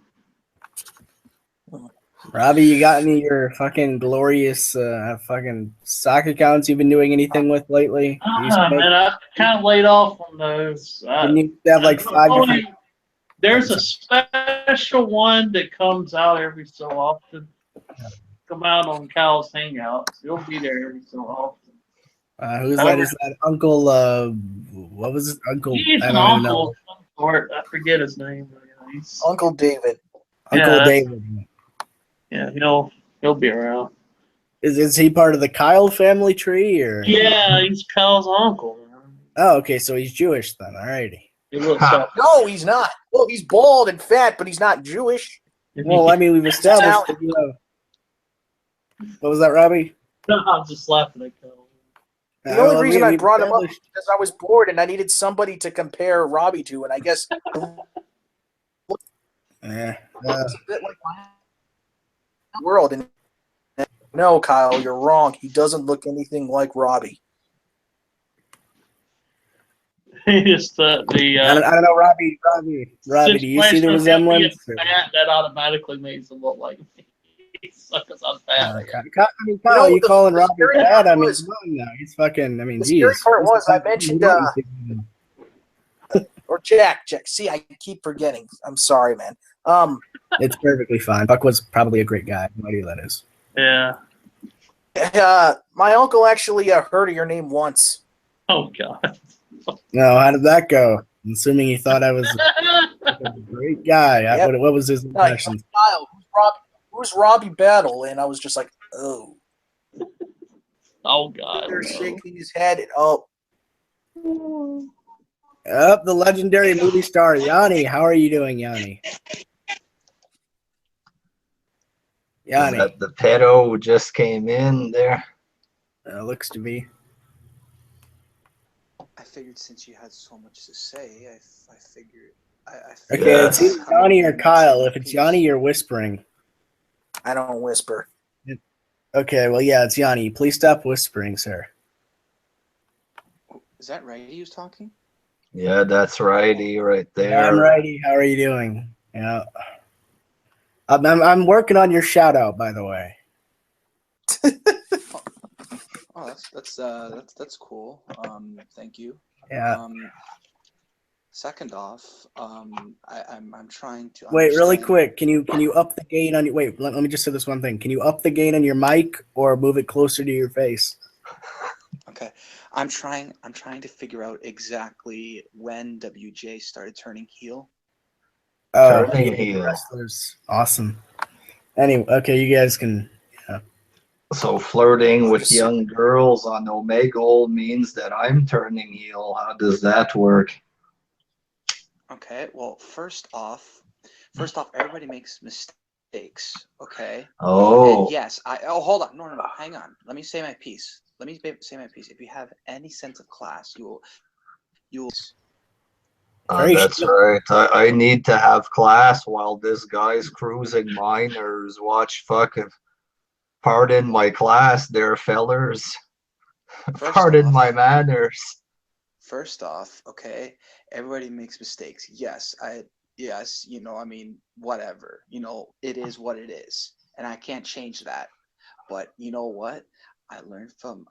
Robbie, you got any of your fucking glorious fucking stock accounts you've been doing anything with lately? Man, I kind of laid off on those. Didn't you have like 5 different... There's a special one that comes out every so often. Come out on Kyle's Hangout. You'll be there every so often. Who's that? Is that Uncle? What was it? Uncle? He's I an don't even uncle know. of some sort. I forget his name. He's, Uncle David. Uncle Yeah. David. yeah, he'll be around. Is he part of the Kyle family tree or? Yeah, he's Kyle's uncle. Man. Oh, okay. So he's Jewish then. Alrighty. He looks up. No, he's not. Well, he's bald and fat, but he's not Jewish. Well, I mean, we've established that, you know. What was that, Robbie? No, I'm just laughing at Kyle. The only reason I brought him up is because I was bored and I needed somebody to compare Robbie to, and I guess Yeah. it's a bit like my world. And no, Kyle, you're wrong. He doesn't look anything like Robbie. Just I don't know, Robbie, do you see the resemblance? That automatically makes him look like me. Suckers on fat. Kyle, you calling Robbie fat? I mean, was- come on now. He's fucking, I mean, The geez. scary part was I mentioned, or Jack. See, I keep forgetting. I'm sorry, man. It's perfectly fine. Buck was probably a great guy. No idea who that is. Yeah. My uncle actually heard of your name once. Oh God. No, how did that go? I'm assuming he thought I was a great guy. Yep. What was his No, impression? Kyle, who's Robbie Battle? And I was just like, oh. Oh God. They're shaking his head. And, oh. Up the legendary movie star Yanni. How are you doing, Yanni? Yanni. The pedo just came in there. Looks to be. I figured since you had so much to say, I figured. Okay, it's either Yanni or Kyle. If it's Yanni, you're whispering. I don't whisper. Okay, well, yeah, it's Yanni. Please stop whispering, sir. Is that right? He was talking? Yeah, that's righty right there. Yeah, I'm righty. How are you doing? Yeah. I'm working on your shout out, by the way. Oh, that's cool. Thank you. Yeah. Second off, I'm trying to. Wait, really understand- quick. Can you up the gain on your? Wait, let me just say this one thing. Can you up the gain on your mic or move it closer to your face? Okay, I'm trying to figure out exactly when WJ started turning heel. Oh, Turning yeah, heel. wrestlers. Awesome. Anyway, okay, you guys can. Yeah. So flirting with young girls on Omegle means that I'm turning heel. How does that work? Okay, well, first off, everybody makes mistakes. Okay. Oh. And yes, hold on, no, hang on. Let me say my piece. If you have any sense of class, you will. That's right. I need to have class while this guy's cruising minors. Watch fucking. Pardon my class there, fellers. Pardon my manners. First off, okay, everybody makes mistakes. Yes, you know, I mean, whatever. You know, it is what it is, and I can't change that. But you know what? I learned from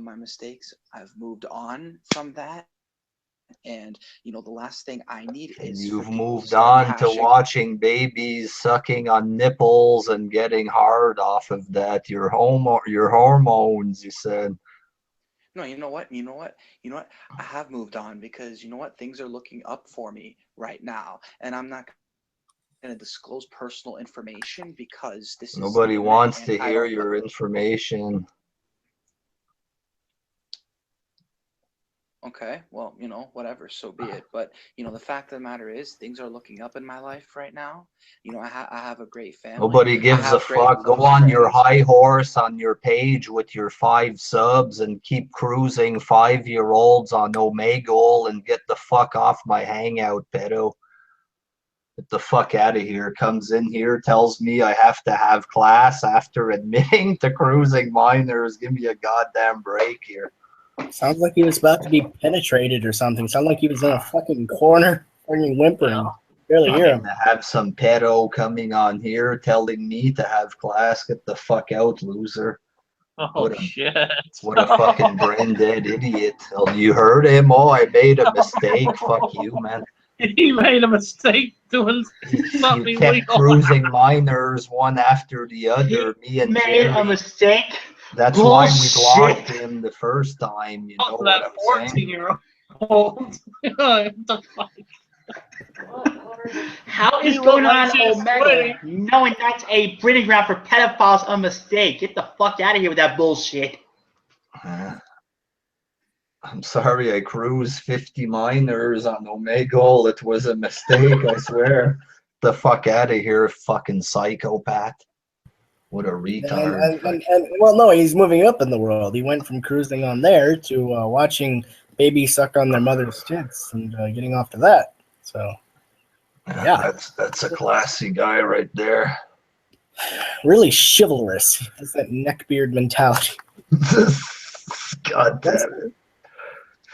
my mistakes. I've moved on from that. And you know, the last thing I need is You've moved on to watching babies sucking on nipples and getting hard off of that. Your hormones, you said. No, you know what? I have moved on because you know what? Things are looking up for me right now, and I'm not going to disclose personal information because this is Nobody wants to hear your information. Okay, well, you know, whatever, so be it. But, you know, the fact of the matter is things are looking up in my life right now. You know, I have a great family. Nobody gives a fuck. Go on your high horse on your page with your 5 subs and keep cruising 5-year-olds on Omegle and get the fuck off my Hangout, pedo. Get the fuck out of here. Comes in here, tells me I have to have class after admitting to cruising minors. Give me a goddamn break here. Sounds like he was about to be penetrated or something. Sounds like he was in a fucking corner, fucking whimpering. Barely hear him. To have some pedo coming on here telling me to have class. Get the fuck out, loser. Oh, shit. What a fucking brain dead idiot. Oh, you heard him? Oh, I made a mistake. Fuck you, man. He made a mistake doing something You kept illegal. cruising minors one after the other. Me and Made Jerry. a mistake. That's why we blocked him the first time. You know what I'm saying? 14-year-old. What the fuck? How is He going looked on like she's Omega sweating. knowing that's a breeding ground for pedophiles a mistake? Get the fuck out of here with that bullshit. I'm sorry, I cruised 50 minors on Omegle. It was a mistake, I swear. The fuck out of here, fucking psychopath. What a retard. And well, no, he's moving up in the world. He went from cruising on there to watching babies suck on their mother's tits and getting off to that. So, yeah. That's a classy guy right there. Really chivalrous. He has that neckbeard mentality. God damn it.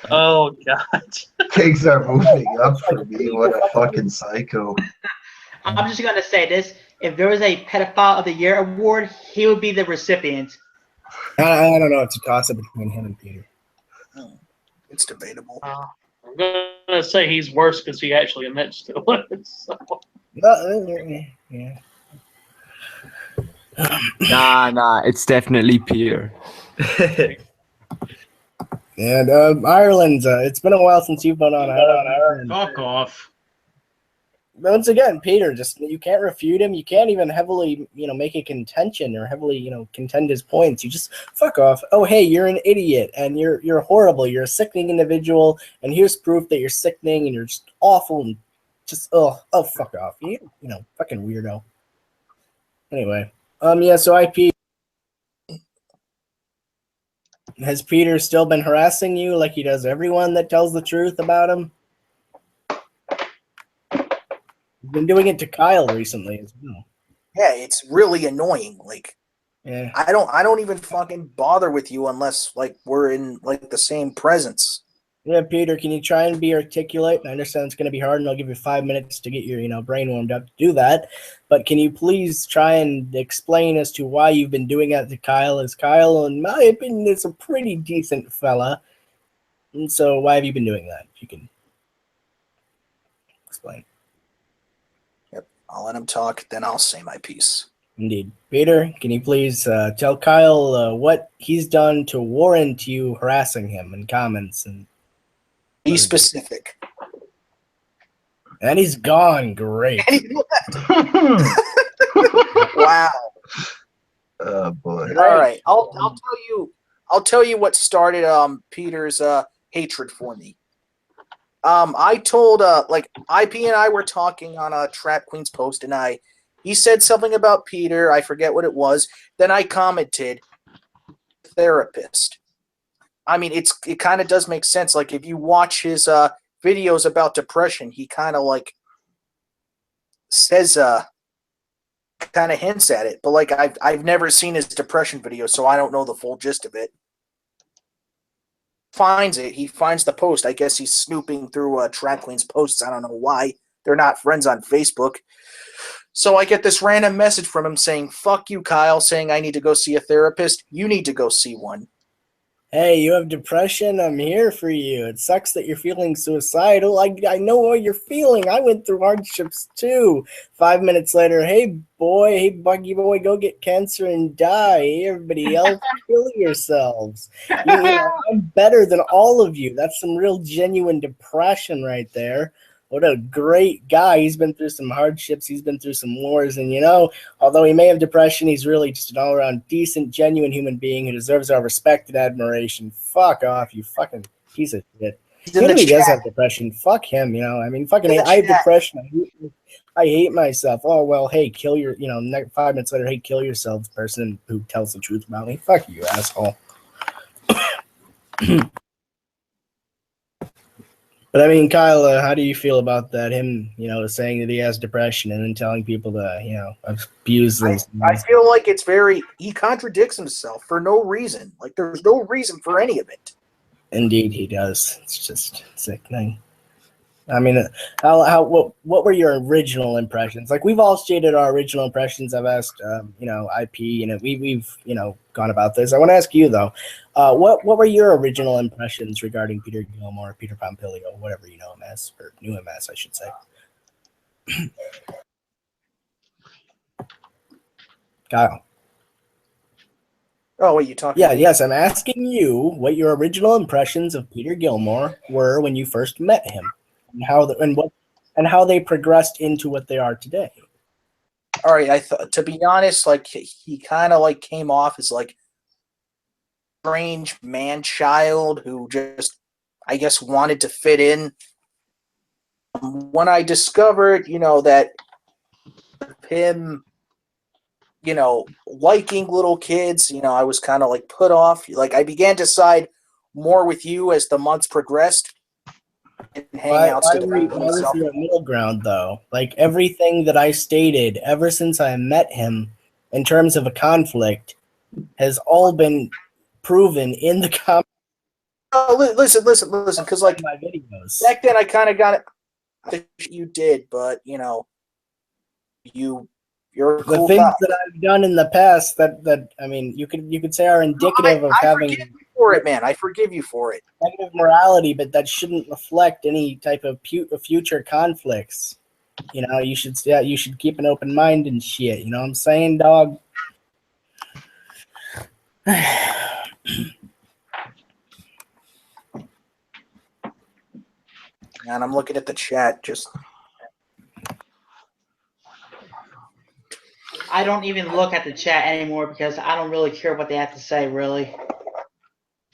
Oh God. Things are moving up for me. What a fucking psycho. I'm just gonna say this: if there was a pedophile of the year award, he would be the recipient. I don't know. It's a toss-up between him and Peter. It's debatable. I'm gonna say he's worse because he actually admits to it. So. Yeah. Nah, it's definitely Peter. And Ireland, it's been a while since you've been on Ireland. Fuck off. Once again, Peter, just you can't refute him. You can't even heavily, make a contention or heavily, contend his points. You just fuck off. Oh, hey, you're an idiot and you're horrible. You're a sickening individual, and here's proof that you're sickening and you're just awful and just fuck off. You fucking weirdo. Anyway, so IP. Has Peter still been harassing you like he does everyone that tells the truth about him? He's been doing it to Kyle recently as well. Yeah, it's really annoying. Like, yeah, I don't even fucking bother with you unless like we're in like the same presence. Yeah, Peter, can you try and be articulate? I understand it's going to be hard, and I'll give you 5 minutes to get your brain warmed up to do that. But can you please try and explain as to why you've been doing that to Kyle? As Kyle, in my opinion, is a pretty decent fella. And so why have you been doing that? If you can explain. Yep, I'll let him talk, then I'll say my piece. Indeed. Peter, can you please tell Kyle what he's done to warrant you harassing him in comments? And be specific. And he's gone. Great. And he left. Wow. Oh boy. All right. I'll tell you what started Peter's hatred for me. I told IP and I were talking on a Trap Queen's post, and he said something about Peter. I forget what it was. Then I commented, therapist. I mean, it kind of does make sense. Like, if you watch his videos about depression, he kind of like says, kind of hints at it. But like, I've never seen his depression video, so I don't know the full gist of it. He finds the post. I guess he's snooping through Trap Queen's posts. I don't know why. They're not friends on Facebook. So I get this random message from him saying, "Fuck you, Kyle," saying I need to go see a therapist. You need to go see one. Hey, you have depression? I'm here for you. It sucks that you're feeling suicidal. I know what you're feeling. I went through hardships too. 5 minutes later, hey buggy boy, go get cancer and die. Hey, everybody else, kill yourselves. I'm better than all of you. That's some real genuine depression right there. What a great guy. He's been through some hardships. He's been through some wars. And, although he may have depression, he's really just an all-around decent, genuine human being who deserves our respect and admiration. Fuck off, you fucking piece of shit. Even if he does have depression, fuck him, I mean, fucking, I have depression. I hate myself. Oh, well, hey, kill your, 5 minutes later, hey, kill yourselves, person who tells the truth about me. Fuck you, asshole. But I mean, Kyle, how do you feel about that? Him, saying that he has depression and then telling people to, abuse them. I feel like he contradicts himself for no reason. Like, there's no reason for any of it. Indeed, he does. It's just sickening. I mean, what were your original impressions? Like, we've all stated our original impressions. I've asked, IP, we've gone about this. I want to ask you though, what were your original impressions regarding Peter Gilmore, Peter Pompilio, whatever you know him as, or knew him as, I should say? Kyle. Oh, what you talking? Yeah, yes, I'm asking you what your original impressions of Peter Gilmore were when you first met him. And how they progressed into what they are today. All right, to be honest, like he kind of like came off as like strange man child who just, I guess, wanted to fit in. When I discovered, that him, liking little kids, I was kind of like put off. Like, I began to side more with you as the months progressed. Why was there a middle ground, though? Like, everything that I stated ever since I met him in terms of a conflict has all been proven in the listen, because like my videos. back then I kind of got it. You did, but you know, you're a The cool things guy. that I've done in the past that I mean, you could say are indicative of having forgive you for it, man. I forgive you for it. negative morality, but that shouldn't reflect any type of future conflicts. You know, you should keep an open mind and shit. You know what I'm saying, dog? And I'm looking at the chat. Just I don't even look at the chat anymore because I don't really care what they have to say, really.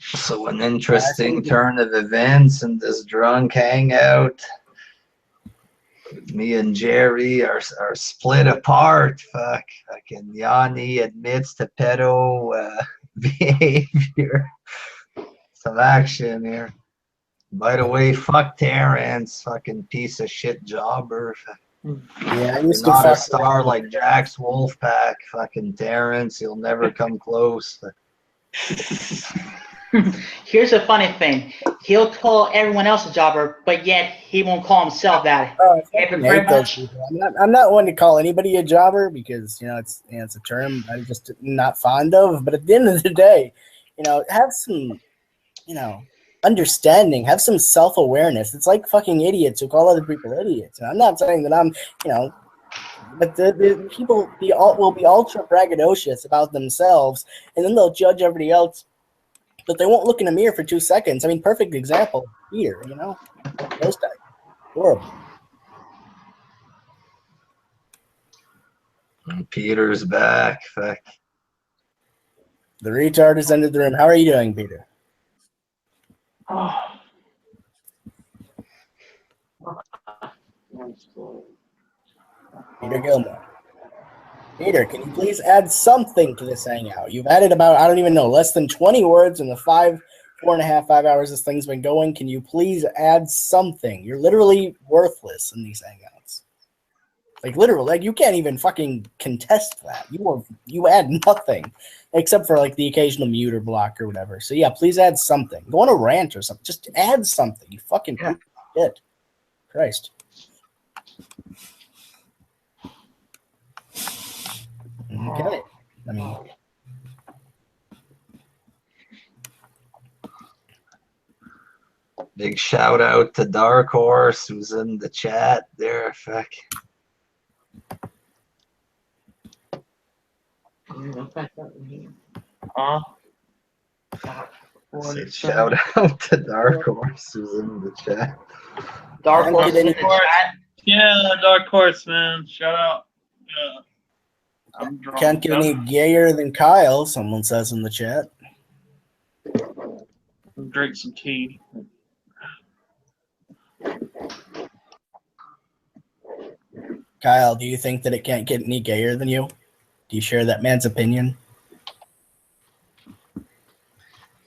So an interesting turn of events in this drunk hangout. Me and Jerry are split apart. Fucking Yanni admits to pedo behavior. Some action here. By the way, fuck Terrence, fucking piece of shit jobber. Yeah, I You're used to not a fuck star around. like Jack's Wolfpack. Fucking Terrence, you'll never come close. Here's the funny thing. He'll call everyone else a jobber, but yet he won't call himself that. Oh, I Very hate those much. people. I'm not one to call anybody a jobber because it's a term I'm just not fond of. But at the end of the day, have some understanding, have some self-awareness. It's like fucking idiots who call other people idiots. And I'm not saying that I'm but the people will be ultra braggadocious about themselves, and then they'll judge everybody else, but they won't look in a mirror for 2 seconds. I mean, perfect example here, those guys. Horrible. Peter's back. Fuck. The retard has entered the room. How are you doing, Peter? Peter Gilmore. Peter, can you please add something to this hangout? You've added about, I don't even know, less than 20 words in the 4.5 hours this thing's been going. Can you please add something? You're literally worthless in these hangouts. Like, literally, like, you can't even fucking contest that. You add nothing except for, like, the occasional mute or block or whatever. So, yeah, please add something. Go on a rant or something. Just add something. You fucking shit. Christ. Okay. I mean, Big shout out to Dark Horse who's in the chat there. Fuck. Say shout out to Dark Horse who's in the chat. Dark Horse in the Horse. chat. Yeah, Dark Horse, man. Shout out. Yeah. I'm drunk. can't get any gayer than Kyle, someone says in the chat. Drink some tea. Kyle, do you think that it can't get any gayer than you? Do you share that man's opinion?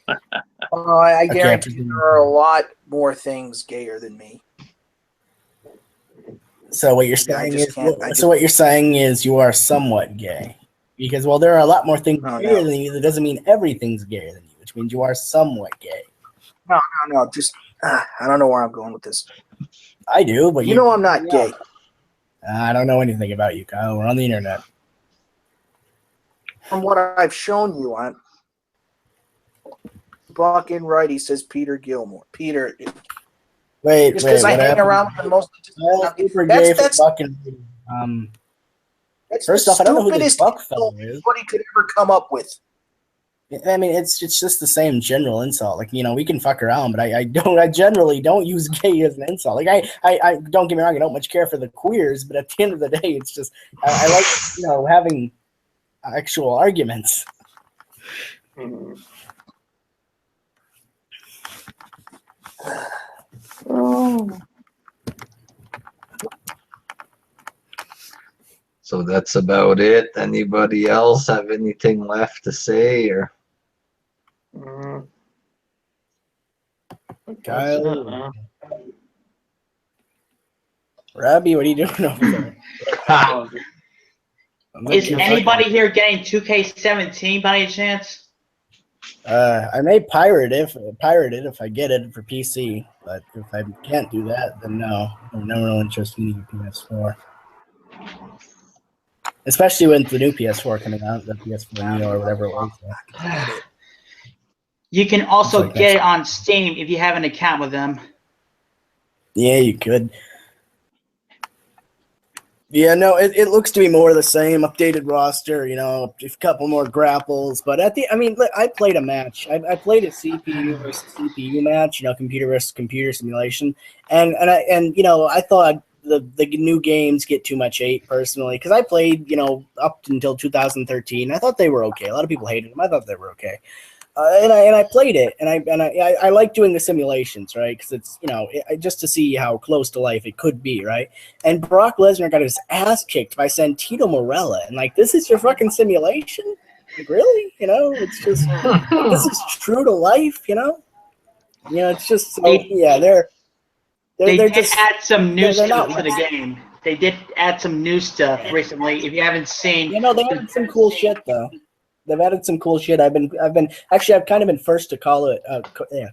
I guarantee there are a lot more things gayer than me. So what you're saying what you're saying is you are somewhat gay, because there are a lot more things gayer than you. That doesn't mean everything's gayer than you, which means you are somewhat gay. No. Just I don't know where I'm going with this. I do, but you know I'm not gay. I don't know anything about you, Kyle. We're on the internet. From what I've shown you on fucking right, he says Peter Gilmore. Peter. Wait, just because I hang around with the most. Super gay for fucking. First off, I don't know who this fuck fellow is. Anybody could ever come up with. I mean, it's just the same general insult. Like, we can fuck around, but I generally don't use gay as an insult. Like, I don't get me wrong, I don't much care for the queers, but at the end of the day, it's just I like having actual arguments. So that's about it. Anybody else have anything left to say or? Kyle. Robbie, what are you doing over there? Is anybody here getting 2K17 by any chance? I may pirate if I get it for PC, but if I can't do that, then no. I have no real interest in the PS4. Especially with the new PS4 coming out, the PS4 Neo or whatever it was. You can also like get it on Steam if you have an account with them. Yeah, you could. Yeah, no, it looks to be more of the same, updated roster, you know, a couple more grapples. But I played a match. I played a CPU versus CPU match, you know, computer versus computer simulation, and you know, I thought the new games get too much hate personally because I played, you know, up until 2013. I thought they were okay. A lot of people hated them. I thought they were okay. And I played it, and I like doing the simulations, right? Because it's, you know, just to see how close to life it could be, right? And Brock Lesnar got his ass kicked by Santino Marella, and like, this is your fucking simulation? Like, really? You know, it's just this is true to life, you know? You know, it's just they're did just add some new they're stuff not to the game. They did add some new stuff recently. If you haven't seen, you know, they added some cool shit though. They've added some cool shit. I've kind of been first to call it,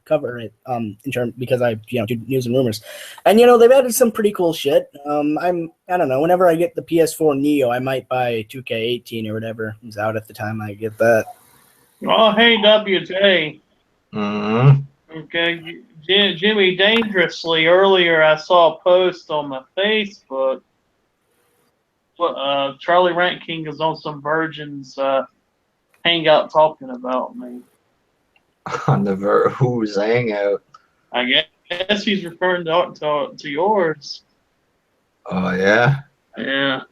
cover it, in term because I, you know, do news and rumors, and you know, they've added some pretty cool shit. I don't know. Whenever I get the PS4 Neo, I might buy 2K18 or whatever is out at the time I get that. Oh, hey, WJ. Mm-hmm. Okay, Jimmy Dangerously. Earlier, I saw a post on my Facebook. Charlie Ranking is on some Virgin's Hangout talking about me. On the who's Hangout? I guess he's referring to yours. Oh yeah. Yeah.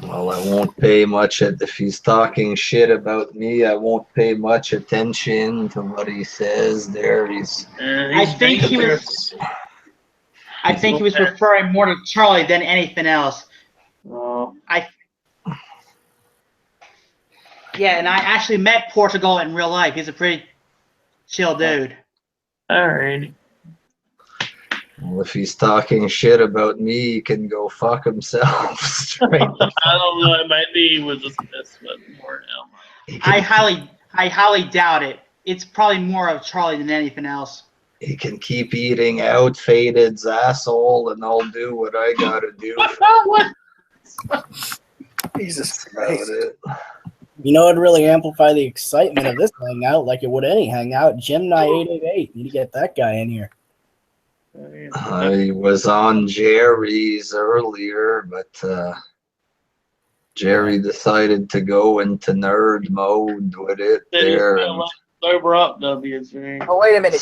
Well, I won't pay much if he's talking shit about me. I won't pay much attention to what he says there. I think he was referring more to Charlie than anything else. Oh. Yeah, and I actually met Portugal in real life. He's a pretty chill dude. Alright. Well, if he's talking shit about me, he can go fuck himself. Straight. I don't know. Maybe he was just messing with more now. I highly doubt it. It's probably more of Charlie than anything else. He can keep eating out Faded's asshole, and I'll do what I gotta do. Jesus Christ. You know, it'd really amplify the excitement of this hangout like it would any hangout. Gemini 888. Need to get that guy in here. I was on Jerry's earlier, but Jerry decided to go into nerd mode with it there. Sober up, WJ. Oh, wait a minute.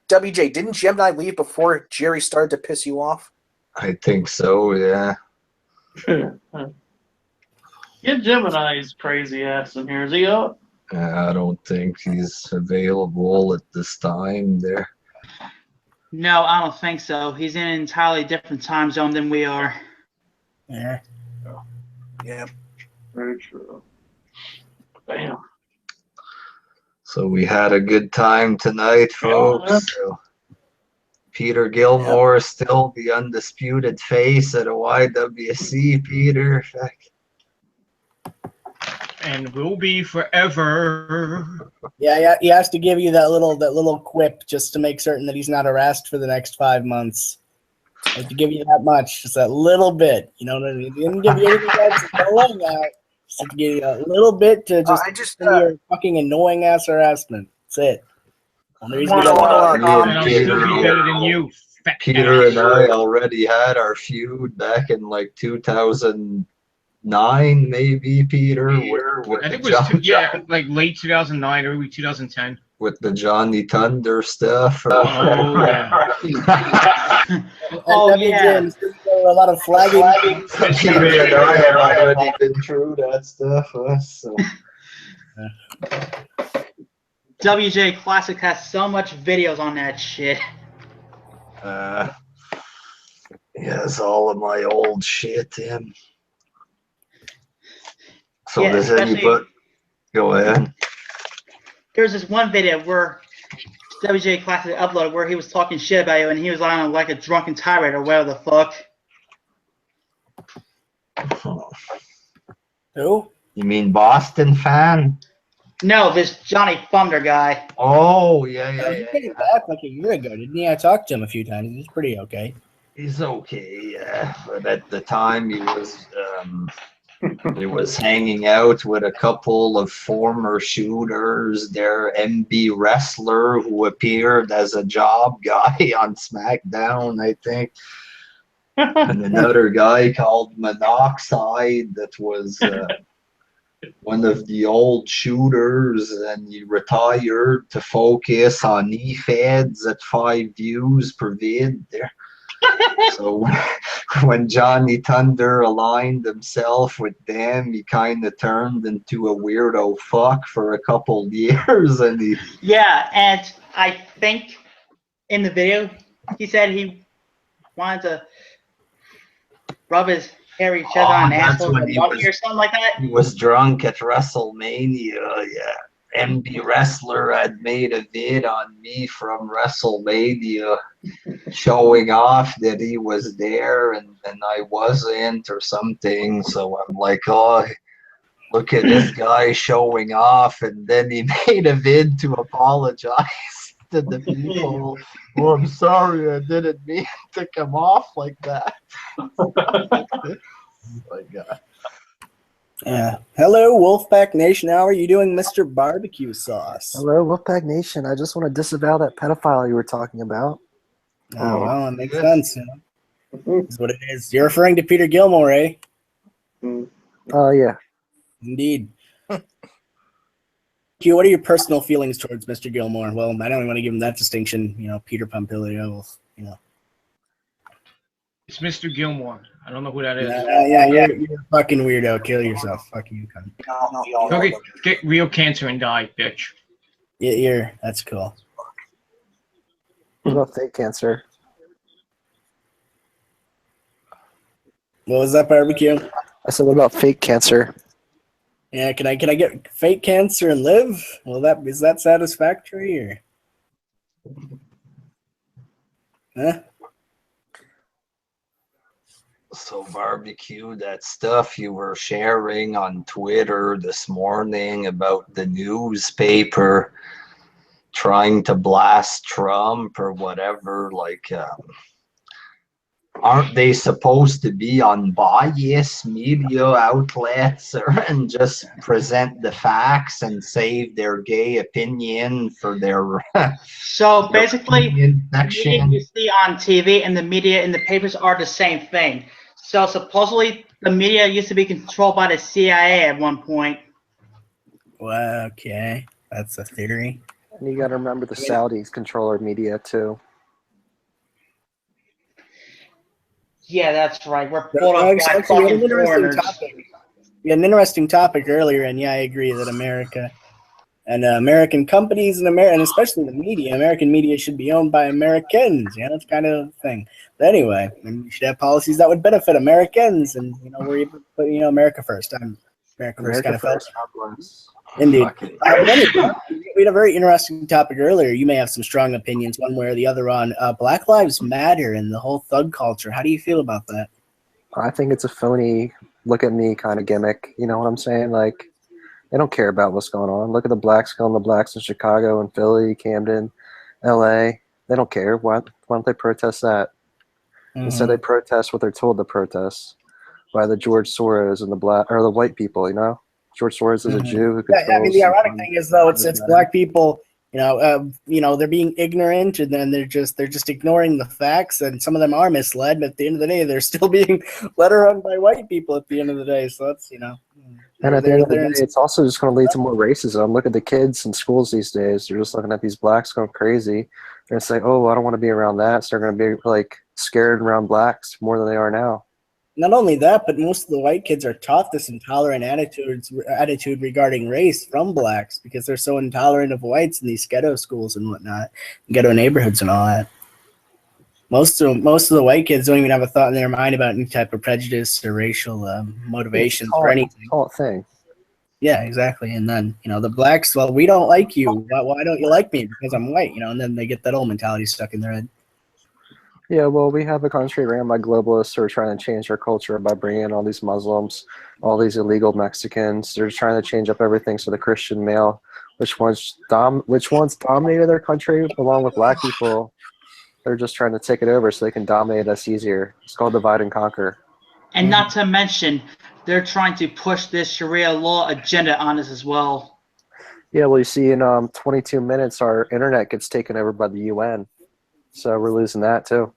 WJ, didn't Gemini leave before Jerry started to piss you off? I think so, yeah. Get Gemini's crazy ass in here. Is he up? I don't think he's available at this time there. No, I don't think so. He's in an entirely different time zone than we are. Yeah. Yeah. Very true. Damn. So we had a good time tonight, folks. Yeah. So Peter Gilmore is still the undisputed face at a YWC, Peter. And will be forever. Yeah, he has to give you that little quip just to make certain that he's not harassed for the next 5 months. I have to give you that much, just that little bit. You know what I mean? He didn't give you anything else to go on that. Just have to give you a little bit to just your fucking annoying ass harassment. That's it. Peter and I already had our feud back in like 2009, maybe, Peter. I think it was like late 2009, early 2010. With the Johnny Thunder stuff. Oh, yeah. James, a lot of flagging. Peter and I have already been through that stuff. So. WJ Classic has so much videos on that shit. Yes, all of my old shit in. So Yeah, does anybody go ahead? There's this one video where WJ Classic uploaded where he was talking shit about you and he was on like a drunken tirade or whatever the fuck. Who? You mean Boston fan? No, this Johnny Thunder guy. Oh, yeah. He came back like a year ago, didn't he? I talked to him a few times. He's pretty okay. He's okay, yeah. But at the time, he was hanging out with a couple of former shooters. Their MB wrestler who appeared as a job guy on SmackDown, I think. And another guy called Monoxide that was one of the old shooters, and he retired to focus on knee feds at 5 views per vid there. So when Johnny Thunder aligned himself with them, he kind of turned into a weirdo fuck for a couple years, and he Yeah, and I think in the video he said he wanted to rub his hairy chest on an that's asshole when with a he monkey was- or something like that. he was drunk at WrestleMania. Yeah, MB Wrestler had made a vid on me from WrestleMania, showing off that he was there and I wasn't or something. So I'm like, oh, look at this guy showing off, and then he made a vid to apologize to the people. Oh, I'm sorry, I didn't mean to come off like that. My God. Yeah. Hello, Wolfpack Nation. How are you doing, Mr. Barbecue Sauce? Hello, Wolfpack Nation. I just want to disavow that pedophile you were talking about. Oh, well, it makes sense. You know? That's what it is. You're referring to Peter Gilmore, eh? Oh, yeah. Indeed. Q, what are your personal feelings towards Mr. Gilmore? Well, I don't even want to give him that distinction. You know, Peter Pompilio, you know. It's Mr. Gilmore. I don't know who that is. Yeah, you're a fucking weirdo. Kill yourself. Fuck you, cunt. Go get real cancer and die, bitch. Yeah, that's cool. What about fake cancer? What was that, Barbecue? I said, what about fake cancer? Yeah, can I get fake cancer and live? Well, is that satisfactory or? Huh? So Barbecue, that stuff you were sharing on Twitter this morning about the newspaper trying to blast Trump or whatever, like, aren't they supposed to be unbiased media outlets and just present the facts and save their gay opinion for their So basically, the media section? you see on TV and the media in the papers are the same thing. So supposedly the media used to be controlled by the CIA at one point. Well, okay, that's a theory. And you got to remember the Saudis control our media, too. Yeah, that's right. We're pulled up by Actually, we had fucking foreigners. We had an interesting topic earlier, and yeah, I agree that America and American companies and especially the media, American media should be owned by Americans. Yeah, that's kind of a thing. But anyway, we should have policies that would benefit Americans, and we put America first. America first kind of first, felt. God bless. Indeed. But anyway, we had a very interesting topic earlier. You may have some strong opinions one way or the other on Black Lives Matter and the whole thug culture. How do you feel about that? I think it's a phony look at me kind of gimmick. You know what I'm saying? Like, they don't care about what's going on. Look at the blacks killing the blacks in Chicago and Philly, Camden, LA. They don't care. Why don't they protest that? Instead, they protest what they're told to protest by the George Soros and the white people, you know? George Soros is a Jew who controls. Yeah, I mean, the ironic thing is though, it's black people. They're being ignorant, and then they're just ignoring the facts, and some of them are misled. But at the end of the day, they're still being led around by white people. At the end of the day, so that's And at the end of the day, it's also just going to lead to more racism. Look at the kids in schools these days. They're just looking at these blacks going crazy. They're going to say, "Oh, I don't want to be around that." So they're going to be like scared around blacks more than they are now. Not only that, but most of the white kids are taught this intolerant attitude regarding race from blacks because they're so intolerant of whites in these ghetto schools and whatnot, ghetto neighborhoods and all that. Most of the white kids don't even have a thought in their mind about any type of prejudice or racial motivations for anything. Whole thing. Yeah, exactly. And then the blacks, well, we don't like you. Why don't you like me? Because I'm white, and then they get that old mentality stuck in their head. Yeah, well, we have a country ran by globalists who are trying to change our culture by bringing in all these Muslims, all these illegal Mexicans. They're trying to change up everything so the Christian male, which once dominated their country along with black people, they're just trying to take it over so they can dominate us easier. It's called divide and conquer. And not to mention, they're trying to push this Sharia law agenda on us as well. Yeah, well, you see, in 22 minutes, our internet gets taken over by the UN, so we're losing that too.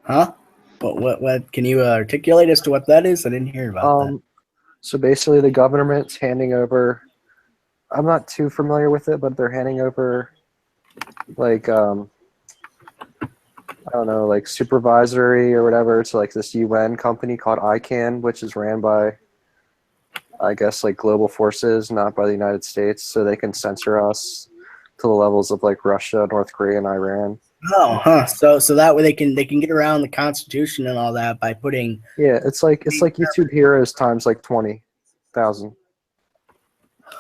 Huh? But what can you articulate as to what that is? I didn't hear about that. So basically, the government's handing over. I'm not too familiar with it, but they're handing over, like, I don't know, like supervisory or whatever to like this UN company called ICANN, which is ran by, I guess, like global forces, not by the United States, so they can censor us to the levels of like Russia, North Korea, and Iran. Oh, huh. So that way they can get around the Constitution and all that by putting. Yeah, it's like YouTube Heroes times like 20,000.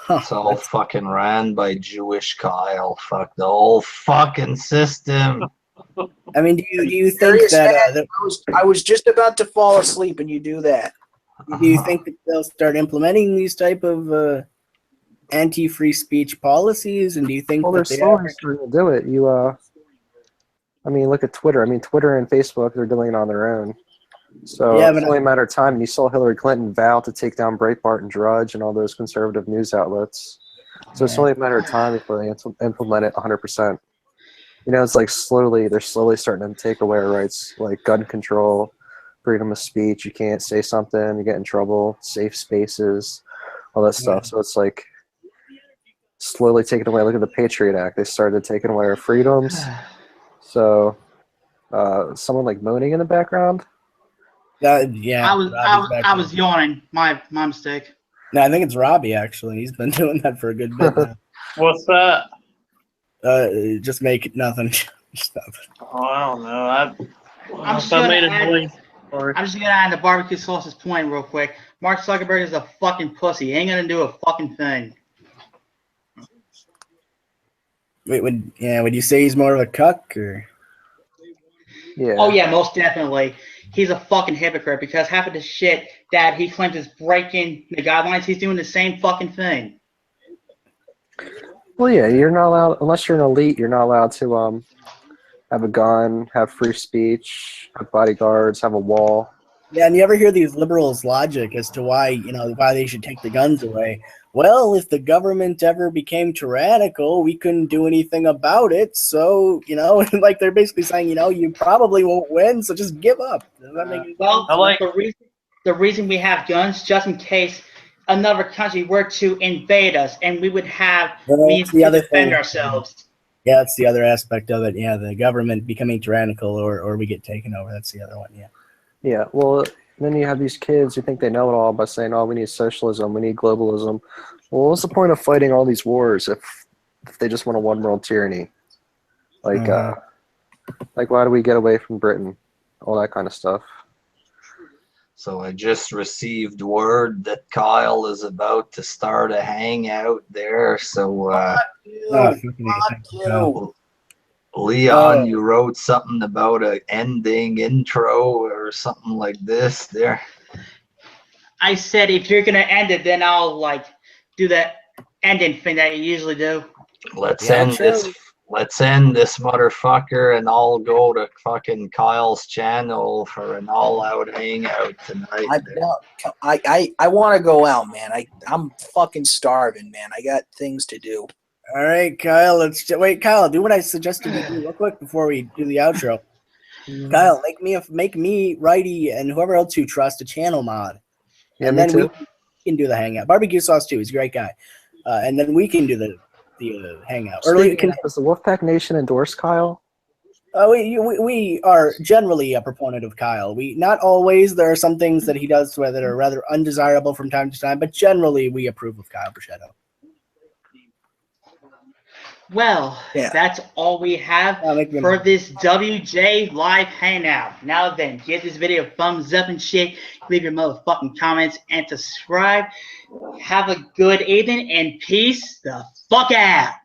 It's all fucking ran by Jewish Kyle. Fuck the whole fucking system. I mean, do you think Serious that man, I was just about to fall asleep and you do that. do you think that they'll start implementing these type of anti-free speech policies? And do you think Well, that they're they slowly are? starting to do it. I mean, look at Twitter. I mean, Twitter and Facebook, they're doing it on their own. So Yeah, it's but only a matter of time. And you saw Hillary Clinton vow to take down Breitbart and Drudge and all those conservative news outlets. So it's only a matter of time before they implement it 100%. You know, it's like they're slowly starting to take away our rights, like gun control, freedom of speech. You can't say something, you get in trouble, safe spaces, all that stuff. So it's like slowly taking away. Look at the Patriot Act. They started taking away our freedoms. So someone like moaning in the background. Yeah, I was yawning. My mistake. No, I think it's Robbie actually. He's been doing that for a good bit now. What's that? Just make it nothing. Oh, I don't know. I'm just gonna add the barbecue sauce's point real quick. Mark Zuckerberg is a fucking pussy. He ain't gonna do a fucking thing. Wait, would you say he's more of a cuck or? Yeah. Oh yeah, most definitely. He's a fucking hypocrite because half of the shit that he claims is breaking the guidelines, he's doing the same fucking thing. Well, yeah, you're not allowed, unless you're an elite, you're not allowed to have a gun, have free speech, have bodyguards, have a wall. Yeah, and you ever hear these liberals' logic as to why they should take the guns away? Well, if the government ever became tyrannical, we couldn't do anything about it. So, like they're basically saying, you probably won't win, so just give up. Does that make sense? Well, the reason we have guns, just in case another country were to invade us, and we would have means to defend ourselves. Yeah, that's the other aspect of it. Yeah, the government becoming tyrannical, or we get taken over. That's the other one. Yeah. Yeah, well, then you have these kids who think they know it all by saying, "Oh, we need socialism, we need globalism." Well, what's the point of fighting all these wars if they just want a one-world tyranny? Like, why do we get away from Britain? All that kind of stuff. So I just received word that Kyle is about to start a hangout there. So, Leon, you wrote something about a ending intro or something like this there. I said if you're gonna end it, then I'll do that ending thing that you usually do. Let's end this motherfucker, and I'll go to fucking Kyle's channel for an all-out hangout tonight. I want to go out, man. I'm fucking starving, man. I got things to do. All right, Kyle. Wait, Kyle. Do what I suggested you do real quick before we do the outro. Kyle, make me, Righty, and whoever else you trust a channel mod. Yeah, and me then too. we can do the hangout. Barbecue Sauce too. He's a great guy. And then we can do the hangout. Does the Wolfpack Nation endorse Kyle? We are generally a proponent of Kyle. Not always. There are some things that he does that are rather undesirable from time to time, but generally we approve of Kyle Bruschetto. Well, that's all we have for this WJ Live Hangout. Now then, give this video a thumbs up and shit. Leave your motherfucking comments and subscribe. Have a good evening and peace the fuck out.